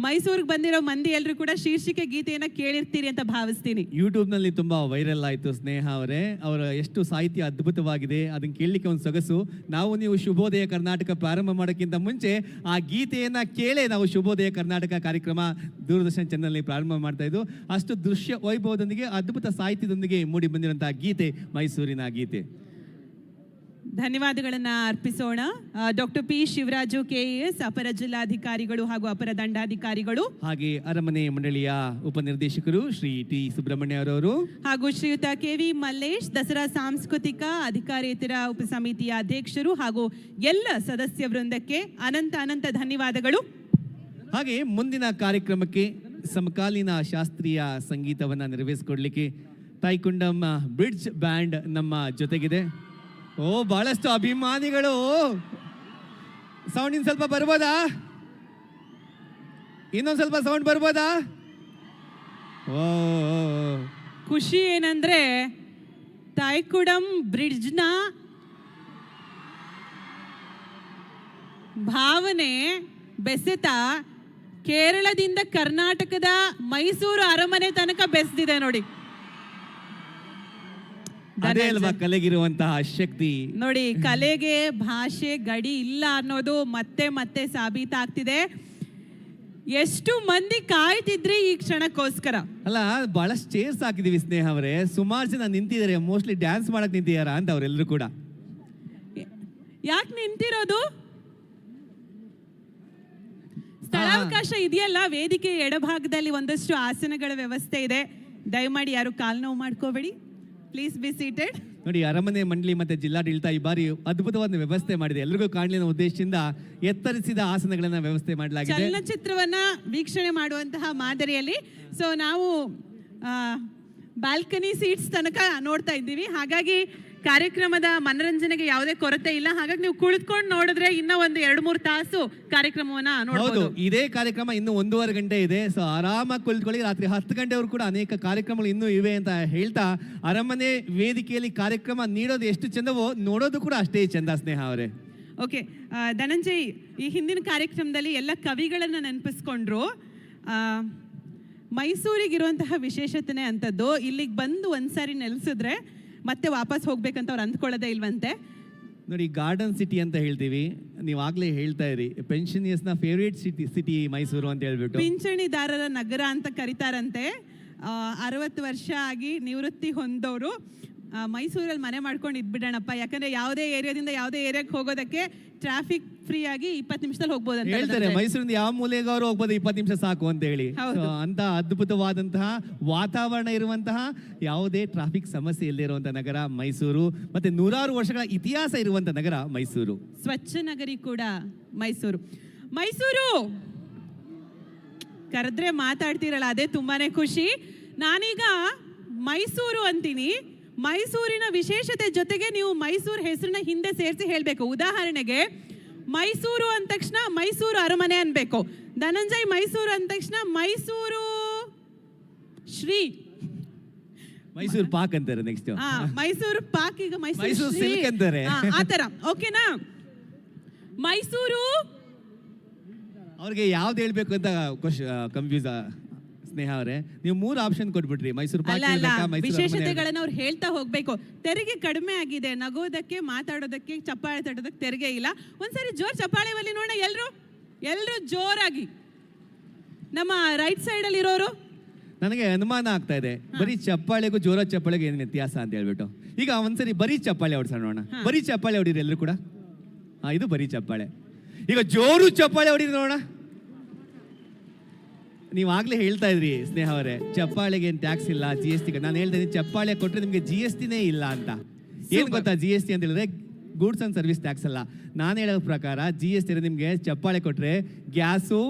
ಮೈಸೂರಿಗೆ ಬಂದಿರೋ ಮಂದಿ ಎಲ್ಲರೂ ಕೂಡ ಶೀರ್ಷಿಕೆ ಗೀತೆಯನ್ನು ಕೇಳಿರ್ತೀರಿ ಅಂತ ಭಾವಿಸ್ತೀನಿ. ಯೂಟ್ಯೂಬ್ನಲ್ಲಿ ತುಂಬ ವೈರಲ್ ಆಯಿತು. ಸ್ನೇಹ ಅವರೇ, ಅವರ ಎಷ್ಟು ಸಾಹಿತ್ಯ ಅದ್ಭುತವಾಗಿದೆ, ಅದನ್ನು ಕೇಳಲಿಕ್ಕೆ ಒಂದು ಸೊಗಸು. ನೀವು ಶುಭೋದಯ ಕರ್ನಾಟಕ ಪ್ರಾರಂಭ ಮಾಡೋಕ್ಕಿಂತ ಮುಂಚೆ ಆ ಗೀತೆಯನ್ನು ಕೇಳೇ ನಾವು ಶುಭೋದಯ ಕರ್ನಾಟಕ ಕಾರ್ಯಕ್ರಮ ದೂರದರ್ಶನ ಚಾನಲ್ನಲ್ಲಿ ಪ್ರಾರಂಭ ಮಾಡ್ತಾ ಇದ್ದು. ಅಷ್ಟು ದೃಶ್ಯ ವೈಭವದೊಂದಿಗೆ ಅದ್ಭುತ ಸಾಹಿತ್ಯದೊಂದಿಗೆ ಮೂಡಿ ಬಂದಿರುವಂತಹ ಗೀತೆ ಮೈಸೂರಿನ ಗೀತೆ. ಧನ್ಯವಾದಗಳನ್ನು ಅರ್ಪಿಸೋಣ. ಡಾಕ್ಟರ್ ಪಿ ಶಿವರಾಜು KS ಅಪರ ಜಿಲ್ಲಾಧಿಕಾರಿಗಳು ಹಾಗೂ ಅಪರ ದಂಡಾಧಿಕಾರಿಗಳು, ಹಾಗೆ ಅರಮನೆ ಮಂಡಳಿಯ ಉಪನಿರ್ದೇಶಕರು ಶ್ರೀ ಟಿ ಸುಬ್ರಹ್ಮಣ್ಯ ಅವರವರು, ಹಾಗೂ ಶ್ರೀಯುತ KV ಮಲ್ಲೇಶ್ ದಸರಾ ಸಾಂಸ್ಕೃತಿಕ ಅಧಿಕಾರೇತರ ಉಪಸಮಿತಿಯ ಅಧ್ಯಕ್ಷರು ಹಾಗೂ ಎಲ್ಲ ಸದಸ್ಯ ವೃಂದಕ್ಕೆ ಅನಂತ ಧನ್ಯವಾದಗಳು. ಹಾಗೆ ಮುಂದಿನ ಕಾರ್ಯಕ್ರಮಕ್ಕೆ ಸಮಕಾಲೀನ ಶಾಸ್ತ್ರೀಯ ಸಂಗೀತವನ್ನು ನೆರವೇರಿಸಿಕೊಡ್ಲಿಕ್ಕೆ ತಾಯ್ಕುಂಡಂ ಬ್ರಿಡ್ಜ್ ಬ್ಯಾಂಡ್ ನಮ್ಮ ಜೊತೆಗಿದೆ. ಬಹಳಷ್ಟು ಅಭಿಮಾನಿಗಳು. ಸೌಂಡ್ ಇನ್ ಸ್ವಲ್ಪ ಬರ್ಬೋದಾ? ಇನ್ನೊಂದು ಸ್ವಲ್ಪ ಸೌಂಡ್ ಬರ್ಬೋದಾ? ಖುಷಿ ಏನಂದ್ರೆ ತಾಯ್ಕುಡಂ ಬ್ರಿಡ್ಜ್ನ ಭಾವನೆ ಬೆಸೆತ ಕೇರಳದಿಂದ ಕರ್ನಾಟಕದ ಮೈಸೂರು ಅರಮನೆ ತನಕ ಬೆಸೆದಿದೆ ನೋಡಿ. ಅದೇ ಅಲ್ವಾ ಕಲೆಗಿರುವಂತಹ ಶಕ್ತಿ. ನೋಡಿ, ಕಲೆಗೆ ಭಾಷೆ ಗಡಿ ಇಲ್ಲ ಅನ್ನೋದು ಮತ್ತೆ ಸಾಬೀತಾಗ್ತಿದೆ. ಎಷ್ಟು ಮಂದಿ ಕಾಯ್ತಿದ್ರಿ ಈ ಕ್ಷಣಕ್ಕೋಸ್ಕರ. ಅಲ್ಲ, ಬಹಳಷ್ಟು ಚೇರ್ಸ್ ಹಾಕಿದೀವಿ ಸ್ನೇಹ ಅವರೇ. ಸುಮಾರು ಜನ ನಿಂತಿದ್ದಾರೆ, ಮೋಸ್ಟ್ಲಿ ಡ್ಯಾನ್ಸ್ ಮಾಡಕ್ ನಿಂತಿದಾರ ಅಂತ ಅವರೆಲ್ಲರೂ ಕೂಡ. ಯಾಕೆ ನಿಂತಿರೋದು? ಸ್ಥಳಾವಕಾಶ ಇದೆಯಲ್ಲ. ವೇದಿಕೆ ಎಡಭಾಗದಲ್ಲಿ ಒಂದಷ್ಟು ಆಸನಗಳ ವ್ಯವಸ್ಥೆ ಇದೆ. ದಯಮಾಡಿ ಯಾರು ಕಾಲು ನೋವು ಮಾಡ್ಕೋಬೇಡಿ. Please be seated. ನೋಡಿ, ಅರಮನೆ ಮಂಡಳಿ ಮತ್ತೆ ಜಿಲ್ಲಾಡಳಿತ ಈ ಬಾರಿ ಅದ್ಭುತವಾದ ವ್ಯವಸ್ಥೆ ಮಾಡಿದೆ. ಎಲ್ರಿಗೂ ಕಾಣಲಿ ಅನ್ನೋ ಉದ್ದೇಶದಿಂದ ಎತ್ತರಿಸಿದ ಆಸನಗಳನ್ನ ವ್ಯವಸ್ಥೆ ಮಾಡಲಾಗಿದೆ. ಚಲನಚಿತ್ರವನ್ನ ವೀಕ್ಷಣೆ ಮಾಡುವಂತಹ ಮಾದರಿಯಲ್ಲಿ. ಸೊ ನಾವು ಬಾಲ್ಕನಿ ಸೀಟ್ಸ್ ತನಕ ನೋಡ್ತಾ ಇದ್ದೀವಿ. ಹಾಗಾಗಿ ಕಾರ್ಯಕ್ರಮದ ಮನರಂಜನೆಗೆ ಯಾವುದೇ ಕೊರತೆ ಇಲ್ಲ. ಹಾಗಾಗಿ ನೀವು ಕುಳಿತುಕೊಂಡು ನೋಡಿದ್ರೆ ಇನ್ನೂ ಒಂದು 2-3 ತಾಸು ಕಾರ್ಯಕ್ರಮವನ್ನ ನೋಡಬಹುದು. ಇದೇ ಕಾರ್ಯಕ್ರಮ ಇನ್ನು 1.5 ಗಂಟೆ ಇದೆ. ಸೊ ಆರಾಮಾಗಿ ಕುಳಿತುಕೊಳ್ಳಿ. ರಾತ್ರಿ 10 ಗಂಟೆವರೆಗೂ ಕೂಡ ಅನೇಕ ಕಾರ್ಯಕ್ರಮಗಳು ಇನ್ನೂ ಇವೆ ಅಂತ ಹೇಳ್ತಾ, ಅರಮನೆ ವೇದಿಕೆಯಲ್ಲಿ ಕಾರ್ಯಕ್ರಮ ನೀಡೋದು ಎಷ್ಟು ಚಂದವೋ ನೋಡೋದು ಕೂಡ ಅಷ್ಟೇ ಚಂದ ಸ್ನೇಹ ಅವರೇ. ಓಕೆ ಧನಂಜಯ್, ಈ ಹಿಂದಿನ ಕಾರ್ಯಕ್ರಮದಲ್ಲಿ ಎಲ್ಲ ಕವಿಗಳನ್ನು ನೆನಪಿಸ್ಕೊಂಡ್ರು. ಮೈಸೂರಿಗಿರುವಂತಹ ವಿಶೇಷತೆ ಅಂಥದ್ದು, ಇಲ್ಲಿಗೆ ಬಂದು ಒಂದ್ಸಾರಿ ನೆಲೆಸಿದ್ರೆ ಮತ್ತೆ ವಾಪಸ್ ಹೋಗ್ಬೇಕಂತ ಅವ್ರು ಅಂದ್ಕೊಳ್ಳೋದೇ ಇಲ್ವಂತೆ. ನೋಡಿ, ಗಾರ್ಡನ್ ಸಿಟಿ ಅಂತ ಹೇಳ್ತೀವಿ. ನೀವು ಆಗ್ಲೇ ಹೇಳ್ತಾ ಇರಿ, ಪೆನ್ಷನಿಯರ್ಸ್ನ ಫೇವ್ರೇಟ್ ಸಿಟಿ ಮೈಸೂರು ಅಂತ ಹೇಳ್ಬಿಟ್ಟು. ಪಿಂಚಣಿದಾರರ ನಗರ ಅಂತ ಕರೀತಾರಂತೆ. 60 ವರ್ಷ ಆಗಿ ನಿವೃತ್ತಿ ಹೊಂದೋರು ಮೈಸೂರಲ್ಲಿ ಮನೆ ಮಾಡ್ಕೊಂಡು ಇದ್ಬಿಡೋಣಪ್ಪ. ಯಾಕಂದ್ರೆ ಯಾವುದೇ ಏರಿಯಾದಿಂದ ಯಾವುದೇ ಏರಿಯಾಕ್ಕೆ ಹೋಗೋದಕ್ಕೆ ಟ್ರಾಫಿಕ್ ಫ್ರೀ ಆಗಿ 20 ನಿಮಿಷದಲ್ಲಿ ಹೋಗ್ಬೋದು ಅಂತ ಹೇಳ್ತಾರೆ. ಮೈಸೂರಿಂದ ಯಾವ ಮೂಲೆಗಾರು ಹೋಗ್ಬೋದು, 20 ನಿಮಿಷ ಸಾಕು ಅಂತ ಹೇಳಿ. ಅಂತ ಅದ್ಭುತವಾದಂತಹ ವಾತಾವರಣ ಇರುವಂತಹ, ಯಾವುದೇ ಟ್ರಾಫಿಕ್ ಸಮಸ್ಯೆ ಇಲ್ಲದೆ ಇರುವಂತಹ ನಗರ ಮೈಸೂರು. ಮತ್ತೆ 100 ವರ್ಷಗಳ ಇತಿಹಾಸ ಇರುವಂತಹ ನಗರ ಮೈಸೂರು. ಸ್ವಚ್ಛ ನಗರಿ ಕೂಡ ಮೈಸೂರು. ಮೈಸೂರು ಕರೆದ್ರೆ ಮಾತಾಡ್ತಿರಲ್ಲ, ಅದೇ ತುಂಬಾನೇ ಖುಷಿ. ನಾನೀಗ ಮೈಸೂರು ಅಂತೀನಿ. ಮೈಸೂರಿನ ವಿಶೇಷತೆ ಜೊತೆಗೆ ನೀವು ಮೈಸೂರು ಹೆಸರನ್ನ ಹಿಂದೆ ಸೇರಿಸಿ ಹೇಳಬೇಕು. ಉದಾಹರಣೆಗೆ ಮೈಸೂರು ಅಂದ ತಕ್ಷಣ ಮೈಸೂರು ಅರಮನೆ ಅನ್ಬೇಕು. ಧನಂಜಯ್ ಮೈಸೂರು ಅಂದ ತಕ್ಷಣ ಮೈಸೂರು ಶ್ರೀ, ಮೈಸೂರು ಪಾಕ್ ಅಂತಾರೆ. ನೆಕ್ಸ್ಟ್ ಮೈಸೂರು ಪಾಕ್, ಈಗ ಮೈಸೂರು ಸಿಲ್ಕ್ ಅಂತಾರೆ. ಆತರ ಓಕೆನಾ? ಮೈಸೂರು ಅವ್ರಿಗೆ ಯಾವ್ದು ಹೇಳ್ಬೇಕು ಅಂತ ಕನ್ಫ್ಯೂಸ್ ಸ್ನೇಹ ಅವರೇ. ನೀವು 3 ಆಪ್ಷನ್ ಕೊಟ್ಬಿಟ್ರಿ. ಮೈಸೂರು ಪಾಕ್, ವಿಶೇಷತೆಗಳನ್ನ ಅವ್ರು ಹೇಳ್ತಾ ಹೋಗ್ಬೇಕು. ತೆರಿಗೆ ಕಡಿಮೆ ಆಗಿದೆ, ನಗೋದಕ್ಕೆ ಮಾತಾಡೋದಕ್ಕೆ ಚಪ್ಪಾಳೆ ತಟ್ಟೋದಕ್ಕೆ ತೆರಿಗೆ ಇಲ್ಲ. ಒಂದ್ಸರಿ ಜೋರ್ ಚಪ್ಪಾಳೆ ಬಲ್ಲಿ ನೋಡೋಣ ಎಲ್ರು ಜೋರಾಗಿ. ನಮ್ಮ ರೈಟ್ ಸೈಡ್ ಅಲ್ಲಿ ಇರೋರು ನನಗೆ ಅನುಮಾನ ಆಗ್ತಾ ಇದೆ, ಬರೀ ಚಪ್ಪಾಳೆಗೂ ಜೋರ ಚಪ್ಪಾಳೆಗೂ ಏನು ವ್ಯತ್ಯಾಸ ಅಂತ ಹೇಳ್ಬಿಟ್ಟು. ಈಗ ಒಂದ್ಸರಿ ಬರೀ ಚಪ್ಪಾಳೆ ಹೊಡ್ಸೋಣ ನೋಡೋಣ. ಬರೀ ಚಪ್ಪಾಳೆ ಹೊಡೀರಿ ಎಲ್ಲರೂ ಕೂಡ. ಇದು ಬರೀ ಚಪ್ಪಾಳೆ. ಈಗ ಜೋರು ಚಪ್ಪಾಳೆ ಹೊಡೀರಿ ನೋಡೋಣ. ನೀವಾಗಲೇ ಹೇಳ್ತಾ ಇದ್ರಿ ಸ್ನೇಹ ಅವರೇ, ಚಪ್ಪಾಳೆಗೆ ಏನು ಟ್ಯಾಕ್ಸ್ ಇಲ್ಲ, GST. ನಾನು ಹೇಳ್ತಾ ಇದ್ದೀನಿ, ಚಪ್ಪಾಳೆ ಕೊಟ್ಟರೆ ನಿಮಗೆ GSTನೇ ಇಲ್ಲ ಅಂತ. ಏನು ಗೊತ್ತಾ GST ಅಂತ ಹೇಳಿದ್ರೆ ಗೂಡ್ಸ್ ಆ್ಯಂಡ್ ಸರ್ವಿಸ್ ಟ್ಯಾಕ್ಸ್ ಅಲ್ಲ. ನಾನು ಹೇಳೋ ಪ್ರಕಾರ GST ನಿಮಗೆ ಚಪ್ಪಾಳೆ ಕೊಟ್ಟರೆ ಗ್ಯಾಸು,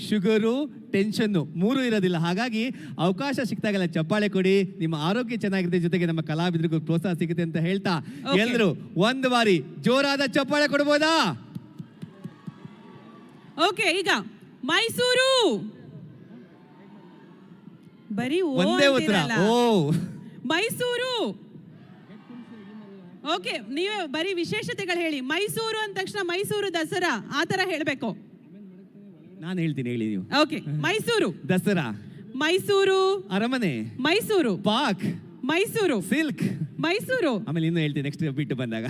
ಶುಗರು, ಟೆನ್ಷನ್ನು 3 ಇರೋದಿಲ್ಲ. ಹಾಗಾಗಿ ಅವಕಾಶ ಸಿಕ್ತಾಗಲ್ಲ ಚಪ್ಪಾಳೆ ಕೊಡಿ, ನಿಮ್ಮ ಆರೋಗ್ಯ ಚೆನ್ನಾಗಿರುತ್ತೆ, ಜೊತೆಗೆ ನಮ್ಮ ಕಲಾವಿದರಿಗೂ ಪ್ರೋತ್ಸಾಹ ಸಿಗುತ್ತೆ ಅಂತ ಹೇಳ್ತಾ ಎಲ್ಲರೂ ಒಂದು ಬಾರಿ ಜೋರಾದ ಚಪ್ಪಾಳೆ ಕೊಡ್ಬೋದಾ? ಓಕೆ, ಈಗ ಮೈಸೂರು. ಬರೀ ಒಂದೇ ಉತ್ತರ. ಓ, ಮೈಸೂರು. ಓಕೆ, ನೀವೇ ಬರೀ ವಿಶೇಷತೆಗಳು ಹೇಳಿ. ಮೈಸೂರು ಅಂದ ತಕ್ಷಣ ಮೈಸೂರು ದಸರಾ ಆ ತರ ಹೇಳ್ಬೇಕು. ನಾನು ಹೇಳ್ತೀನಿ, ಹೇಳಿ ನೀವು. ಓಕೆ, ಮೈಸೂರು ದಸರಾ, ಮೈಸೂರು ಅರಮನೆ, ಮೈಸೂರು ಪಾಕ್, ಮೈಸೂರು ಸಿಲ್ಕ್, ಮೈಸೂರು. ಆಮೇಲೆ ಇನ್ನೂ ಹೇಳ್ತೀನಿ ನೆಕ್ಸ್ಟ್ ಬಿಟ್ಟು ಬಂದಾಗ.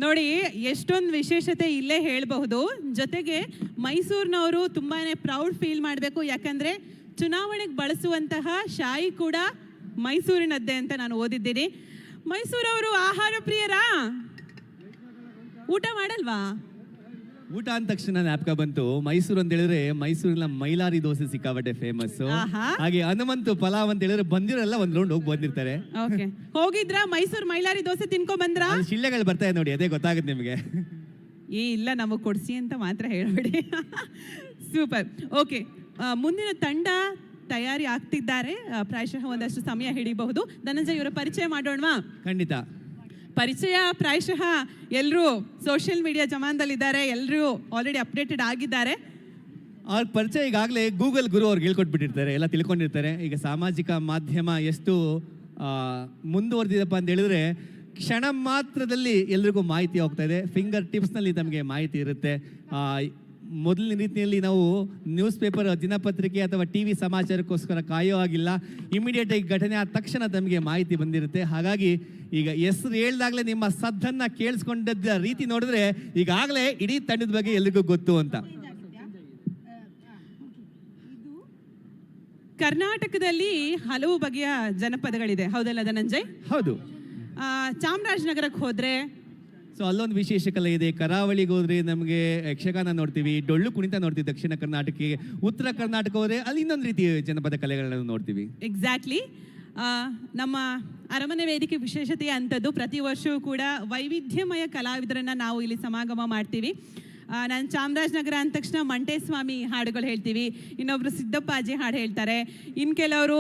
ನೋಡಿ, ಎಷ್ಟೊಂದು ವಿಶೇಷತೆ ಇಲ್ಲೇ ಹೇಳಬಹುದು. ಜೊತೆಗೆ ಮೈಸೂರಿನವರು ತುಂಬಾನೇ ಪ್ರೌಡ್ ಫೀಲ್ ಮಾಡಬೇಕು. ಯಾಕಂದ್ರೆ ಚುನಾವಣೆಗೆ ಬಳಸುವಂತಹ ಶಾಯಿ ಕೂಡ ಮೈಸೂರಿನದ್ದೇ ಅಂತ ನಾನು ಓದಿದ್ದೀನಿ. ಮೈಸೂರವರು ಆಹಾರ ಪ್ರಿಯರಾ? ಊಟ ಮಾಡಲ್ವಾ? ಊಟ ಅಂದ ತಕ್ಷಣ ಜ್ಞಾಪಕ ಬಂತು, ಮೈಸೂರು ಅಂತ ಹೇಳಿದ್ರೆ ಮೈಸೂರಿನ ಮೈಲಾರಿ ದೋಸೆ ಸಿಕ್ಕಾಬಟ್ಟೆ ಫೇಮಸ್. ಹಾಗೆ ಹನುಮಂತು ಪಲಾವ್ ಅಂತ ಹೇಳಿದ್ರೆ ಬಂದಿರಲ್ಲ ಒಂದ್ ರೌಂಡ್ ಹೋಗಿ ಬಂದಿರ್ತಾರೆ. ಓಕೆ, ಹೋಗಿದ್ರ ಮೈಸೂರು ಮೈಲಾರಿ ದೋಸೆ ತಿನ್ಕೊಂಡ್ ಬಂದ್ರ? ಶಿಳ್ಳೆಗಳು ಬರ್ತಾವೆ ನೋಡಿ, ಅದೇ ಗೊತ್ತಾಗುತ್ತೆ ನಿಮಗೆ. ಇಲ್ಲ, ನಮಗೆ ಕೊಡ್ಸಿ ಅಂತ ಮಾತ್ರ ಹೇಳ್ಬೇಡಿ. ಸೂಪರ್. ಓಕೆ, ಮುಂದಿನ ತಂಡ ತಯಾರಿ ಆಗ್ತಿದ್ದಾರೆ. ಪ್ರಾಯಶಃ ಒಂದಷ್ಟು ಸಮಯ ಹಿಡಿಬಹುದು. ಧನಂಜಯ್ ಇವರ ಪರಿಚಯ ಮಾಡೋಣವಾ? ಖಂಡಿತ. ಪರಿಚಯ ಪ್ರಾಯಶಃ ಎಲ್ಲರೂ ಸೋಷಿಯಲ್ ಮೀಡಿಯಾ ಜಮಾನದಲ್ಲಿದ್ದಾರೆ, ಎಲ್ಲರೂ ಆಲ್ರೆಡಿ ಅಪ್ಡೇಟೆಡ್ ಆಗಿದ್ದಾರೆ. ಅವ್ರ ಪರಿಚಯ ಈಗಾಗಲೇ ಗೂಗಲ್ ಗುರು ಅವ್ರಿಗೆ ಹೇಳ್ಕೊಟ್ಬಿಟ್ಟಿರ್ತಾರೆ, ಎಲ್ಲ ತಿಳ್ಕೊಂಡಿರ್ತಾರೆ. ಈಗ ಸಾಮಾಜಿಕ ಮಾಧ್ಯಮ ಎಷ್ಟು ಮುಂದುವರೆದಿದೆಪ್ಪ ಅಂತ ಹೇಳಿದ್ರೆ ಕ್ಷಣ ಮಾತ್ರದಲ್ಲಿ ಎಲ್ರಿಗೂ ಮಾಹಿತಿ ಹೋಗ್ತಾ ಇದೆ. ಫಿಂಗರ್ ಟಿಪ್ಸ್ನಲ್ಲಿ ತಮಗೆ ಮಾಹಿತಿ ಇರುತ್ತೆ. ಮೊದಲಿನ ರೀತಿಯಲ್ಲಿ ನಾವು ನ್ಯೂಸ್ ಪೇಪರ್, ದಿನಪತ್ರಿಕೆ ಅಥವಾ TV ಸಮಾಚಾರಕ್ಕೋಸ್ಕರ ಕಾಯೋ ಆಗಿಲ್ಲ. ಇಮಿಡಿಯೇಟ್ ಆಗಿ ಘಟನೆ ಆದ ತಕ್ಷಣ ತಮಗೆ ಮಾಹಿತಿ ಬಂದಿರುತ್ತೆ. ಹಾಗಾಗಿ ಈಗ ಹೆಸರು ಹೇಳ್ದಾಗಲೇ ನಿಮ್ಮ ಸದ್ದನ್ನು ಕೇಳಿಸ್ಕೊಂಡದ್ದ ರೀತಿ ನೋಡಿದ್ರೆ ಈಗಾಗಲೇ ಇಡೀ ತಂಡದ ಬಗ್ಗೆ ಎಲ್ರಿಗೂ ಗೊತ್ತು ಅಂತ. ಕರ್ನಾಟಕದಲ್ಲಿ ಹಲವು ಬಗೆಯ ಜನಪದಗಳಿದೆ, ಹೌದಲ್ಲ ಧನಂಜಯ್? ಹೌದು. ಚಾಮರಾಜನಗರಕ್ಕೆ ಹೋದ್ರೆ ಸೊ ಅಲ್ಲೊಂದು ವಿಶೇಷ ಕಲೆ ಇದೆ. ಕರಾವಳಿಗೆ ಹೋದ್ರೆ ನಮಗೆ ಯಕ್ಷಗಾನ ನೋಡ್ತೀವಿ, ಡೊಳ್ಳು ಕುಣಿತ ನೋಡ್ತೀವಿ ದಕ್ಷಿಣ ಕರ್ನಾಟಕಕ್ಕೆ. ಉತ್ತರ ಕರ್ನಾಟಕ ಹೋದ್ರೆ ಅಲ್ಲಿ ಇನ್ನೊಂದು ರೀತಿಯ ಜನಪದ ಕಲೆಗಳನ್ನು ನೋಡ್ತೀವಿ. ಎಕ್ಸಾಕ್ಟ್ಲಿ. ನಮ್ಮ ಅರಮನೆ ವೇದಿಕೆ ವಿಶೇಷತೆ ಅಂಥದ್ದು, ಪ್ರತಿ ವರ್ಷವೂ ಕೂಡ ವೈವಿಧ್ಯಮಯ ಕಲಾವಿದರನ್ನ ನಾವು ಇಲ್ಲಿ ಸಮಾಗಮ ಮಾಡ್ತೀವಿ. ನಾನು ಚಾಮರಾಜನಗರ ಅಂದ ತಕ್ಷಣ ಮಂಟೇಸ್ವಾಮಿ ಹಾಡುಗಳು ಹೇಳ್ತೀವಿ, ಇನ್ನೊಬ್ರು ಸಿದ್ದಪ್ಪಾಜಿ ಹಾಡು ಹೇಳ್ತಾರೆ, ಇನ್ನು ಕೆಲವರು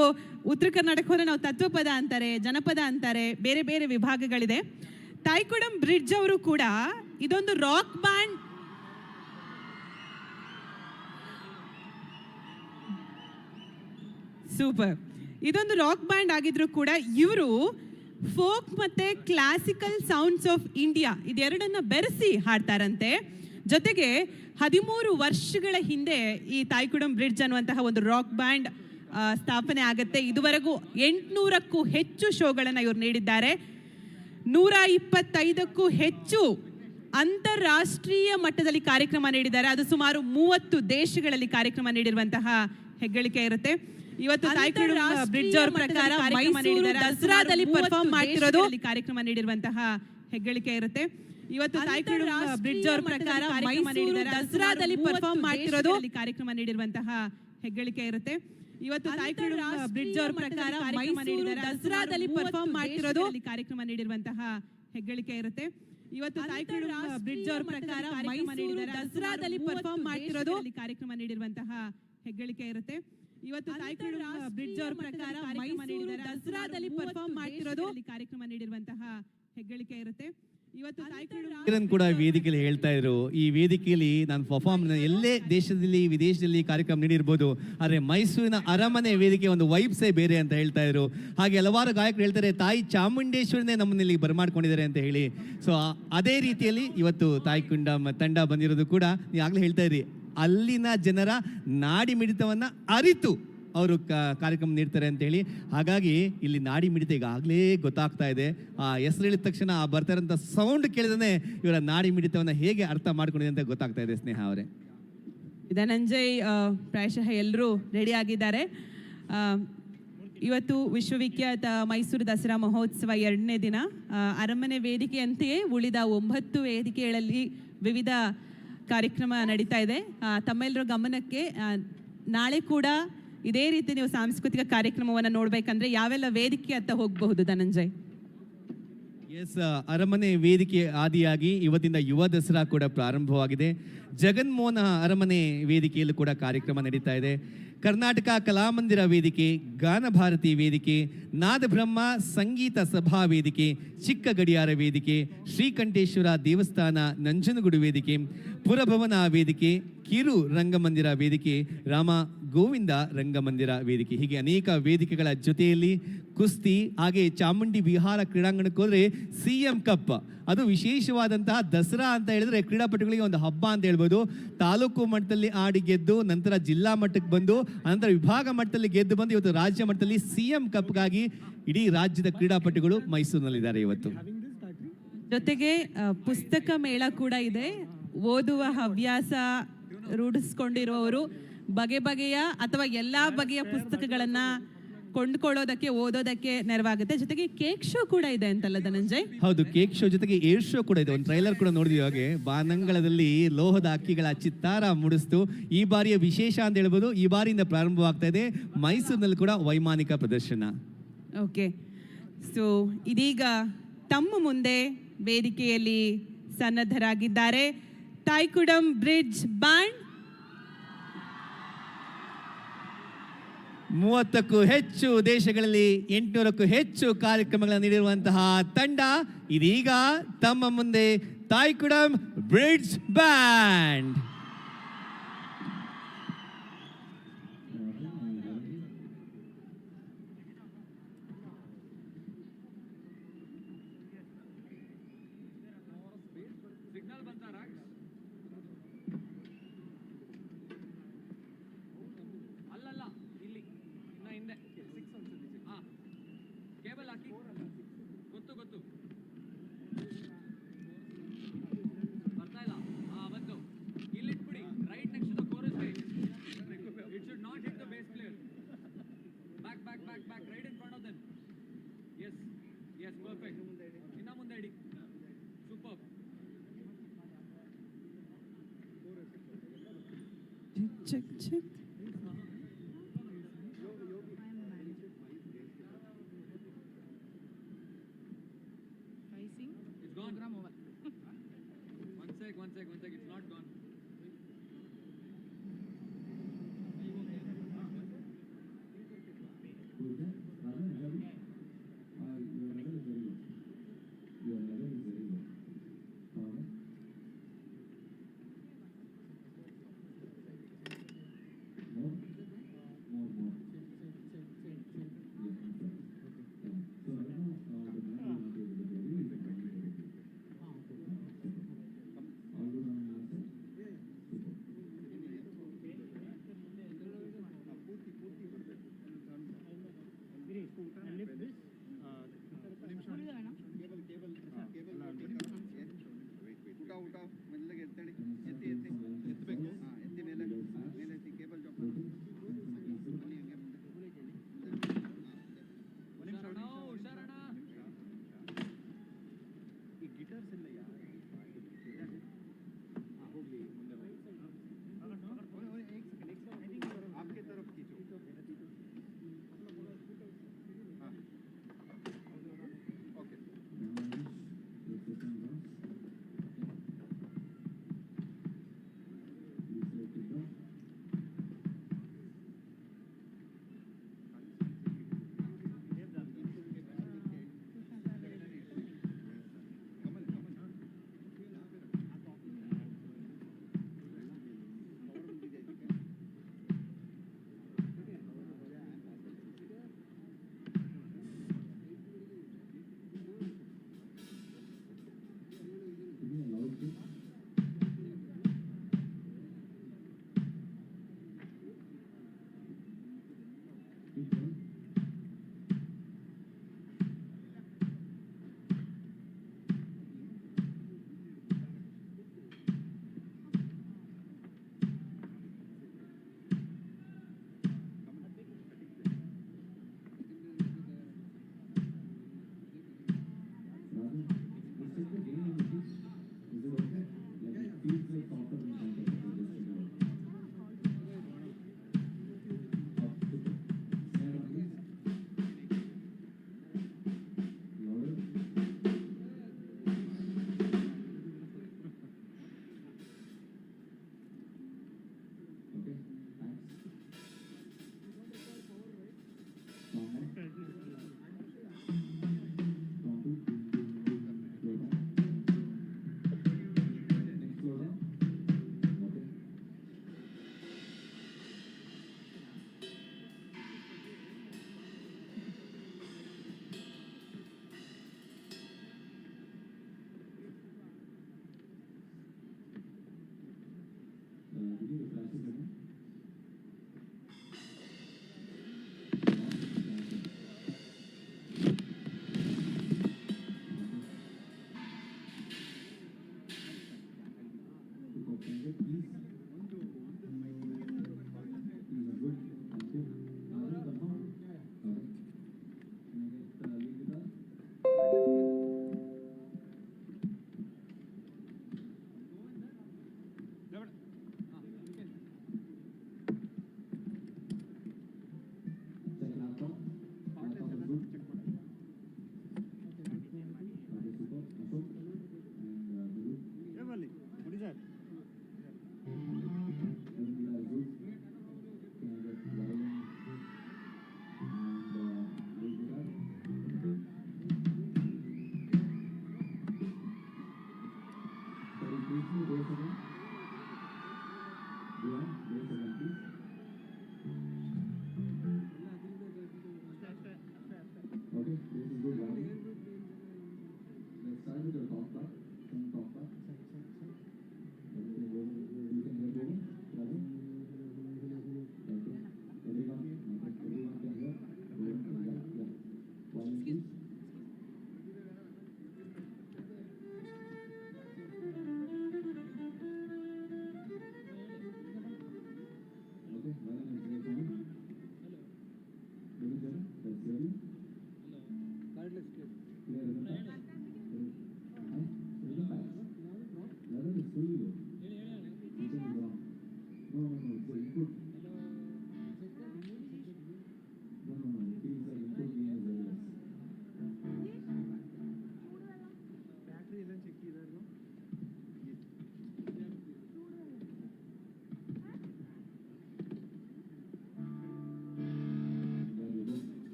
ಉತ್ತರ ಕರ್ನಾಟಕ ಹೋದ್ರೆ ನಾವು ತತ್ವಪದ ಅಂತಾರೆ, ಜನಪದ ಅಂತಾರೆ, ಬೇರೆ ಬೇರೆ ವಿಭಾಗಗಳಿದೆ. ತಾಯ್ಕೊಡಂ ಬ್ರಿಡ್ಜ್ ಅವರು ಕೂಡ ಇದೊಂದು ರಾಕ್ ಬ್ಯಾಂಡ್. ಸೂಪರ್. ಇದೊಂದು ರಾಕ್ ಬ್ಯಾಂಡ್ ಆಗಿದ್ರು ಕೂಡ ಇವರು ಫೋಕ್ ಮತ್ತೆ ಕ್ಲಾಸಿಕಲ್ ಸೌಂಡ್ಸ್ ಆಫ್ ಇಂಡಿಯಾ ಇದೆರಡನ್ನ ಬೆರೆಸಿ ಹಾಡ್ತಾರಂತೆ. ಜೊತೆಗೆ 13 ವರ್ಷಗಳ ಹಿಂದೆ ಈ ತಾಯ್ಕೊಡಂ ಬ್ರಿಡ್ಜ್ ಅನ್ನುವಂತಹ ಒಂದು ರಾಕ್ ಬ್ಯಾಂಡ್ ಸ್ಥಾಪನೆ ಆಗುತ್ತೆ. ಇದುವರೆಗೂ 800ಕ್ಕೂ ಹೆಚ್ಚು ಶೋಗಳನ್ನು ಇವರು ನೀಡಿದ್ದಾರೆ. 125ಕ್ಕೂ ಹೆಚ್ಚು ಅಂತಾರಾಷ್ಟ್ರೀಯ ಮಟ್ಟದಲ್ಲಿ ಕಾರ್ಯಕ್ರಮ ನೀಡಿದ್ದಾರೆ. ಅದು ಸುಮಾರು 30 ದೇಶಗಳಲ್ಲಿ ಕಾರ್ಯಕ್ರಮ ನೀಡಿರುವಂತಹ ಹೆಗ್ಗಳಿಕೆ ಇರುತ್ತೆ. ಇವತ್ತು ತಾಯ್ಕೊಡಂ ಬ್ರಿಡ್ಜ್ ಅವರ ಪ್ರಕಾರ ಮೈಸೂರು ದಸರಾದಲ್ಲಿ ಪರ್ಫಾರ್ಮ್ ಮಾಡ್ತಿರೋದು ಕಾರ್ಯಕ್ರಮ ನೀಡಿರುವಂತಹ ಹೆಗ್ಗಳಿಕೆ ಇರುತ್ತೆ. ಇವತ್ತು ತಾಯ್ಕೊಡಂ ಬ್ರಿಡ್ಜ್ ಅವರ ಪ್ರಕಾರ ಮೈಸೂರು ದಸರಾದಲ್ಲಿ ಪರ್ಫಾರ್ಮ್ ಮಾಡ್ತಿರೋದು ಕಾರ್ಯಕ್ರಮ ನೀಡಿರುವಂತಹ ಹೆಗ್ಗಳಿಕೆ ಇರುತ್ತೆ. ಇವತ್ತು ತಾಯ್ಕೊಡಂ ಬ್ರಿಡ್ಜ್ ಅವರ ಪ್ರಕಾರ ಮೈಸೂರು ದಸರಾದಲ್ಲಿ ಪರ್ಫಾರ್ಮ್ ಮಾಡ್ತಿರೋದು ಕಾರ್ಯಕ್ರಮ ನೀಡಿರುವಂತಹ ಹೆಗ್ಗಳಿಕೆ ಇರುತ್ತೆ. ಇವತ್ತು ತಾಯ್ಕೊಡಂ ಬ್ರಿಡ್ಜ್ ಅವರ ಪ್ರಕಾರ ಮೈಸೂರು ದಸರಾದಲ್ಲಿ ಪರ್ಫಾರ್ಮ್ ಮಾಡ್ತಿರೋದು ಕಾರ್ಯಕ್ರಮ ನೀಡಿರುವಂತಹ ಹೆಗ್ಗಳಿಕೆ ಇರುತ್ತೆ. ಇವತ್ತು ತಾಯ್ಕೊಡಂ ಬ್ರಿಡ್ಜ್ ಅವರ ಪ್ರಕಾರ ಮೈಸೂರು ದಸರಾದಲ್ಲಿ ಪರ್ಫಾರ್ಮ್ ಮಾಡ್ತಿರೋದು ಕಾರ್ಯಕ್ರಮ ನೀಡಿರುವಂತಹ ಹೆಗ್ಗಳಿಕೆ ಇರುತ್ತೆ. ಇವತ್ತು ತಾಯ್ಕೊಡಂ ಕೂಡ ವೇದಿಕೆಯಲ್ಲಿ ಹೇಳ್ತಾ ಇದ್ರು, ಈ ವೇದಿಕೆಯಲ್ಲಿ ನಾನು ಪರ್ಫಾರ್ಮ್ ಎಲ್ಲೇ ದೇಶದಲ್ಲಿ ವಿದೇಶದಲ್ಲಿ ಕಾರ್ಯಕ್ರಮ ನೀಡಿರ್ಬೋದು, ಆದರೆ ಮೈಸೂರಿನ ಅರಮನೆ ವೇದಿಕೆ ಒಂದು ವೈಬ್ಸೇ ಬೇರೆ ಅಂತ ಹೇಳ್ತಾ ಇದ್ರು. ಹಾಗೆ ಹಲವಾರು ಗಾಯಕರು ಹೇಳ್ತಾರೆ ತಾಯಿ ಚಾಮುಂಡೇಶ್ವರಿನೇ ನಮ್ಮನ್ನಿಲ್ಲಿ ಬರಮಾಡ್ಕೊಂಡಿದ್ದಾರೆ ಅಂತ ಹೇಳಿ. ಸೊ ಅದೇ ರೀತಿಯಲ್ಲಿ ಇವತ್ತು ತಾಯ್ಕೊಡಂ ತಂಡ ಬಂದಿರೋದು ಕೂಡ ಈಗಾಗಲೇ ಹೇಳ್ತಾ ಇದ್ರಿ, ಅಲ್ಲಿನ ಜನರ ನಾಡಿ ಮಿಡಿತವನ್ನು ಅರಿತು ಅವರು ಕಾರ್ಯಕ್ರಮ ನೀಡ್ತಾರೆ ಅಂತ ಹೇಳಿ. ಹಾಗಾಗಿ ಇಲ್ಲಿ ನಾಡಿ ಮಿಡಿತ ಈಗಾಗಲೇ ಗೊತ್ತಾಗ್ತಾ ಇದೆ. ಆ ಹೆಸರು ಹೇಳಿದ ತಕ್ಷಣ ಆ ಬರ್ತಾ ಇರೋಂಥ ಸೌಂಡ್ ಕೇಳಿದ್ರೆ ಇವರ ನಾಡಿ ಮಿಡಿತವನ್ನು ಹೇಗೆ ಅರ್ಥ ಮಾಡ್ಕೊಂಡಿದೆ ಅಂತ ಗೊತ್ತಾಗ್ತಾ ಇದೆ. ಸ್ನೇಹ ಅವರೇ, ಧನಂಜಯ್ ಪ್ರಾಯಶಃ ಎಲ್ಲರೂ ರೆಡಿ ಆಗಿದ್ದಾರೆ. ಇವತ್ತು ವಿಶ್ವವಿಖ್ಯಾತ ಮೈಸೂರು ದಸರಾ ಮಹೋತ್ಸವ 2ನೇ ದಿನ. ಅರಮನೆ ವೇದಿಕೆಯಂತೆಯೇ ಉಳಿದ 9 ವೇದಿಕೆಗಳಲ್ಲಿ ವಿವಿಧ ಕಾರ್ಯಕ್ರಮ ನಡೀತಾ ಇದೆ. ತಮ್ಮೆಲ್ಲರ ಗಮನಕ್ಕೆ ನಾಳೆ ಕೂಡ ಇದೇ ರೀತಿ ನೀವು ಸಾಂಸ್ಕೃತಿಕ ಕಾರ್ಯಕ್ರಮವನ್ನು ನೋಡಬೇಕಂದ್ರೆ ಯಾವೆಲ್ಲ ವೇದಿಕೆ ಅಂತ ಹೋಗಬಹುದು ಧನಂಜಯ್? ಎಸ್, ಅರಮನೆ ವೇದಿಕೆ ಆದಿಯಾಗಿ ಇವತ್ತಿಂದ ಯುವ ದಸರಾ ಕೂಡ ಪ್ರಾರಂಭವಾಗಿದೆ. ಜಗನ್ಮೋಹನ ಅರಮನೆ ವೇದಿಕೆಯಲ್ಲೂ ಕೂಡ ಕಾರ್ಯಕ್ರಮ ನಡೀತಾ ಇದೆ. ಕರ್ನಾಟಕ ಕಲಾಮಂದಿರ ವೇದಿಕೆ, ಗಾನ ಭಾರತಿ ವೇದಿಕೆ, ನಾದಬ್ರಹ್ಮ ಸಂಗೀತ ಸಭಾ ವೇದಿಕೆ, ಚಿಕ್ಕ ಗಡಿಯಾರ ವೇದಿಕೆ, ಶ್ರೀಕಂಠೇಶ್ವರ ದೇವಸ್ಥಾನ ನಂಜನಗೂಡು ವೇದಿಕೆ, ಪುರಭವನ ವೇದಿಕೆ, ಕಿರು ರಂಗಮಂದಿರ ವೇದಿಕೆ, ರಾಮ ಗೋವಿಂದ ರಂಗಮಂದಿರ ವೇದಿಕೆ, ಹೀಗೆ ಅನೇಕ ವೇದಿಕೆಗಳ ಜೊತೆಯಲ್ಲಿ ಕುಸ್ತಿ, ಹಾಗೆ ಚಾಮುಂಡಿ ವಿಹಾರ ಕ್ರೀಡಾಂಗಣಕ್ಕೆ ಹೋದರೆ CM ಕಪ್, ಅದು ವಿಶೇಷವಾದಂತಹ ದಸರಾ ಅಂತ ಹೇಳಿದ್ರೆ ಕ್ರೀಡಾಪಟುಗಳಿಗೆ ಒಂದು ಹಬ್ಬ ಅಂತ ಹೇಳ್ಬೋದು. ತಾಲೂಕು ಮಟ್ಟದಲ್ಲಿ ಆಡಿ ಗೆದ್ದು ನಂತರ ಜಿಲ್ಲಾ ಮಟ್ಟಕ್ಕೆ ಬಂದು ನಂತರ ವಿಭಾಗ ಮಟ್ಟದಲ್ಲಿ ಗೆದ್ದು ಬಂದು ಇವತ್ತು ರಾಜ್ಯ ಮಟ್ಟದಲ್ಲಿ CM ಕಪ್ಗಾಗಿ ಇಡೀ ರಾಜ್ಯದ ಕ್ರೀಡಾಪಟುಗಳು ಮೈಸೂರಿನಲ್ಲಿದ್ದಾರೆ ಇವತ್ತು. ಜೊತೆಗೆ ಪುಸ್ತಕ ಮೇಳ ಕೂಡ ಇದೆ. ಓದುವ ಹವ್ಯಾಸ ರೂಢಿಸ್ಕೊಂಡಿರುವವರು ಬಗೆ ಬಗೆಯ ಅಥವಾ ಎಲ್ಲಾ ಬಗೆಯ ಪುಸ್ತಕಗಳನ್ನ ಕೊಂಡ್ಕೊಳ್ಳೋದಕ್ಕೆ, ಓದೋದಕ್ಕೆ ನೆರವಾಗುತ್ತೆ. ಜೊತೆಗೆ ಕೇಕ್ ಶೋ ಕೂಡ ಇದೆ ಅಂತಲ್ಲ ಧನಂಜಯ್? ಹೌದು, ಕೇಕ್ ಶೋ ಜೊತೆಗೆ ಏರ್ ಶೋ ಕೂಡ ಇದೆ. ಒಂದು ಟ್ರೈಲರ್ ಕೂಡ ನೋಡಿದ್ವಿ. ಹಾಗೆ ಬಾನಂಗಳದಲ್ಲಿ ಲೋಹದ ಅಕ್ಕಿಗಳ ಚಿತ್ತಾರ ಮೂಡಿಸ್ತು. ಈ ಬಾರಿಯ ವಿಶೇಷ ಅಂತ ಹೇಳ್ಬೋದು, ಈ ಬಾರಿಯಿಂದ ಪ್ರಾರಂಭವಾಗ್ತಾ ಇದೆ. ಮೈಸೂರಿನಲ್ಲಿ ಕೂಡ ವೈಮಾನಿಕ ಪ್ರದರ್ಶನ. ಓಕೆ, ಸೊ ಇದೀಗ ತಮ್ಮ ಮುಂದೆ ವೇದಿಕೆಯಲ್ಲಿ ಸನ್ನದ್ಧರಾಗಿದ್ದಾರೆ ತಾಯ್ಕುಡಂ ಬ್ರಿಡ್ಜ್ ಬ್ಯಾಂಡ್. 30ಕ್ಕೂ ಹೆಚ್ಚು ದೇಶಗಳಲ್ಲಿ 800ಕ್ಕೂ ಹೆಚ್ಚು ಕಾರ್ಯಕ್ರಮಗಳನ್ನು ನೀಡಿರುವಂತಹ ತಂಡ ಇದೀಗ ತಮ್ಮ ಮುಂದೆ Thaikkudam Bridge band. Check, check. It's gone. Program over. One sec, it's not gone.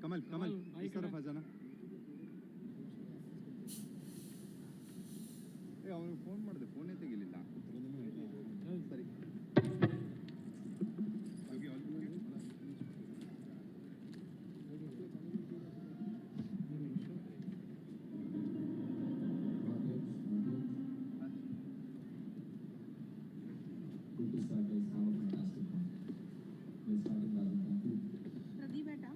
Kamal Kamal ಈ ಸರ ಫಜಾನ ಅವನಿಗೆ ಫೋನ್ ಮಾಡಿದೆ ಫೋನೇ ತೆಗಿಲಿಲ್ಲ ಸರಿ प्रदीप बेटा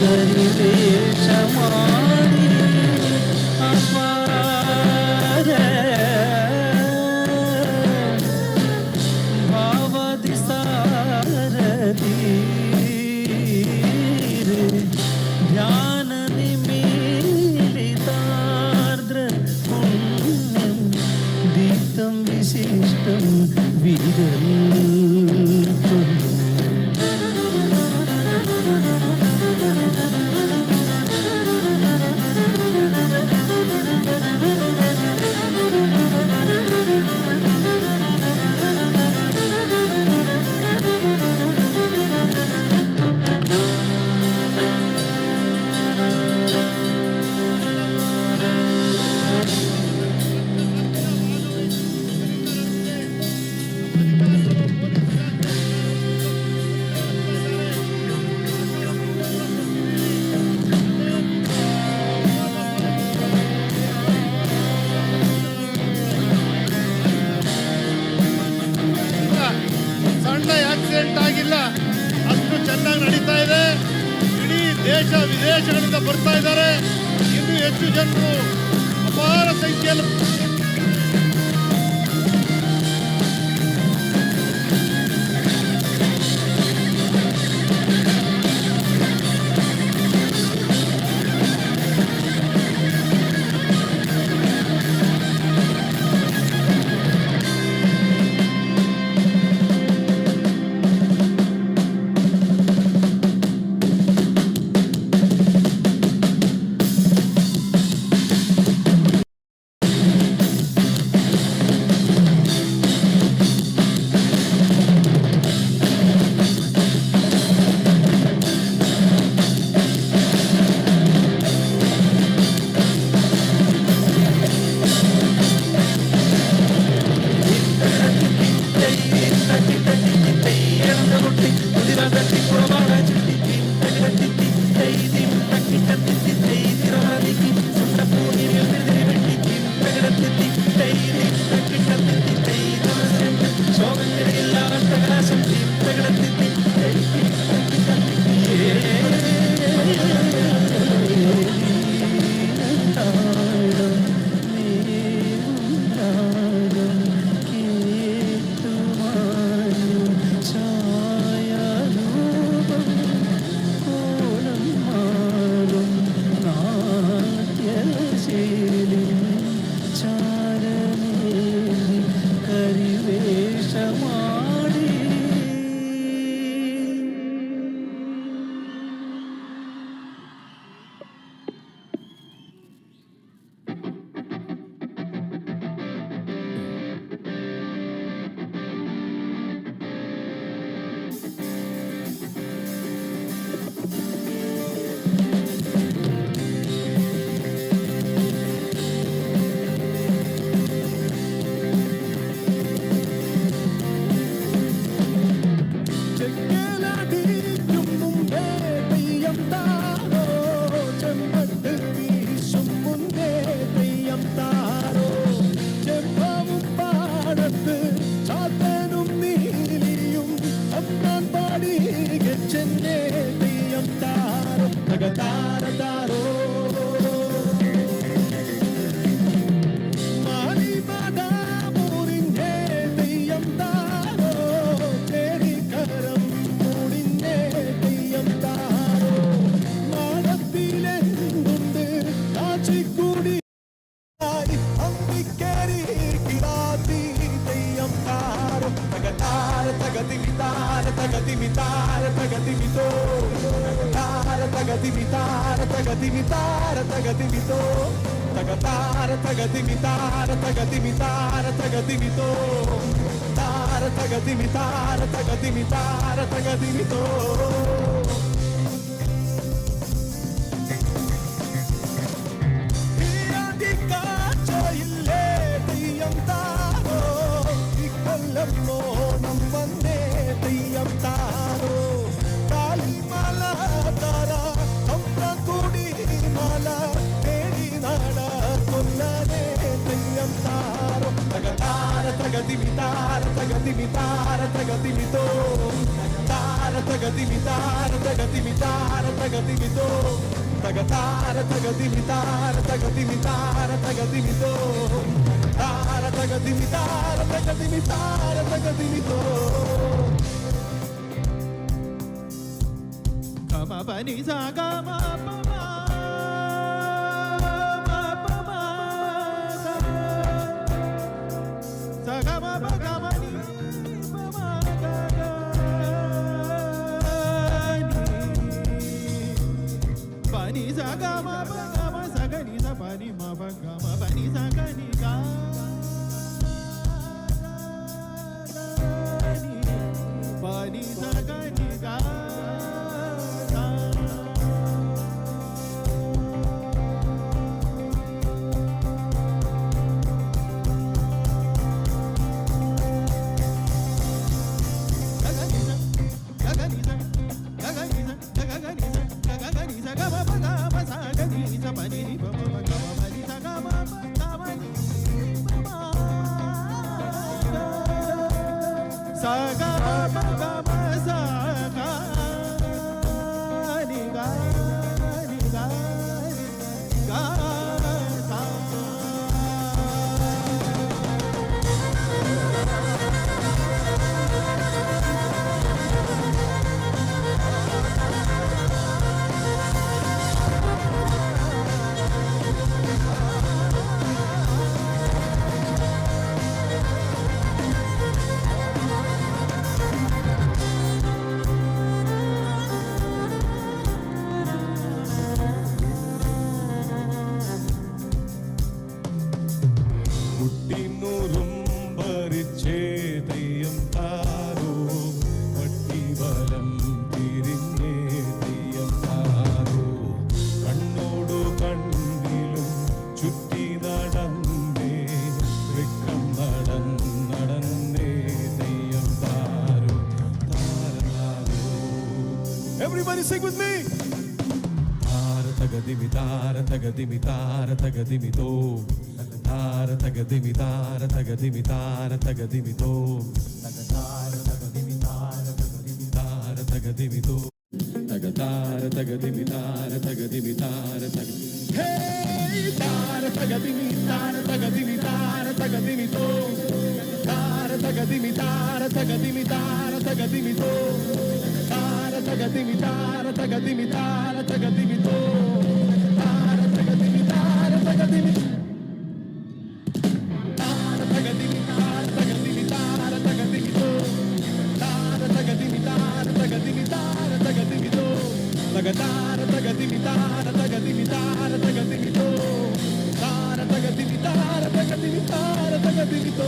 ಕರಿವೇಷ ಮಾಡಿ ಅಪಾರ ಭಾವದಿ ಸಾರದಿ ಧ್ಯಾನ ನಿಮೀಲಿತಾರ್ದ್ರ ಪುಣ್ಯಂ ದೀಪ್ತಂ ವಿಶಿಷ್ಟಂ ವಿರಲ್ಪಂ ಸಣ್ಣ ಆಕ್ಸಿಡೆಂಟ್ ಆಗಿಲ್ಲ, ಅಷ್ಟು ಚೆನ್ನಾಗಿ ನಡೀತಾ ಇದೆ. ಇಡೀ ದೇಶ ವಿದೇಶಗಳಿಂದ ಬರ್ತಾ ಇದ್ದಾರೆ. ಇನ್ನೂ ಹೆಚ್ಚು ಜನರು ಅಪಾರ ಸಂಖ್ಯೆಯಲ್ಲಿ ತಗದಿಮಿತಾರ ತಗದಿಮಿತಾರ ತಗದಿಮಿತೋ ತಗತಾರ ತಗದಿಮಿತಾರ ತಗದಿಮಿತಾರ ತಗದಿಮಿತೋ ತಾರ ತಗದಿಮಿತಾರ ತಗದಿಮಿತಾರ ತಗದಿಮಿತೋ ಗಮ ಪನಿ ಸ ಗಮ ಪಮ ಸ ಗಮ ಪ ಗಮ ನಿ ಪಮ ಗ ಗ ನಿ ಪನಿ ಸ ಗಮ ಪ ಗಮ ಸ ಗ ನಿ ಸ ಪನಿ ಮ ಪ ಗಮ ಪನಿ ಸ ಗ ನಿ ಗ ಪನಿ ಸ ಗ ನಿ ಗ Everybody sing with me. Tara tagadimitar tagadimitar tagadimito. Tara tagadimitar tagadimitar tagadimito. Tagatara tagadimitar tagadimitar tagadimito. Tagatara tagadimitar tagadimitar tagadimito. Hey, tara tagadimitar tagadimitar tagadimito. Tara tagadimitar tagadimitar tagadimito. Tagadimitar, tagadimitar, tagadimito. Tara tagadimitar, tagadimitar. Tara tagadimitar, tagadimitar, tagadimito. Tara tagadimitar, tagadimitar, tagadimito. Tagatara tagadimitar, tagadimitar, tagadimito. Tara tagadimitar, tagadimitar, tagadimito.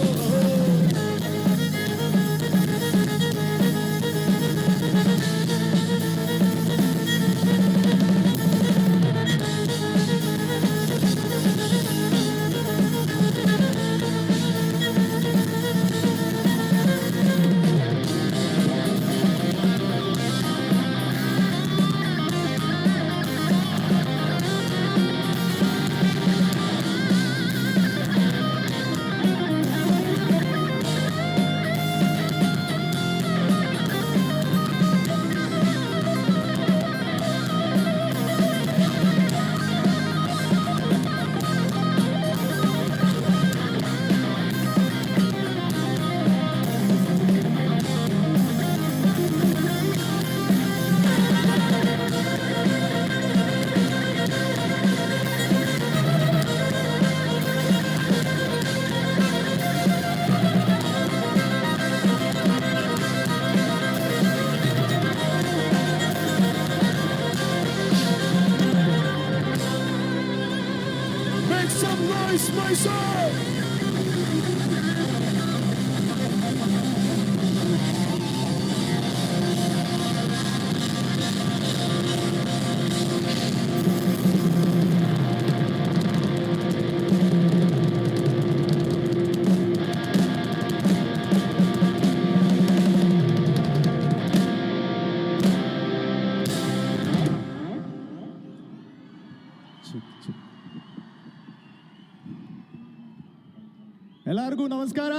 ಎಲ್ಲರಿಗೂ ನಮಸ್ಕಾರ.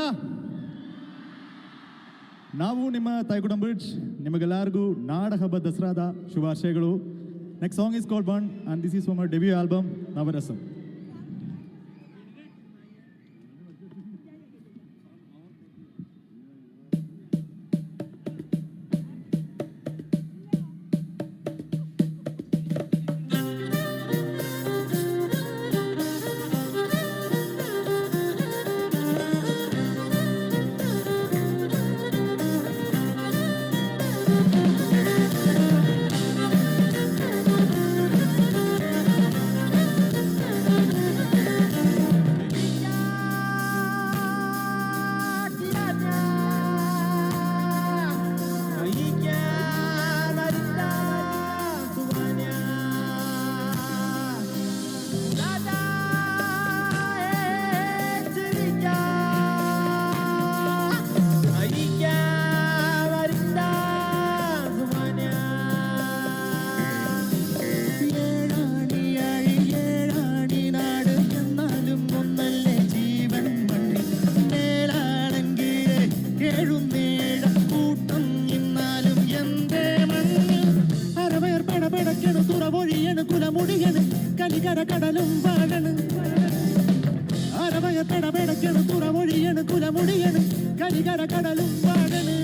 ನಾವು ನಿಮ್ಮ ತಾಯ್ಗುಡಂ bridge ನಿಮಗೆಲ್ಲರಿಗೂ ನಾಡ ಹಬ್ಬ ದಸರಾದ ಶುಭಾಶಯಗಳು. Next song is called ಬಂಡ್ and this is from our debut album Navarasam. കലികര കടലും വാഴണ് അരവയ പെടപെടക്കണ് തുറമൊഴിയണ് കുലമുടിയണ് കലികര കടലും വാഴണ്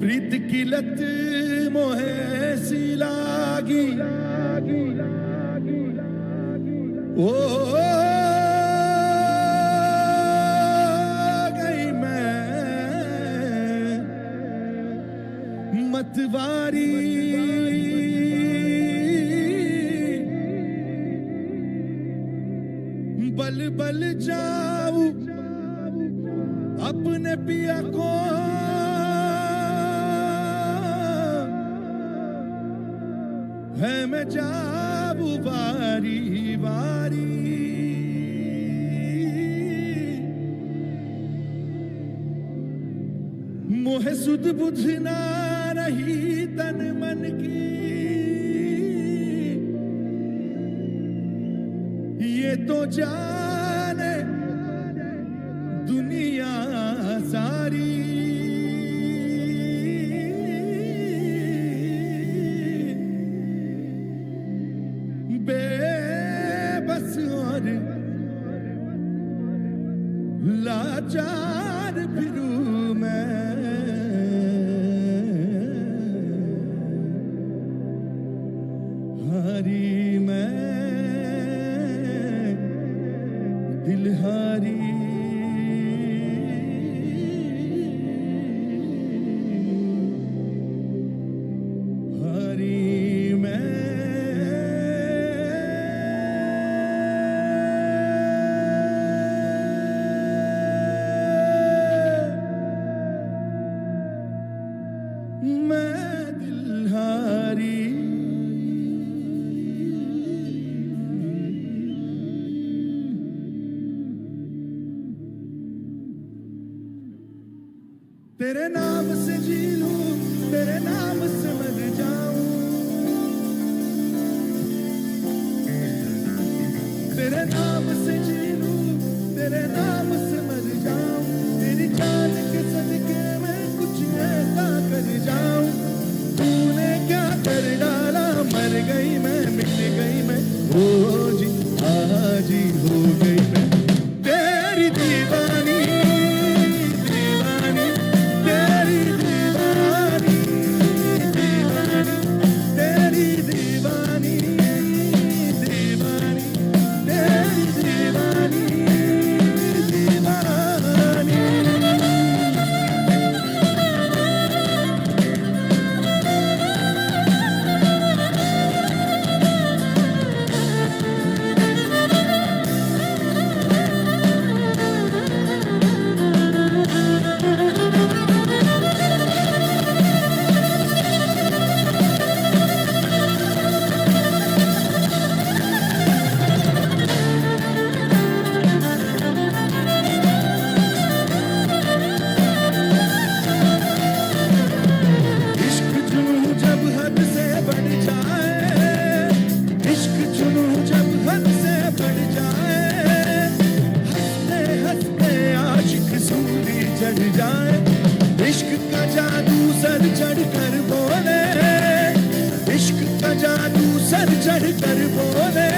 प्रीत की लत मोहे सी लागी ओ गई मैं मतवारी बल बल जाऊं अपने पिया को है मैं जाऊं बारी बारी मोहे सुध बुध ना रही तन मन की ये तो जाने दुनिया सारी बेबस और लाचार फिरूं मैं हारी मैं दिलहारी हारी मैं दिलहारी तेरे नाम से जी लूं तेरे नाम से मर जाऊं तेरे नाम से जी लूं तेरे नाम से मर जाऊं तेरी जान के सदके में कुछ ऐसा कर जाऊं तूने क्या कर डाला मर गई मैं मिट गई मैं ओ जी आज ही हो गई मैं तेरी दीवानी दीवानी तेरी दीवानी दीवानी तेरी दीवानी दीवानी तेरी दीवानी दीवानी इश्क जुनून जब हद से बढ़ जाए इश्क जुनून जब हद से बढ़ जाए हंसते हंसते आशिक सूली चढ़ जाए इश्क का जादू सर चढ़ कर बोले इश्क का जादू सर चढ़ कर बोले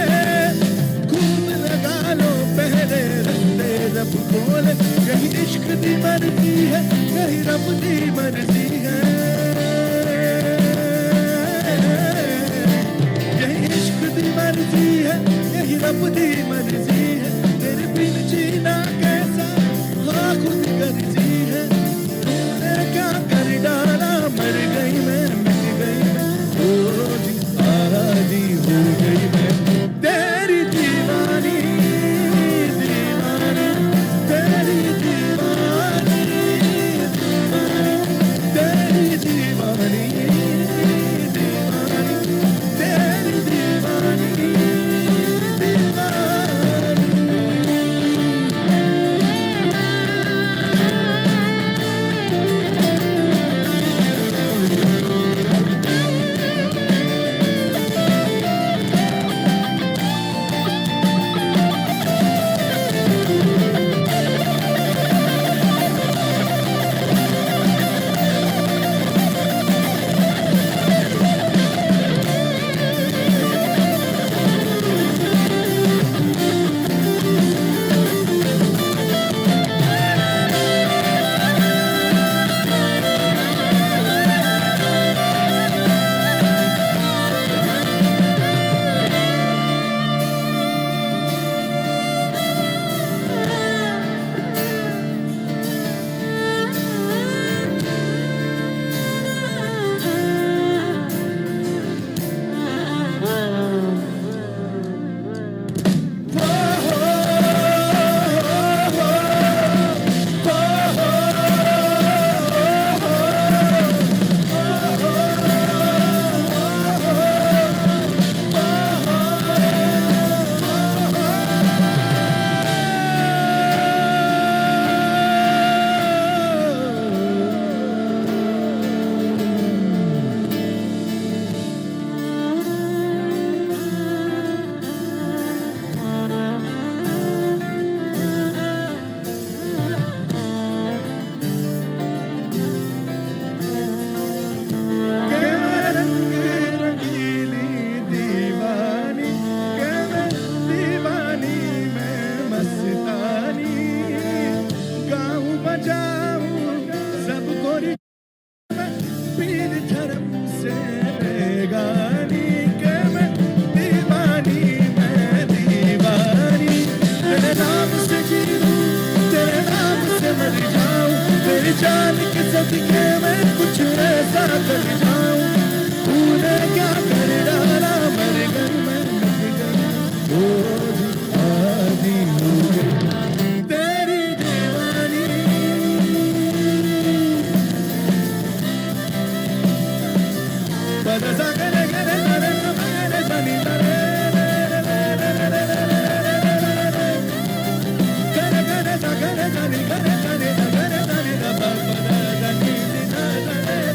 खूब लगा लो पहले रस्ते रब बोले यही इश्क दी मर्जी है यही रब दी मर्जी है यही इश्क दी मर्जी है यही रब दी मर्जी है तेरे बिन जीना कैसा हाँ खुद गर्जी है तूने क्या कर डाला मर गई मैं मिट गई मैं ओ जी आजी हो गई मैं तेरी दीवानी दीवानी तेरी दीवानी दीवानी गानी के मैं दीवानी तेरे नाम से जी लूं तेरे नाम से मर जाऊं तेरी जान के सदके मैं कुछ ऐसा कर जाऊं तूने क्या कर डाला मेरे घर में रोज आदि हो गई तेरी दीवानी बदसा करे करे करे करे सनी करे करे करे करे सनी करे करे करे सनी बाबा सनी करे सनी सनी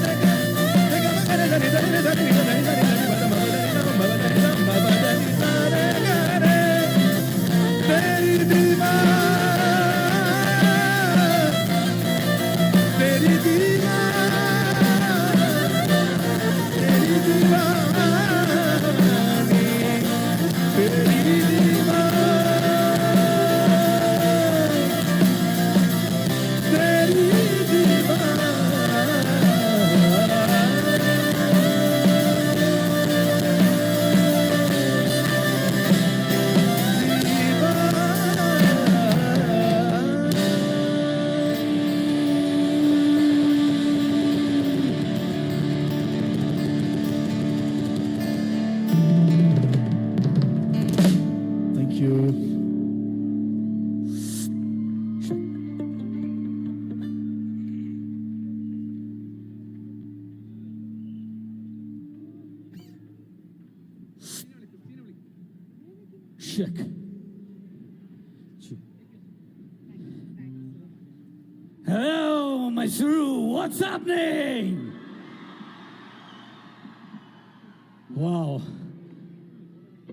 सनी तेरी दीवार तेरी दीवानी तेरी दीवार तेरी Thank you. Check. Hello, Mysuru. What's happening? Wow.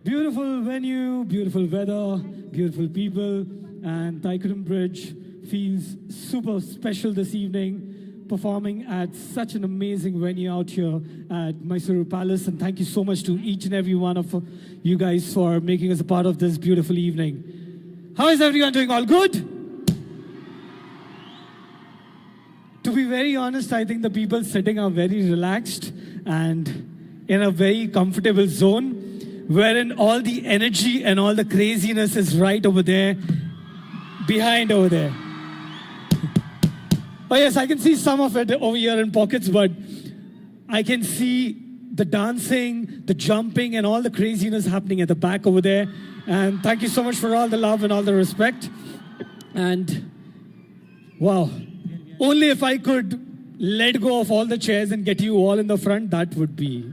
Beautiful venue, beautiful weather, beautiful people, and Thaikuram Bridge feels super special this evening, performing at such an amazing venue out here at Mysuru Palace. And thank you so much to each and every one of you guys for making us a part of this beautiful evening. How is everyone doing? All good? To be very honest, I think the people sitting are very relaxed and in a very comfortable zone, wherein all the energy and all the craziness is right over there, behind over there. Oh yes, I can see some of it over here in pockets, but I can see the dancing, the jumping, and all the craziness happening at the back over there. And thank you so much for all the love and all the respect. And wow, only if I could let go of all the chairs and get you all in the front, that would be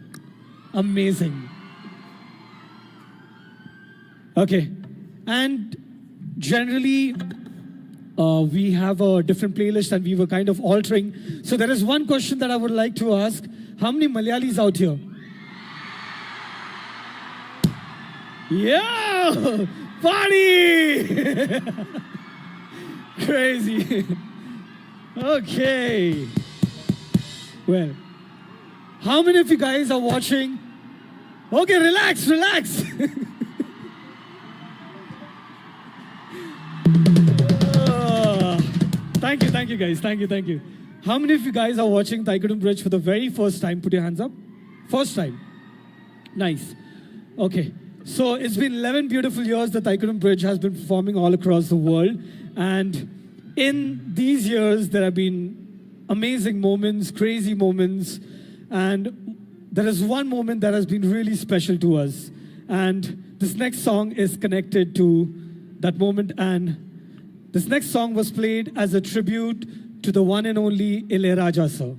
amazing. Okay, and generally we have a different playlist and we were kind of altering. So there is one question that I would like to ask. How many Malayalis out here? Yeah, party! Crazy. Okay. Well, how many of you guys are watching? Okay, relax, relax. Thank you guys, thank you. How many of you guys are watching Thaikuram Bridge for the very first time? Put your hands up. First time. Nice. Okay, so it's been 11 beautiful years that Thaikuram Bridge has been performing all across the world. And in these years, there have been amazing moments, crazy moments. And there is one moment that has been really special to us. And this next song is connected to that moment. And this next song was played as a tribute to the one and only Ilayaraja sir.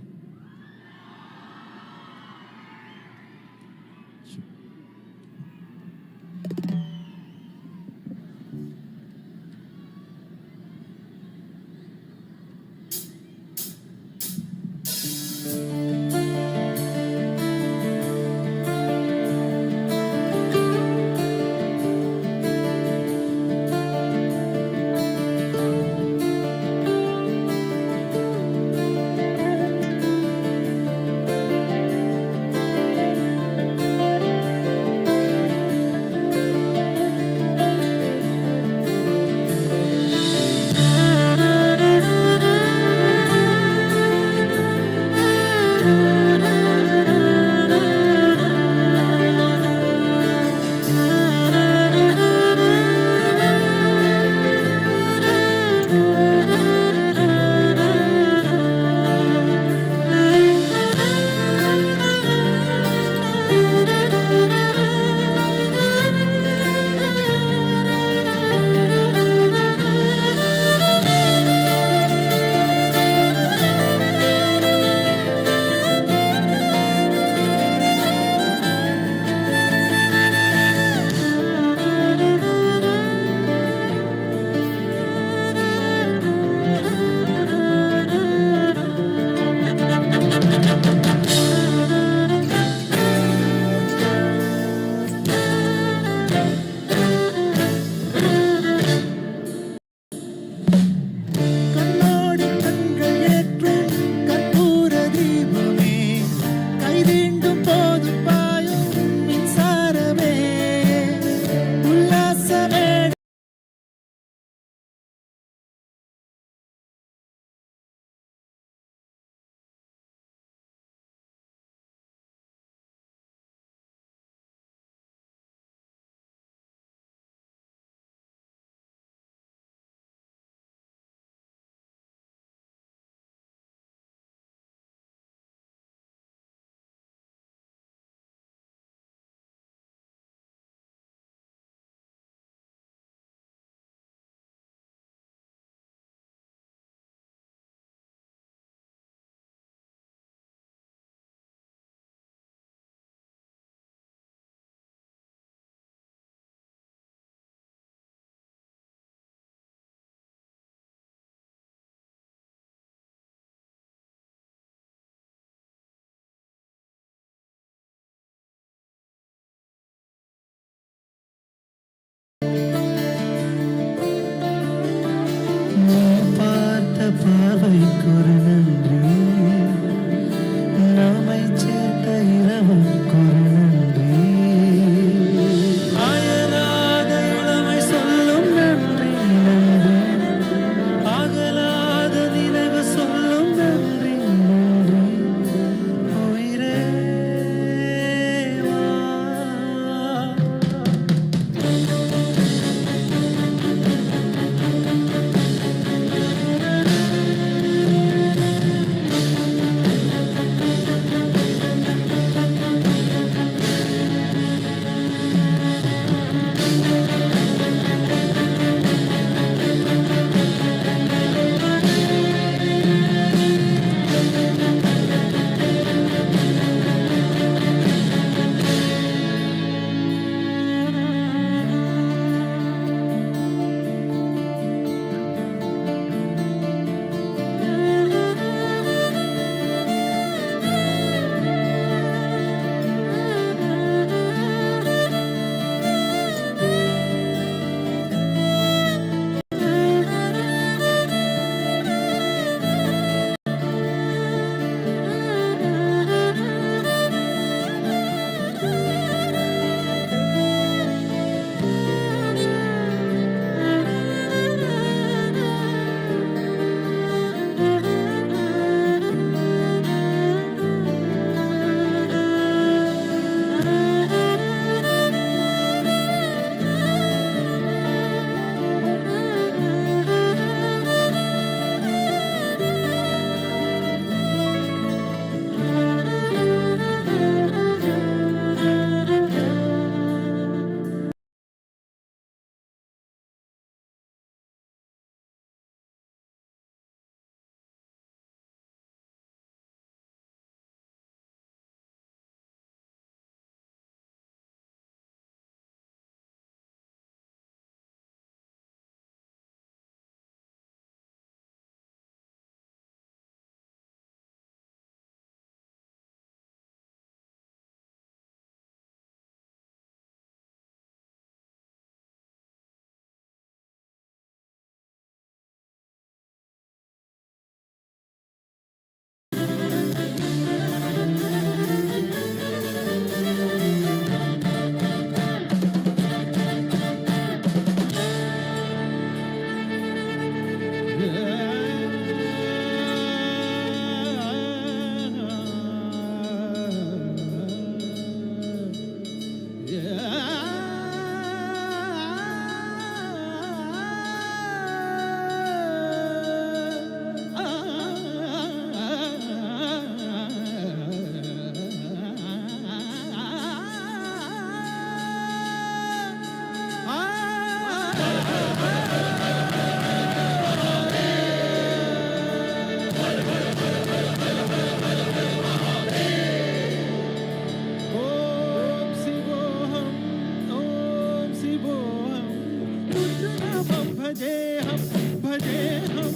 भजेऽहं भजेऽहं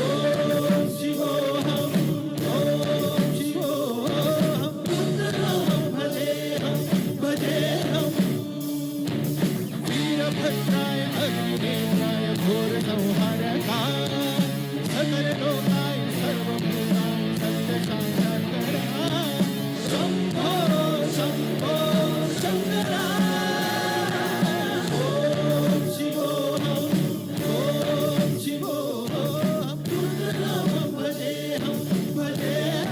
ॐ शिवोऽहं ॐ शिवोऽहं रुद्रनामं भजेऽहं भजेऽहं वीरभद्राय अग्निनेत्राय घोरसंहारकाय सकललोकाय सर्वभूताय सत्यशान्तिकराय शम्भो शम्भो शङ्करा ॐ शिवोऽहं ॐ शिवोऽहं रुद्रनामं भजेऽहं भजेऽहं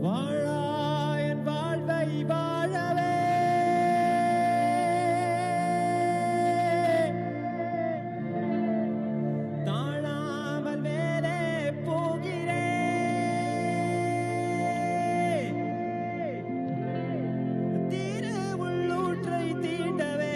வாழாயன் வாழ்வை வாழவே தாழாமல் மேலே போகிறேன் தீர உள்ளூற்றை தீண்டவே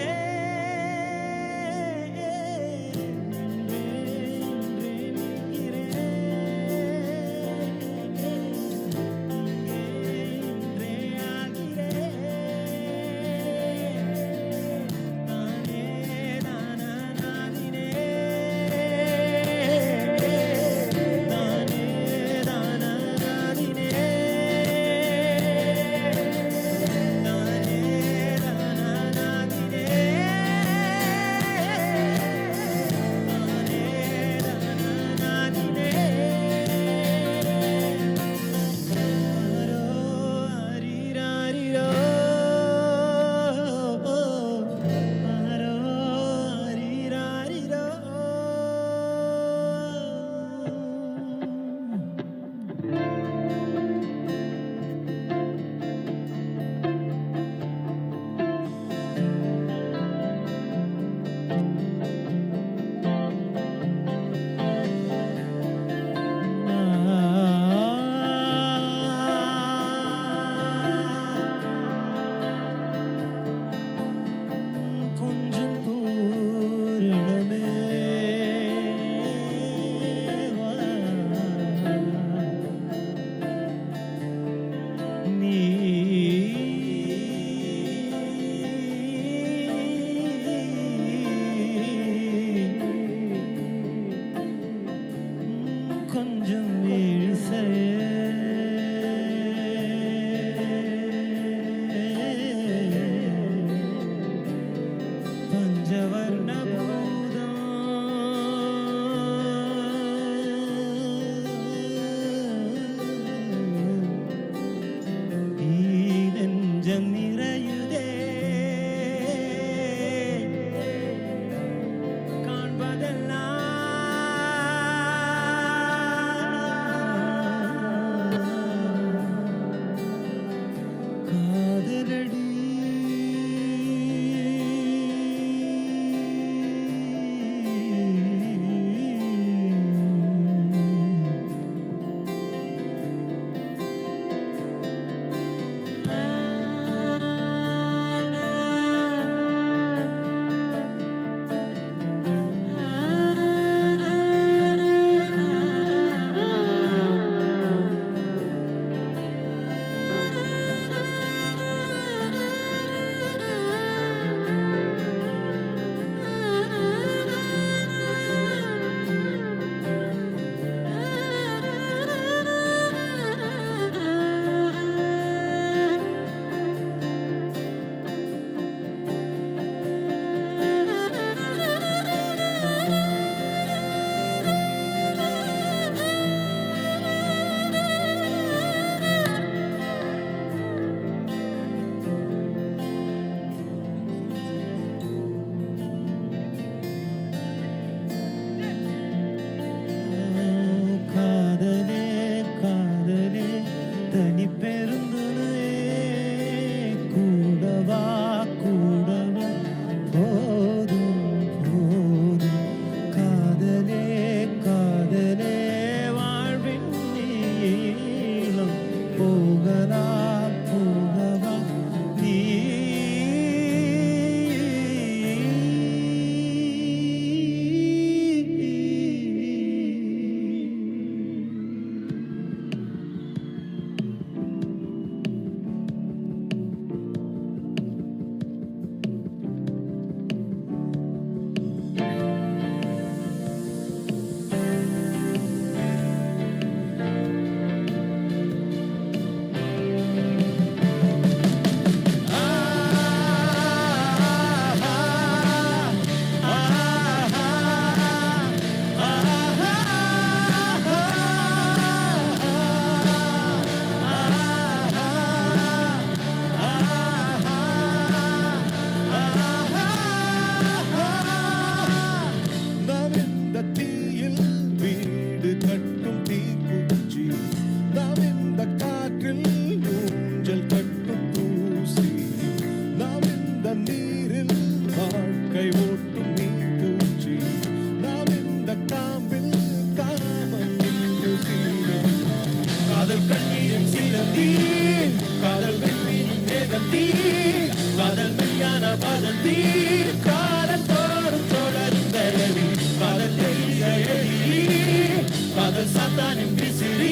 காதல் சாத்தானின் விசிறி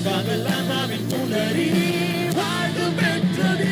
காதல் லாந்தாவின் புலரி வாழ்வு பெற்றது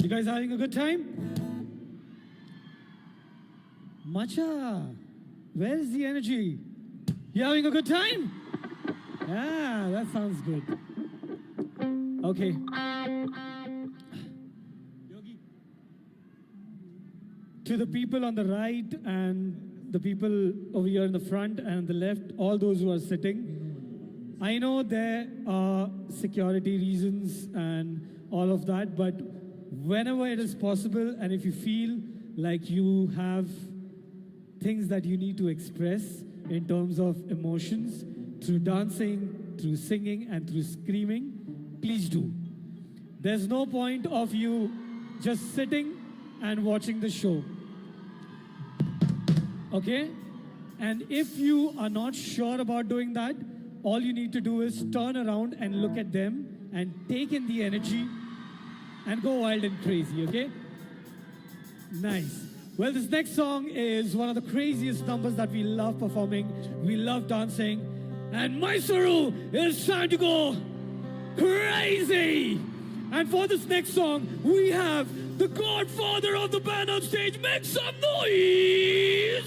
You guys having a good time? Macha, where's the energy? You having a good time? Yeah, that sounds good. Okay. To the people on the right and the people over here in the front and the left, all those who are sitting, I know there are security reasons and all of that, but whenever it is possible, and if you feel like you have things that you need to express in terms of emotions through dancing, through singing, and through screaming, please do. There's no point of you just sitting and watching the show. Okay? And if you are not sure about doing that, all you need to do is turn around and look at them and take in the energy and go wild and crazy, okay? Nice. Well, this next song is one of the craziest numbers that we love performing. We love dancing. And Mysuru is trying to go crazy. And for this next song, we have the godfather of the band on stage. Make some noise!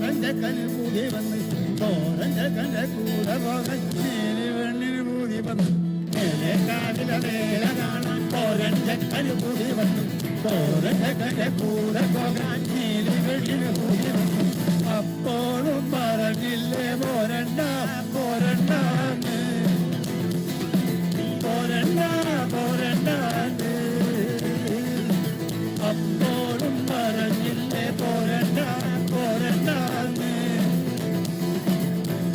പോരന്റെ കനുകൂടി വന്ന് പോരന്റെ കണ്ട കൂടെ പോകാൻ വെണ്ണിന് കൂടി വന്നു മേലെ കാവിലെ വേല കാണാൻ പോരന്റെ കനുകൂടി വന്നു പോരന്റെ കണ്ട കൂടെ പോകാൻ വെണ്ണിന് കൂടി വന്നു അപ്പോഴും പറഞ്ഞില്ലേ പോരണ്ട പോരണ്ട പോരണ്ട പോരണ്ട അപ്പോഴും പറഞ്ഞില്ലേ പോരണ്ട പോരണ്ട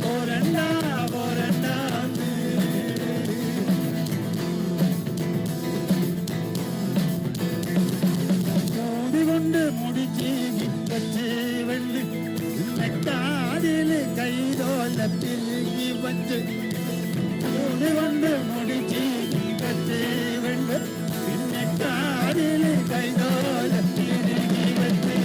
പോരണ്ട പോരണ്ട കൊണ്ട് മുടിച്ച് വെച്ച് വെള്ളി നെട്ടാതില് കൈതോലത്തിൽ വച്ച് കൊണ്ട് മുടിച്ച് വെച്ച് വെള്ളി നെട്ടാതില് കൈതോലത്തിൽ വച്ച്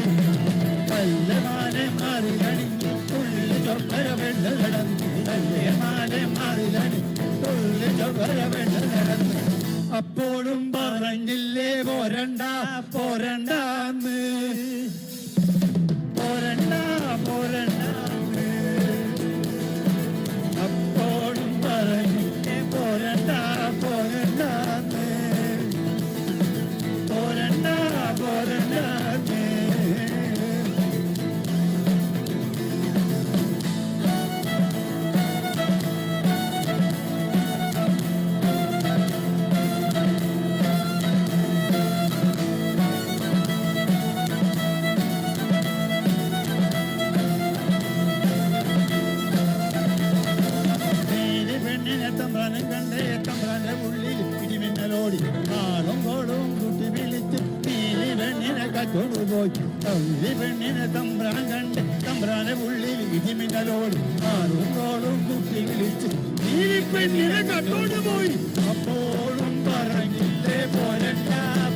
കല്ലമാനെ മാറിലണിഞ്ഞ് തുള്ളി ചൊപ്പര വെള്ള നടന്ന് കല്ലമാനെ മാറിലണി തുള്ളി ചൊപ്പര വെള്ള നടന്ന് അപ്പോഴും പറഞ്ഞില്ലേ പോരണ്ട പോരണ്ടാന്ന് പോരണ്ട പോരണ്ട അപ്പോഴും പറഞ്ഞില്ലേ പോരണ്ട പോരണ്ടാന്ന് പോരണ്ട പോരണ്ടാന്ന് തമ്പ്രാനെ കണ്ടേ തമ്പ്രാന്റെ ഉള്ളിൽ ഇടിമിന്നലോടി ആളും കോളും കുട്ടി വിളിച്ച് നീലി പെണ്ണിനെ കച്ചോടുപോയി തള്ളി പെണ്ണിനെ തമ്പ്രാൻ കണ്ട് തമ്പ്രാന്റെ ഉള്ളിൽ ഇടിമിന്നലോടി ആളും കോളും കുട്ടി വിളിച്ച് നീലി പെണ്ണിനെ കച്ചോടുപോയി അപ്പോഴും പറഞ്ഞില്ലേ പോരണ്ട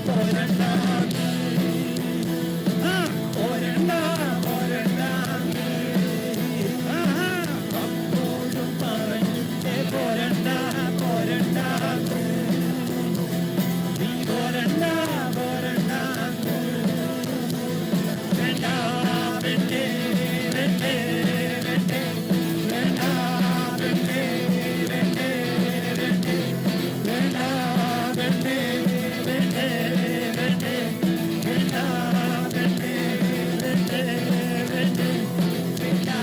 പോരണ്ട പോരണ്ട പോരണ്ട അപ്പോഴും പറഞ്ഞില്ലേ പോരണ്ട പോരണ്ട പോരണ്ട പോരണ്ട വേണ്ട വേണ്ടേ വേണ്ടേ വേണ്ടേ വേണ്ട വേണ്ടേ വേണ്ടേ വേണ്ടേ വേണ്ട വേണ്ടേ വേണ്ടേ വേണ്ടേ വേണ്ട വേണ്ടേ വേണ്ടേ വേണ്ടേ വേണ്ട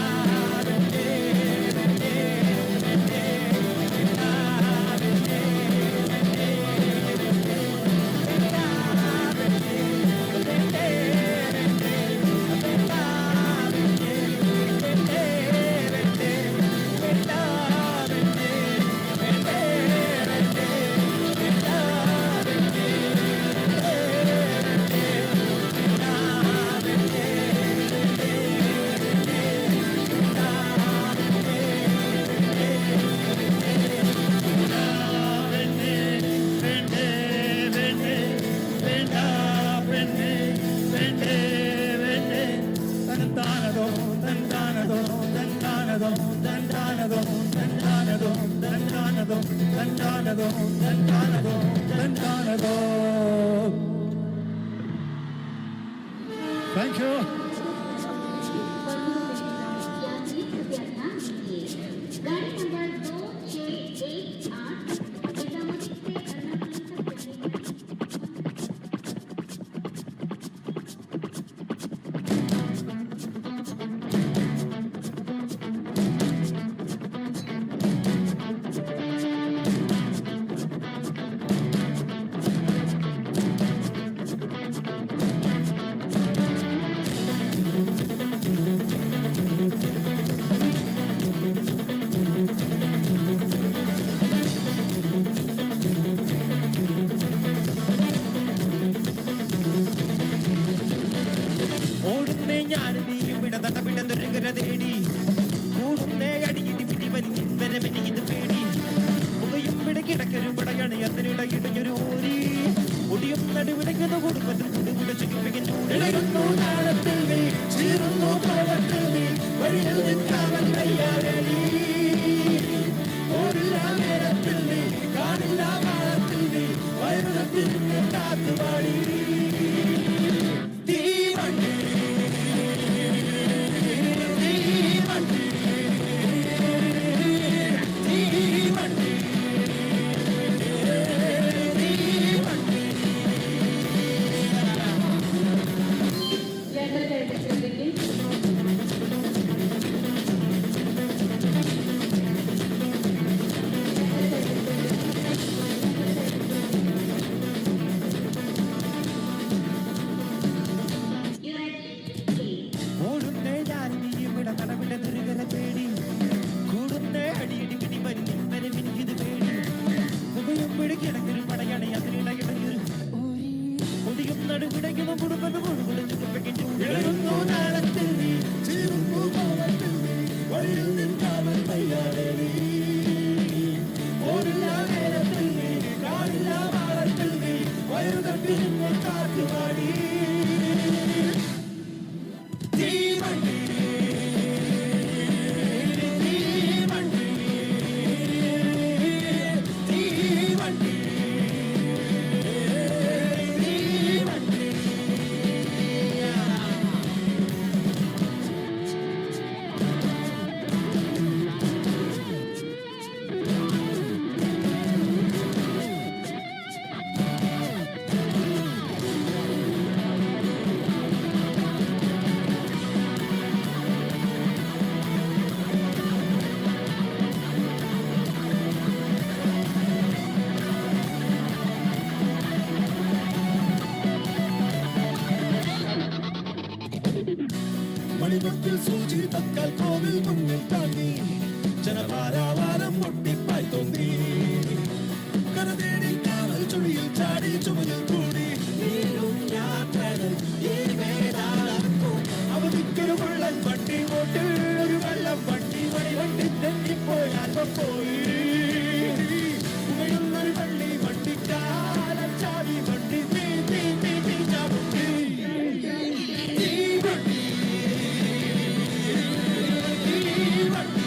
Thank you. కాచి తత్కాల్ కోవిల్ మున్నింటాంది జనపారావారం ముట్టిపైతోంది കരതേടി കാവൽ ചുഴിയിൽ ചാടി ചുമലിൽ കൂടി യാത്രകൾ ഈ വേദാളക്കും അവധിക്കൊരു വെള്ളം വണ്ടി ഓട്ട് ഒരു വെള്ളം വണ്ടി വഴി വണ്ടി തെന്നിപ്പോയാൽ പോയി പുകയുള്ളൊരു വള്ളി വണ്ടിക്കാലം ചാവി വണ്ടി തീ തീ തീ തീ ചാവുണ്ടി തീ വണ്ടി തീ വണ്ടി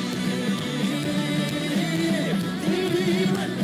തീ വണ്ടി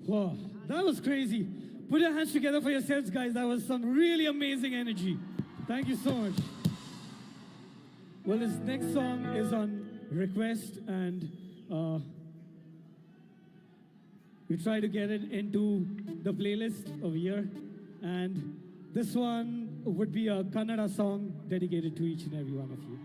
Wow, that was crazy. Put your hands together for yourselves, guys. That was some really amazing energy. Thank you so much. Well, this next song is on request, and we try to get it into the playlist of year. And this one would be a Kannada song dedicated to each and every one of you.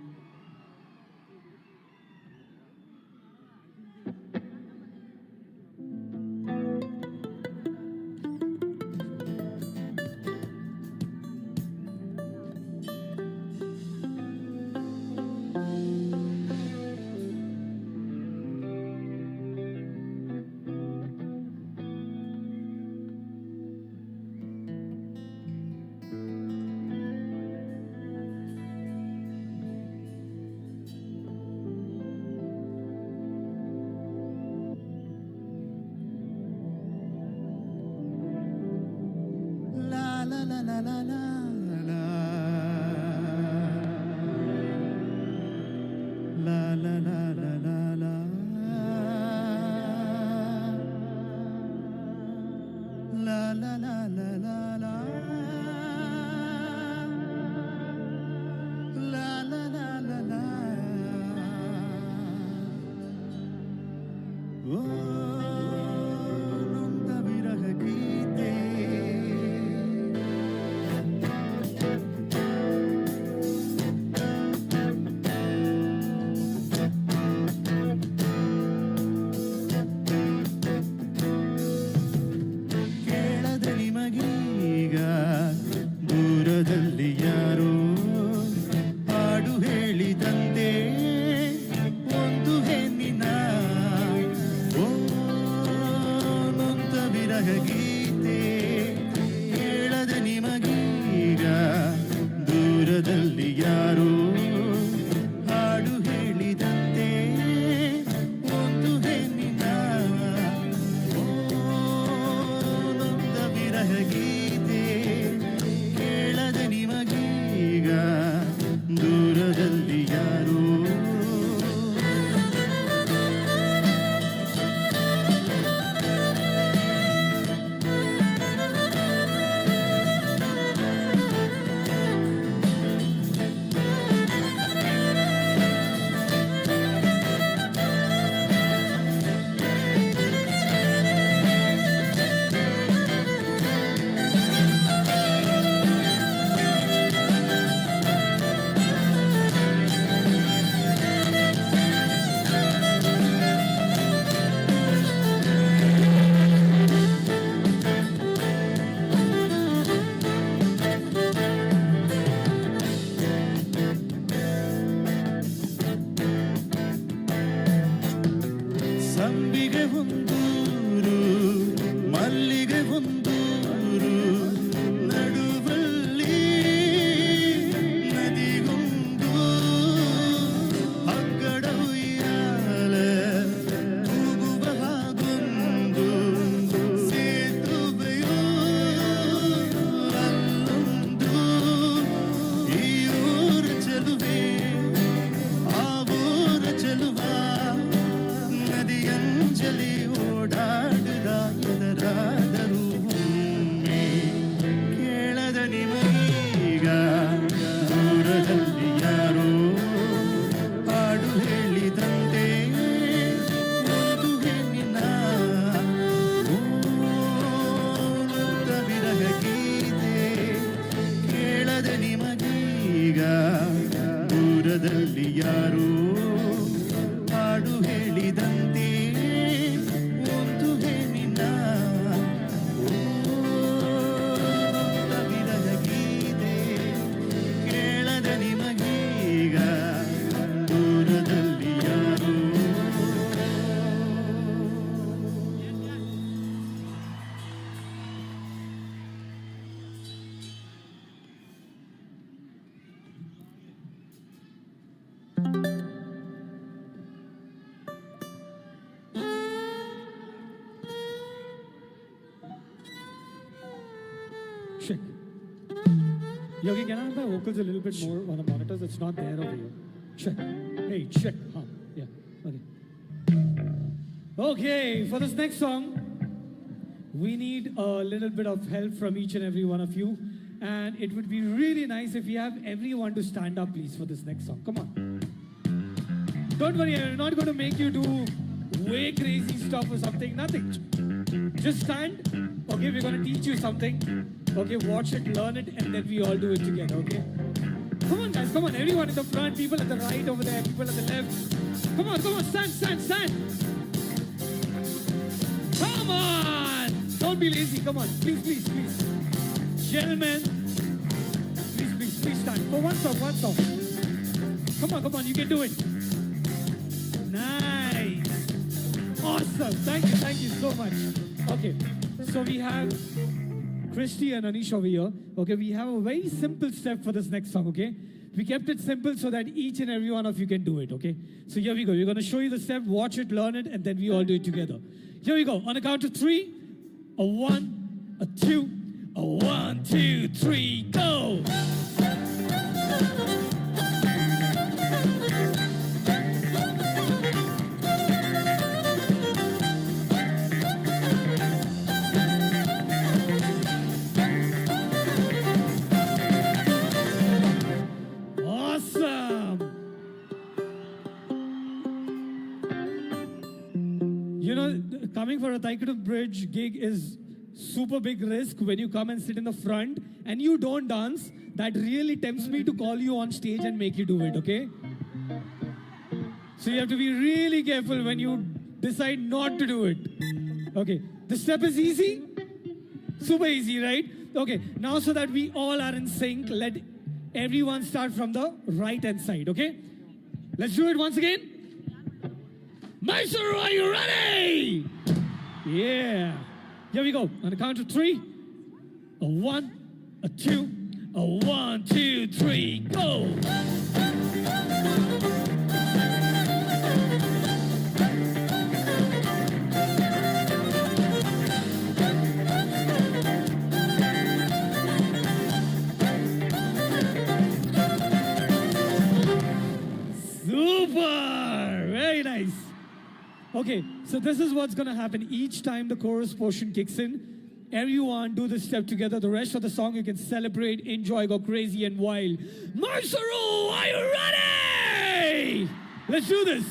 ದೂರದಲ್ಲಿ ಯಾರೋ ಹಾಡು ಹೇಳಿದಂತೆ ಒಂದು ಹೆಣ್ಣಿನ ಕವಿರದ ಗೀತೆ ಕೇಳದ ನಿಮಗೀಗ ದೂರದಲ್ಲಿ ಯಾರೋ. Check. Yogi, can I have my vocals a little bit more on the monitors? It's not there over here. Check. Hey, check. Huh. Yeah. Okay. Okay, for this next song, we need a little bit of help from each and every one of you. And it would be really nice if we have everyone to stand up, please, for this next song. Come on. Don't worry, I'm not going to make you do way crazy stuff or something. Nothing. Just stand. Okay, we're going to teach you something. Okay, watch it, learn it, and then we all do it together, okay? Come on, guys, come on. Everyone in the front, people at the right over there, people at the left. Come on, stand. Come on! Don't be lazy, come on. Please. Gentlemen, please stand. For one song. Come on, you can do it. Nice. Awesome. Thank you so much. Okay, so we have Christy and Anish over here. Okay, we have a very simple step for this next song, okay? We kept it simple so that each and every one of you can do it, okay? So here we go. We're going to show you the step, watch it, learn it, and then we all do it together. Here we go. On the count of 3, a 1, a 2, a 1, 2, 3, go! You know, coming for a Taikadu Bridge gig is super big risk when you come and sit in the front and you don't dance. That really tempts me to call you on stage and make you do it, okay? So you have to be really careful when you decide not to do it. Okay, the step is easy? Super easy, right? Okay, now so that we all are in sync, let everyone start from the right hand side, okay? Let's do it once again. Mysuru, are you ready? Yeah. Here we go. On the count of 3. A 1, a 2, a 1, 2, 3, go. Super. Very nice. Okay, so this is what's going to happen each time the chorus portion kicks in. Everyone do this step together. The rest of the song you can celebrate, enjoy, go crazy and wild. Mysuru, are you ready? Let's do this.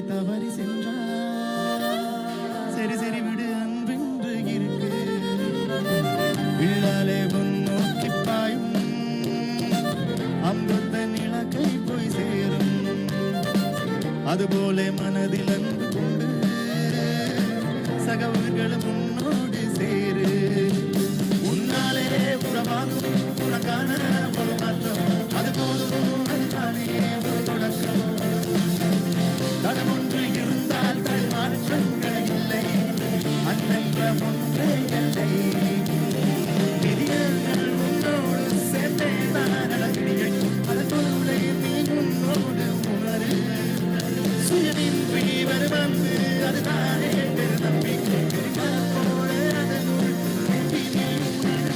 தவறி சென்றார். சரி சரி விடு அன்பென்று இருக்கு, இள்ளாலே முன்னோக்கி பாயும் அம்புத்தன் இலக்கை போய் சேரும். அதுபோல மனதில் அன்பு கொண்டு சகவர்களும் உன்னோடு சேரு. உன்னாலே உறவாகும் உனக்கான ஒரு மாற்றம், அது போதும் அதுதானே ஒரு தொடக்கம். தடம் ஒன்று இருந்தால் தன் மாற்றங்கள் இல்லை, அண்ணன்ற ஒன்றே இல்லை. விதிகள் உன்னோடு சேர்ந்தே தான் நடக்கிறீர்கள், அதன் பொருளை நீ உன்னோடு உணரு. சுயமின்றி வருவது அதுதானே பெரு நம்பிக்கை. போல அதனுள் நீ உணரு.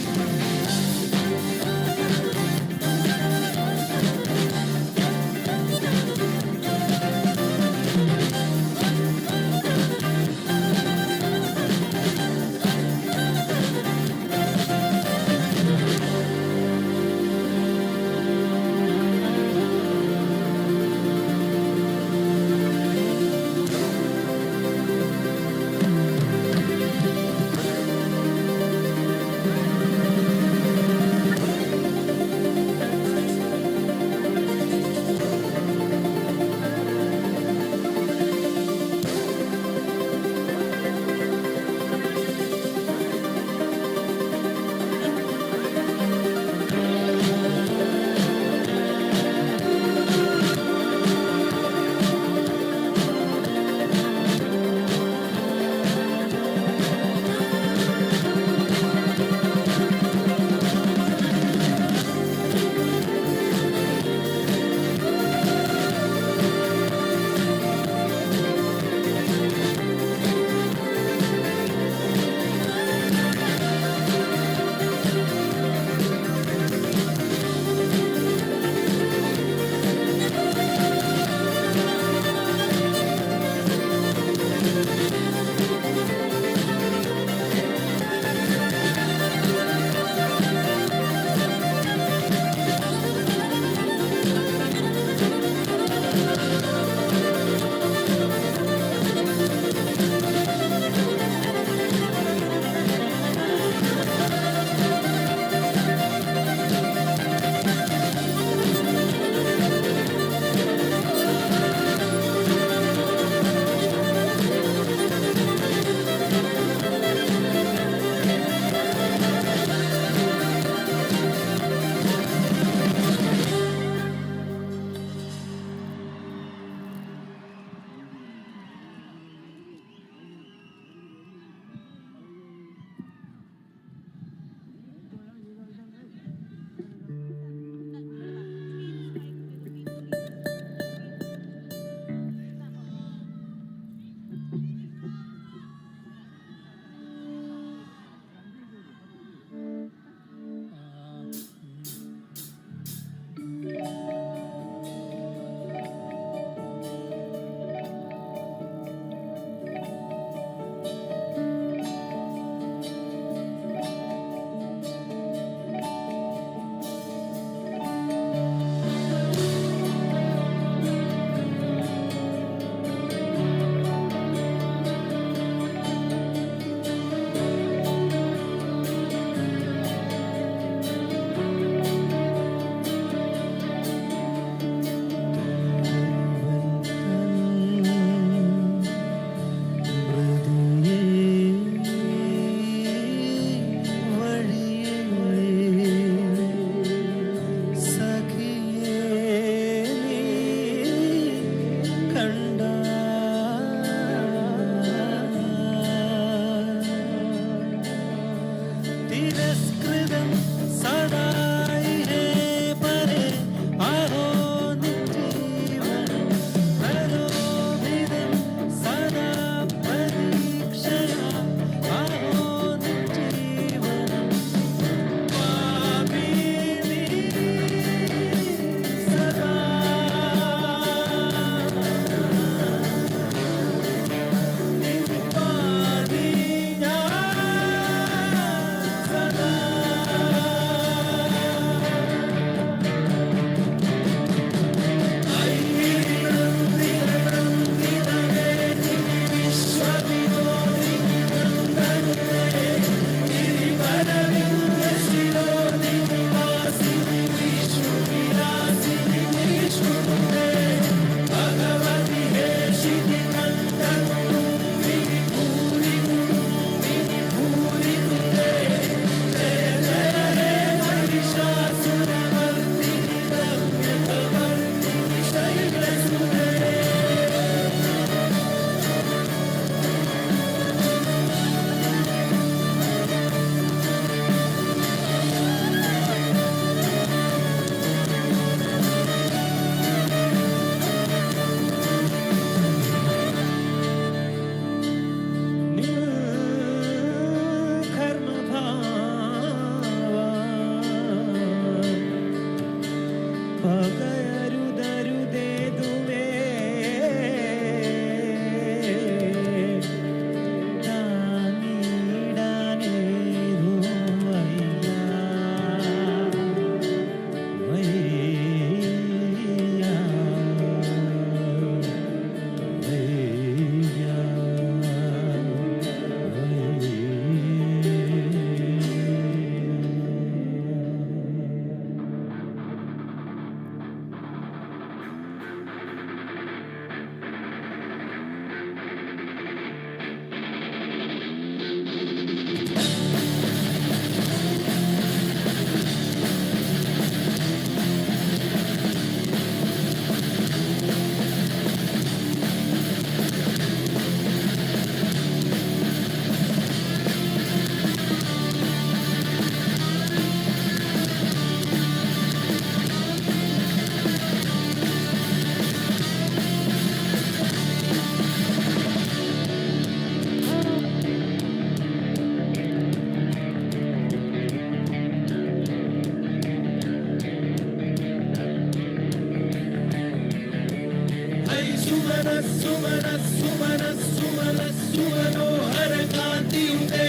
ಸುಮನ ಸುಮನ ಸುಮನ ಸುಮನೋಹರ ಕಾಂತಿಯುಂಟೆ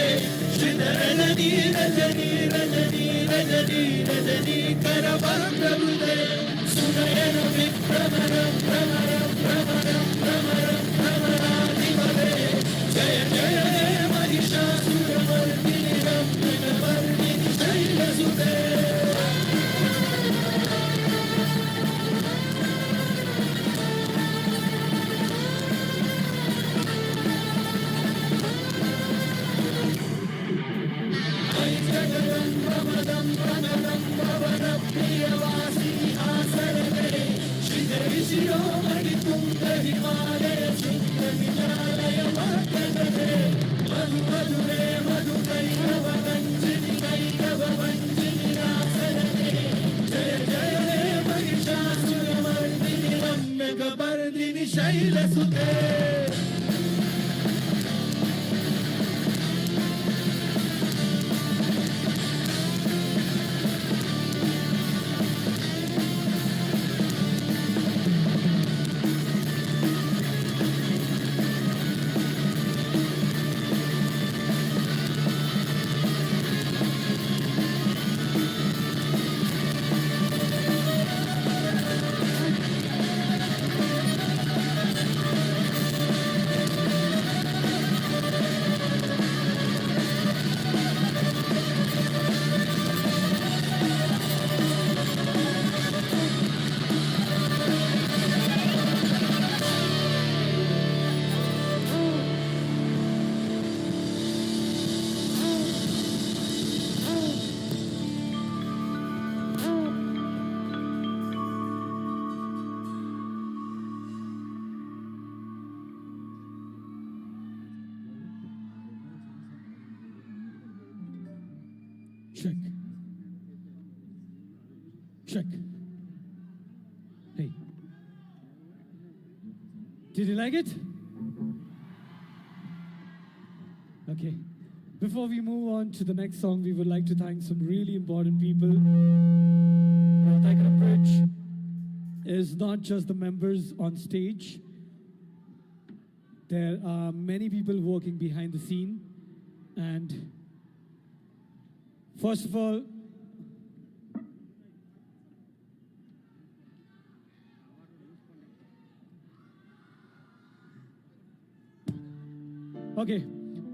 ಶ್ರೀಧರನಿ ರಜನಿ ರಜನಿ ರಜನಿ ರಜನಿ ಕರವರವಿದೆ ಸುನಯನ ವಿಭ್ರಮರ ಭ್ರಮರ ಭ್ರಮರ ಭ್ರಮರ ಭ್ರಮರಾಧಿಪತೆ ಜಯ ಜಯ ಹೇ ಮಹಿಷಾಸುರಮರ್ದಿನಿ ರಮ್ಯಕವರ್ಣಿನಿ ಶೈಲಸುತೆ ಶಿರೋಮಣಿ ತುಂಗ ಹಿಮಾಲಯ ಶುದ್ಧ ವಿಜಾಲಯ ಮಾತನದೆ ಮಧು ಮಧುರೇ ಮಧು ಕೈರವ ವಂಚಿನಿ ಕೈರವ ವಂಚಿನಿ ರಾಸನದೆ ಜಯ ಜಯ ಹೇ Mahishasuramardini ರಮ್ಯಕವರ್ಣಿನಿ ಶೈಲಸುತೆ Check. Check. Hey. Did you like it? Okay. Before we move on to the next song, we would like to thank some really important people. Tiger Bridge is not just the members on stage. There are many people working behind the scene. And first of all, okay,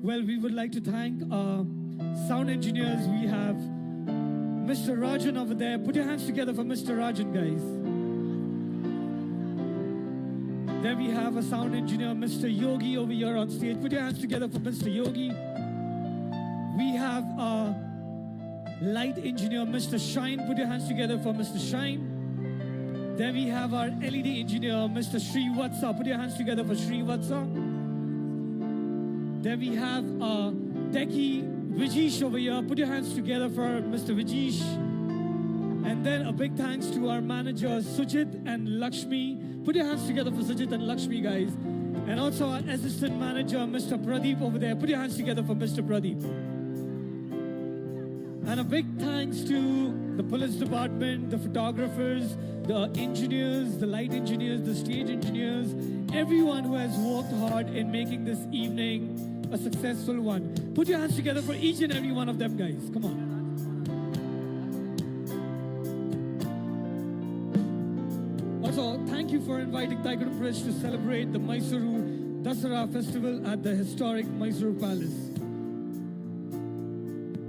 well, we would like to thank our sound engineers. We have Mr. Rajan over there. Put your hands together for Mr. Rajan, guys. Then we have a sound engineer, Mr. Yogi, over here on stage. Put your hands together for Mr. Yogi. We have a light engineer, Mr. Shine. Put your hands together for Mr. Shine. Then we have our LED engineer, Mr. Sri Vatsa. Put your hands together for Sri Vatsa. Then we have our techie, Vijish, over here. Put your hands together for Mr. Vijish. And then a big thanks to our managers, Sujit and Lakshmi. Put your hands together for Sujit and Lakshmi, guys. And also our assistant manager, Mr. Pradeep, over there. Put your hands together for Mr. Pradeep. And a big thanks to the police department, the photographers, the engineers, the light engineers, the stage engineers, everyone who has worked hard in making this evening a successful one. Put your hands together for each and every one of them, guys. Come on. Also, thank you for inviting Tiger Bridge to celebrate the Mysuru Dasara festival at the historic Mysuru Palace.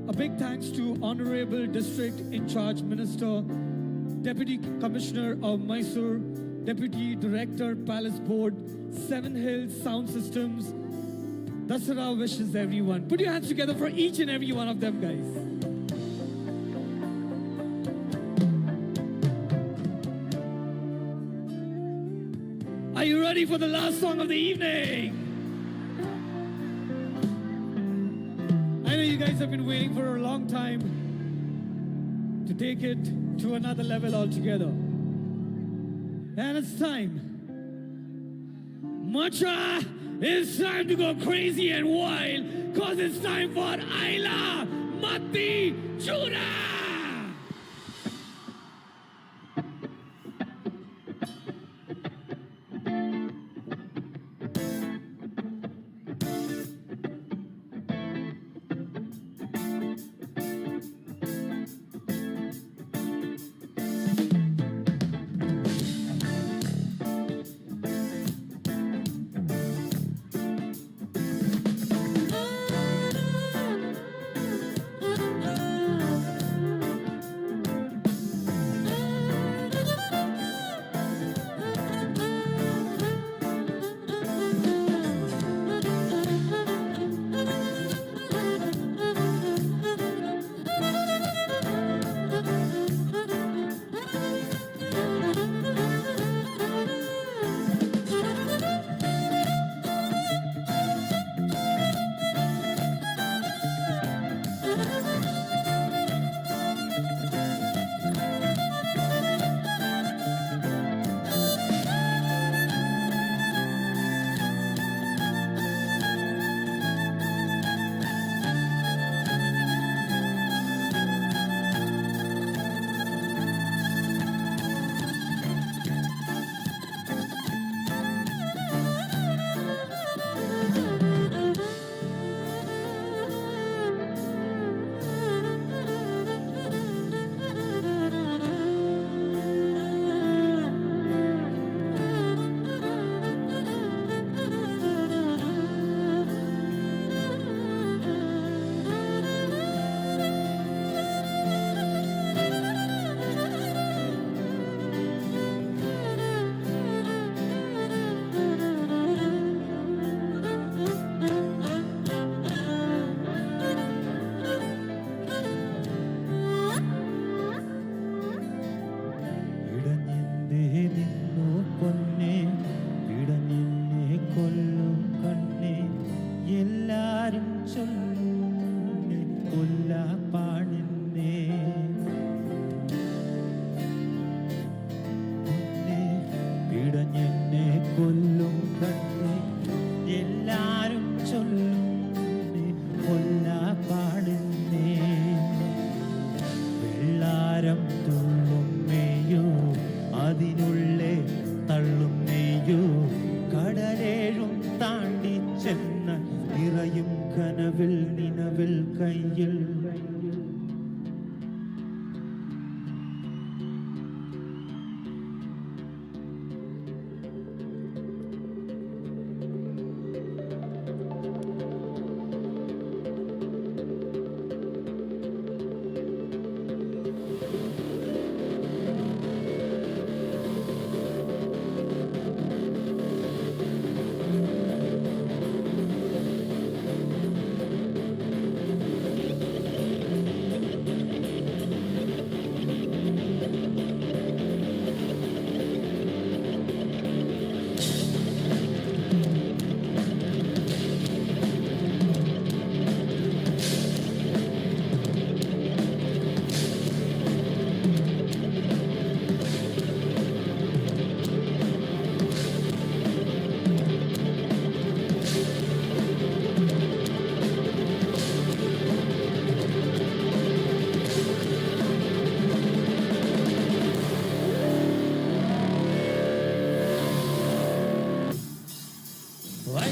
A big thanks to Honorable District in Charge Minister, Deputy Commissioner of Mysore, Deputy Director, Palace Board, Seven Hills Sound Systems. Dasara wishes everyone. Put your hands together for each and every one of them, guys. Are you ready for the last song of the evening? I know you guys have been waiting for a long time to take it to another level altogether. And it's time. Macha, it's time to go crazy and wild, cause it's time for Aila Mati Chura!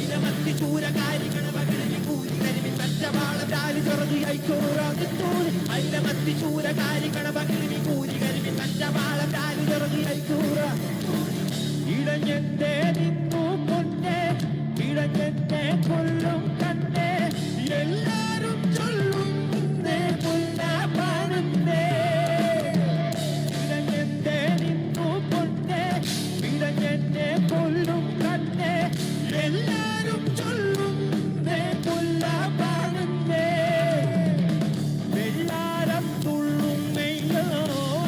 വൈരമത്തി ചൂരകാരി കണവകളിൽ കൂലി കരിമി തച്ചവാളം രാലി ചെറുതു ഐക്കൂറാത്തോളി വൈരമത്തി ചൂരകാരി കണവകളിൽ കൂലി കരിമി തച്ചവാളം രാലി ചെറുതു ഐക്കൂറ ഇടഞ്ഞെന്റെ നിന്നു കൊണ്ടേ ഇടഞ്ഞെന്നെ കൊല്ലും കണ്ടേ എല്ലാരും ചൊല്ലും കൊല്ല പാടുന്നേ ഇടഞ്ഞെന്റെ നിന്നു കൊണ്ടേ ഇടഞ്ഞെന്നെ കൊല്ലും കണ്ടേ എല്ലാരും ചൊല്ലും കൊല്ല പാടുന്നേ വെള്ളാരം തുള്ളും നെയ്യോ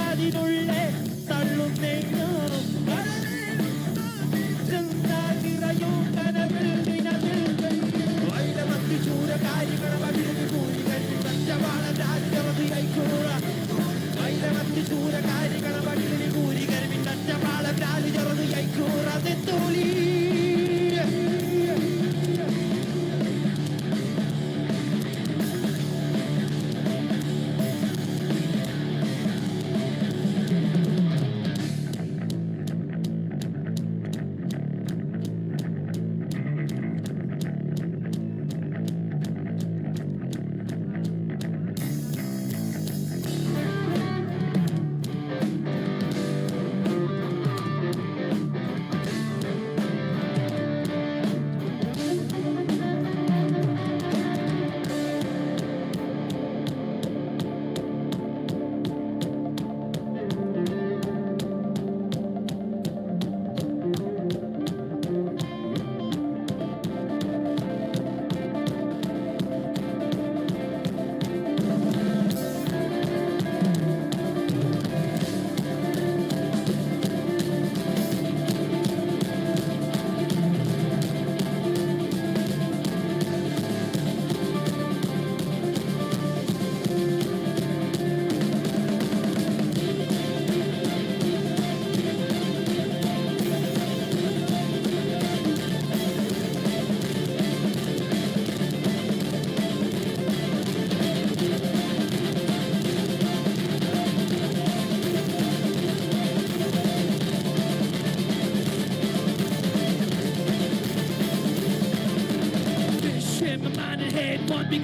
അതിനുള്ളേ തള്ളും നെയ്യോ ചൂരകാരി കണവകിളിൽ കൂലി കരുതി പച്ചവാളം രാജി ഐക്കൂറ വൈരമത്തി ചൂരകാരി കണവകിളിൽ കൂലി കരുതി പച്ചവാളം രാജി ചെറുതി ഐക്കൂറ തെത്തോളി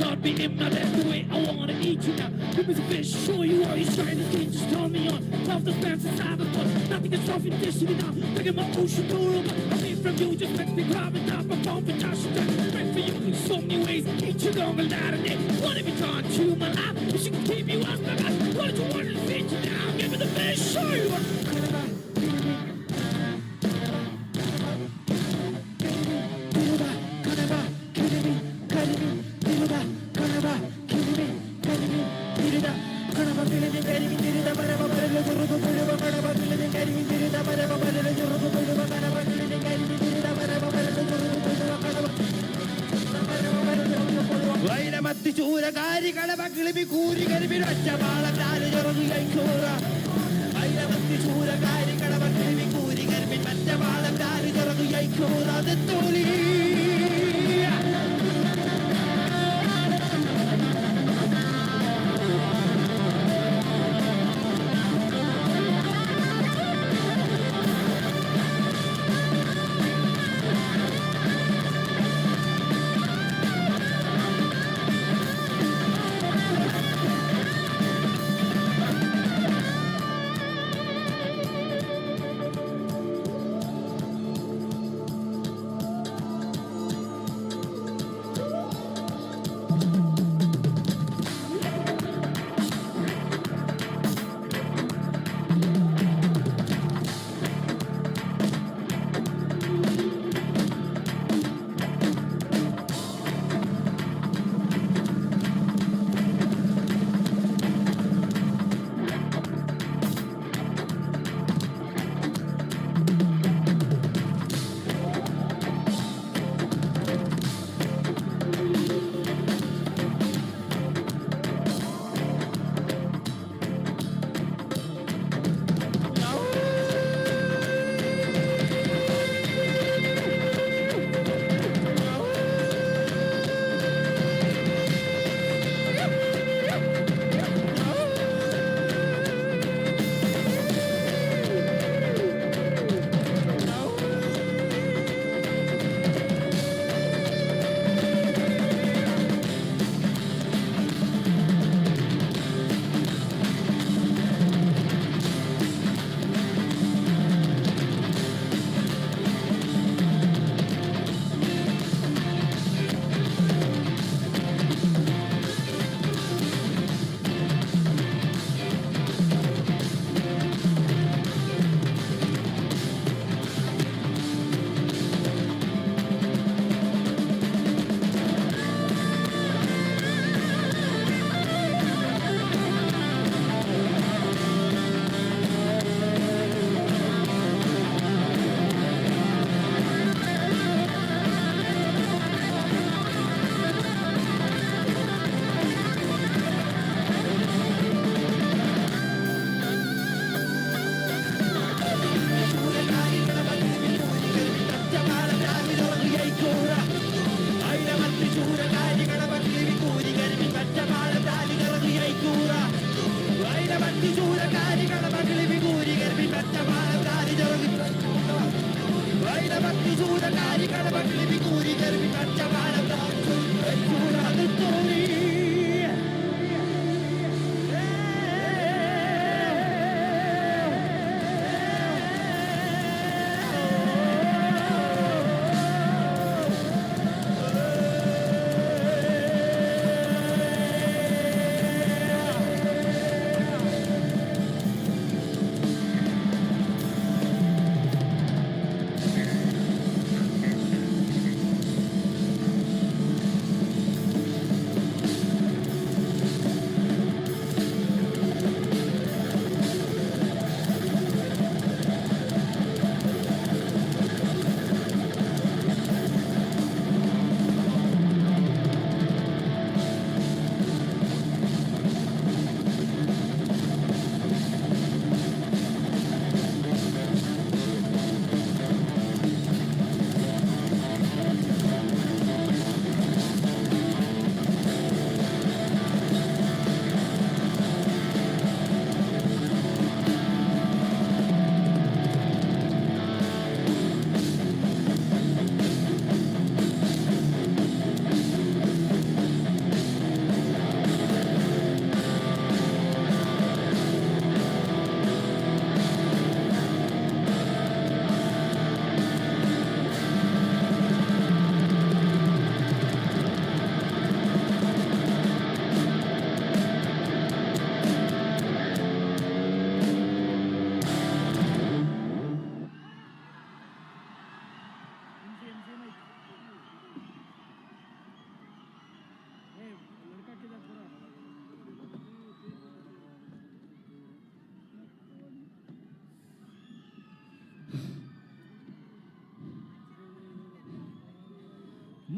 God be in my bed the way I wanna eat you now. Give me some fish, show you all your shiny skin, just turn me on. Love the bounce inside the foot, nothing is off in this city now. Look at my ocean door, but I mean from you just makes me cry and down my phone for Josh and Jack. For you in so many ways, eat you long a lot of day. What have you done to my life? If she can keep you out my life, what did you want to feed you now? Give me the fish, show you what. വൈരമത്തി ചൂരകാരി കണവകിളിൽ കൂലി കരിമി പച്ചവാളം രാലി ചെറുതു ഐക്കൂറ വൈരമത്തി ചൂരകാരി കണവകിളിൽ കൂലി കരിമി പച്ചവാളം രാലി ചെറുതു ഐക്കൂറ തെത്തോളി auguri che mi faccia male addosso e cura dottori.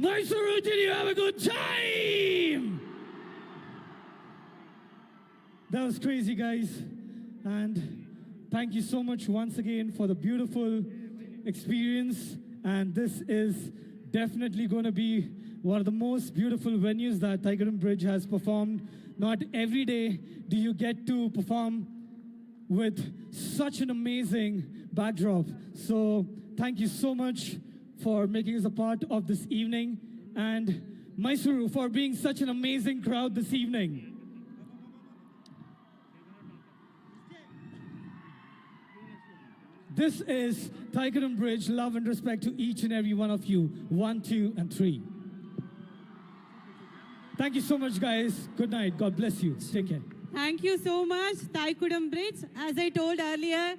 Mysuru, did you have a good time? That was crazy, guys. And thank you so much once again for the beautiful experience. And this is definitely going to be one of the most beautiful venues that Tigeram Bridge has performed. Not every day do you get to perform with such an amazing backdrop. So thank you so much for making us a part of this evening, and Mysuru for being such an amazing crowd this evening. This is Tigeram Bridge. Love and respect to each and every one of you. 1, 2, and 3. Thank you so much, guys. Good night. God bless you. Take care. Thank you so much, Thaikudam Bridge. As I told earlier,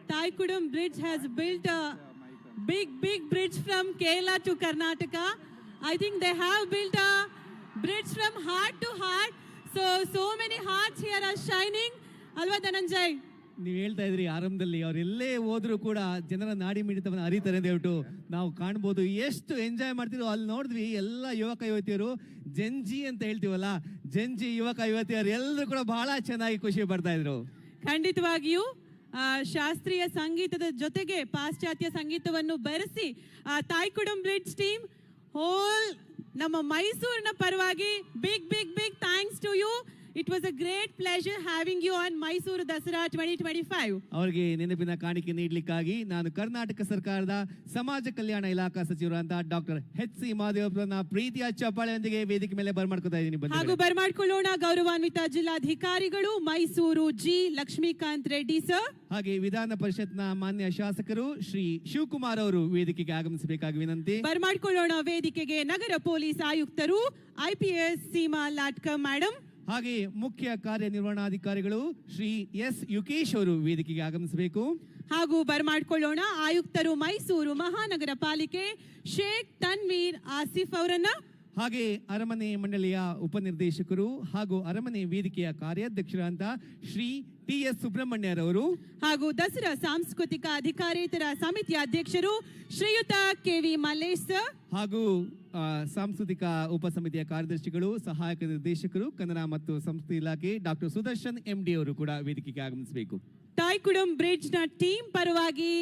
Thaikudam Bridge has built a big bridge from Kerala to Karnataka. I think they have built a bridge from heart to heart. So many hearts here are shining. Alva Dhananjay. ನೀವು ಹೇಳ್ತಾ ಇದ್ರಿ ಆರಂಭದಲ್ಲಿ ಅವರೆಲ್ಲೇ ಹೋದ್ರು ಕೂಡ ಜನರ ನಾಡಿ ಮಿಡಿತವನ್ನು ಅರಿತಾರೆ ಅಂತ ಹೇಳ್ಬಿಟ್ಟು ನಾವು ಕಾಣ್ಬೋದು. ಎಷ್ಟು ಎಂಜಾಯ್ ಮಾಡ್ತಿದ್ರು ಅಲ್ಲಿ ನೋಡಿದ್ವಿ. ಎಲ್ಲ ಯುವಕ ಯುವತಿಯರು ಜೆನ್ಜಿ ಅಂತ ಹೇಳ್ತೀವಲ್ಲ, ಜೆನ್ಜಿ ಯುವಕ ಯುವತಿಯರು ಎಲ್ಲರೂ ಕೂಡ ಬಹಳ ಚೆನ್ನಾಗಿ ಖುಷಿ ಪಡ್ತಾ ಇದ್ರು. ಖಂಡಿತವಾಗಿಯೂ ಶಾಸ್ತ್ರೀಯ ಸಂಗೀತದ ಜೊತೆಗೆ ಪಾಶ್ಚಾತ್ಯ ಸಂಗೀತವನ್ನು ಬೆರೆಸಿ ತಾಯ್ಕುಡಂ ಬ್ರಿಡ್ಜ್ ಟೀಮ್ ಹೋಲ್ ನಮ್ಮ ಮೈಸೂರಿನ ಪರವಾಗಿ big thanks to you. It was a great pleasure having you on Mysuru Dasara 2025. ಅವರಿಗೆ ನೆನಪಿನ ಕಾಣಿಕೆ ನೀಡಲಿಕ್ಕಾಗಿ ನಾನು ಕರ್ನಾಟಕ ಸರ್ಕಾರದ ಸಮಾಜ ಕಲ್ಯಾಣ ಇಲಾಖಾ ಸಚಿವರಾದ ಡಾಕ್ಟರ್ ಎಚ್.ಸಿ. ಮಹದೇವಪ್ಪರನ್ನ ಪ್ರೀತಿಯ ಚಪ್ಪಾಳೆಯೊಂದಿಗೆ ವೇದಿಕೆ ಮೇಲೆ ಬರ್ಮಾಡ್ಕೊತಾ ಇದ್ದೀನಿ. ಹಾಗೂ ಬರ್ಮಾಡ್ಕೊಳ್ಳೋಣ ಗೌರವಾನ್ವಿತ ಜಿಲ್ಲಾಧಿಕಾರಿಗಳು ಮೈಸೂರು ಜಿ ಲಕ್ಷ್ಮೀಕಾಂತ್ ರೆಡ್ಡಿ ಸರ್, ಹಾಗೆ ವಿಧಾನ ಪರಿಷತ್ನ ಮಾನ್ಯ ಶಾಸಕರು ಶ್ರೀ ಶಿವಕುಮಾರ್ ಅವರು ವೇದಿಕೆಗೆ ಆಗಮಿಸಬೇಕಾಗಿ ವಿನಂತಿ. ಬರ್ಮಾಡ್ಕೊಳ್ಳೋಣ ವೇದಿಕೆಗೆ ನಗರ ಪೊಲೀಸ್ ಆಯುಕ್ತರು IPS ಸೀಮಾ ಲಾಟ್ಕರ್ ಮೇಡಮ್, ಹಾಗೆ ಮುಖ್ಯ ಕಾರ್ಯನಿರ್ವಹಣಾಧಿಕಾರಿಗಳು ಶ್ರೀ ಎಸ್ ಯುಕೇಶ್ ಅವರು ವೇದಿಕೆಗೆ ಆಗಮಿಸಬೇಕು. ಹಾಗೂ ಬರ್ಮಾಡ್ಕೊಳ್ಳೋಣ ಆಯುಕ್ತರು ಮೈಸೂರು ಮಹಾನಗರ ಪಾಲಿಕೆ ಶೇಖ್ ತನ್ವೀರ್ ಆಸಿಫ್ ಅವರನ್ನ, ಹಾಗೆ ಅರಮನೆ ಮಂಡಳಿಯ ಉಪನಿರ್ದೇಶಕರು ಹಾಗೂ ಅರಮನೆ ವೇದಿಕೆಯ ಕಾರ್ಯಾಧ್ಯಕ್ಷರಾದ ಶ್ರೀ TS ಸುಬ್ರಹ್ಮಣ್ಯರವರು, ಹಾಗೂ ದಸರಾ ಸಾಂಸ್ಕೃತಿಕ ಅಧಿಕಾರೇತರ ಸಮಿತಿಯ ಅಧ್ಯಕ್ಷರು ಶ್ರೀಯುತ KV ಮಲ್ಲೇಶ್ ಸರ್, ಹಾಗೂ ಸಾಂಸ್ಕೃತಿಕ ಉಪಸಮಿತಿಯ ಕಾರ್ಯದರ್ಶಿಗಳು ಸಹಾಯಕ ನಿರ್ದೇಶಕರು ಕನ್ನಡ ಮತ್ತು ಸಂಸ್ಕೃತಿ ಇಲಾಖೆ ಡಾಕ್ಟರ್ ಸುದರ್ಶನ್ MD ಅವರು ಕೂಡ ವೇದಿಕೆಗೆ ಆಗಮಿಸಬೇಕು. ತಾಯ್ಕುಡಂ ಬ್ರಿಡ್ಜ್ ನ ಟೀಮ್ ಪರವಾಗಿ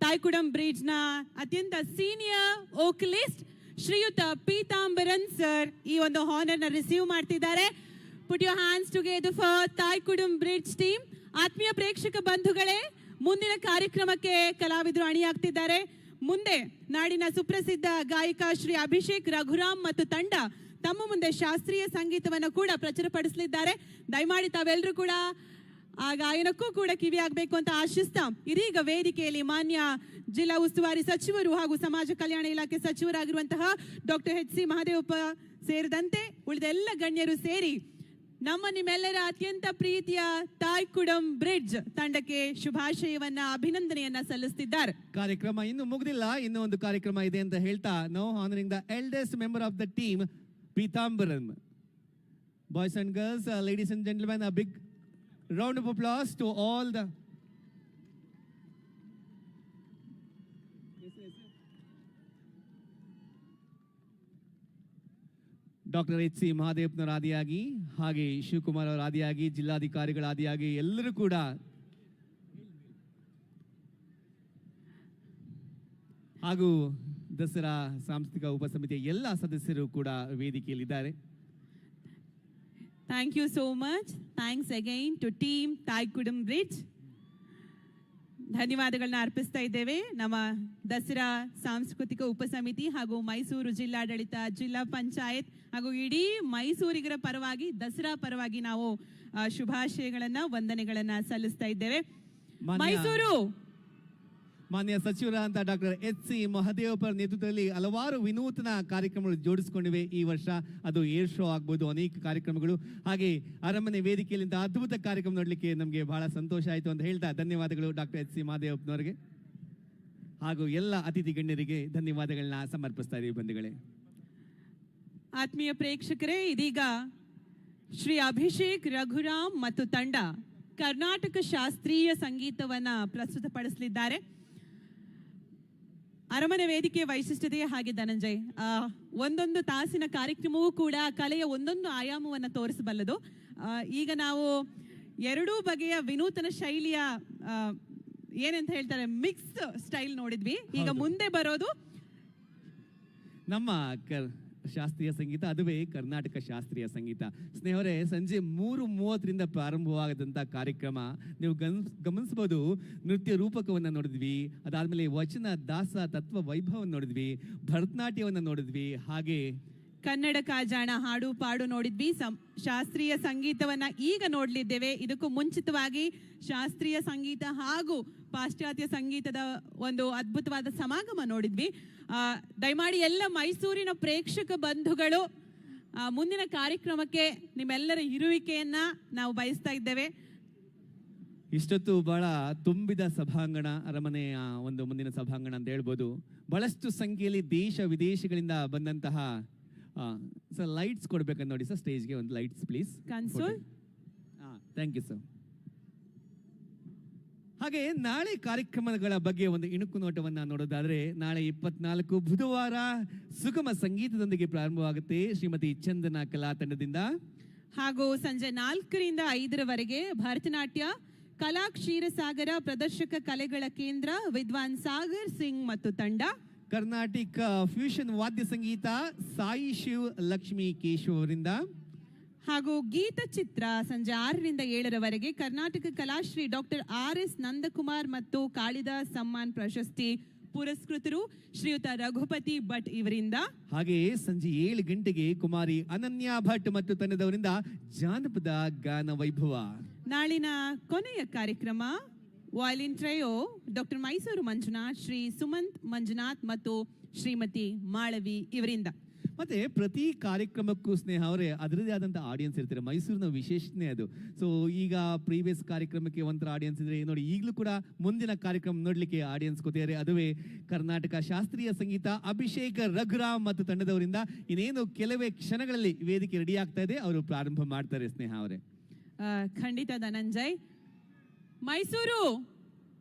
ತಾಯ್ಕುಡಂ ಬ್ರಿಡ್ಜ್ ನ ಅತ್ಯಂತ ಸೀನಿಯರ್ ವೋಕಲಿಸ್ಟ್ ಶ್ರೀಯುತ ಪೀತಾಂಬರನ್ ಸರ್ ಈ ಒಂದು ಹಾನರ್ ನ ರಿಸೀವ್ ಮಾಡ್ತಿದ್ದಾರೆ. Put your hands together for Thaikkudam Bridge team. ಆತ್ಮೀಯ ಪ್ರೇಕ್ಷಕ ಬಂಧುಗಳೇ, ಮುಂದಿನ ಕಾರ್ಯಕ್ರಮಕ್ಕೆ ಕಲಾವಿದರು ಅಣಿಯಾಗ್ತಿದ್ದಾರೆ. ಮುಂದೆ ನಾಡಿನ ಸುಪ್ರಸಿದ್ಧ ಗಾಯಕ ಶ್ರೀ ಅಭಿಷೇಕ್ ರಘುರಾಮ್ ಮತ್ತು ತಂಡ ತಮ್ಮ ಮುಂದೆ ಶಾಸ್ತ್ರೀಯ ಸಂಗೀತವನ್ನು ಕೂಡ ಪ್ರಚುರಪಡಿಸಲಿದ್ದಾರೆ. ದಯಮಾಡಿ ತಾವೆಲ್ಲರೂ ಕೂಡ ಆ ಗಾಯನಕ್ಕೂ ಕೂಡ ಕಿವಿಯಾಗಬೇಕು ಅಂತ ಆಶಿಸ್ತಾ ಇದೀಗ ವೇದಿಕೆಯಲ್ಲಿ ಮಾನ್ಯ ಜಿಲ್ಲಾ ಉಸ್ತುವಾರಿ ಸಚಿವರು ಹಾಗೂ ಸಮಾಜ ಕಲ್ಯಾಣ ಇಲಾಖೆ ಸಚಿವರಾಗಿರುವಂತಹ ಡಾಕ್ಟರ್ ಎಚ್ ಸಿ ಮಹದೇವಪ್ಪ ಸೇರಿದಂತೆ ಉಳಿದ ಎಲ್ಲ ಗಣ್ಯರು ಸೇರಿ ನಿಮ್ಮೆಲ್ಲರ ಅತ್ಯಂತ ಪ್ರೀತಿಯ ತಾಯ್ಕುಡಂ ಬ್ರಿಡ್ಜ್ ತಂಡಕ್ಕೆ ಶುಭಾಶಯವನ್ನ ಅಭಿನಂದನೆಯನ್ನ ಸಲ್ಲಿಸುತ್ತಿದ್ದಾರೆ. ಕಾರ್ಯಕ್ರಮ ಇನ್ನು ಮುಗಿದಿಲ್ಲ, ಇನ್ನೂ ಒಂದು ಕಾರ್ಯಕ್ರಮ ಇದೆ ಅಂತ ಹೇಳ್ತಾ ನಾವು honouring the eldest member of the team Peethambaran. Boys and girls, ladies and gentlemen, a big round of applause to all the doctor H C ಮಹಾದೇವನವರ ಆದಿಯಾಗಿ ಹಾಗೆ ಶಿವಕುಮಾರ್ ಅವರ ಆದಿಯಾಗಿ ಜಿಲ್ಲಾಧಿಕಾರಿಗಳ ಆದಿಯಾಗಿ ಎಲ್ಲರೂ ಕೂಡ ಹಾಗೂ ದಸರಾ ಸಾಂಸ್ಕೃತಿಕ ಉಪಸಮಿತಿಯ ಎಲ್ಲ ಸದಸ್ಯರು ಕೂಡ ವೇದಿಕೆಯಲ್ಲಿದ್ದಾರೆ. Thank you so much. Thanks again to team Thaikkudam Bridge. ಧನ್ಯವಾದಗಳನ್ನ ಅರ್ಪಿಸ್ತಾ ಇದ್ದೇವೆ ನಮ್ಮ ದಸರಾ ಸಾಂಸ್ಕೃತಿಕ ಉಪಸಮಿತಿ ಹಾಗೂ ಮೈಸೂರು ಜಿಲ್ಲಾಡಳಿತ, ಜಿಲ್ಲಾ ಪಂಚಾಯತ್ ಹಾಗೂ ಇಡೀ ಮೈಸೂರಿಗರ ಪರವಾಗಿ ದಸರಾ ಪರವಾಗಿ ನಾವು ಶುಭಾಶಯಗಳನ್ನ ವಂದನೆಗಳನ್ನ ಸಲ್ಲಿಸ್ತಾ ಇದ್ದೇವೆ. ಮೈಸೂರು ಮಾನ್ಯ ಸಚಿವರಾದಂತಹ ಡಾಕ್ಟರ್ ಎಚ್ ಸಿ ಮಹದೇವಪ್ಪರ ನೇತೃತ್ವದಲ್ಲಿ ಹಲವಾರು ವಿನೂತನ ಕಾರ್ಯಕ್ರಮಗಳು ಜೋಡಿಸಿಕೊಂಡಿವೆ ಈ ವರ್ಷ. ಅದು ಏರ್ ಶೋ ಆಗ್ಬೋದು, ಅನೇಕ ಕಾರ್ಯಕ್ರಮಗಳು, ಹಾಗೆ ಅರಮನೆ ವೇದಿಕೆಯಲ್ಲಿ ಅದ್ಭುತ ಕಾರ್ಯಕ್ರಮ ನೋಡಲಿಕ್ಕೆ ನಮಗೆ ಬಹಳ ಸಂತೋಷ ಆಯಿತು ಅಂತ ಹೇಳ್ತಾ ಧನ್ಯವಾದಗಳು ಡಾಕ್ಟರ್ ಎಚ್ ಸಿ ಮಹದೇವಪ್ಪನವರಿಗೆ ಹಾಗೂ ಎಲ್ಲ ಅತಿಥಿ ಗಣ್ಯರಿಗೆ ಧನ್ಯವಾದಗಳನ್ನ ಸಮರ್ಪಿಸ್ತಾ ಇದ್ದೀವಿ ಬಂಧುಗಳೇ. ಆತ್ಮೀಯ ಪ್ರೇಕ್ಷಕರೇ, ಇದೀಗ ಶ್ರೀ ಅಭಿಷೇಕ್ ರಘುರಾಮ್ ಮತ್ತು ತಂಡ ಕರ್ನಾಟಕ ಶಾಸ್ತ್ರೀಯ ಸಂಗೀತವನ್ನ ಪ್ರಸ್ತುತಪಡಿಸಲಿದ್ದಾರೆ. ಅರಮನೆ ವೇದಿಕೆಯ ವೈಶಿಷ್ಟ್ಯತೆ ಹಾಗೆ ಧನಂಜಯ್, ಒಂದೊಂದು ತಾಸಿನ ಕಾರ್ಯಕ್ರಮವೂ ಕೂಡ ಕಲೆಯ ಒಂದೊಂದು ಆಯಾಮವನ್ನು ತೋರಿಸಬಲ್ಲದು. ಈಗ ನಾವು ಎರಡೂ ಬಗೆಯ ವಿನೂತನ ಶೈಲಿಯ ಏನಂತ ಹೇಳ್ತಾರೆ ಮಿಕ್ಸ್ ಸ್ಟೈಲ್ ನೋಡಿದ್ವಿ. ಈಗ ಮುಂದೆ ಬರೋದು ನಮ್ಮ ಶಾಸ್ತ್ರೀಯ ಸಂಗೀತ, ಅದುವೇ ಕರ್ನಾಟಕ ಶಾಸ್ತ್ರೀಯ ಸಂಗೀತ. ಸ್ನೇಹರೇ, ಸಂಜೆ 3:30 ಪ್ರಾರಂಭವಾಗದಂಥ ಕಾರ್ಯಕ್ರಮ ನೀವು ಗಮನಿಸಬಹುದು. ನೃತ್ಯ ರೂಪಕವನ್ನು ನೋಡಿದ್ವಿ, ಅದಾದ್ಮೇಲೆ ವಚನ ದಾಸ ತತ್ವ ವೈಭವವನ್ನು ನೋಡಿದ್ವಿ, ಭರತನಾಟ್ಯವನ್ನು ನೋಡಿದ್ವಿ, ಹಾಗೆ ಕನ್ನಡ ಕಾಜಾಣ ಹಾಡು ಪಾಡು ನೋಡಿದ್ವಿ. ಶಾಸ್ತ್ರೀಯ ಸಂಗೀತವನ್ನ ಈಗ ನೋಡ್ಲಿದ್ದೇವೆ. ಇದಕ್ಕೂ ಮುಂಚಿತವಾಗಿ ಶಾಸ್ತ್ರೀಯ ಸಂಗೀತ ಹಾಗೂ ಪಾಶ್ಚಾತ್ಯ ಸಂಗೀತದ ಒಂದು ಅದ್ಭುತವಾದ ಸಮಾಗಮ ನೋಡಿದ್ವಿ. ದಯಮಾಡಿ ಎಲ್ಲ ಮೈಸೂರಿನ ಪ್ರೇಕ್ಷಕ ಬಂಧುಗಳು ಮುಂದಿನ ಕಾರ್ಯಕ್ರಮಕ್ಕೆ ನಿಮ್ಮೆಲ್ಲರ ಇರುವಿಕೆಯನ್ನ ನಾವು ಬಯಸ್ತಾ ಇದ್ದೇವೆ. ಇಷ್ಟೊತ್ತು ಬಹಳ ತುಂಬಿದ ಸಭಾಂಗಣ, ಅರಮನೆಯ ಒಂದು ಮುಂದಿನ ಸಭಾಂಗಣ ಅಂತ ಹೇಳ್ಬೋದು. ಬಹಳಷ್ಟು ಸಂಖ್ಯೆಯಲ್ಲಿ ದೇಶ ವಿದೇಶಗಳಿಂದ ಬಂದಂತಹ ಸರ್ ಲೈಟ್ಸ್ ಕೊಡ್ಬೇಕಂತ ನೋಡಿ ಸರ್, ಸ್ಟೇಜ್ಗೆ ಒಂದು lights please. Console. Thank you sir. ಹಾಗೆ ನಾಳೆ ಕಾರ್ಯಕ್ರಮಗಳ ಬಗ್ಗೆ ಒಂದು ಇಣುಕು ನೋಟವನ್ನ ನೋಡೋದಾದ್ರೆ, ನಾಳೆ 24 ಬುಧವಾರ ಸುಗಮ ಸಂಗೀತದೊಂದಿಗೆ ಪ್ರಾರಂಭವಾಗುತ್ತೆ ಶ್ರೀಮತಿ ಚಂದನ ಕಲಾ ತಂಡದಿಂದ. ಹಾಗೂ ಸಂಜೆ 4ರಿಂದ 5ರವರೆಗೆ ಭರತನಾಟ್ಯ ಕಲಾ ಕ್ಷೀರಸಾಗರ ಪ್ರದರ್ಶಕ ಕಲೆಗಳ ಕೇಂದ್ರ ವಿದ್ವಾನ್ ಸಾಗರ್ ಸಿಂಗ್ ಮತ್ತು ತಂಡ. ಕರ್ನಾಟಕ ಫ್ಯೂಷನ್ ವಾದ್ಯ ಸಂಗೀತ ಸಾಯಿ ಶಿವ್ ಲಕ್ಷ್ಮಿ ಕೇಶವ್ ಅವರಿಂದ. ಹಾಗೂ ಗೀತಚಿತ್ರ ಸಂಜೆ 6ರಿಂದ 7ರವರೆಗೆ ಕರ್ನಾಟಕ ಕಲಾಶ್ರೀ ಡಾಕ್ಟರ್ RS ನಂದಕುಮಾರ್ ಮತ್ತು ಕಾಳಿದಾಸ್ ಸಮ್ಮಾನ್ ಪ್ರಶಸ್ತಿ ಪುರಸ್ಕೃತರು ಶ್ರೀಯುತ ರಘುಪತಿ ಭಟ್ ಇವರಿಂದ. ಹಾಗೆ ಸಂಜೆ 7 ಗಂಟೆಗೆ ಕುಮಾರಿ ಅನನ್ಯ ಭಟ್ ಮತ್ತು ತಂಡದವರಿಂದ ಜಾನಪದ ಗಾನ ವೈಭವ. ನಾಳಿನ ಕೊನೆಯ ಕಾರ್ಯಕ್ರಮ violin trio doctor Mysuru Manjunath, Shri Sumanth Manjunath ಮತ್ತು ಶ್ರೀಮತಿ ಮಾಳವಿ ಇವರಿಂದ. ಮತ್ತೆ ಪ್ರತಿ ಕಾರ್ಯಕ್ರಮಕ್ಕೂ ಸ್ನೇಹ ಅವರೇ ಅದರದೇ ಆದಂಥ ಆಡಿಯನ್ಸ್ ಇರ್ತಾರೆ. ಮೈಸೂರಿನ ವಿಶೇಷತೆ ಅದು. ಸೊ ಈಗ ಪ್ರೀವಿಯಸ್ ಕಾರ್ಯಕ್ರಮಕ್ಕೆ ಒಂಥರ ಆಡಿಯನ್ಸ್ ಇದ್ರೆ ನೋಡಿ, ಈಗಲೂ ಕೂಡ ಮುಂದಿನ ಕಾರ್ಯಕ್ರಮ ನೋಡ್ಲಿಕ್ಕೆ ಆಡಿಯನ್ಸ್ ಕೂತಿದ್ದಾರೆ. ಅದುವೇ ಕರ್ನಾಟಕ ಶಾಸ್ತ್ರೀಯ ಸಂಗೀತ ಅಭಿಷೇಕ್ ರಘುರಾಮ್ ಮತ್ತು ತಂಡದವರಿಂದ. ಇನ್ನೇನು ಕೆಲವೇ ಕ್ಷಣಗಳಲ್ಲಿ ವೇದಿಕೆ ರೆಡಿ ಆಗ್ತಾ ಇದೆ, ಅವರು ಪ್ರಾರಂಭ ಮಾಡ್ತಾರೆ ಸ್ನೇಹ ಅವರೇ. ಖಂಡಿತ ಧನಂಜಯ್. ಮೈಸೂರು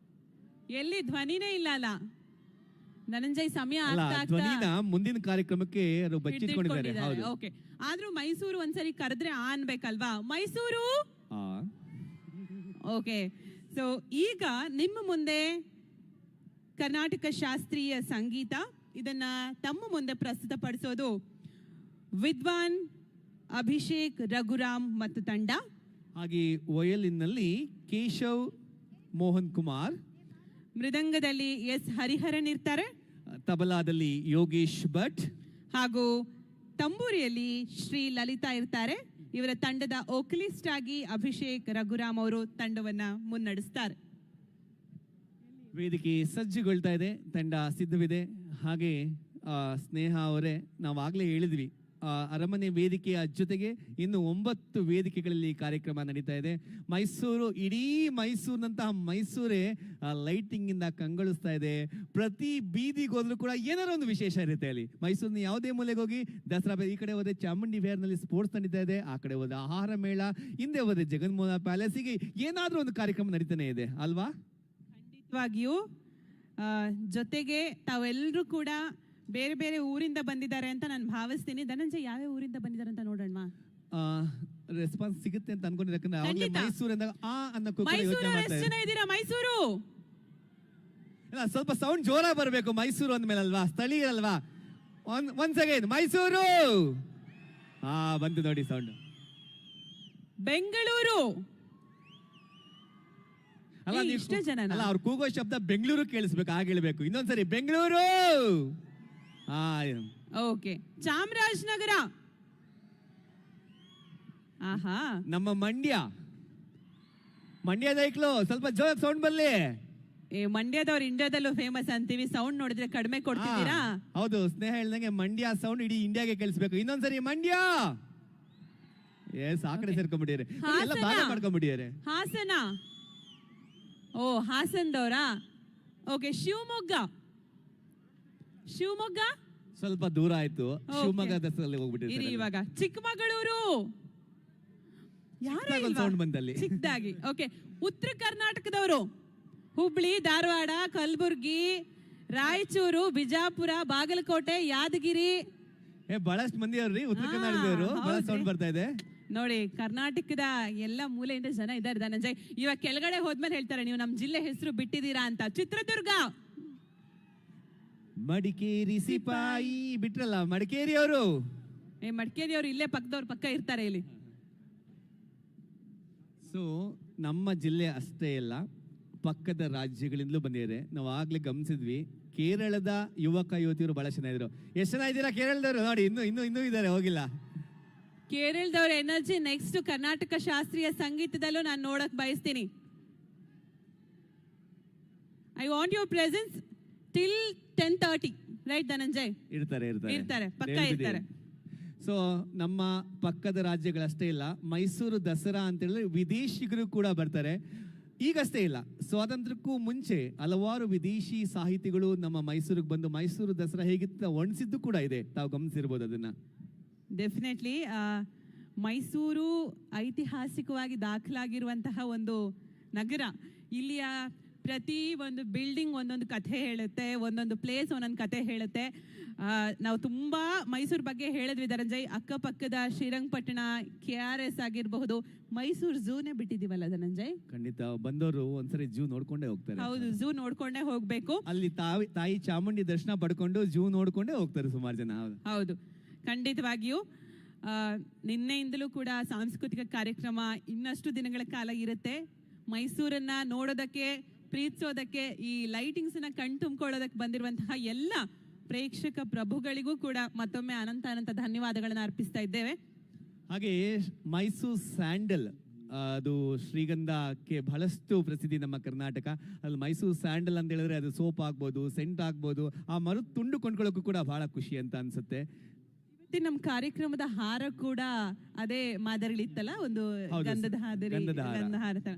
ಎಲ್ಲಿ ಧ್ವನಿನೇ ಇಲ್ಲ ಅಲ್ಲ ಧನಂಜಯ್? ಸಮಯ ಮುಂದಿನ ಕಾರ್ಯಕ್ರಮಕ್ಕೆ ಬಚ್ಚಿಟ್ಕೊಂಡಿದ್ದಾರೆ. ಓಕೆ, ಆದ್ರೂ ಮೈಸೂರು ಒಂದ್ಸರಿ ಕರೆದ್ರೆ ಅನ್ಬೇಕಲ್ವಾ? ಮೈಸೂರು. ಓಕೆ, ಸೊ ಈಗ ನಿಮ್ಮ ಮುಂದೆ ಕರ್ನಾಟಕ ಶಾಸ್ತ್ರೀಯ ಸಂಗೀತ, ಇದನ್ನ ತಮ್ಮ ಮುಂದೆ ಪ್ರಸ್ತುತಪಡಿಸೋದು ವಿದ್ವಾನ್ ಅಭಿಷೇಕ್ ರಘುರಾಮ್ ಮತ್ತು ತಂಡ. ಹಾಗೆ ವಯಲಿನ್ನಲ್ಲಿ ಕೇಶವ್ ಮೋಹನ್ ಕುಮಾರ್, ಮೃದಂಗದಲ್ಲಿ ಎಸ್ ಹರಿಹರನ್ ಇರ್ತಾರೆ, ತಬಲಾದಲ್ಲಿ ಯೋಗೇಶ್ ಭಟ್, ಹಾಗೂ ತಂಬೂರಿಯಲ್ಲಿ ಶ್ರೀ ಲಲಿತಾ ಇರ್ತಾರೆ. ಇವರ ತಂಡದ ವೋಕಲಿಸ್ಟ್ ಆಗಿ ಅಭಿಷೇಕ್ ರಘುರಾಮ್ ಅವರು ತಂಡವನ್ನ ಮುನ್ನಡೆಸ್ತಾರೆ. ವೇದಿಕೆ ಸಜ್ಜುಗೊಳ್ತಾ ಇದೆ, ತಂಡ ಸಿದ್ಧವಿದೆ. ಹಾಗೆ ಸ್ನೇಹ ಅವರೇ, ನಾವಾಗಲೇ ಹೇಳಿದ್ವಿ ಅರಮನೆ ವೇದಿಕೆಯ ಜೊತೆಗೆ ಇನ್ನು 9 ವೇದಿಕೆಗಳಲ್ಲಿ ಕಾರ್ಯಕ್ರಮ ನಡೀತಾ ಇದೆ. ಮೈಸೂರು, ಇಡೀ ಮೈಸೂರಿನಂತಹ ಮೈಸೂರೇ ಲೈಟಿಂಗ್ ಇಂದ ಕಂಗೊಳಿಸ್ತಾ ಇದೆ. ಪ್ರತಿ ಬೀದಿಗೆ ಹೋದ್ರೂ ಕೂಡ ಏನಾದ್ರು ಒಂದು ವಿಶೇಷ ಇರುತ್ತೆ ಅಲ್ಲಿ. ಮೈಸೂರಿನ ಯಾವುದೇ ಮೂಲೆಗೆ ಹೋಗಿ ದಸರಾ, ಈ ಕಡೆ ಹೋದ್ರೆ ಚಾಮುಂಡಿ ಫೇರ್ನಲ್ಲಿ ಸ್ಪೋರ್ಟ್ಸ್ ನಡೀತಾ ಇದೆ, ಆ ಕಡೆ ಹೋದ್ರೆ ಆಹಾರ ಮೇಳ, ಹಿಂದೆ ಹೋದ್ರೆ ಜಗನ್ಮೋಹನ ಪ್ಯಾಲೇಸಿಗೆ ಏನಾದ್ರೂ ಒಂದು ಕಾರ್ಯಕ್ರಮ ನಡೀತಾನೆ ಇದೆ ಅಲ್ವಾ? ಖಂಡಿತವಾಗಿಯೂ. ಜೊತೆಗೆ ತಾವೆಲ್ಲರೂ ಕೂಡ ಬೇರೆ ಬೇರೆ ಊರಿಂದ ಬಂದಿದ್ದಾರೆ ಅಂತ ನಾನು ಭಾವಿಸ್ತೀನಿ. ಧನಂಜಯ್ ಯಾವ್ಯಾವ ಊರಿಂದ ಬಂದಿದ್ದಾರೆ ಅಂತ ನೋಡೋಣ. ರೆಸ್ಪಾನ್ಸ್ ಸಿಗುತ್ತೆ ಅಂತ ಅನ್ಕೊಂಡಿದ್ದೆ, ಯಾಕಂದ್ರೆ ಅವಾಗಲೇ ಮೈಸೂರು ಅಂದಾಗ ಅನ್ನೋ ಇದ್ದೀರಾ? ಮೈಸೂರು ಇಲ್ಲ, ಸ್ವಲ್ಪ ಸೌಂಡ್ ಜೋರಾಗಿ ಬರಬೇಕು. ಮೈಸೂರು ಅಂದ್ಮೇಲೆ ಅಲ್ವಾ, ಸ್ಥಳೀಯರಲ್ವಾ? Once again Mysuru. ಬಂತು ನೋಡಿ ಸೌಂಡ್. ಬೆಂಗಳೂರು. ಅಲ್ಲ, ಇಷ್ಟೇ ಜನ ಅಲ್ಲ, ಅವ್ರು ಕೂಗೋ ಶಬ್ದ ಬೆಂಗಳೂರು ಕೇಳಿಸ್ಬೇಕು, ಆಗ ಹೇಳ್ಬೇಕು. ಇನ್ನೊಂದ್ಸರಿ ಬೆಂಗಳೂರು. ಓಕೆ. ಚಾಮರಾಜನಗರ. ಆಹಾ, ನಮ್ಮ ಮಂಡ್ಯದ ಐಕ್ಲು ಸ್ವಲ್ಪ ಜೋರ ಸೌಂಡ್ ಬರ್ಲಿ. ಮಂಡ್ಯದವ್ರು ಇಂಡಿಯಾದಲ್ಲೂ ಫೇಮಸ್ ಅಂತೀವಿ, ಸೌಂಡ್ ನೋಡಿದ್ರೆ ಕಡಿಮೆ ಕೊಡ್ತಿದ್ದೀರಾ? ಹೌದು, ಸ್ನೇಹ ಹೇಳ್ದಂಗೆ ಮಂಡ್ಯ ಸೌಂಡ್ ಇಡೀ ಇಂಡಿಯಾಗೆ ಕೇಳಿಸ್ಬೇಕು. ಇನ್ನೊಂದ್ಸರಿ ಮಂಡ್ಯ. ಆ ಕಡೆ ಸೇರ್ಕೊಂಡ್ಬಿಟ್ಟಿದ್ದಾರೆ, ಎಲ್ಲ ಭಾಗ ಮಾಡ್ಕೊಂಡ್ಬಿಟ್ಟಿದ್ದಾರೆ. ಹಾಸನ. ಓ, ಹಾಸನದವರಾ? ಓಕೆ. ಶಿವಮೊಗ್ಗ ಸ್ವಲ್ಪ ದೂರ ಆಯ್ತು. ಶಿವಮೊಗ್ಗ ದಸರಲ್ಲಿ ಹೋಗ್ಬಿಟ್ಟಿದ್ದಾರೆ. ಇವಾಗ ಚಿಕ್ಕಮಗಳೂರು. ಸೌಂಡ್ ಬಂದಲ್ಲಿ ಚಿಕ್ಕದಾಗಿ. ಓಕೆ. ಉತ್ತರ ಕರ್ನಾಟಕದವರು ಹುಬ್ಳಿ, ಧಾರವಾಡ, ಕಲಬುರ್ಗಿ, ರಾಯಚೂರು, ಬಿಜಾಪುರ, ಬಾಗಲಕೋಟೆ, ಯಾದಗಿರಿ. ಬಹಳಷ್ಟು ಮಂದಿ ಅವ್ರಿ ಉತ್ತರ ಕರ್ನಾಟಕದವರು. ಬಹಳ ಸೌಂಡ್ ಬರ್ತಾ ಇದೆ ನೋಡಿ. ಕರ್ನಾಟಕದ ಎಲ್ಲ ಮೂಲೆಯಿಂದ ಜನ ಇದ್ದಾರೆ ಧನಂಜಯ್. ಇವಾಗ ಕೆಳಗಡೆ ಹೋದ್ಮೇಲೆ ಹೇಳ್ತಾರೆ ನೀವು ನಮ್ಮ ಜಿಲ್ಲೆ ಹೆಸರು ಬಿಟ್ಟಿದ್ದೀರಾ ಅಂತ. ಚಿತ್ರದುರ್ಗ. ಮಡಿಕೇರಿ ಸಿಪಾಯಿ ಬಿಟ್ರಲ್ಲ, ಮಡಿಕೇರಿ ಅವರು. ಮಡಿಕೇರಿ ಅವರು ಇಲ್ಲೇ ಪಕ್ಕ ಇರ್ತಾರೆ ಇಲ್ಲಿ. ಸೊ ನಮ್ಮ ಜಿಲ್ಲೆ ಅಷ್ಟೇ ಅಲ್ಲ, ಪಕ್ಕದ ರಾಜ್ಯಗಳಿಂದಲೂ ಬಂದಿದ್ದಾರೆ. ನಾವು ಆಗ್ಲೇ ಗಮನಿಸಿದ್ವಿ, ಕೇರಳದ ಯುವಕ ಯುವತಿಯರು ಬಹಳ ಚೆನ್ನಾಗಿದ್ರು. ಎಷ್ಟು ಜನ ಇದ್ದೀರಾ ಕೇರಳದವರು? ನೋಡಿ, ಇನ್ನೂ ಇದ್ದಾರೆ, ಹೋಗಿಲ್ಲ. ಕೇರಳದವ್ರ ಎನರ್ಜಿ ನೆಕ್ಸ್ಟ್ ಕರ್ನಾಟಕ ಶಾಸ್ತ್ರೀಯ ಸಂಗೀತದಲ್ಲೂ ನಾನು ನೋಡಕ್ ಬಯಸ್ತೀನಿ. I want your presence till 10:30, right Dhananjay? ಇರ್ತಾರೆ, ಪಕ್ಕ ಇರ್ತಾರೆ. ಸೊ ನಮ್ಮ ಪಕ್ಕದ ರಾಜ್ಯಗಳಷ್ಟೇ ಇಲ್ಲ, ಮೈಸೂರು ದಸರಾ ಅಂತ ಹೇಳಿದ್ರೆ ವಿದೇಶಿಗರು ಕೂಡ ಬರ್ತಾರೆ. ಈಗಷ್ಟೇ ಇಲ್ಲ, ಸ್ವಾತಂತ್ರ್ಯಕ್ಕೂ ಮುಂಚೆ ಹಲವಾರು ವಿದೇಶಿ ಸಾಹಿತಿಗಳು ನಮ್ಮ ಮೈಸೂರಿಗೆ ಬಂದು ಮೈಸೂರು ದಸರಾ ಹೇಗಿತ್ತು ಒಣಿಸಿದ್ದು ಕೂಡ ಇದೆ. ತಾವು ಗಮನಿಸಿರ್ಬೋದು ಅದನ್ನ. ಡೆಫಿನೆಟ್ಲಿ. ಮೈಸೂರು ಐತಿಹಾಸಿಕವಾಗಿ ದಾಖಲಾಗಿರುವಂತಹ ಒಂದು ನಗರ. ಇಲ್ಲಿಯ ಪ್ರತಿ ಒಂದು ಬಿಲ್ಡಿಂಗ್ ಒಂದೊಂದು ಕಥೆ ಹೇಳುತ್ತೆ, ಒಂದೊಂದು ಪ್ಲೇಸ್ ಒಂದೊಂದು ಕಥೆ ಹೇಳುತ್ತೆ. ನಾವು ತುಂಬ ಮೈಸೂರು ಬಗ್ಗೆ ಹೇಳಿದ್ವಿ ಧನಂಜಯ್. ಅಕ್ಕಪಕ್ಕದ ಶ್ರೀರಂಗಪಟ್ಟಣ, KRS ಆಗಿರಬಹುದು, ಮೈಸೂರು ಝೂನೇ ಬಿಟ್ಟಿದೀವಲ್ಲ ಧನಂಜಯ್? ಖಂಡಿತ ಬಂದವರು ಒಂದ್ಸರಿ ಝೂ ನೋಡ್ಕೊಂಡೇ ಹೋಗ್ತಾರೆ. ಹೌದು, ಝೂ ನೋಡ್ಕೊಂಡೇ ಹೋಗ್ಬೇಕು. ಅಲ್ಲಿ ತಾಯಿ ಚಾಮುಂಡಿ ದರ್ಶನ ಪಡ್ಕೊಂಡು ಝೂ ನೋಡ್ಕೊಂಡೇ ಹೋಗ್ತಾರೆ ಸುಮಾರು ಜನ. ಹೌದು, ಖಂಡಿತವಾಗಿಯೂ. ನಿನ್ನೆಯಿಂದಲೂ ಕೂಡ ಸಾಂಸ್ಕೃತಿಕ ಕಾರ್ಯಕ್ರಮ ಇನ್ನಷ್ಟು ದಿನಗಳ ಕಾಲ ಇರುತ್ತೆ. ಮೈಸೂರನ್ನ ನೋಡೋದಕ್ಕೆ, ಪ್ರೀತಿಸೋದಕ್ಕೆ, ಈ ಲೈಟಿಂಗ್ಸ್ನ ಕಣ್ ತುಂಬಿಕೊಳ್ಳೋದಕ್ಕೆ ಬಂದಿರುವಂತಹ ಎಲ್ಲ ಪ್ರೇಕ್ಷಕ ಪ್ರಭುಗಳಿಗೂ ಕೂಡ ಮತ್ತೊಮ್ಮೆ ಅನಂತ ಧನ್ಯವಾದಗಳನ್ನು ಅರ್ಪಿಸ್ತಾ ಇದ್ದೇವೆ. ಹಾಗೆ ಮೈಸೂರು ಸ್ಯಾಂಡಲ್, ಅದು ಶ್ರೀಗಂಧಕ್ಕೆ ಬಹಳಷ್ಟು ಪ್ರಸಿದ್ಧಿ ನಮ್ಮ ಕರ್ನಾಟಕ. ಅಲ್ಲಿ ಮೈಸೂರು ಸ್ಯಾಂಡಲ್ ಅಂತ ಹೇಳಿದ್ರೆ ಅದು ಸೋಪ್ ಆಗ್ಬೋದು, ಸೆಂಟ್ ಆಗ್ಬೋದು, ಆ ಮರದ ತುಂಡು ಕೊಂಡ್ಕೊಳ್ಳೋಕ್ಕೂ ಕೂಡ ಬಹಳ ಖುಷಿ ಅಂತ ಅನ್ಸುತ್ತೆ. ನಮ್ಮ ಕಾರ್ಯಕ್ರಮದ ಹಾರ ಕೂಡ ಅದೇ ಮಾದರಿಲಿತ್ತಲ್ಲ, ಒಂದು ಗಂಧದ ಹಾರ ತರ.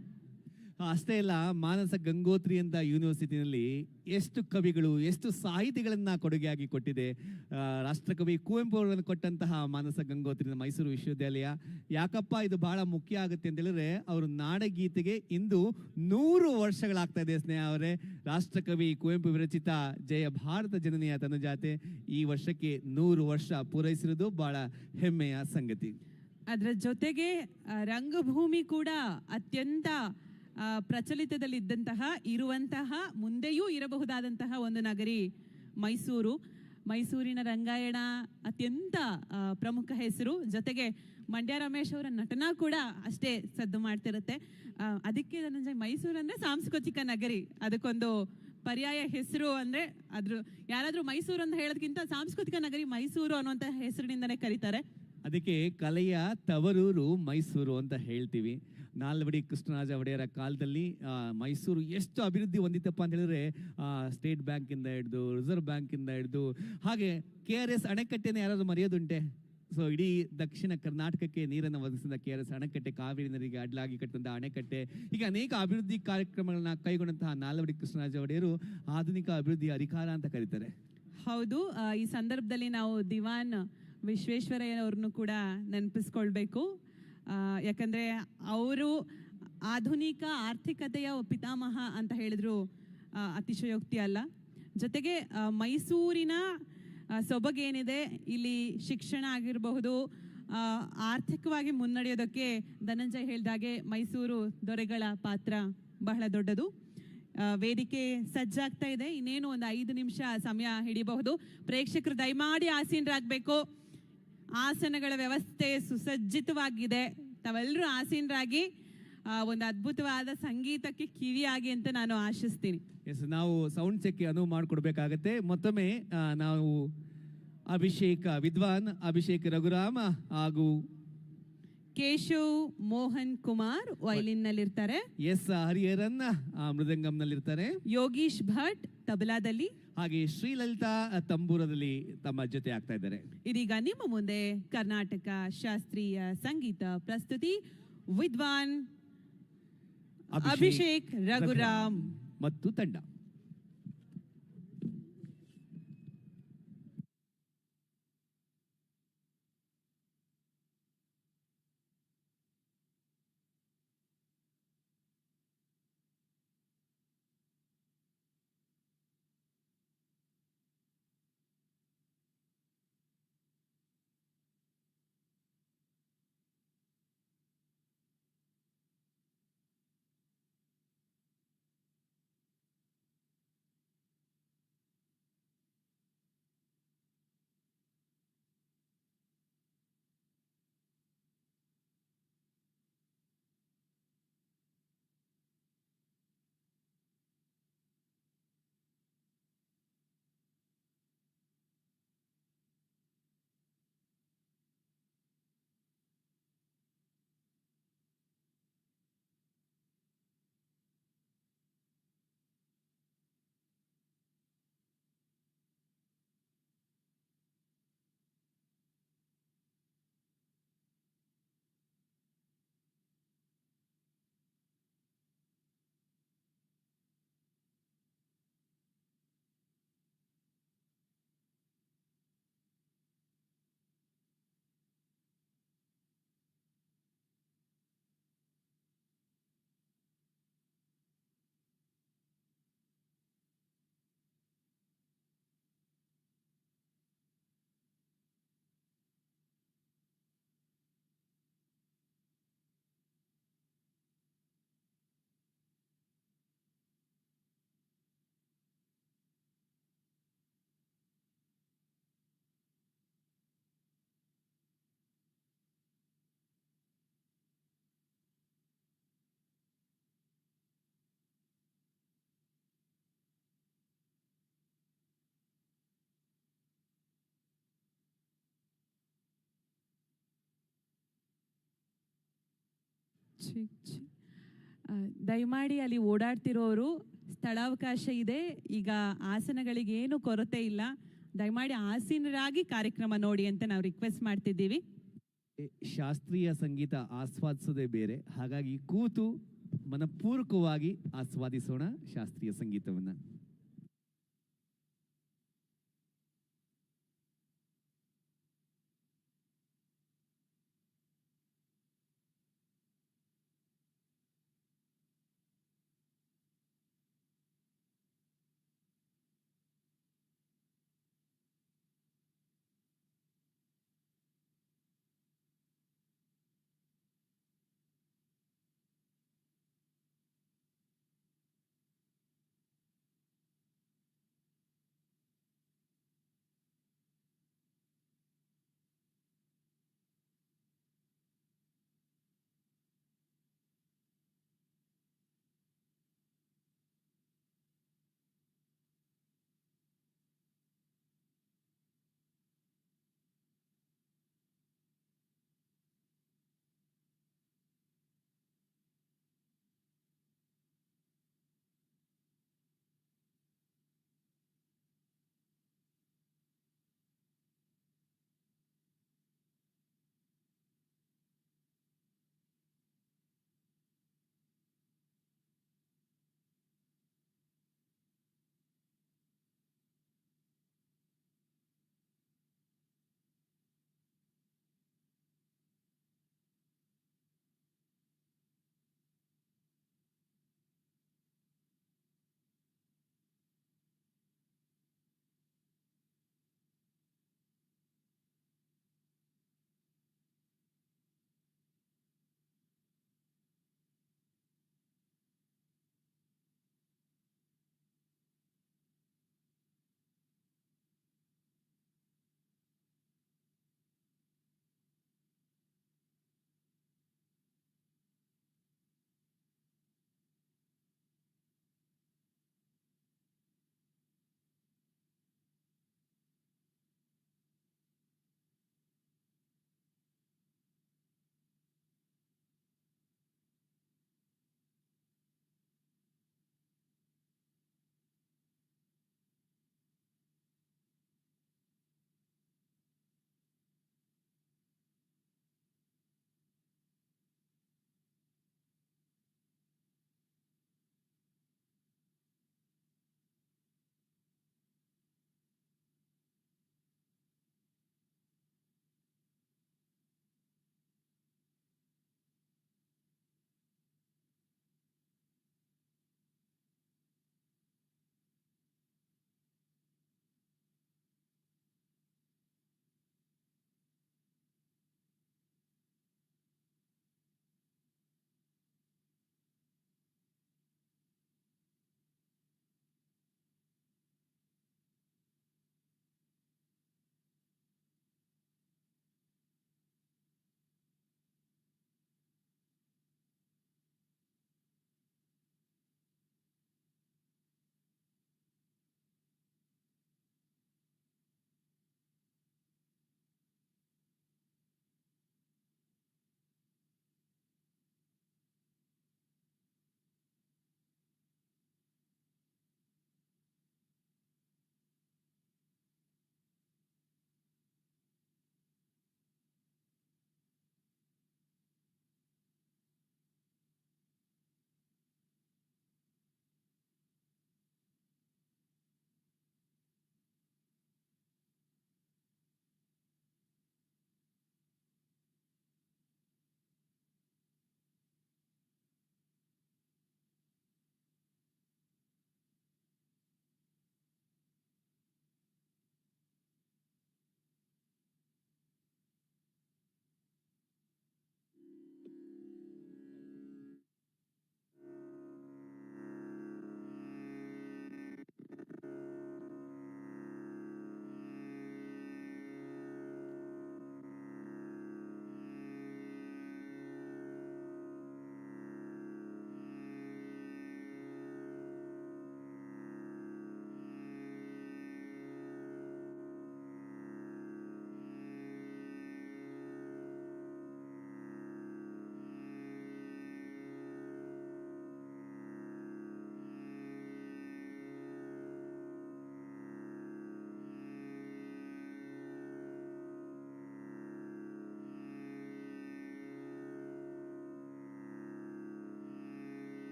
ಅಷ್ಟೇ ಇಲ್ಲ, ಮಾನಸ ಗಂಗೋತ್ರಿ ಅಂತ ಯೂನಿವರ್ಸಿಟಿನಲ್ಲಿ ಎಷ್ಟು ಕವಿಗಳು, ಎಷ್ಟು ಸಾಹಿತಿಗಳನ್ನ ಕೊಡುಗೆಯಾಗಿ ಕೊಟ್ಟಿದೆ. ರಾಷ್ಟ್ರಕವಿ ಕುವೆಂಪು ಅವರನ್ನು ಕೊಟ್ಟಂತಹ ಮಾನಸ ಗಂಗೋತ್ರಿ ಮೈಸೂರು ವಿಶ್ವವಿದ್ಯಾಲಯ. ಯಾಕಪ್ಪ ಇದು ಬಹಳ ಮುಖ್ಯ ಆಗುತ್ತೆ ಅಂತ ಹೇಳಿದ್ರೆ, ಅವರು ನಾಡಗೀತೆಗೆ ಇಂದು 100 ವರ್ಷಗಳಾಗ್ತಾ ಇದೆ. ಸ್ನೇಹ ಅವರೇ, ರಾಷ್ಟ್ರಕವಿ ಕುವೆಂಪು ವಿರಚಿತ ಜಯ ಭಾರತ ಜನನಿಯ ತನುಜಾತೆ ಈ ವರ್ಷಕ್ಕೆ 100 ವರ್ಷ ಪೂರೈಸಿರುವುದು ಬಹಳ ಹೆಮ್ಮೆಯ ಸಂಗತಿ. ಅದರ ಜೊತೆಗೆ ರಂಗಭೂಮಿ ಕೂಡ ಅತ್ಯಂತ ಪ್ರಚಲಿತದಲ್ಲಿದ್ದಂತಹ, ಇರುವಂತಹ, ಮುಂದೆಯೂ ಇರಬಹುದಾದಂತಹ ಒಂದು ನಗರಿ ಮೈಸೂರು. ಮೈಸೂರಿನ ರಂಗಾಯಣ ಅತ್ಯಂತ ಪ್ರಮುಖ ಹೆಸರು. ಜೊತೆಗೆ ಮಂಡ್ಯ ರಮೇಶ್ ಅವರ ನಟನ ಕೂಡ ಅಷ್ಟೇ ಸದ್ದು ಮಾಡ್ತಿರುತ್ತೆ. ಅದಕ್ಕೆ ಧನಂಜಯ್, ಮೈಸೂರು ಅಂದರೆ ಸಾಂಸ್ಕೃತಿಕ ನಗರಿ, ಅದಕ್ಕೊಂದು ಪರ್ಯಾಯ ಹೆಸರು ಅಂದರೆ ಅದ್ರ ಯಾರಾದರೂ ಮೈಸೂರು ಅಂತ ಹೇಳೋದಕ್ಕಿಂತ ಸಾಂಸ್ಕೃತಿಕ ನಗರಿ ಮೈಸೂರು ಅನ್ನುವಂಥ ಹೆಸರಿನಿಂದನೇ ಕರೀತಾರೆ. ಅದಕ್ಕೆ ಕಲೆಯ ತವರೂರು ಮೈಸೂರು ಅಂತ ಹೇಳ್ತೀವಿ. ನಾಲ್ವಡಿ ಕೃಷ್ಣರಾಜ ಒಡೆಯರ ಕಾಲದಲ್ಲಿ ಮೈಸೂರು ಎಷ್ಟು ಅಭಿವೃದ್ಧಿ ಹೊಂದಿತ್ತಪ್ಪ ಅಂತ ಹೇಳಿದ್ರೆ ಸ್ಟೇಟ್ ಬ್ಯಾಂಕಿಂದ ಹಿಡಿದು ರಿಸರ್ವ್ ಬ್ಯಾಂಕಿಂದ ಹಿಡಿದು ಹಾಗೆ KRS ಅಣೆಕಟ್ಟೆನ ಯಾರಾದರೂ ಮರೆಯೋದುಂಟೆ? ಸೊ ಇಡೀ ದಕ್ಷಿಣ ಕರ್ನಾಟಕಕ್ಕೆ ನೀರನ್ನು ಒದಗಿಸಿದ KRS ಅಣೆಕಟ್ಟೆ, ಕಾವೇರಿ ನದಿಗೆ ಅಡ್ಲಾಗಿ ಕಟ್ಟಿದಂತಹ ಅಣೆಕಟ್ಟೆ, ಹೀಗೆ ಅನೇಕ ಅಭಿವೃದ್ಧಿ ಕಾರ್ಯಕ್ರಮಗಳನ್ನ ಕೈಗೊಂಡಂತಹ ನಾಲ್ವಡಿ ಕೃಷ್ಣರಾಜ ಒಡೆಯರು ಆಧುನಿಕ ಅಭಿವೃದ್ಧಿ ಅಧಿಕಾರ ಅಂತ ಕರೀತಾರೆ. ಹೌದು, ಈ ಸಂದರ್ಭದಲ್ಲಿ ನಾವು ದಿವಾನ್ ವಿಶ್ವೇಶ್ವರಯ್ಯನವ್ರನ್ನು ಕೂಡ ನೆನಪಿಸ್ಕೊಳ್ಬೇಕು. ಯಾಕಂದರೆ ಅವರು ಆಧುನಿಕ ಆರ್ಥಿಕತೆಯ ಪಿತಾಮಹ ಅಂತ ಹೇಳಿದ್ರು ಅತಿಶಯೋಕ್ತಿ ಅಲ್ಲ. ಜೊತೆಗೆ ಮೈಸೂರಿನ ಸೊಬಗೇನಿದೆ, ಇಲ್ಲಿ ಶಿಕ್ಷಣ ಆಗಿರಬಹುದು, ಆರ್ಥಿಕವಾಗಿ ಮುನ್ನಡೆಯೋದಕ್ಕೆ ಧನಂಜಯ್ ಹೇಳ್ದಾಗೆ ಮೈಸೂರು ದೊರೆಗಳ ಪಾತ್ರ ಬಹಳ ದೊಡ್ಡದು. ವೇದಿಕೆ ಸಜ್ಜಾಗ್ತಾ ಇದೆ, ಇನ್ನೇನು ಒಂದು 5 ನಿಮಿಷ ಸಮಯ ಹಿಡಿಬಹುದು. ಪ್ರೇಕ್ಷಕರು ದಯಮಾಡಿ ಆಸೀನರಾಗಬೇಕು. ಆಸನಗಳ ವ್ಯವಸ್ಥೆ ಸುಸಜ್ಜಿತವಾಗಿದೆ. ತಾವೆಲ್ಲರೂ ಆಸೀನರಾಗಿ ಒಂದು ಅದ್ಭುತವಾದ ಸಂಗೀತಕ್ಕೆ ಕಿವಿಯಾಗಿ ಅಂತ ನಾನು ಆಶಿಸ್ತೀನಿ. ಎಸ್, ನಾವು ಸೌಂಡ್ ಚೆಕ್ ಅನುವು ಮಾಡಿಕೊಡ್ಬೇಕಾಗತ್ತೆ. ಮತ್ತೊಮ್ಮೆ ನಾವು ವಿದ್ವಾನ್ ಅಭಿಷೇಕ್ ರಘುರಾಮ ಹಾಗೂ ಕೇಶವ್ ಮೋಹನ್ ಕುಮಾರ್ ವಯಲಿನ್ ನಲ್ಲಿರ್ತಾರೆ. ಹರಿಹರನ್ ಮೃದಂಗಂನಲ್ಲಿರ್ತಾರೆ. ಯೋಗೀಶ್ ಭಟ್ ತಬಲಾದಲ್ಲಿ, ಹಾಗೆ ಶ್ರೀಲಲಿತಾ ತಂಬೂರದಲ್ಲಿ ತಮ್ಮ ಜೊತೆ ಆಗ್ತಾ ಇದ್ದಾರೆ. ಇದೀಗ ನಿಮ್ಮ ಮುಂದೆ ಕರ್ನಾಟಕ ಶಾಸ್ತ್ರೀಯ ಸಂಗೀತ ಪ್ರಸ್ತುತಿ ವಿದ್ವಾನ್ ಅಭಿಷೇಕ್ ರಘುರಾಮ್ ಮತ್ತು ತಂಡ. ದಯಮಾಡಿ ಅಲ್ಲಿ ಓಡಾಡ್ತಿರೋರು ಸ್ಥಳಾವಕಾಶ ಇದೆ, ಈಗ ಆಸನಗಳಿಗೆ ಏನು ಕೊರತೆ ಇಲ್ಲ, ದಯಮಾಡಿ ಆಸೀನರಾಗಿ ಕಾರ್ಯಕ್ರಮ ನೋಡಿ ಅಂತ ನಾವು ರಿಕ್ವೆಸ್ಟ್ ಮಾಡ್ತಿದ್ದೀವಿ. ಶಾಸ್ತ್ರೀಯ ಸಂಗೀತ ಆಸ್ವಾದಿಸೋದೇ ಬೇರೆ, ಹಾಗಾಗಿ ಕೂತು ಮನಪೂರ್ವಕವಾಗಿ ಆಸ್ವಾದಿಸೋಣ ಶಾಸ್ತ್ರೀಯ ಸಂಗೀತವನ್ನ.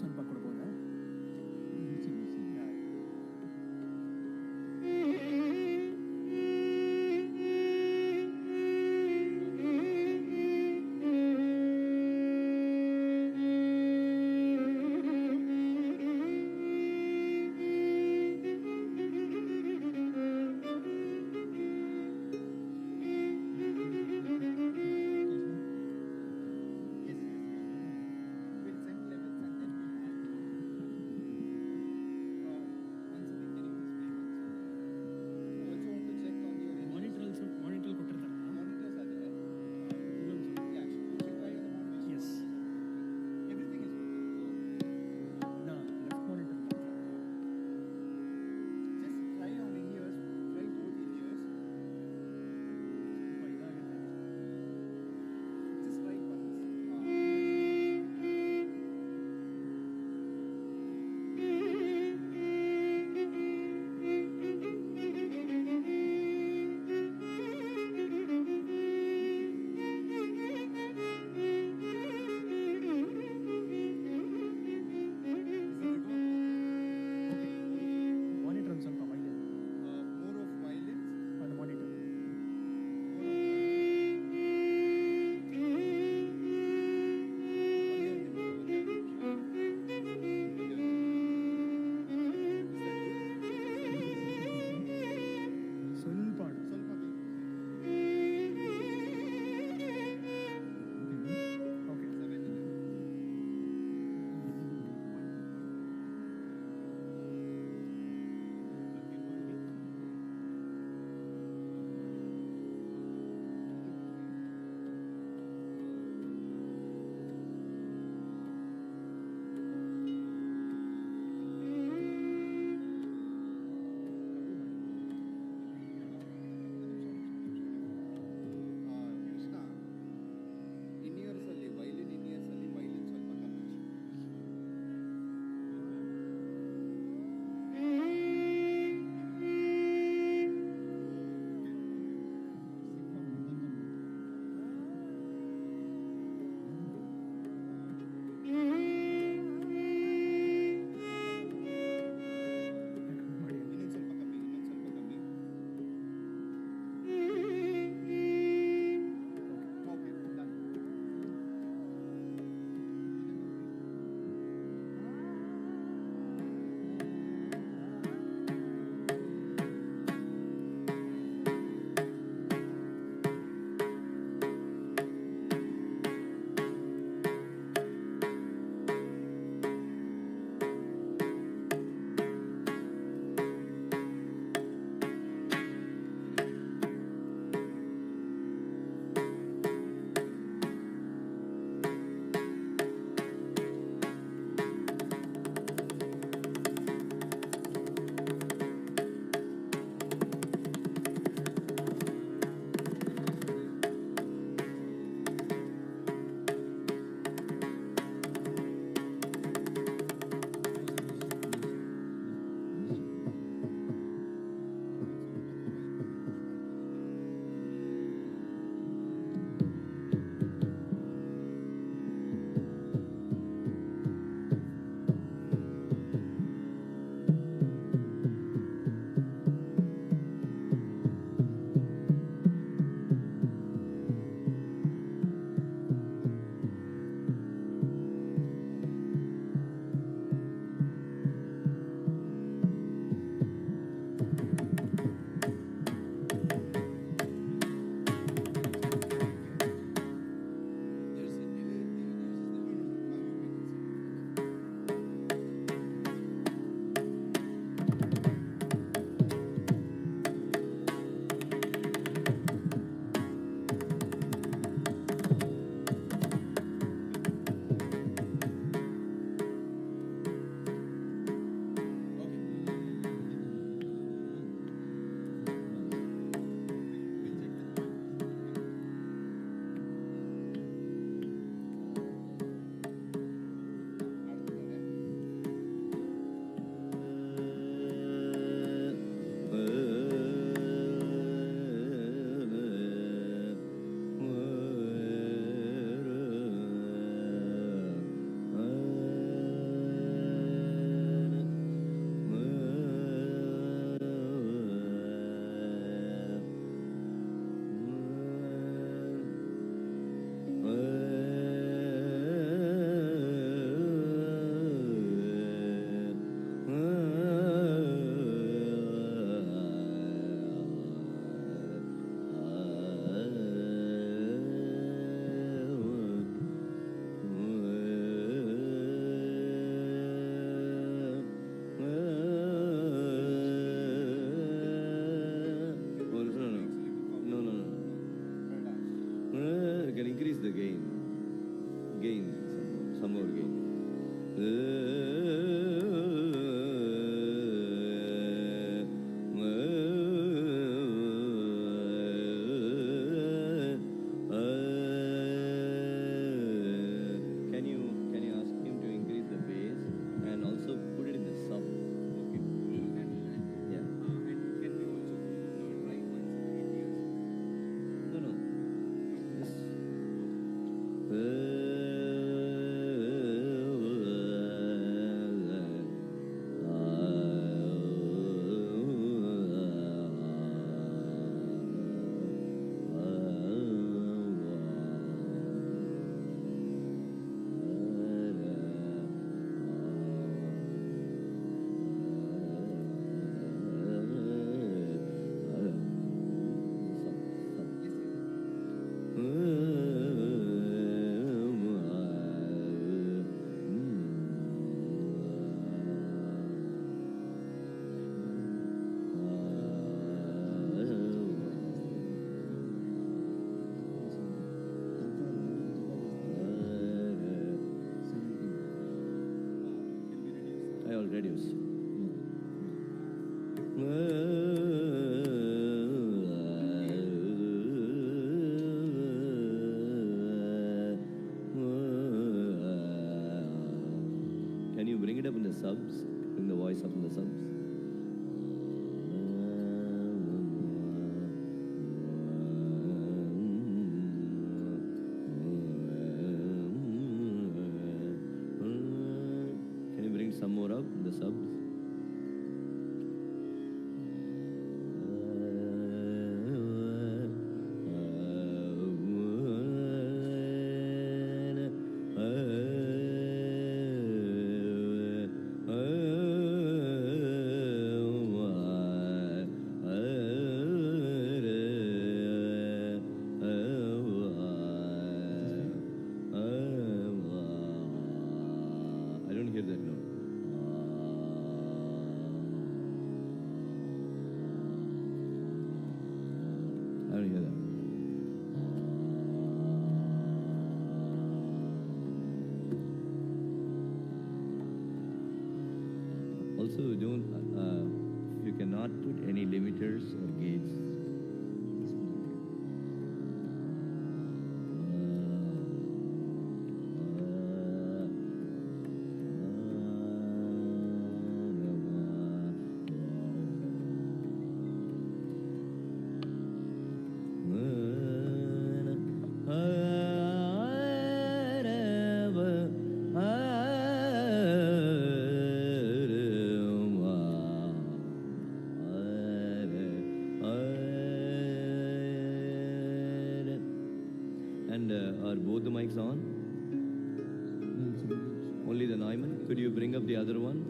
ಸ್ವಲ್ಪ ಕೊಡ್ಬೋದಾ? also don't, you cannot put any limiters or gates. And are both the mics on? Only the Neumann? Could you bring up the other one?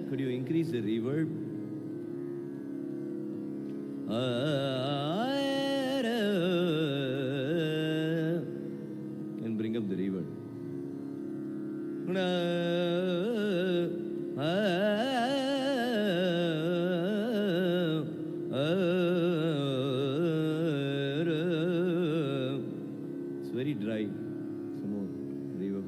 Could you increase the reverb? And bring up the reverb. It's very dry. Some more reverb.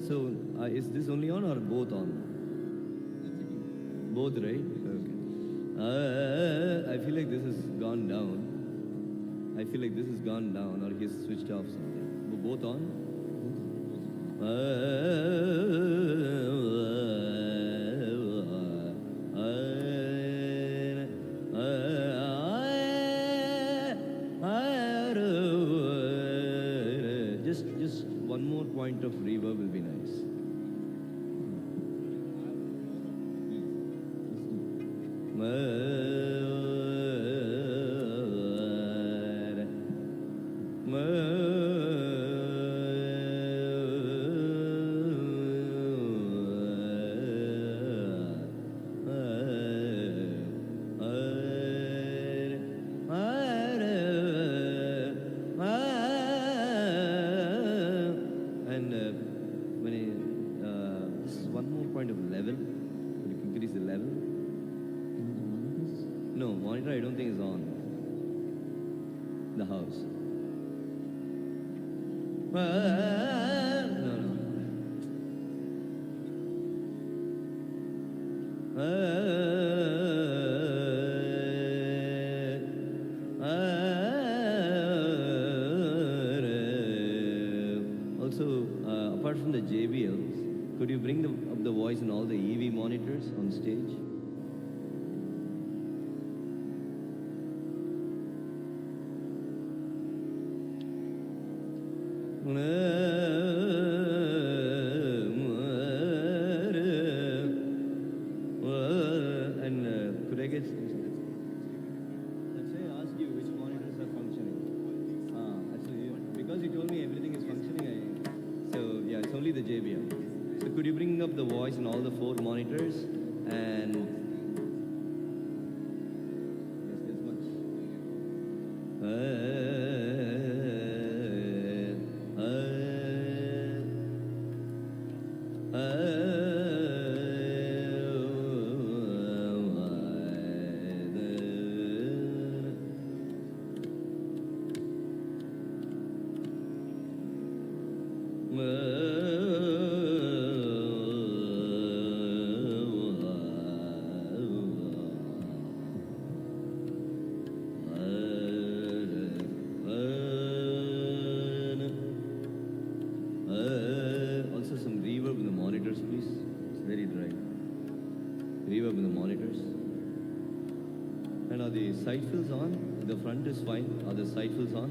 So, is this only on or both on? Both, right? Okay. I feel like this has gone down. I feel like this has gone down, or he's switched off something. Both on? Just one more point of reverb will be nice. And when this is one more point of level. Could you increase the level? No, monitor I don't think is on. The house. No. Also, apart from the JBLs, could you bring up the voice in all the EV monitors on stage? And could I get... Let's say I ask you which monitors are functioning. Actually, because you told me everything is functioning, so yeah, it's only the JBL. So could you bring up the voice in all the 4 monitors and... Yes, this much. Also some reverb in the monitors, please. It's very dry. Reverb in the monitors. And are the side fills on? The front is fine. Are the side fills on?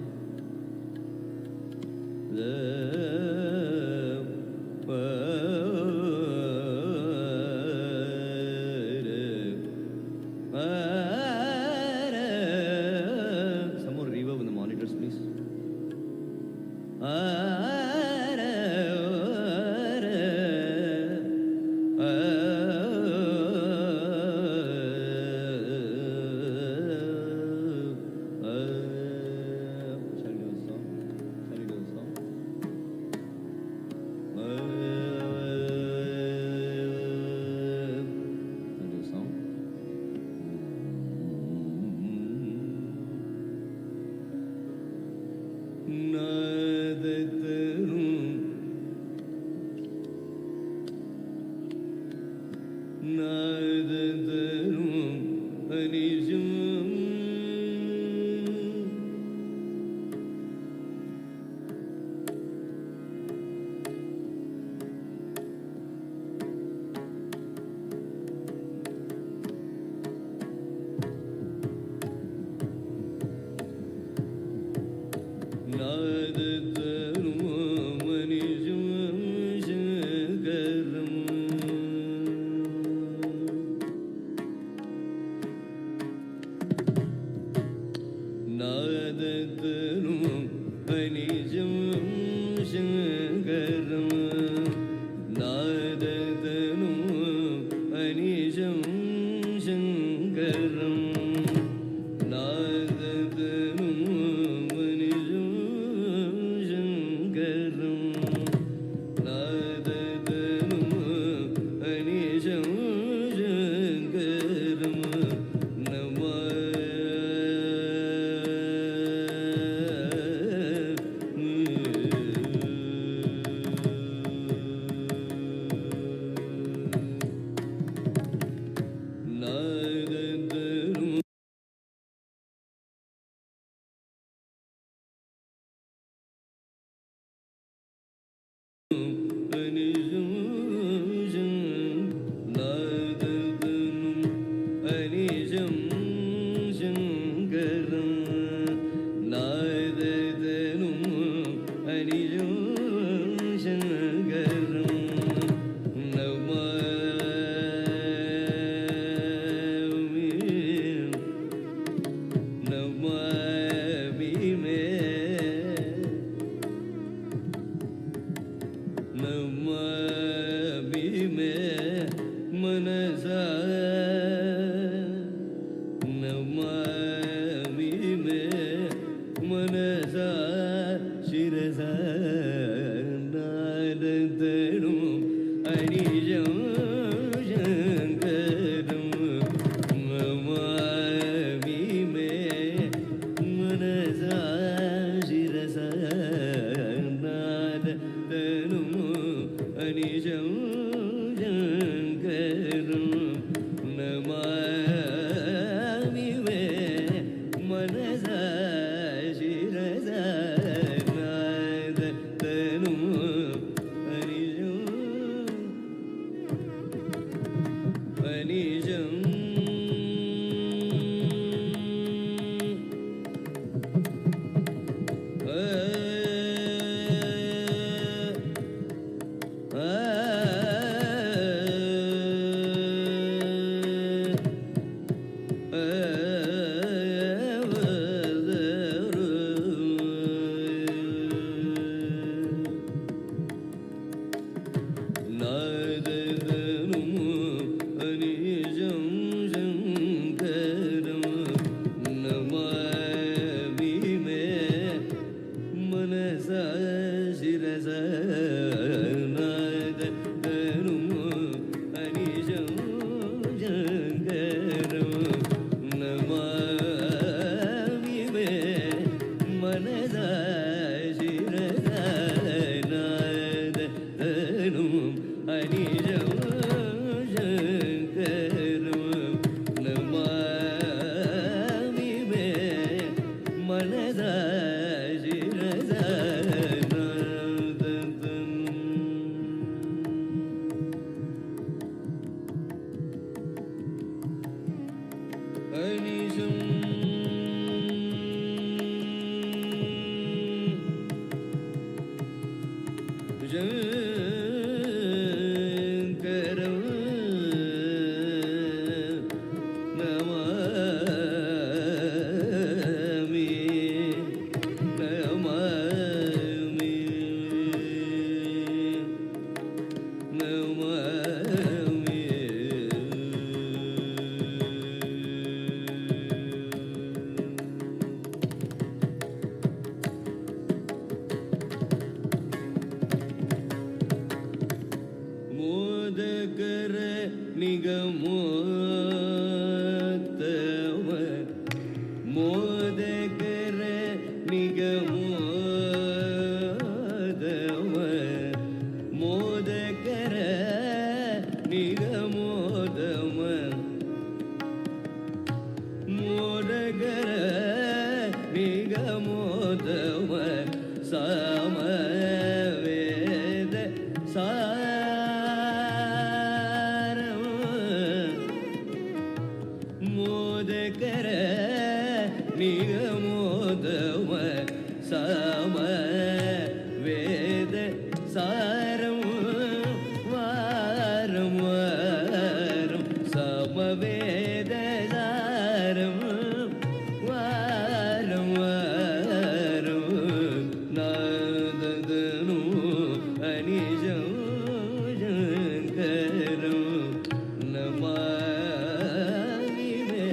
Some more reverb in the monitors, please. मोदकर निगमो कर निगमोदम साम वेद सारम मोद कर निगमोदम साम वेद सारम warm warm समवेद सारम warm warm नाददनु अनिजं शंकरं Namami मे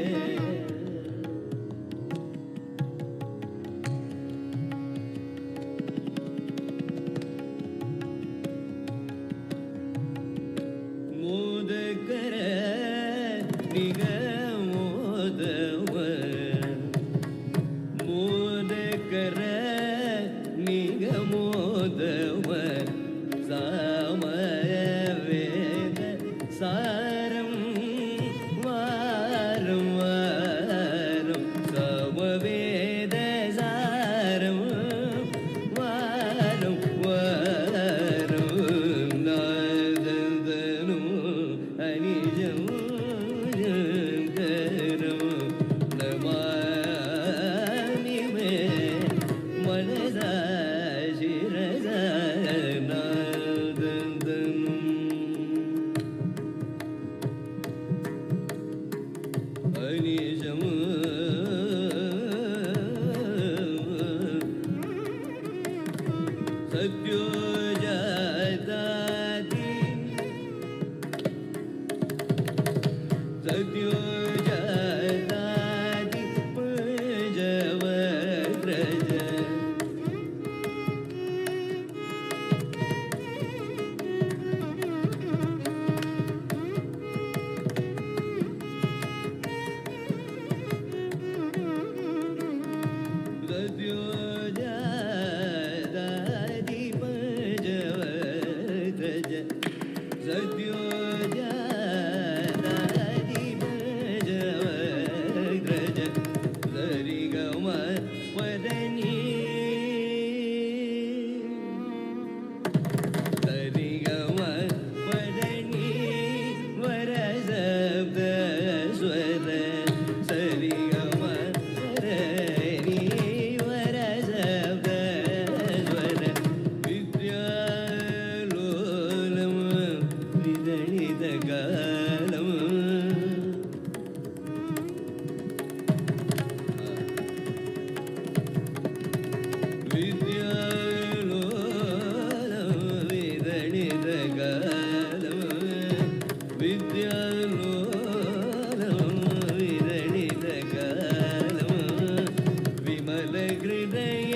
मोदकर निगमोदम मोदकर निगमोदम सामवेद सारं वारं वारं समवेद सारं वारं वारं नाददनु अनिजं शंकरं नमामि मे मनसा शिरसा नाददनु अनिजं सत्यो जाताति सत्यो जाताति पजवग्रज सत्यो जाताति पजवग्रज सत्यो जाताति पजवग्रज सरिगम पदनी सरिगम पदनी वरशब्द स्वर सरिगम पदनी वरशब्द स्वर विद्यालोलम विदणितकालम विद्यालोलम विदणितकालम विद्यालोलम विदणितकालम विमल हृदय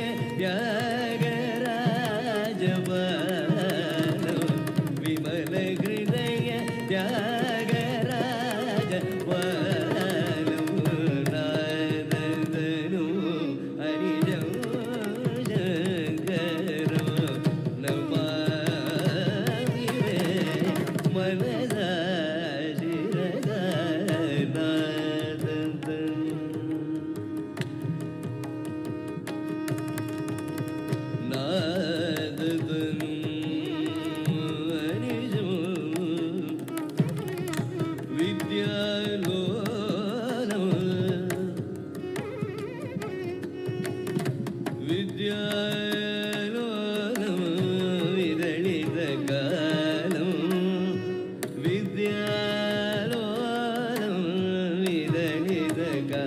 त्यागराजवालम विमल हृदय त्यागराजवालम नाददनु हरिजं शंकरं नमामि मे मनसा शिरसा नाददनु नाददनु अनिजं विद्यालोलम विद्यालोलम विदणितकालं विद्यालोलम विदणितकालं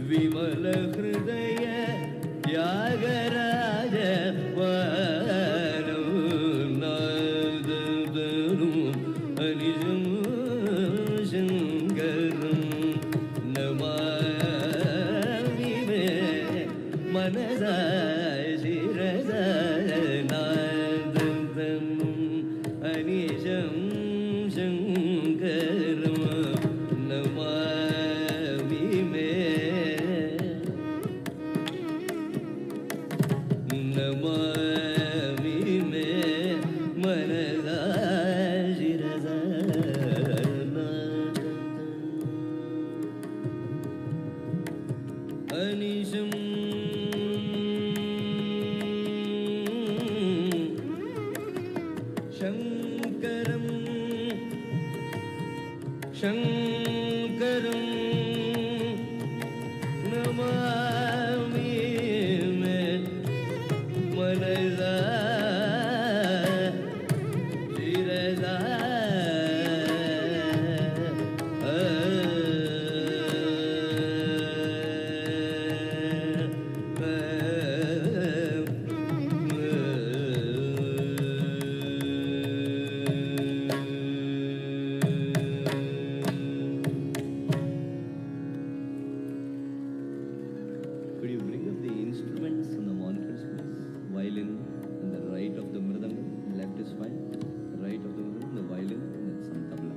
विमल हृदय त्यागराजवालं नाददनु अनिजं शंकरं नमामि मे मनसा शिरसा नाददनु अनिजं शंकरं नमामि मे नमामि मे मनसा शिरसा नाददनु अनिशं शङ्करं शङ्करं नमामि मनसा शिरसा Could you bring up the instruments on the monitors, please? Violin on the right of the mridangam, left is fine. Right of the mridangam, the violin, and then some tabla.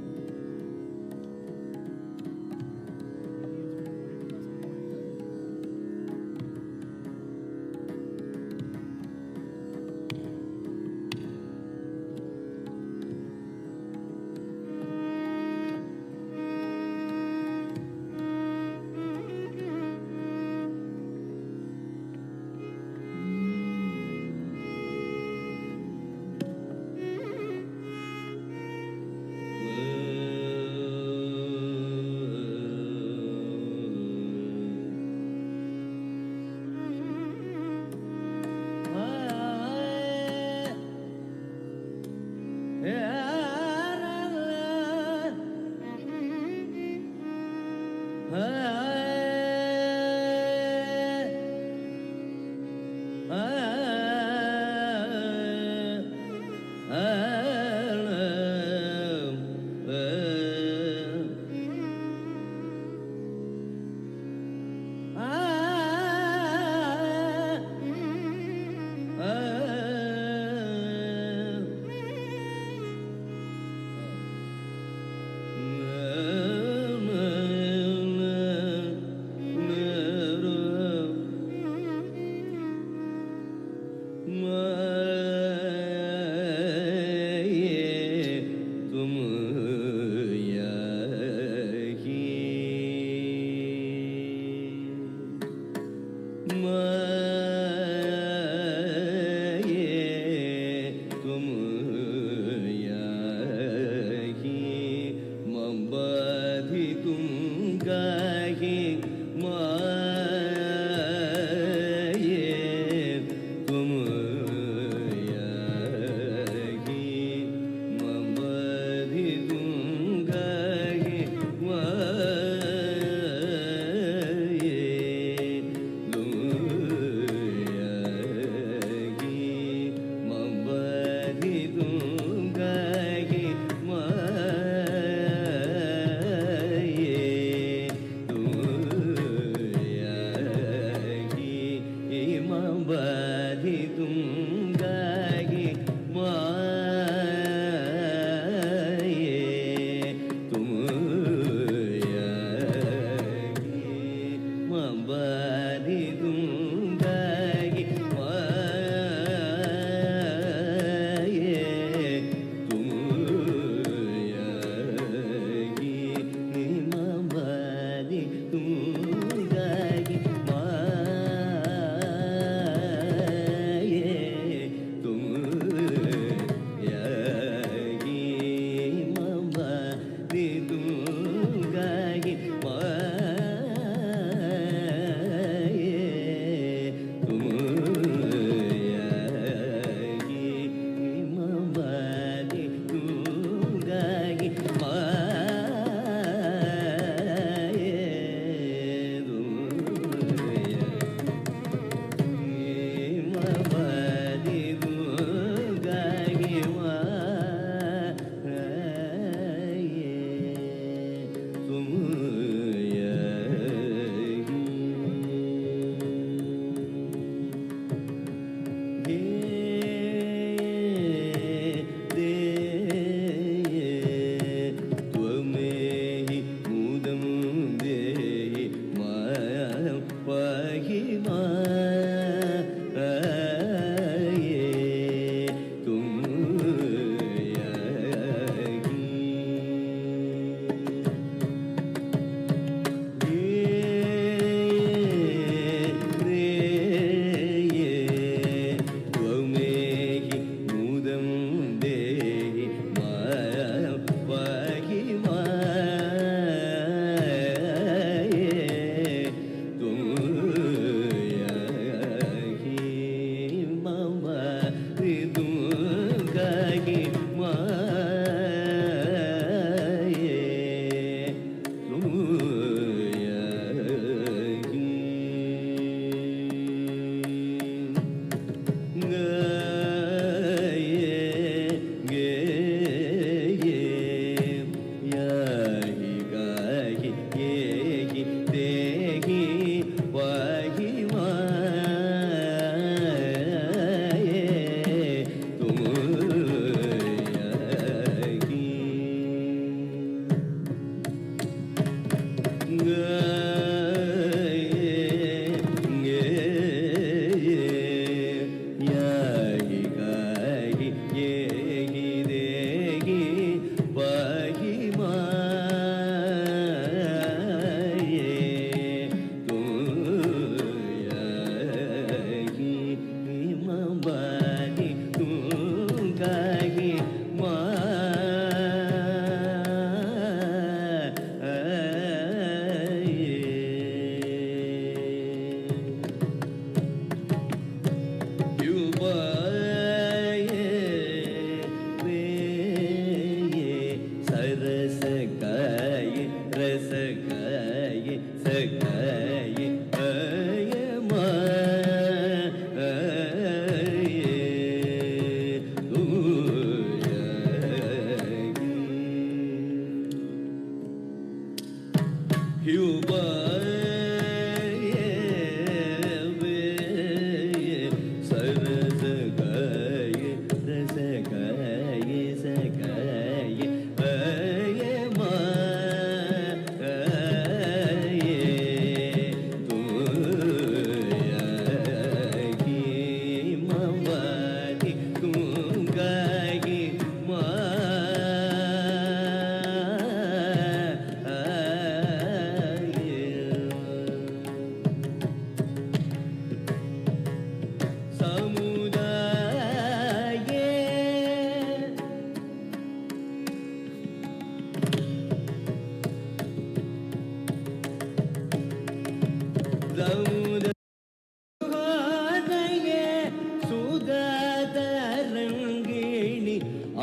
ಸುಧಾತರಂಗಿಣಿ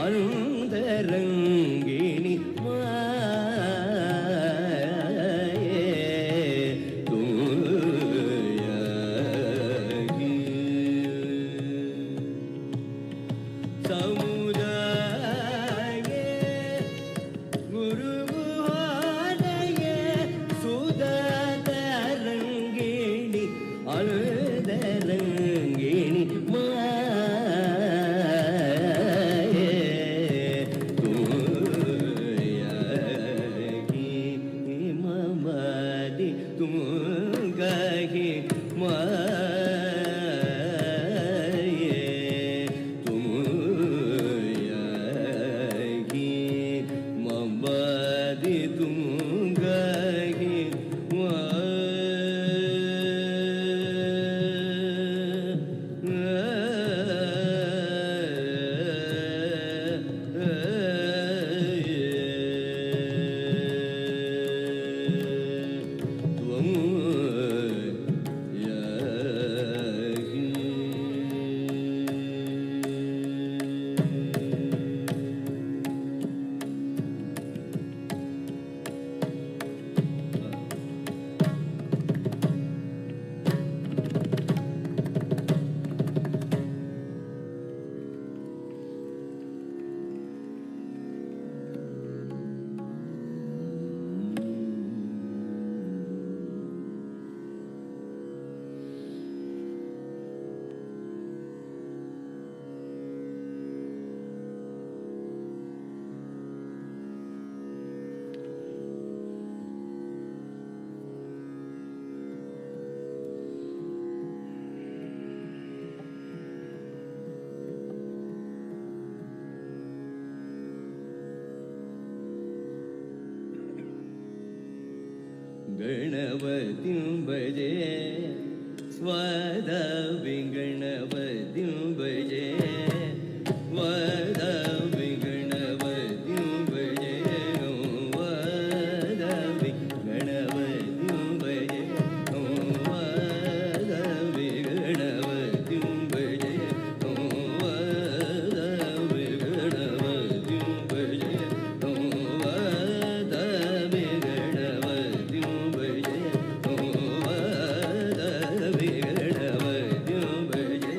ಅರುಂದರಂಗಿಣಿ Ganpati भजे स्वादावि गणपति भजे वादावि गणपति भजे वादावि गणपति भजे वादावि गणपति भजे वादावि गणपति भजे वादावि गणपति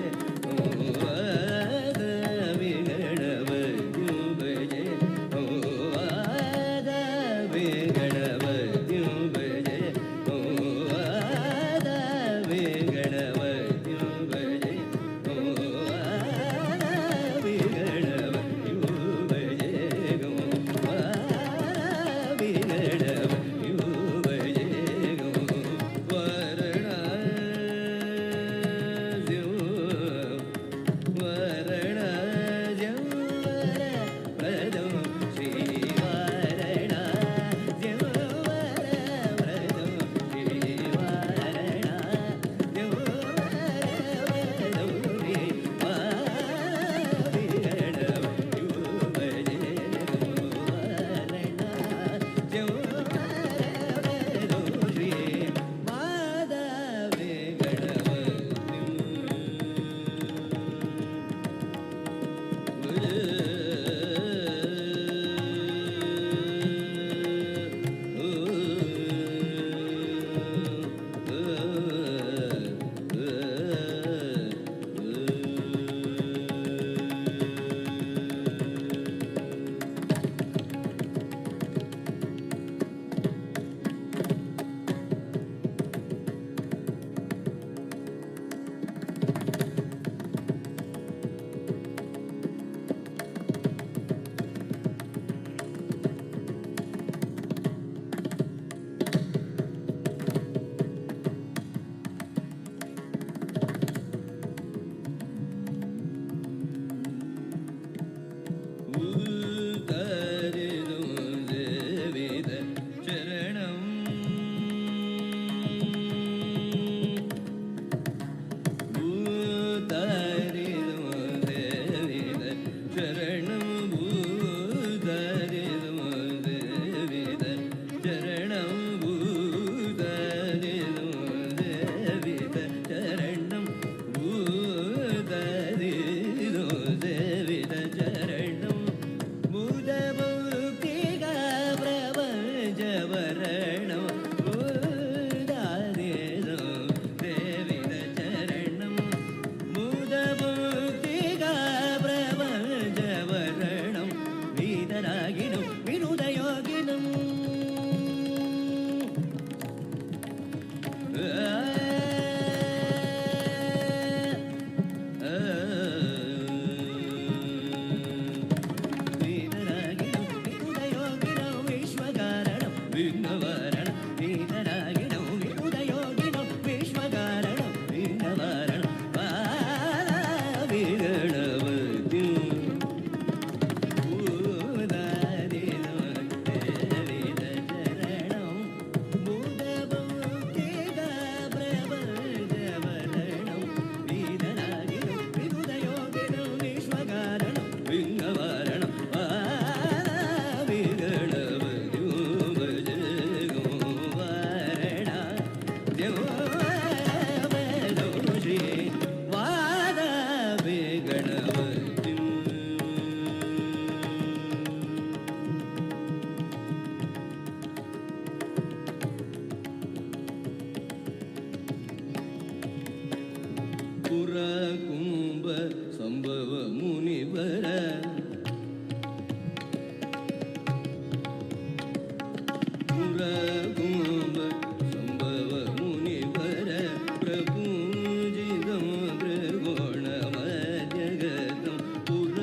ವಿಶ್ವಕಾರಣಂ ವಿಘ್ನವಾರಣಂ ವೇದರಾಗಿಣಂ ವಿನುದಯೋಗಿಣಂ ವಿಶ್ವಕಾರಣಂ ವಿಘ್ನವಾರಣಂ ವಿಗಣವತಿ ಪುರ ಕುಂಭ ಸಂಭವ ಮುನಿವರ ಪುರ ಕುಂಭ ಸಂಭವ ಮುನಿವರ ಪ್ರಪೂಜಿತಂ ತ್ರಿಗುಣಮ ಜಗತಂ ಪುರ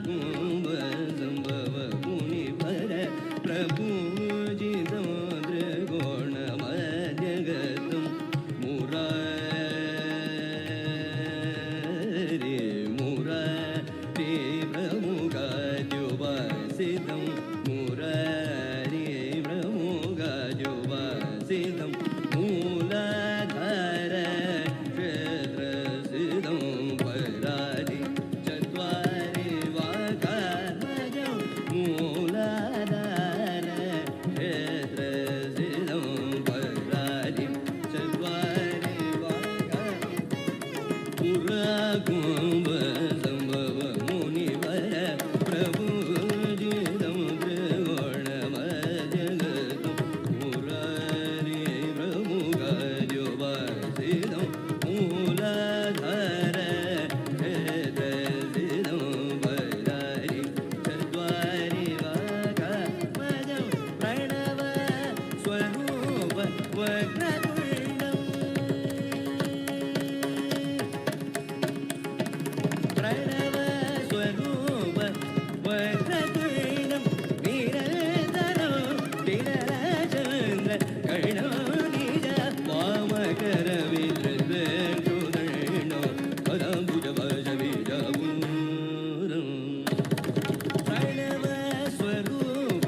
ಕುಂಭ ಸಂಭವ ಮುನಿವರ ಪ್ರಪೂಜಿತಂ ತ್ರಿಗುಣಮ ಜಗತಂ प्रमुखाजुवासितं मुरारी प्रमुखाजुवासितं मूलाधार क्षेत्रसिदं परारि चत्वारि वाकात्मजं मूलाधार क्षेत्रसिदं परारि चत्वारि वाका पुराकुम्भ संभव मुनिवर प्रभुजितं त्रिगुणम जगतं मुरारी प्रमुखाजुवासितं मूलाधार क्षेत्रसिदं परारि चत्वारि वाकात्मजं प्रणव स्वरूप वक्रतुण्डम् प्रणव स्वरूप वक्रतुण्डं निरन्तरं विरलचन्द्र कर्णो निज वामकरविलृदण्डो पदम्बुजभजबीजपूरम् प्रणव स्वरूप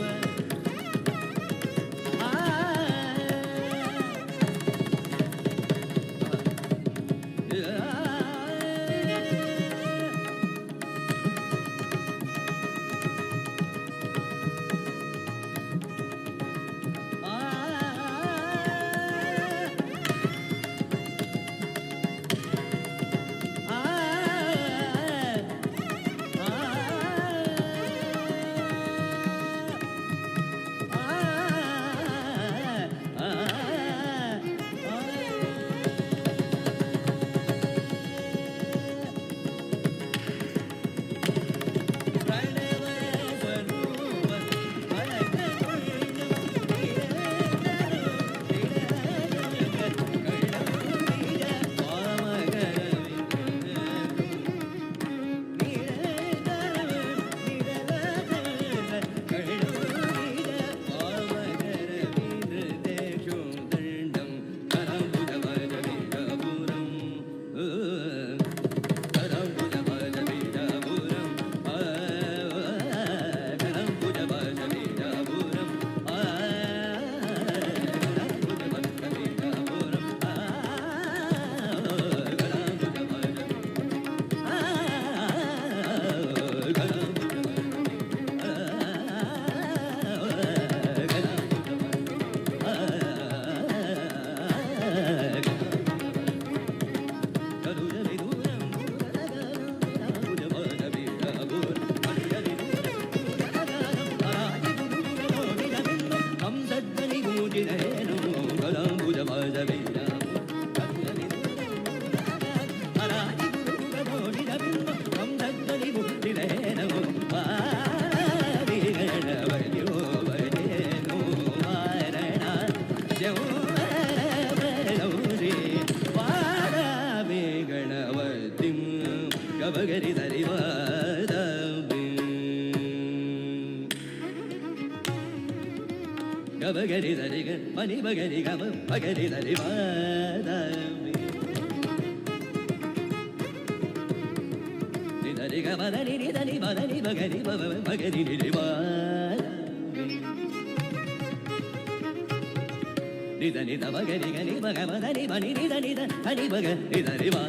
ni ba ga ni ga ma ga ni da ni ba da mi ni da ni ga ma da ni da ni ba da ni ba ga ni ba ga ni ni ba ni da ni da ba ga ni ba ga ma da ni ba ni da ni da ni ba ga ni da ni ba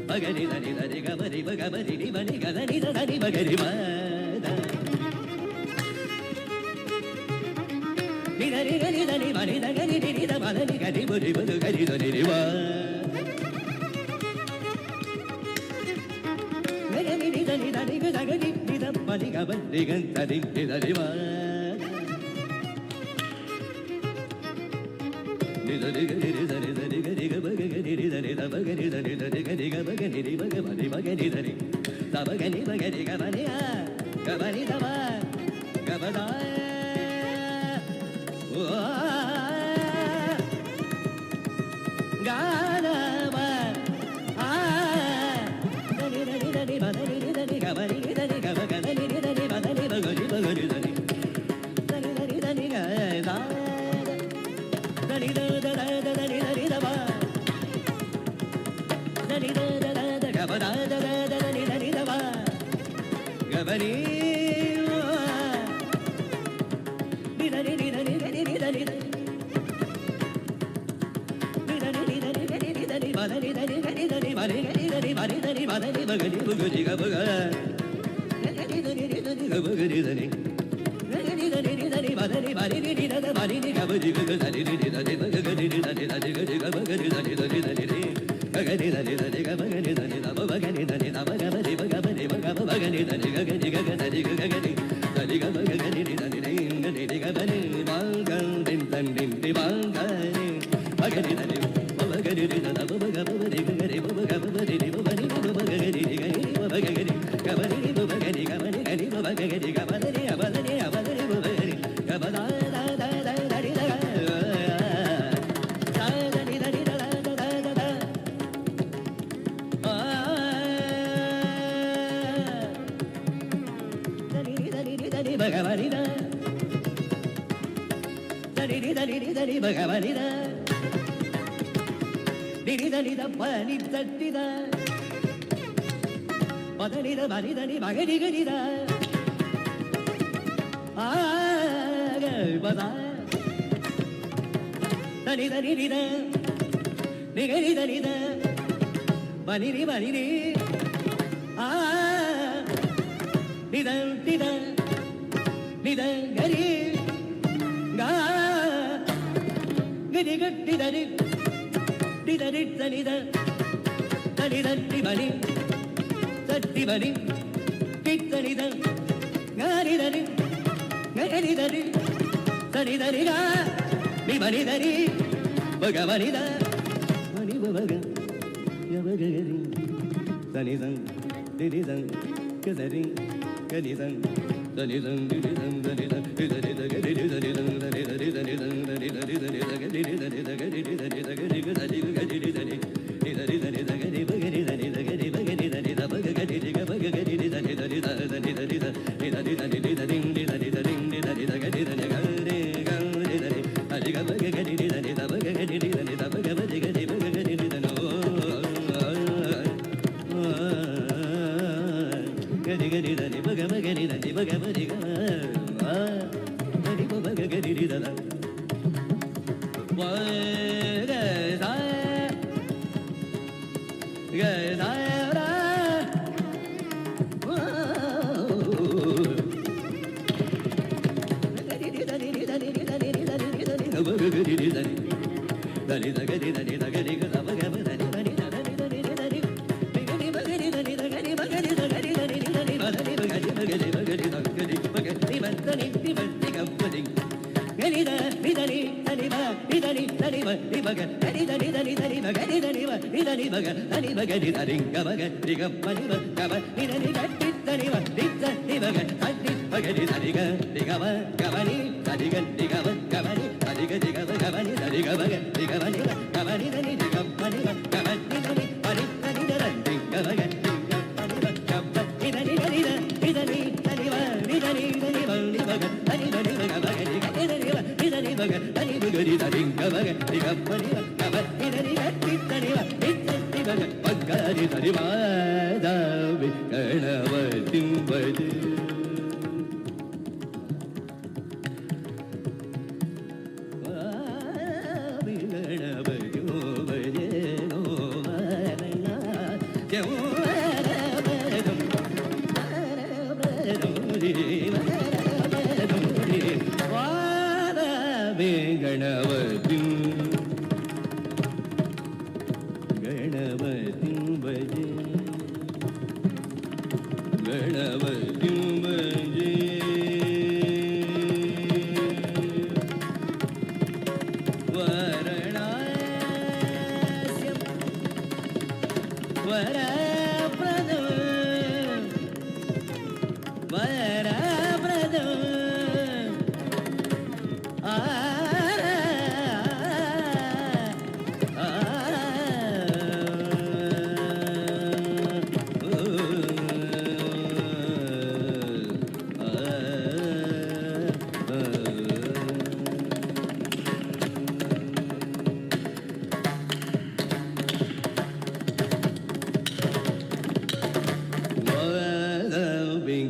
Bagari da ni da ni ga ba ni ba ga ba ni ba ni ga da ni da ni ba ga ni ba da ni da ni ga ni da ni ba ni da ga ni ni da ba da ni ga ni ba ni ba ga ni da ni ba ga ni ni da ni da ni ga da ga ni ni da ba ni ga ba ni ga da ni da ni ba ni da ni ga ni da ni da ni ga ni ga ba ga ni ni da ni da ba ga ni da ni da ni ga ni ga ba ga ni ni ba ga ba ni ba ga ni da ni da ba ga ni ba ga ni ga ba ni ga ba ni da ba ga ba da ga da ba da ni da ni da ni ba da ni da ni ga ba ni da ni ga ba ga da ni da ni ba da ni ba ga ni ba ga ni da ni da ni da ni da ni ga da da ni da da da da da ni da ni da ba da ni da da da da ga ba da da da da da ni da ni da ba ga ba ni ni da ni ni da ni da ni ni da ni da ni da ni ni da ni da ni ni da ni ba da ni da ni ga ni da ni ba ni ga ni da ni ba ni da ni ba da ni ba ga ni ba ga ni ga ba ga ga ni da ni ni da ni ga ba ga ni da ni ni da ni ni da ni ba da ni ba ni ni da da ba ni ni ga ba ni ga da ni ni da ni ba ga ni ni da ni da ni ga ni ga ba ga ni da ni da ni da ni ga ga ni da ni da ni ga ba ga ni da ni da ba ba ga ni da ni da ba ga ba ni ba ga ba ni ba ga ba ga ni da ni ga ga ni ga ga da ni ga ga ni da ni ga ba ga ni ni da ni ga ni ga ba ni ba ga din dan din di ba ga ni ba ga ni da ni ba ba ga ni da da ba ba ga ba ni ga ga ni ba ba ga ba ni ni ba ba ni ba ba ga ni ni ga ni ba ba ga ni ga ba ni ba ba ga ni ga ba ni ga ni ba ba ga ni ga ba ni ba ba ni ba ba ni ba ba ni ga ba da da da da da ni da ga da ni da ni da da da da da da ni da ni da ni ba ga ba ni da da ni da ni da ni ba ga ba ni da ni da ni da ba ni da ni da ba da ni da ba ni da ni ba ga ni ga ni da ga ba da da ni da ni ni da ni ga ni da ni da ba ni ni ni da ni da ga ni ga ga ni ga ni da ni ni da ni da ni da da ni da ni ba ni da ni ba ni ki da ni da ga ni da ni ga ni da ni da ni da ni ga ni ba ni da ni ba ga ba ni da ba ni ba ga ya ba ga ni da ni da ni da ga da ni ga ni da da ni da ni da da ni da da ni da ga ni da ni da da ni da ni da ni da da ni da ni da ni da ga ni da ni da ga ni da ni da ga ni da ni ga ni da ni ni da ni da ni da ga ni ba ga ni da ni da ga ni ba ga ni da ni da ba ga ga ni ga ba ga ga ni da ni da ni da da ni da ni da ni da ni da ni da ni da ni da ni da ni da ga ni da ni ga ni ga ni da ni ani ga ba ga ga ni da ni da ba ga ga ni da ni da ba ga ba ni ga ni ba ga ga ni da no ga ni ga ni da ni ba ga ba ga ni da ni ba ga ba ni ga ni ba ba ga ga ni da da wa ga sa ga sa ra Ni ಬಗ ಧನಿ ಬಗರಿ ಧರಿಂಗ ಬಗ ದಿಗಪ್ಪನಿ ಗಮ ನಿಧನಿ ಗಟ್ಟಿತ್ತನಿ ನಿತ್ತಿ ಬಗ ಪಗ್ಗರಿ ಧರಿ ಮಾಧವಿ ಗಣಪತಿ ಭಜೆ ಗಣಪತಿ ಭಜೆ ನೋ ಗಣಪತಿ ಗಣಪತಿ ಭಜೆ ಗಣಪತಿ ಭಜೆ ವರಣಾಸ್ಯ ವರಪ್ರದ ವರಪ್ರದ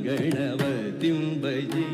ಗಣಪತಿ ಭಜೆ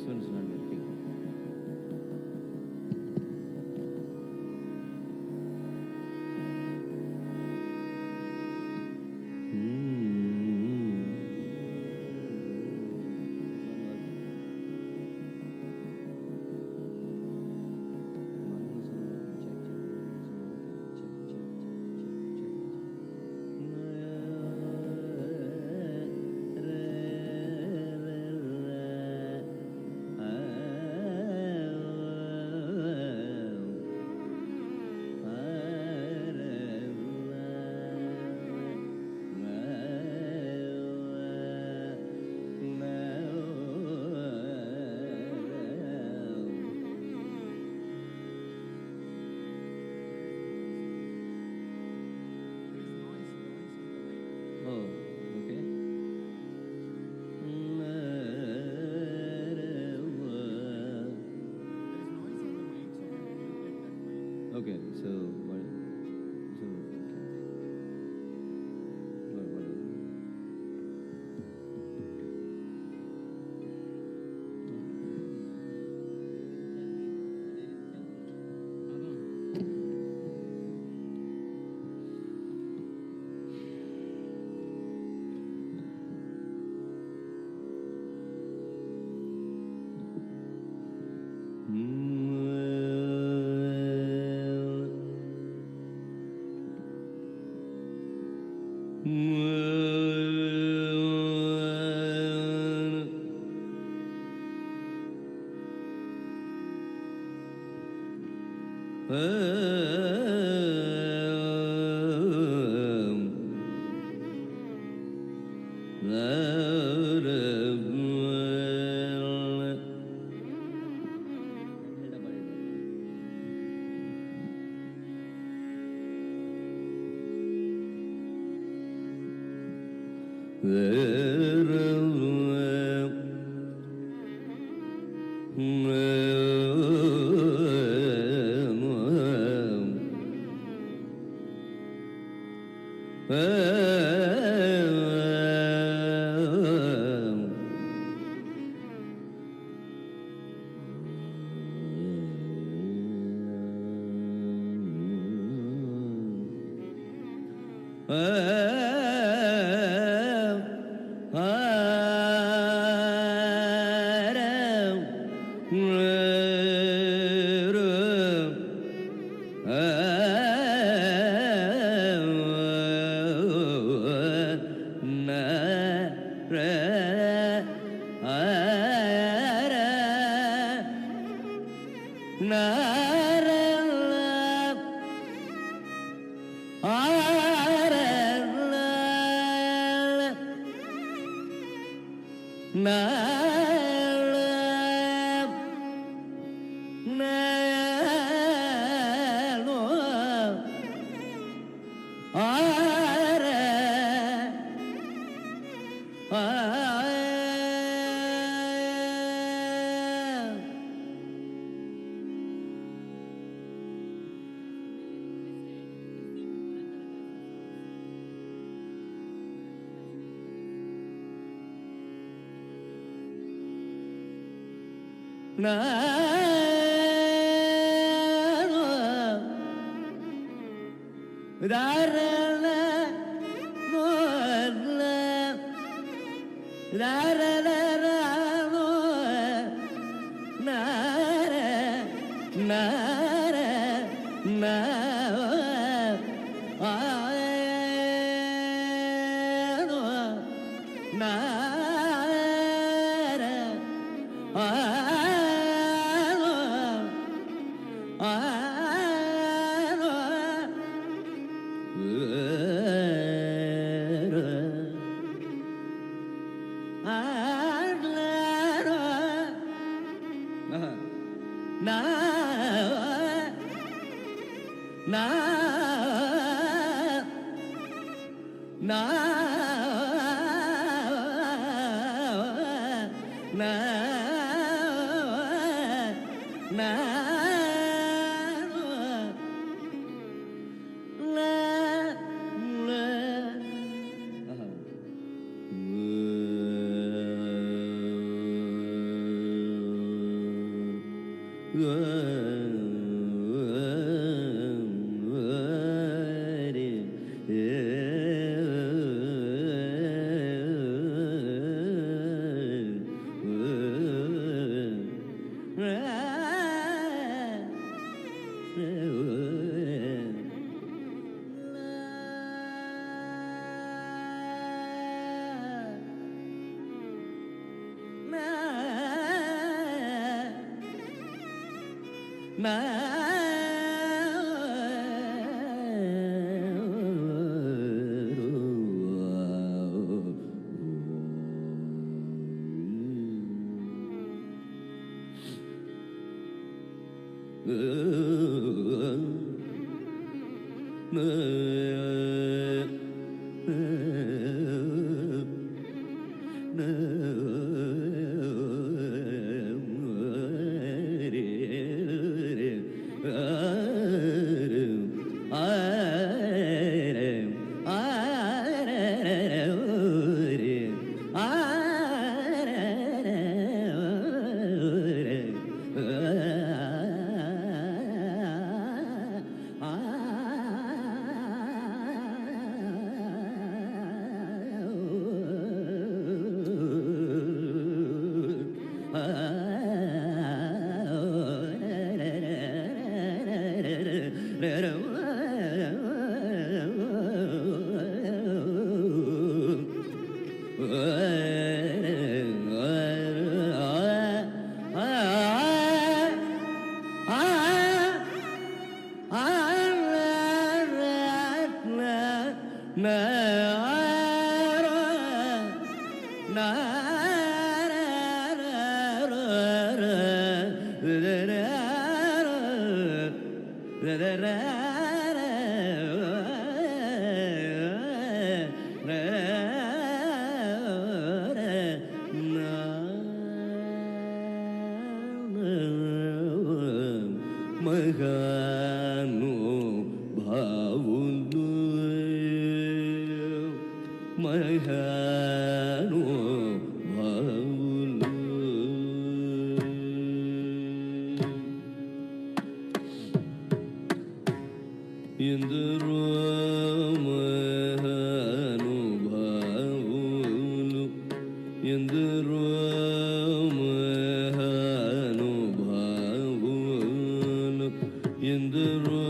one is not working. Okay, so what? So what? ಮಗಾನು ಭಾವುನು ಮಗಾನು ಭಾವುನು ಎಂದರು ಮಹಾನು ಭಾವುನು ಎಂದರು ಮಹಾನು ಭಾವುನು ಎಂದರು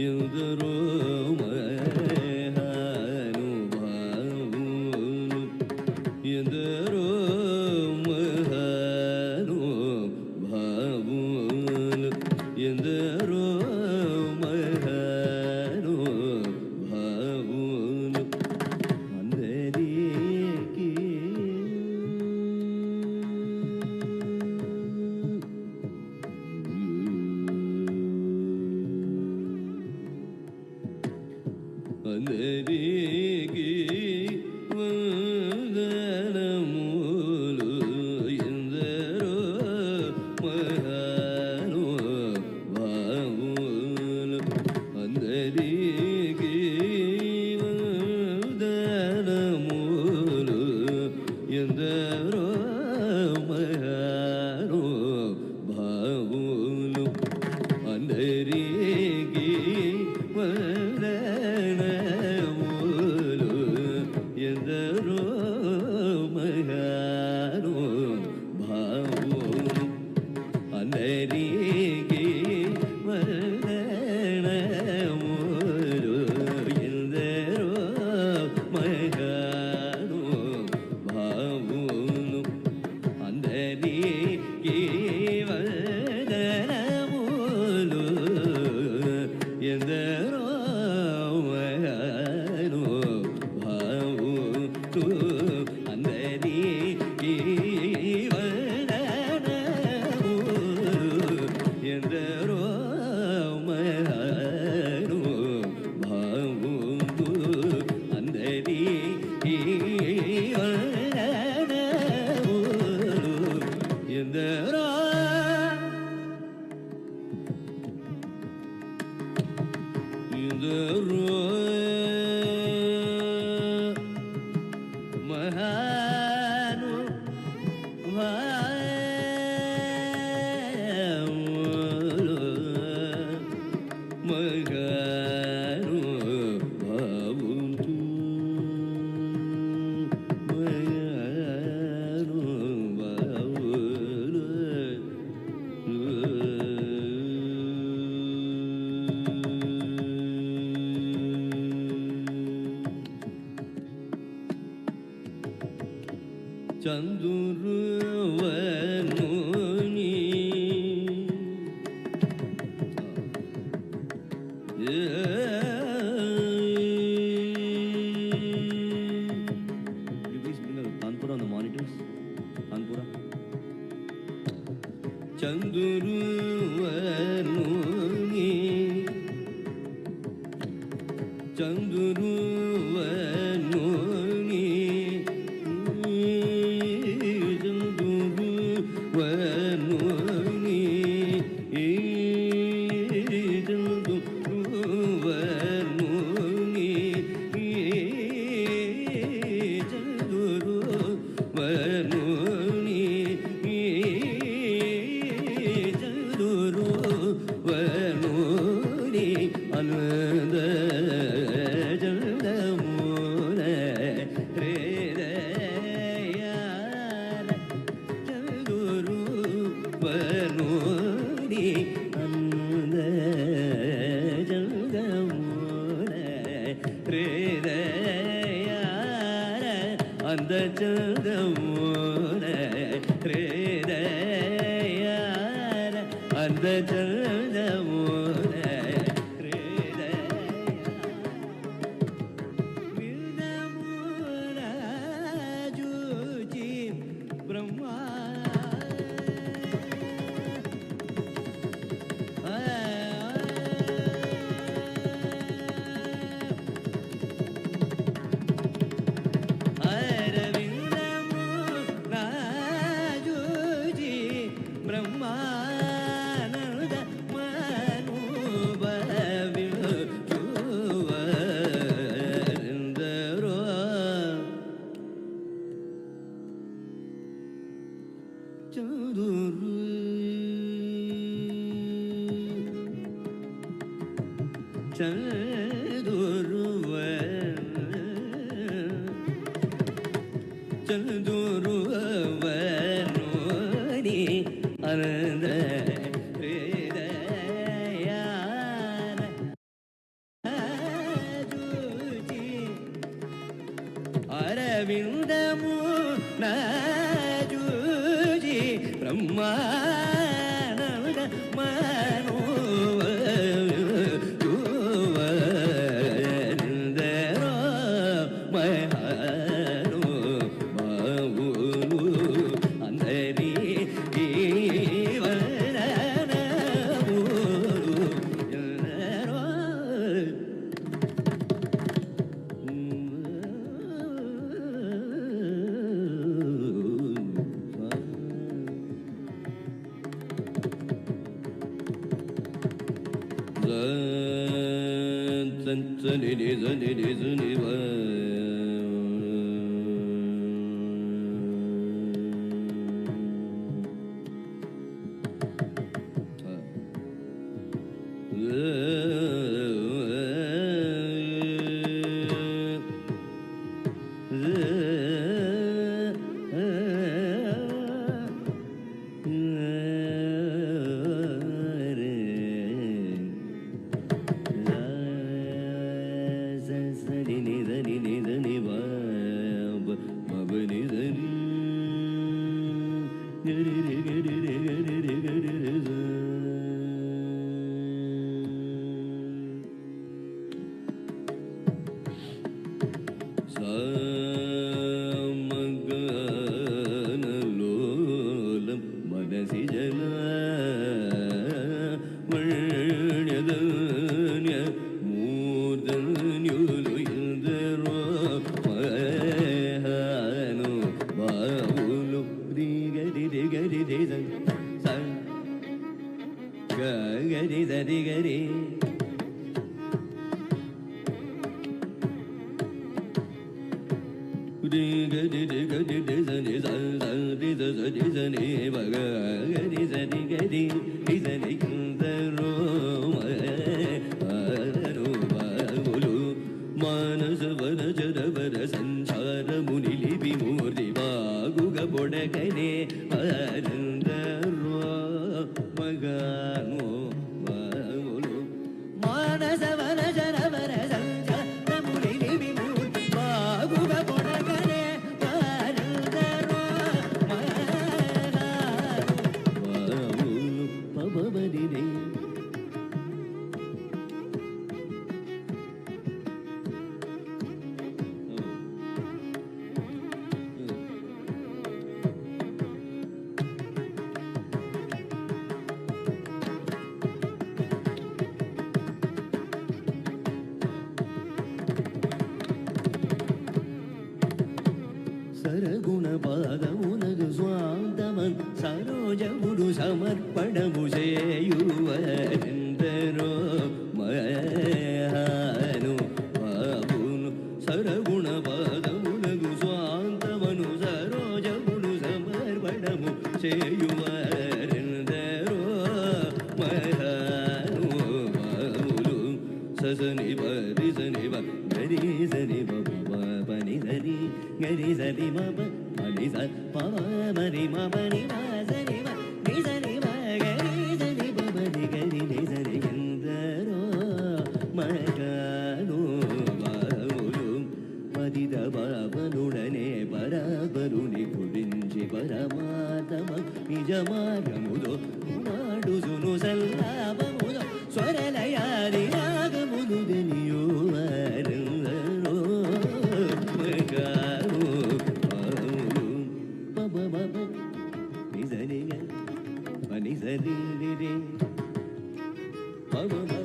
ಮಹಾನು ಭಾವುನು ಎಂದರು ಮಹಾನು ಭಾವುನು ಎಂದರು ಮಹಾನು ಭಾವುನು ಎಂದರು ಮಹಾನು ಭಾವುನು ಅಂದರಿಗೆ ಅಂದರಿಗೆ ವಂದನ ಮೂಲು ಎಂದರು ಮಹಾನು ಭಾವುನು ಅಂದರಿಗೆ ವಂದನ ಮೂಲು ಎಂದರು ಮಹಾನು ಭಾವುನು ಅಂದರಿಗೆ ವಂದನ ಮೂಲು ಎಂದರು ಮಹಾನು ಭಾವುನು ಅಂದರಿಗೆ ವಂದನ ಮೂಲು ಎಂದರು ಮಹಾನು ಭಾವುನು ಅಂದರಿಗೆ ವಂದನ ಮೂಲು ಎಂದರು ಮಹಾನು ಭಾವುನು ಅಂದರಿಗೆ ವಂದನ ಮೂಲು ಎಂದರು ಮಹಾನು ಭಾವುನು ಅಂದರಿಗೆ ವಂದನ ಮೂಲು ಎಂದರು ಎಂದರು ಮಹಾನು ಚಂದುರುವನು ನೀ Kanpur on the monitors. Kanpur ಚಂದುರುವನು ನೀ ಚಂದುರುವನು ನೀ ಚಂದುರುವನು ನೀ ಚಂದುರುವನು ನೀ ಚಂದುರುವನು ನೀ ಚಂದುರುವನು ನೀ ಅನಂದ ಚಂದಮೂಲ ಹೃದಯಾರ ಚಂದುರುವನು ನೀ ಅನಂದ ಚಂದಮೂಲ ಹೃದಯಾರ ಅಂದ ಚಂದಮೂಲ ಹೃದಯಾರ ಅಂದ ಚಂದಮೂಲ ಜೂಜಿ ಬ್ರಹ್ಮ ರಾಜೂಜಿ ಬ್ರಹ್ಮಾನಂದ ಮನುಭವಿಸುವರಿಂದರೋ ಚದುರು ಚದುರುವ ಚದುರುವನು ನೀ ಅನಂದ ಹೃದಯಾರ ಜೂಜಿ ಅರವಿಂದಮು ಜೂಜಿ ಬ್ರಹ್ಮಾನಂದ ಮನೋವರಿಂದರೋ ಮಹಾನು ಬಾವುಲು ಅಂದರಿ ಜೀವನಮೂಲು ಎಲ್ಲರೋ ಮಗನಲೋಲಂ ಮನಸಿ ಜಲ ಮಣ್ಯದನ್ಯ ಮೂರ್ಧನ್ಯುಲು ಇಂದರೋ ಮಹಾನು ಬಾವುಲು ಗರಿ ಗರಿ ಗರಿ ಗರಿ ಗರಿ ಗರಿ ಗರಿ ಸನಿ ಸರಿ ಸನಿ ಮಗ ಗರಿ ಸನಿ ಗರಿ ಸನಿ ಕುಂದರೋ ಮರು ಬಾಗುಲು ಮಾನಸ ವನ ಜರವರ ಸಂಚಾರ ಮುನಿಲಿ ವಿಮೂರ್ತಿ ಬಾಗುಗ ಬೊಡಗನೆ ಆನಂದರೋ ಮಗನೋ ಬಾಗುಲು ಮಾನಸ ವನ ಜರವರ ಸಂಚಾರ ಮುನಿಲಿ ವಿಮೂರ್ತಿ ಬಾಗುಗ ಬೊಡಗನೆ ಆನಂದರೋ ಗರಿ ಸರಿ ಮಪ ಮರಿ ಸ ಪವ ಮರಿ ಮಪನಿ ಸರಿ ಮ ನಿ ಸರಿ ಮ ಗರಿ ಸರಿ ಬಬರಿ ಗರಿ ನಿ ಸರಿ ಎಂದರೋ ಮಗನು ಬಾವುಲು ಮದಿದ ಬಾಬನುಡನೆ ಬರಬರುನಿ ಕುಡಿಂಚಿ ಪರಮಾತಮ ನಿಜ ಮಾರ್ಗముదో ಮಾಡುಸುನು ಸಲ್ಲಾಪముదో ಸ್ವರಲಯಾರಿ ರಾಗమును ದನಿಯುವರಂದರೋ ಮಗನು ಬಾವುಲು ಬಬ ಬಬ ನಿಜನಿಗ ಮನಿಸರಿ ರೆ ಬಬ ಬಬ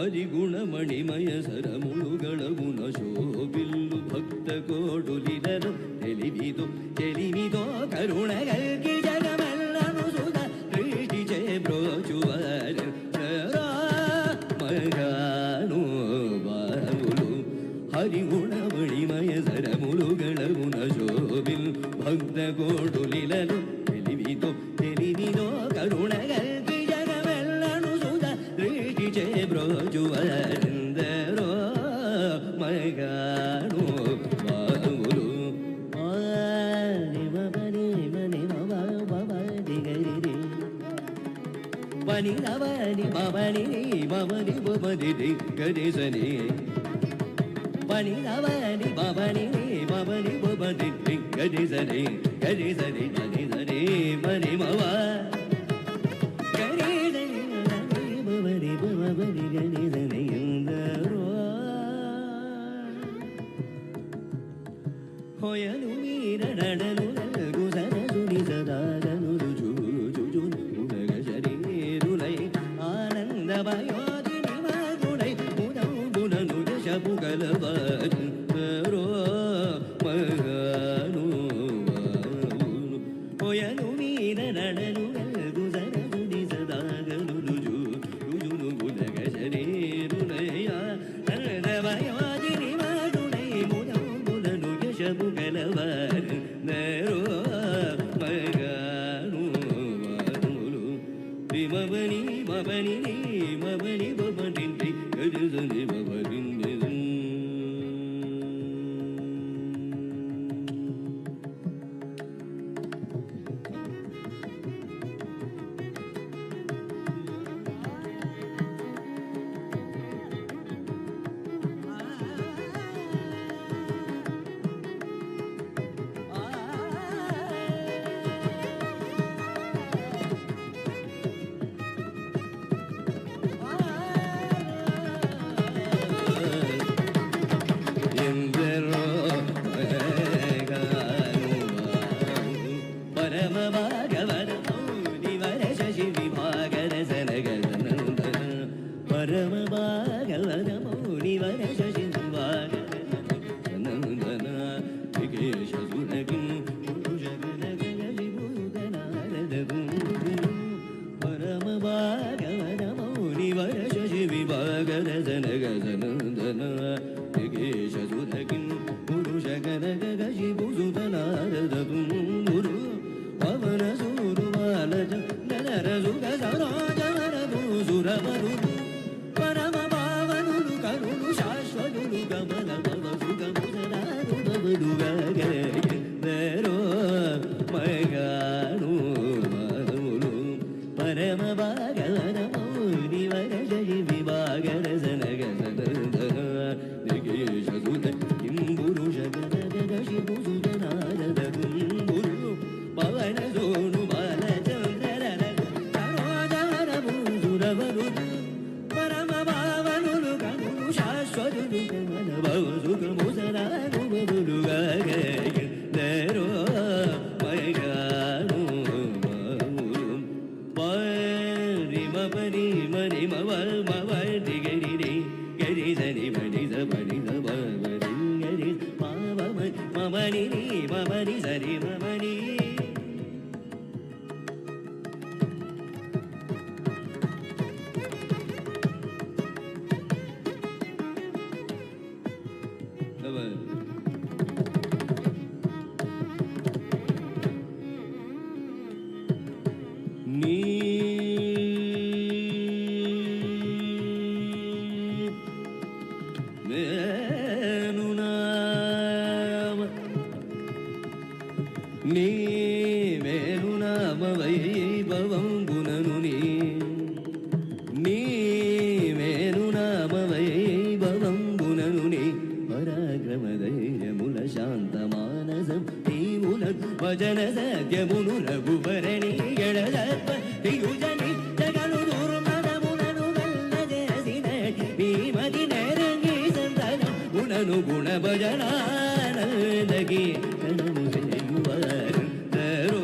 ಹರಿಗುಣಮಣಿಮಯ ಸರಮುಳುಗಳ ಗುಣ ಶೋಭಿಲ್ಲು ಭಕ್ತ ಕೋಡುಲಿರರು ತಿಳಿವಿದು ಚೆಲಿವಿದೋ ಕರುಣಗಲ್ಗಿ ಜಗಮೆಲ್ಲನು ಸುತ ದೃಷ್ಟಿ ಜಯ ಬ್ರೋಚುವರ ಮಗಾನು ಬಾವುಲು ಹರಿಗುಣಮಣಿಮಯ ಸರಮುಳುಗಳ ಗುಣ ಶೋಭಿಲ್ ಭಕ್ತ ಕೋಡುಲಿರರು ತಿಳಿವಿದೋ ಚೆಲಿವಿದೋ ಕರುಣಗಲ್ಗಿ ಜಗಮೆಲ್ಲನು ಸುತ ದೃಷ್ಟಿ ಜಯ ಬ್ರೋಜುವರಿಂದರೋ ಮಗಾನು ಬಾವುಲು ಮನಿ ಮನಿ ಮನಿ ಬನಿ ನವನಿ ಮಮನಿ ಮಮನಿ ಬಮನಿ ಗರಿ ಸನಿ ಬನಿ ನವನಿ ಮಮನಿ ಮಮನಿ ಬಮನಿ ಗರಿ ಸನಿ ಗರಿ ಸನಿ ಗರಿ ಸನಿ ಮನಿ ಮವ ಗರಿ ಸನಿ ಬಮನಿ ಬಮನಿ ಗರಿ ಸನಿ ಎಂದರೋ ಹೊಯನು ನೀರಡನು ನಲ್ಗು ಸರಸುನಿ ಸದಾಗನು ರುಜು ರುಜು ಉಲಗ ಶರೀರುಲೈ ಆನಂದಮಯೋದಿನಿ ಮಗುಣೈ ಮುದೌ ಗುಣನು ಯಶಪುಗಲಬರೋ ಮಗನು ಹೊಯನು ನೀರಡನು ನಲ್ಗು ಸರಸುನಿ ಸದಾಗನು ರುಜು ರುಜು ಉಲಗ ಶರೀರುಲೈ ಆನಂದಮಯೋದಿನಿ ಮಗುಣೈ ಮುದೌ ಗುಣನು ಯಶಪುಗಲಬರೋ ಮಗನು ಬಾನುಲು ಮಬನಿ ಮಬನಿ ಮಬನಿ ಬಬನಿ ಗಜನಿ ಬಬನಿ ಎಂದರೋ ಪರಮ ಭಾಗವನ ಮೌನಿವರ ಶಶಿ ವಿಭಾಗದ ಸನಗನಂದನ ಪರಮ ಭಾಗವನ ಮೌನಿವರ ಶಶಿ ವಿಭಾಗದ ನಂದನ ವಿಕೇಶ ಸುರಗಿ ಪರಮ ಭಾಗವನ ಮೌನಿವರ ಶಶಿ ವಿಭಾಗದ ಸನಗನಂದನ ವಿಕೇಶ ಸುರಗಿ ಪುರುಷ ಗನಗ ಶಿಬು ಸುತನಾರದ ಗುರು ಪವನ ರಘುವರಣಿ ಎಳದಪ್ಪ ಯುಜನಿ ಜಗನು ದುರ್ಮದಮುನನು ಗಲ್ಲ ಜಯಸಿನ ಭೀಮದಿ ನರಂಗಿ ಸಂತನ ಗುಣನು ಗುಣ ಭಜನಾನಂದಗಿ ಕಣನು ಜಯುವರಂದರೋ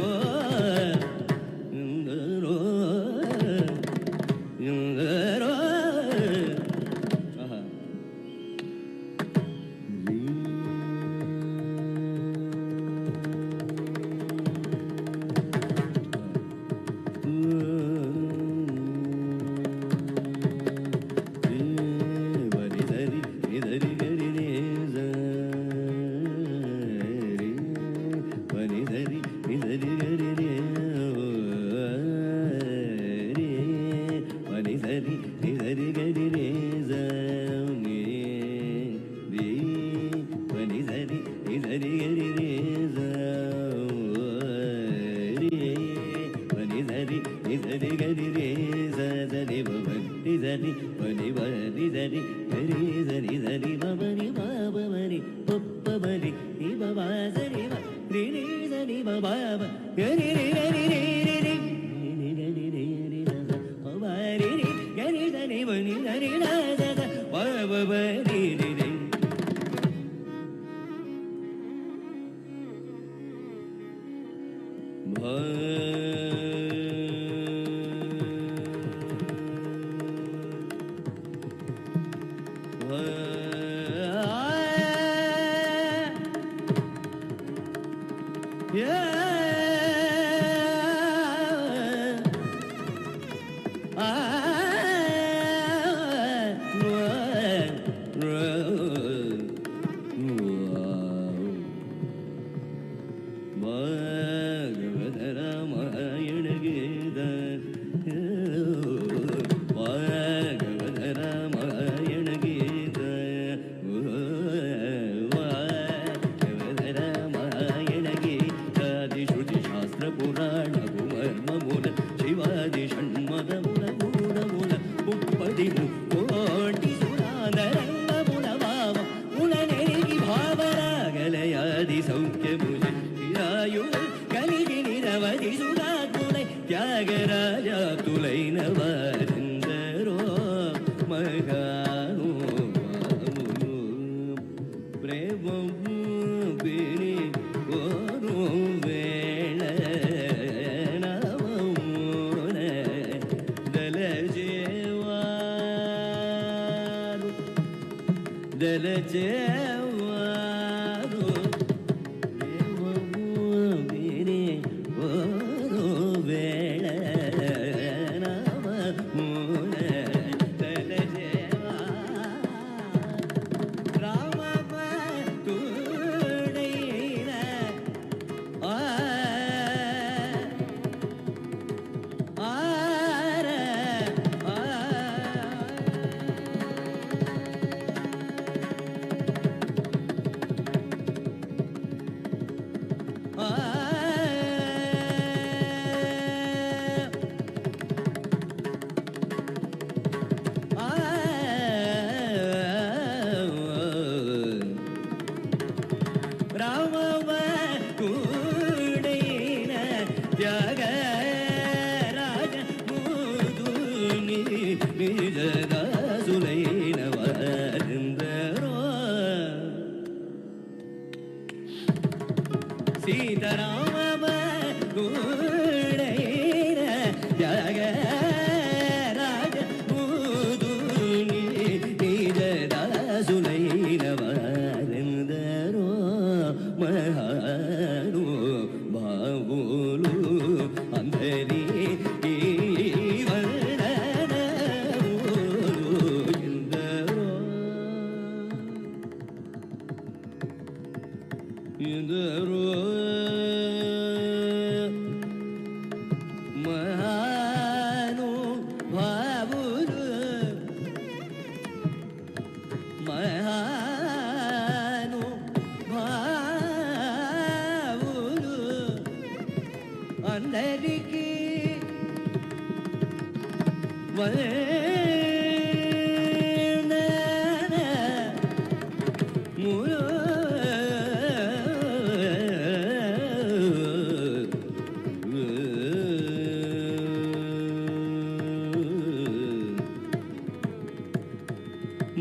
ಇಂದರೋ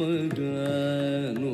ಮಗನು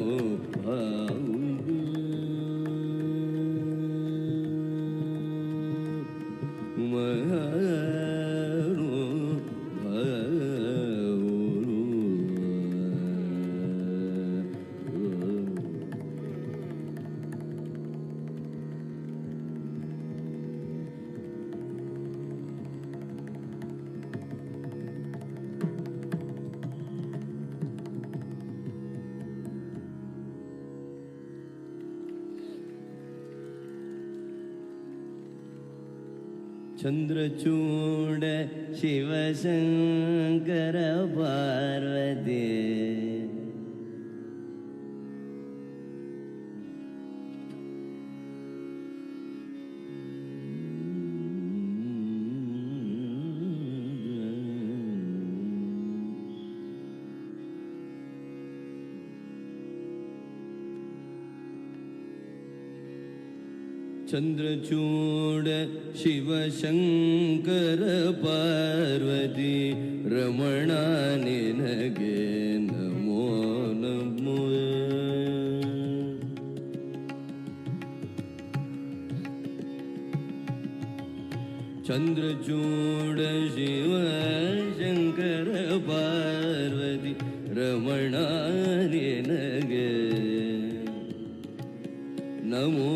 ಚಂದ್ರಚೂಡ ಶಿವಶಂಕರ ಪಾರ್ವತಿ ಚಂದ್ರಚೂಡ ಶಿವಶಂಕರ ಪಾರ್ವತಿ ರಮಣ ನಿನಗೆ ನಮೋ ನಮೋ ಚಂದ್ರಚೂಡ ಶಿವಶಂಕರ ಪಾರ್ವತಿ ರಮಣ ನಿನಗೆ ನಮೋ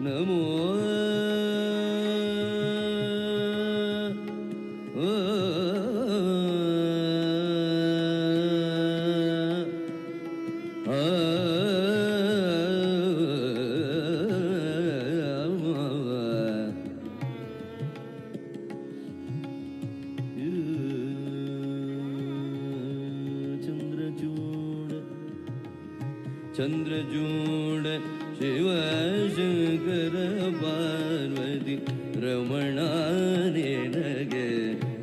ನಮೋ ಚಂದ್ರಚೂಡ ಶಿವಶಂಕರ ಪಾರ್ವತಿ ರಮಣ ನಿನಗೆ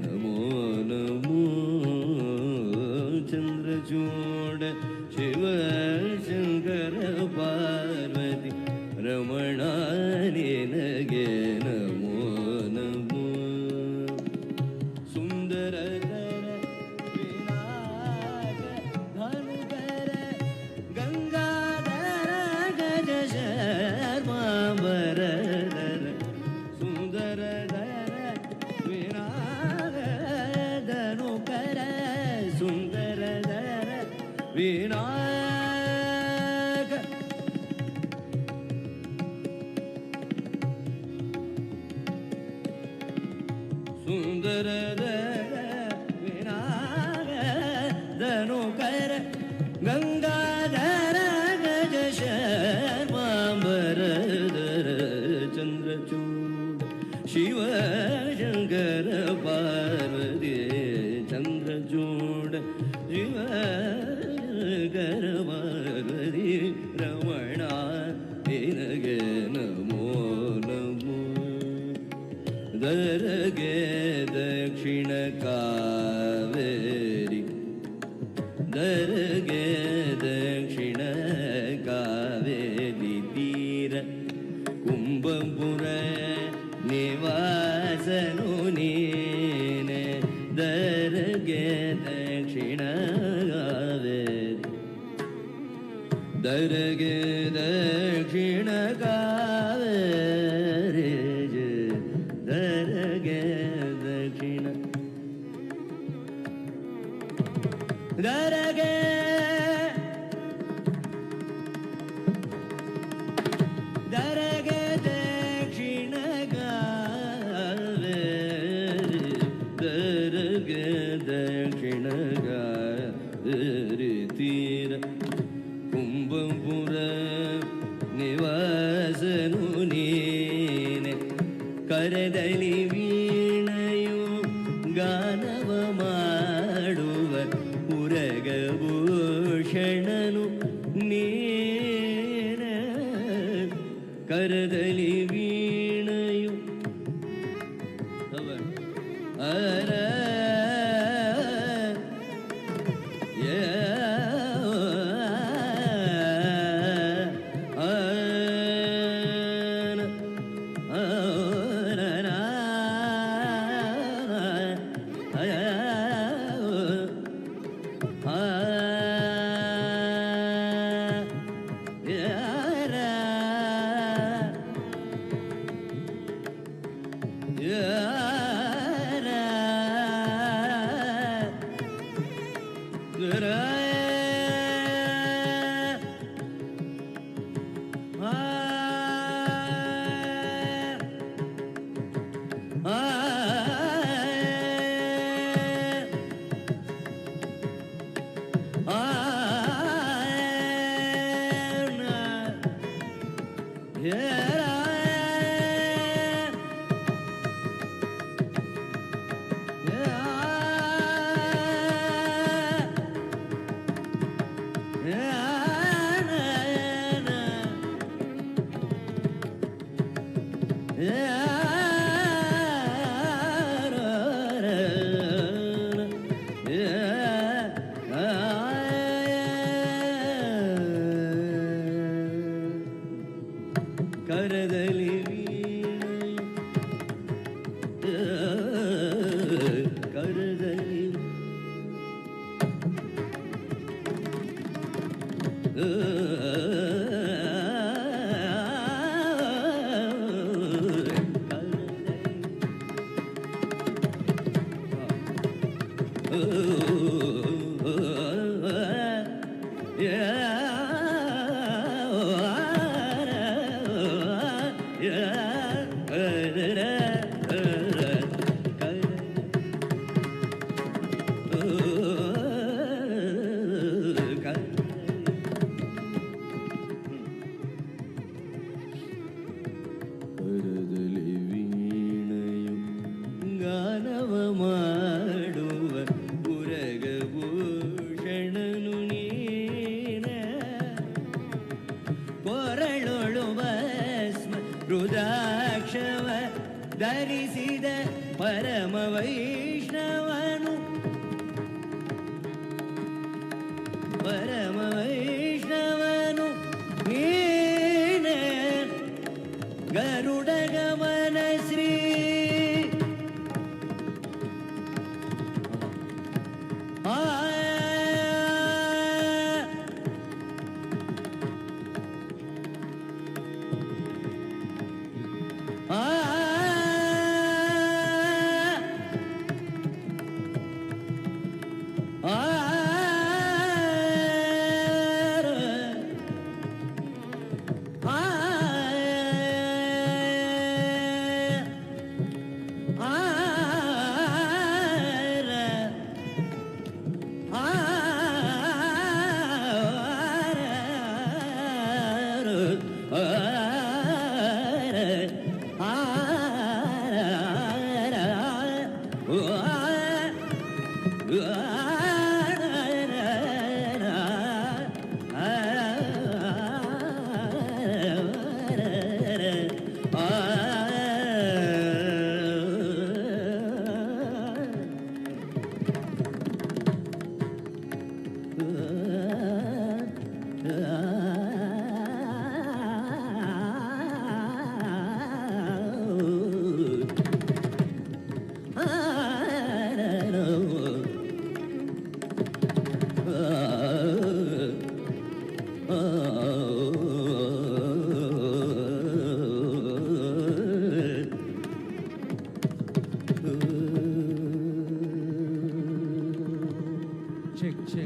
ನಮೋ ನಮೋ ಚಂದ್ರಚೂಡ ಶಿವಶಂಕರ ಪಾರ್ವತಿ ರಮಣ ನಿನಗೆ ನಮೋ ನಮೋ ಸುಂದರ ವಿನಾಯಕ ಸುಂದರದ ವಿನಾಯಕ ಧನುಕರ ಗಂಗಾಧರ ಗಜ ಶರ್ಮಾಂಬರಧರ ಚಂದ್ರಚೂಡ ಶಿವಶಂಕರ ಪಾರ್ವತಿ ಚಂದ್ರಚೂಡ ಶಿವ ಗರವಾರಿ ರಮಣ ನಿನಗೆ ನಮೋ ನಮೋ ದರಗೆ ದಕ್ಷಿಣ ಕಾವೇರಿ ದರಗೆ ದಕ್ಷಿಣ ಕಾವೇರಿ ತೀರ ಕುಂಭಪುರ ನಿವಾಸನು ನೀನೆ ದರಗೆ ದಕ್ಷಿಣ ದರಗೆ ದಕ್ಷಿಣ ಕಾವೇರಿ ದರಗೆ ದಕ್ಷಿಣ ದರಗೆ ದರಗೆ ದಕ್ಷಿಣ ಕಾವೇರಿ ದರಗೆ ದಕ್ಷಿಣ ಕಾವೇರಿ ತೀರ ಕುಂಭಪುರ ನಿವಾಸನು ನೀನೆ ಕರದಲ್ಲಿ ವೀಣೆಯು ಗಾನವ ಮಾಡುವ ಉರಗಭೂಷಣನು ನೀನೆ ಕರದಲ್ಲಿ ವೀಣೆಯು ಅರ ಕರದಲ್ಲಿ ಕರದಲ್ಲಿ ಗಾನವ ಮಾಡುವ ಪುರಗಭೂಷಣನು ನೀನ ಕೊರಳೊಳು ಭಸ್ಮ ರುದ್ರಾಕ್ಷವ ಧರಿಸಿದ ಪರಮ ವೈಷ್ಣವನು ಪರಮ ವೈಷ್ಣವನು ನೀನ ಗರುಡ ಗಮನ Shri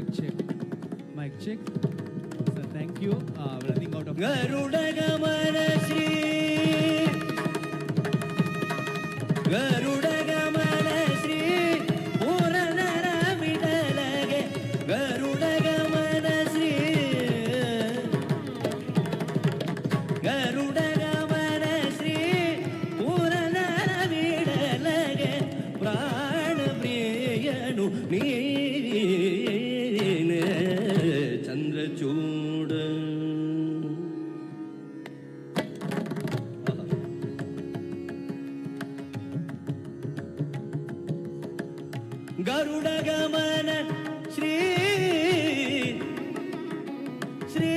Check. Mic check. So thank you. Running out of. Garuda ಗಮನ ಶ್ರೀ ಗರುಡ ಗಮನ ಶ್ರೀ ಪೂರ್ಣರ ವಿಠಲಗೆ ಗರುಡ ಗಮನ ಶ್ರೀ ಗರುಡ ಗಮನ ಶ್ರೀ ಪೂರ್ಣರ ವಿಠಲಗೆ ಪ್ರಾಣ ಪ್ರಿಯನು ನೀನೆ ಚಂದ್ರಚೂಡ ಗರುಡ ಗಮನ ಶ್ರೀ ಶ್ರೀ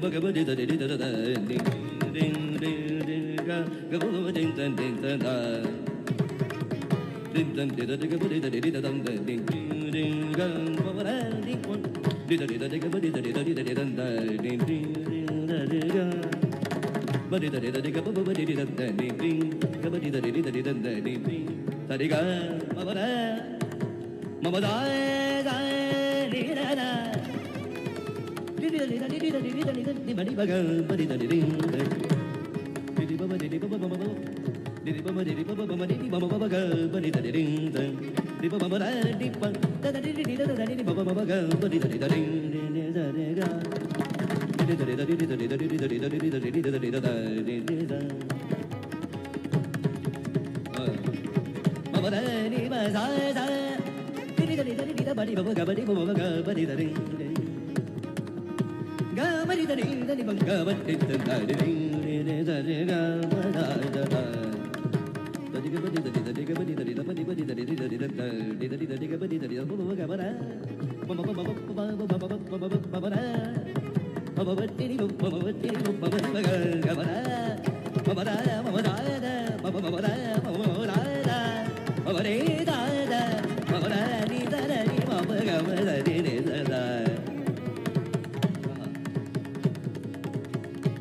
ಭಗವತಿ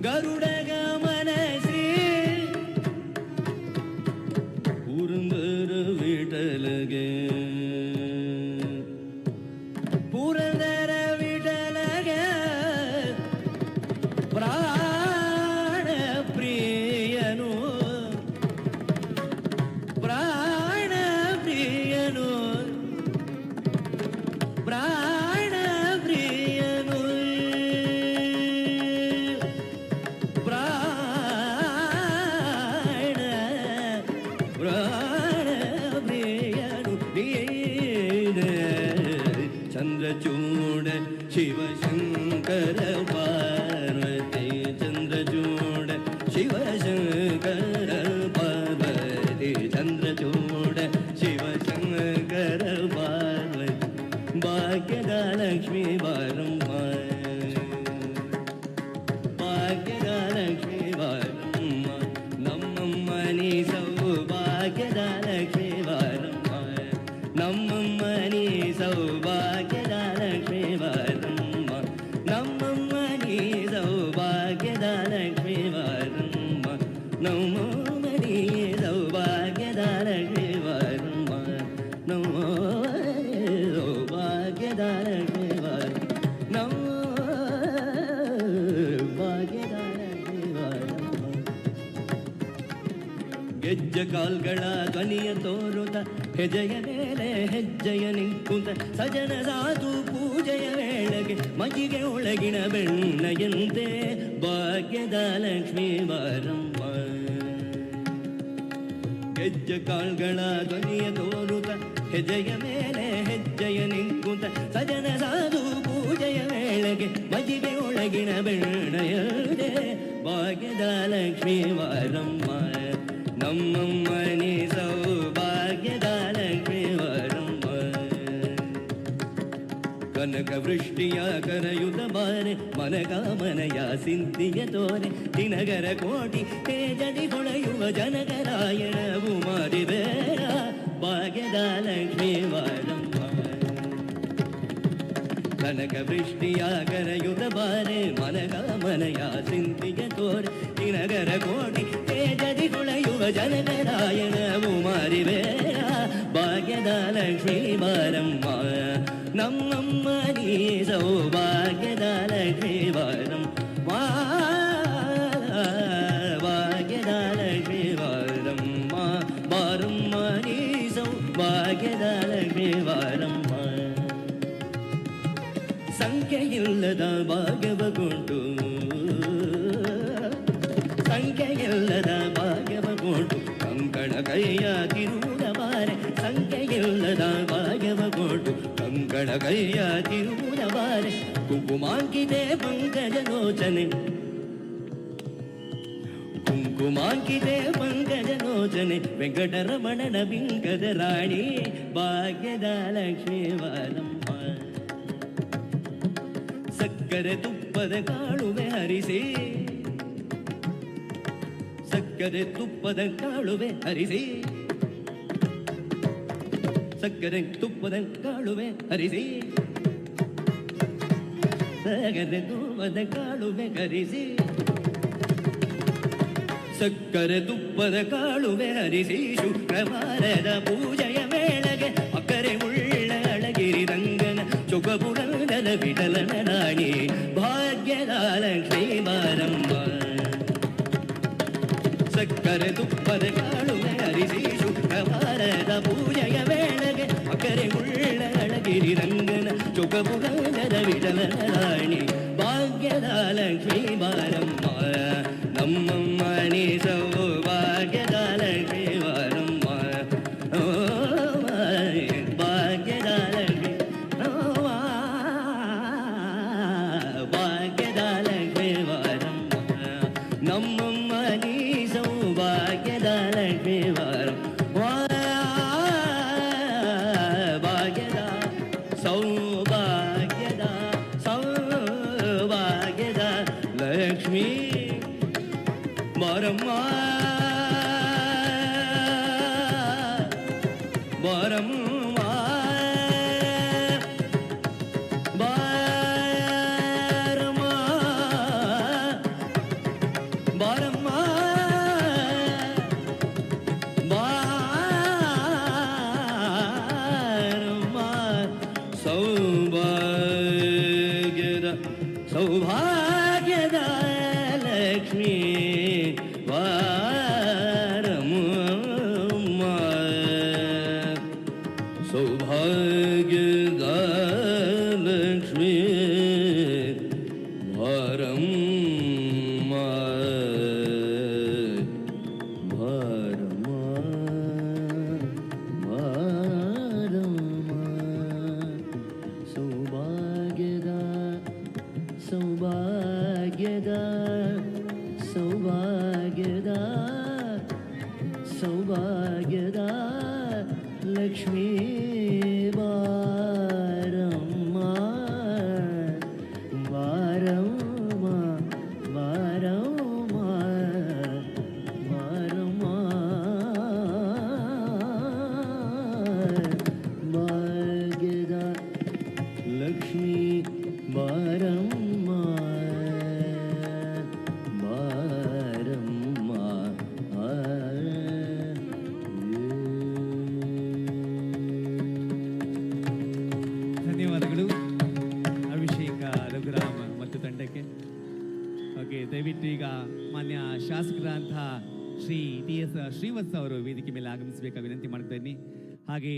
ಗರುಡ ಗಮನ ಶ್ರೀ ಪುರಂದರ ವಿಠಲಗೆ ಪುರಂದರ ವಿಠಲಗೆ ಪ್ರಾಣ ಪ್ರಿಯನು ಪ್ರಾಣ ಪ್ರಿಯನು ಪ್ರಾಣ ಪ್ರಿಯನು ಚಂದ್ರಚೂಡ ಶಿವಶಂಕರ ಪಾರ್ವತಿ ಚಂದ್ರಚೂಡ ಶಿವಶಂಕರ ಪಾರ್ವತಿ ಚಂದ್ರಚೂಡ ಶಿವಶಂಕರ ಪಾರ್ವತಿ ಭಾಗ್ಯದ ಲಕ್ಷ್ಮೀ ಬಾರಮ್ಮ ಭಾಗ್ಯದ ಲಕ್ಷ್ಮೀ ಬಾರಮ್ಮ ನಮ್ಮಮ್ಮ ನೀ ಸೌಭಾಗ್ಯದ ಲಕ್ಷ್ಮೀ ಬಾರಮ್ಮ ನಮ್ಮಮ್ಮ ನೀ ಸೌಭಾಗ್ಯದ ಲಕ್ಷ್ಮೀ ಬಾರಮ್ಮ ನಮ್ಮಮ್ಮ ನೀ ಸೌಭಾಗ್ಯದ ಲಕ್ಷ್ಮೀ ಬಾರಮ್ಮ ನಮ್ಮಮ್ಮ ನೀ ಸೌಭಾಗ್ಯದ ಲಕ್ಷ್ಮೀ ಬಾರಮ್ಮ ನಮ್ಮ ಸೌಭಾಗ್ಯದ ಲಕ್ಷ್ಮೀ ಬಾರಮ್ಮ ನಮ್ಮ ಭಾಗ್ಯದ ಲಕ್ಷ್ಮೀ ಬಾರಮ್ಮ ಗೆಜ್ಜ ಕಾಲ್ಗಳ ಧ್ವನಿಯ ತೋರುತ್ತ ಹೆಜ್ಜೆಯ ಮೇಲೆ ಹೆಜ್ಜೆಯ ನಿಂಕುತ್ತ ಸಜನ ಸಾಧು ಪೂಜೆಯ ವೇಳೆಗೆ ಮಗಿಗೆ ಒಳಗಿನ ಬೆಣ್ಣೆಯಂತೆ ಭಾಗ್ಯದ ಲಕ್ಷ್ಮೀ ಬಾರಮ್ಮ ಗೆಜ್ಜ ಕಾಲ್ಗಳ ಧ್ವನಿಯ ತೋರುತ್ತ ಹೆಜ್ಜೆಯ ಮೇಲೆ ಹೆಜ್ಜೆಯ ನಿಂಕುತ್ತ ಸಜನ ಸಾಧು ಪೂಜೆಯ ವೇಳೆಗೆ ಮಗಿಗೆ ಒಳಗಿನ ಬೆಣ್ಣೆಯಂತೆ ಭಾಗ್ಯದ ಲಕ್ಷ್ಮೀ ಬಾರಮ್ಮ ನಮ್ಮಮ್ಮ ನೀ ಸೌಭಾಗ್ಯದ ಲಕ್ಷ್ಮೀ ಬಾರಮ್ಮ ಕನಕ ವೃಷ್ಟಿಯ ಕರಯುತ ಬಾರೆ ಮನಕಾಮನೆಯ ಸಿಂಧಿಯ ತೋರೆ ದಿನಗರ ಕೋಟಿ ತೇಜದಿ ಹೊಳೆಯುವ ಜನಗರಾಯಣವು ಮಾರಿಬೇಡ ಭಾಗ್ಯದ ಲಕ್ಷ್ಮೀ ಬಾರಮ್ಮ ಕನಕ ವೃಷ್ಟಿಯ ಕರಯುತ ಬಾರೆ ಮನಕಾಮನೆಯ ಸಿಂಧಿಯ ತೋರೆ ದಿನಗರ ಕೋಟಿ ತೇಜದಿ ಹೊಳೆಯುವ ಜನಗರಾಯಣವು ಮಾರಿಬೇಡ ಭಾಗ್ಯದ ಲಕ್ಷ್ಮೀ ಬಾರಮ್ಮ ನಮ್ಮಮ್ಮ ನೀ ಸೌಭಾಗ್ಯದ ಲಕ್ಷ್ಮೀ ಬಾರಮ್ಮ ಭಾಗ್ಯದ ಲಕ್ಷ್ಮೀ ಬಾರಮ್ಮ ಬಾರಮ್ಮ ನೀ ಸೌಭಾಗ್ಯದ ಲಕ್ಷ್ಮೀ ಬಾರಮ್ಮ ಸಂಖ್ಯೆಯಿಲ್ಲದ ಭಾಗ್ಯವ ಕೊಂಡು ಸಂಖ್ಯೆಯಿಲ್ಲದ ಭಾಗ್ಯವ ಕೊಂಡು ಕಂಕಣ ಕೈಯ ತಿರುವುದ ಬಾರೆ ಸಂಖ್ಯೆಯಿಲ್ಲದ ಭಾಗ್ಯವ ಕೊಂಡು ಕಂಕಣ ಕೈಯ ತಿರುವುದ ಬಾರೆ ಕುಂಕುಮಾಂಕಿತೆ ಪಂಕಜ ಲೋಚನೆ ಕುಂಕುಮಾಂಕಿತೆ ಪಂಕಜ ಲೋಚನೆ ವೆಂಕಟರಮಣನ ಬಿಂಕದ ರಾಣಿ ಭಾಗ್ಯದ ಲಕ್ಷ್ಮೀ ಬಾರಮ್ಮ ಸಕ್ಕರೆ ತುಪ್ಪದ ಕಾಳುವೆ ಹರಿಸಿ ಸಕ್ಕರೆ ತುಪ್ಪದ ಕಾಳುವೆ ಹರಿಸಿ ಸಕ್ಕರೆ ತುಪ್ಪದ ಕಾಳುವೆ ಹರಿಸಿ ಸಕ್ಕರೆ ತುಪ್ಪದ ಕಾಳುವೆ ಹರಿಸಿ ಸಕ್ಕರೆ ತುಪ್ಪದ ಕಾಳುವೆ ಹರಿಸಿ ಶುಕ್ರವಾರದ ಪೂಜೆಯ ವೇಳೆಗೆ ಅಕ್ಕರೆ ಉಳ್ಳ ಅಳಗಿರಿ ರಂಗನ ಚೊಕಪುರಂದನ ವಿಠಲನ ರಾಣಿ ಭಾಗ್ಯದ ಲಕ್ಷ್ಮೀ ಬಾರಮ್ಮ ಸಕ್ಕರೆ ತುಪ್ಪದ ಕಾಳುವೆ ಪೂಜೆಯ ವೇಳೆಗೆ ಅಕರೆಗುಳ್ಳ ಅಳಗಿರಿ ರಂಗನ ಚೊಕಪುಗದ ವಿಠಲನ ರಾಣಿ ಭಾಗ್ಯದ ಲಕ್ಷ್ಮೀ ಬಾರಮ್ಮ ನಮ್ಮಮ್ಮ ನೀ ಸೌಭಾಗ್ಯದ ಲಕ್ಷ್ಮೀ ಬಾರಮ್ಮ ಭಾಗ್ಯದ ಲಕ್ಷ್ಮೀ ಭಾಗ್ಯದ ಲಕ್ಷ್ಮೀ ಬಾರಮ್ಮ ನಮ್ಮಮ್ಮ ನೀ ಸೌಭಾಗ್ಯದ ಲಕ್ಷ್ಮೀ ಬಾರಮ್ಮ ಭಾಗ್ಯದ ಸೌಭಾಗ್ಯದ ಸೌಭಾಗ್ಯದ ಲಕ್ಷ್ಮೀ ಬಾರಮ್ಮ ಬಾರಮ್ಮ ಬಾರಮ್ಮ ಬಾರಮ್ಮ ಬಾರಮ್ಮ ಸೌಭಾಗ್ಯದ ಸೌಭಾಗ್ಯದ ಲಕ್ಷ್ಮೀ ಬಾರಮ್ಮ ಸೌಭಾಗ್ಯದ ಲಕ್ಷ್ಮೀ ಬಾರಮ್ಮ ಬಾರಮ್ಮ ಬಾರಮ್ಮ ಸೌಭಾಗ್ಯದ ಸೌಭಾಗ್ಯದ ಸೌಭಾಗ್ಯದ ಸೌಭಾಗ್ಯದ ಲಕ್ಷ್ಮೀ ಬಾರಮ್ಮ ಬಾರಮ್ಮ ಬಾರಮ್ಮ ಬಾರಮ್ಮ ಭಾಗ್ಯದ ಲಕ್ಷ್ಮೀ ಬಾರಮ್ಮ ಬಾರಮ್ಮ ಧನ್ಯವಾದಗಳು ಅಭಿಷೇಕ ರಘುರಾಮ್ ಮತ್ತು ತಂಡಕ್ಕೆ. ಓಕೆ, ದಯವಿಟ್ಟು ಈಗ ಮಾನ್ಯ ಶಾಸಕರಾದಂತಹ ಶ್ರೀ TS ಶ್ರೀವತ್ಸ ಅವರು ವೇದಿಕೆ ಮೇಲೆ ಆಗಮಿಸಬೇಕಾಗಿ ವಿನಂತಿ ಮಾಡ್ತಾ ಇದ್ದೀನಿ. ಹಾಗೆ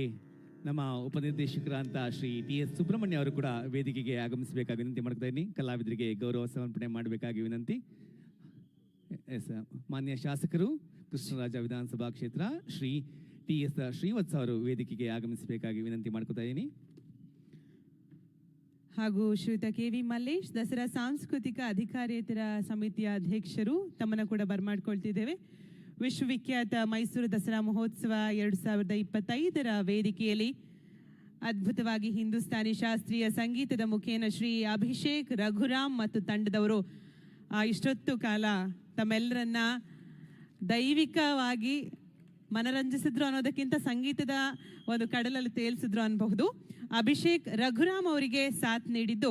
ನಮ್ಮ ಉಪನಿರ್ದೇಶಕರಾದಂಥ ಶ್ರೀ TS ಸುಬ್ರಹ್ಮಣ್ಯ ಅವರು ಕೂಡ ವೇದಿಕೆಗೆ ಆಗಮಿಸಬೇಕಾಗಿ ವಿನಂತಿ ಮಾಡ್ತಾ ಇದ್ದೀನಿ. ಕಲಾವಿದರಿಗೆ ಗೌರವ ಸಮರ್ಪಣೆ ಮಾಡಬೇಕಾಗಿ ವಿನಂತಿ. ಎಸ್, ಮಾನ್ಯ ಶಾಸಕರು ಕೃಷ್ಣರಾಜ ವಿಧಾನಸಭಾ ಕ್ಷೇತ್ರ ಶ್ರೀ TS ಶ್ರೀವತ್ಸ ಅವರು ವೇದಿಕೆಗೆ ಆಗಮಿಸಬೇಕಾಗಿ ವಿನಂತಿ ಮಾಡ್ಕೊತಾ ಇದ್ದೀನಿ. ಹಾಗೂ ಶ್ರೀಯುತ KV ಮಲ್ಲೇಶ್ ದಸರಾ ಸಾಂಸ್ಕೃತಿಕ ಅಧಿಕಾರಿಯೇತರ ಸಮಿತಿಯ ಅಧ್ಯಕ್ಷರು ತಮ್ಮನ್ನು ಕೂಡ ಬರಮಾಡ್ಕೊಳ್ತಿದ್ದೇವೆ. ವಿಶ್ವವಿಖ್ಯಾತ ಮೈಸೂರು ದಸರಾ ಮಹೋತ್ಸವ 2025ರ ವೇದಿಕೆಯಲ್ಲಿ ಅದ್ಭುತವಾಗಿ ಹಿಂದೂಸ್ತಾನಿ ಶಾಸ್ತ್ರೀಯ ಸಂಗೀತದ ಮುಖೇನ ಶ್ರೀ ಅಭಿಷೇಕ್ ರಘುರಾಮ್ ಮತ್ತು ತಂಡದವರು ಇಷ್ಟೊತ್ತು ಕಾಲ ತಮ್ಮೆಲ್ಲರನ್ನ ದೈವಿಕವಾಗಿ ಮನರಂಜಿಸಿದ್ರು ಅನ್ನೋದಕ್ಕಿಂತ ಸಂಗೀತದ ಒಂದು ಕಡಲಲ್ಲಿ ತೇಲ್ಸಿದ್ರು ಅನ್ಬಹುದು. ಅಭಿಷೇಕ್ ರಘುರಾಮ್ ಅವರಿಗೆ ಸಾಥ್ ನೀಡಿದ್ದು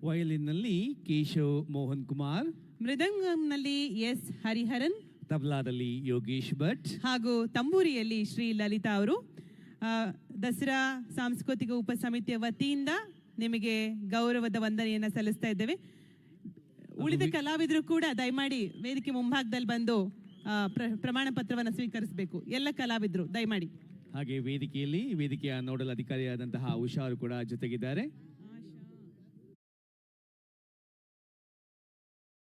ವಯಲಿನ್ನಲ್ಲಿ ಕೇಶವ್ ಮೋಹನ್ ಕುಮಾರ್, ಮೃದಂಗಂನಲ್ಲಿ S ಹರಿಹರನ್, ತಬ್ಲಾದಲ್ಲಿ ಯೋಗೇಶ್ ಭಟ್ ಹಾಗೂ ತಂಬೂರಿಯಲ್ಲಿ ಶ್ರೀ ಲಲಿತಾ ಅವರು. ದಸರಾ ಸಾಂಸ್ಕೃತಿಕ ಉಪಸಮಿತಿಯ ವತಿಯಿಂದ ನಿಮಗೆ ಗೌರವದ ವಂದನೆಯನ್ನು ಸಲ್ಲಿಸ್ತಾ ಇದ್ದೇವೆ. ಉಳಿದ ಕಲಾವಿದರು ಕೂಡ ದಯಮಾಡಿ ವೇದಿಕೆ ಮುಂಭಾಗದಲ್ಲಿ ಬಂದು ಪ್ರಮಾಣ ಪತ್ರವನ್ನು ಸ್ವೀಕರಿಸಬೇಕು. ಎಲ್ಲ ಕಲಾವಿದರು ದಯಮಾಡಿ. ಹಾಗೆ ವೇದಿಕೆಯ ನೋಡಲ್ ಅಧಿಕಾರಿಯಾದಂತಹ ಉಷಾ ಅವರು ಕೂಡ ಜೊತೆಗಿದ್ದಾರೆ.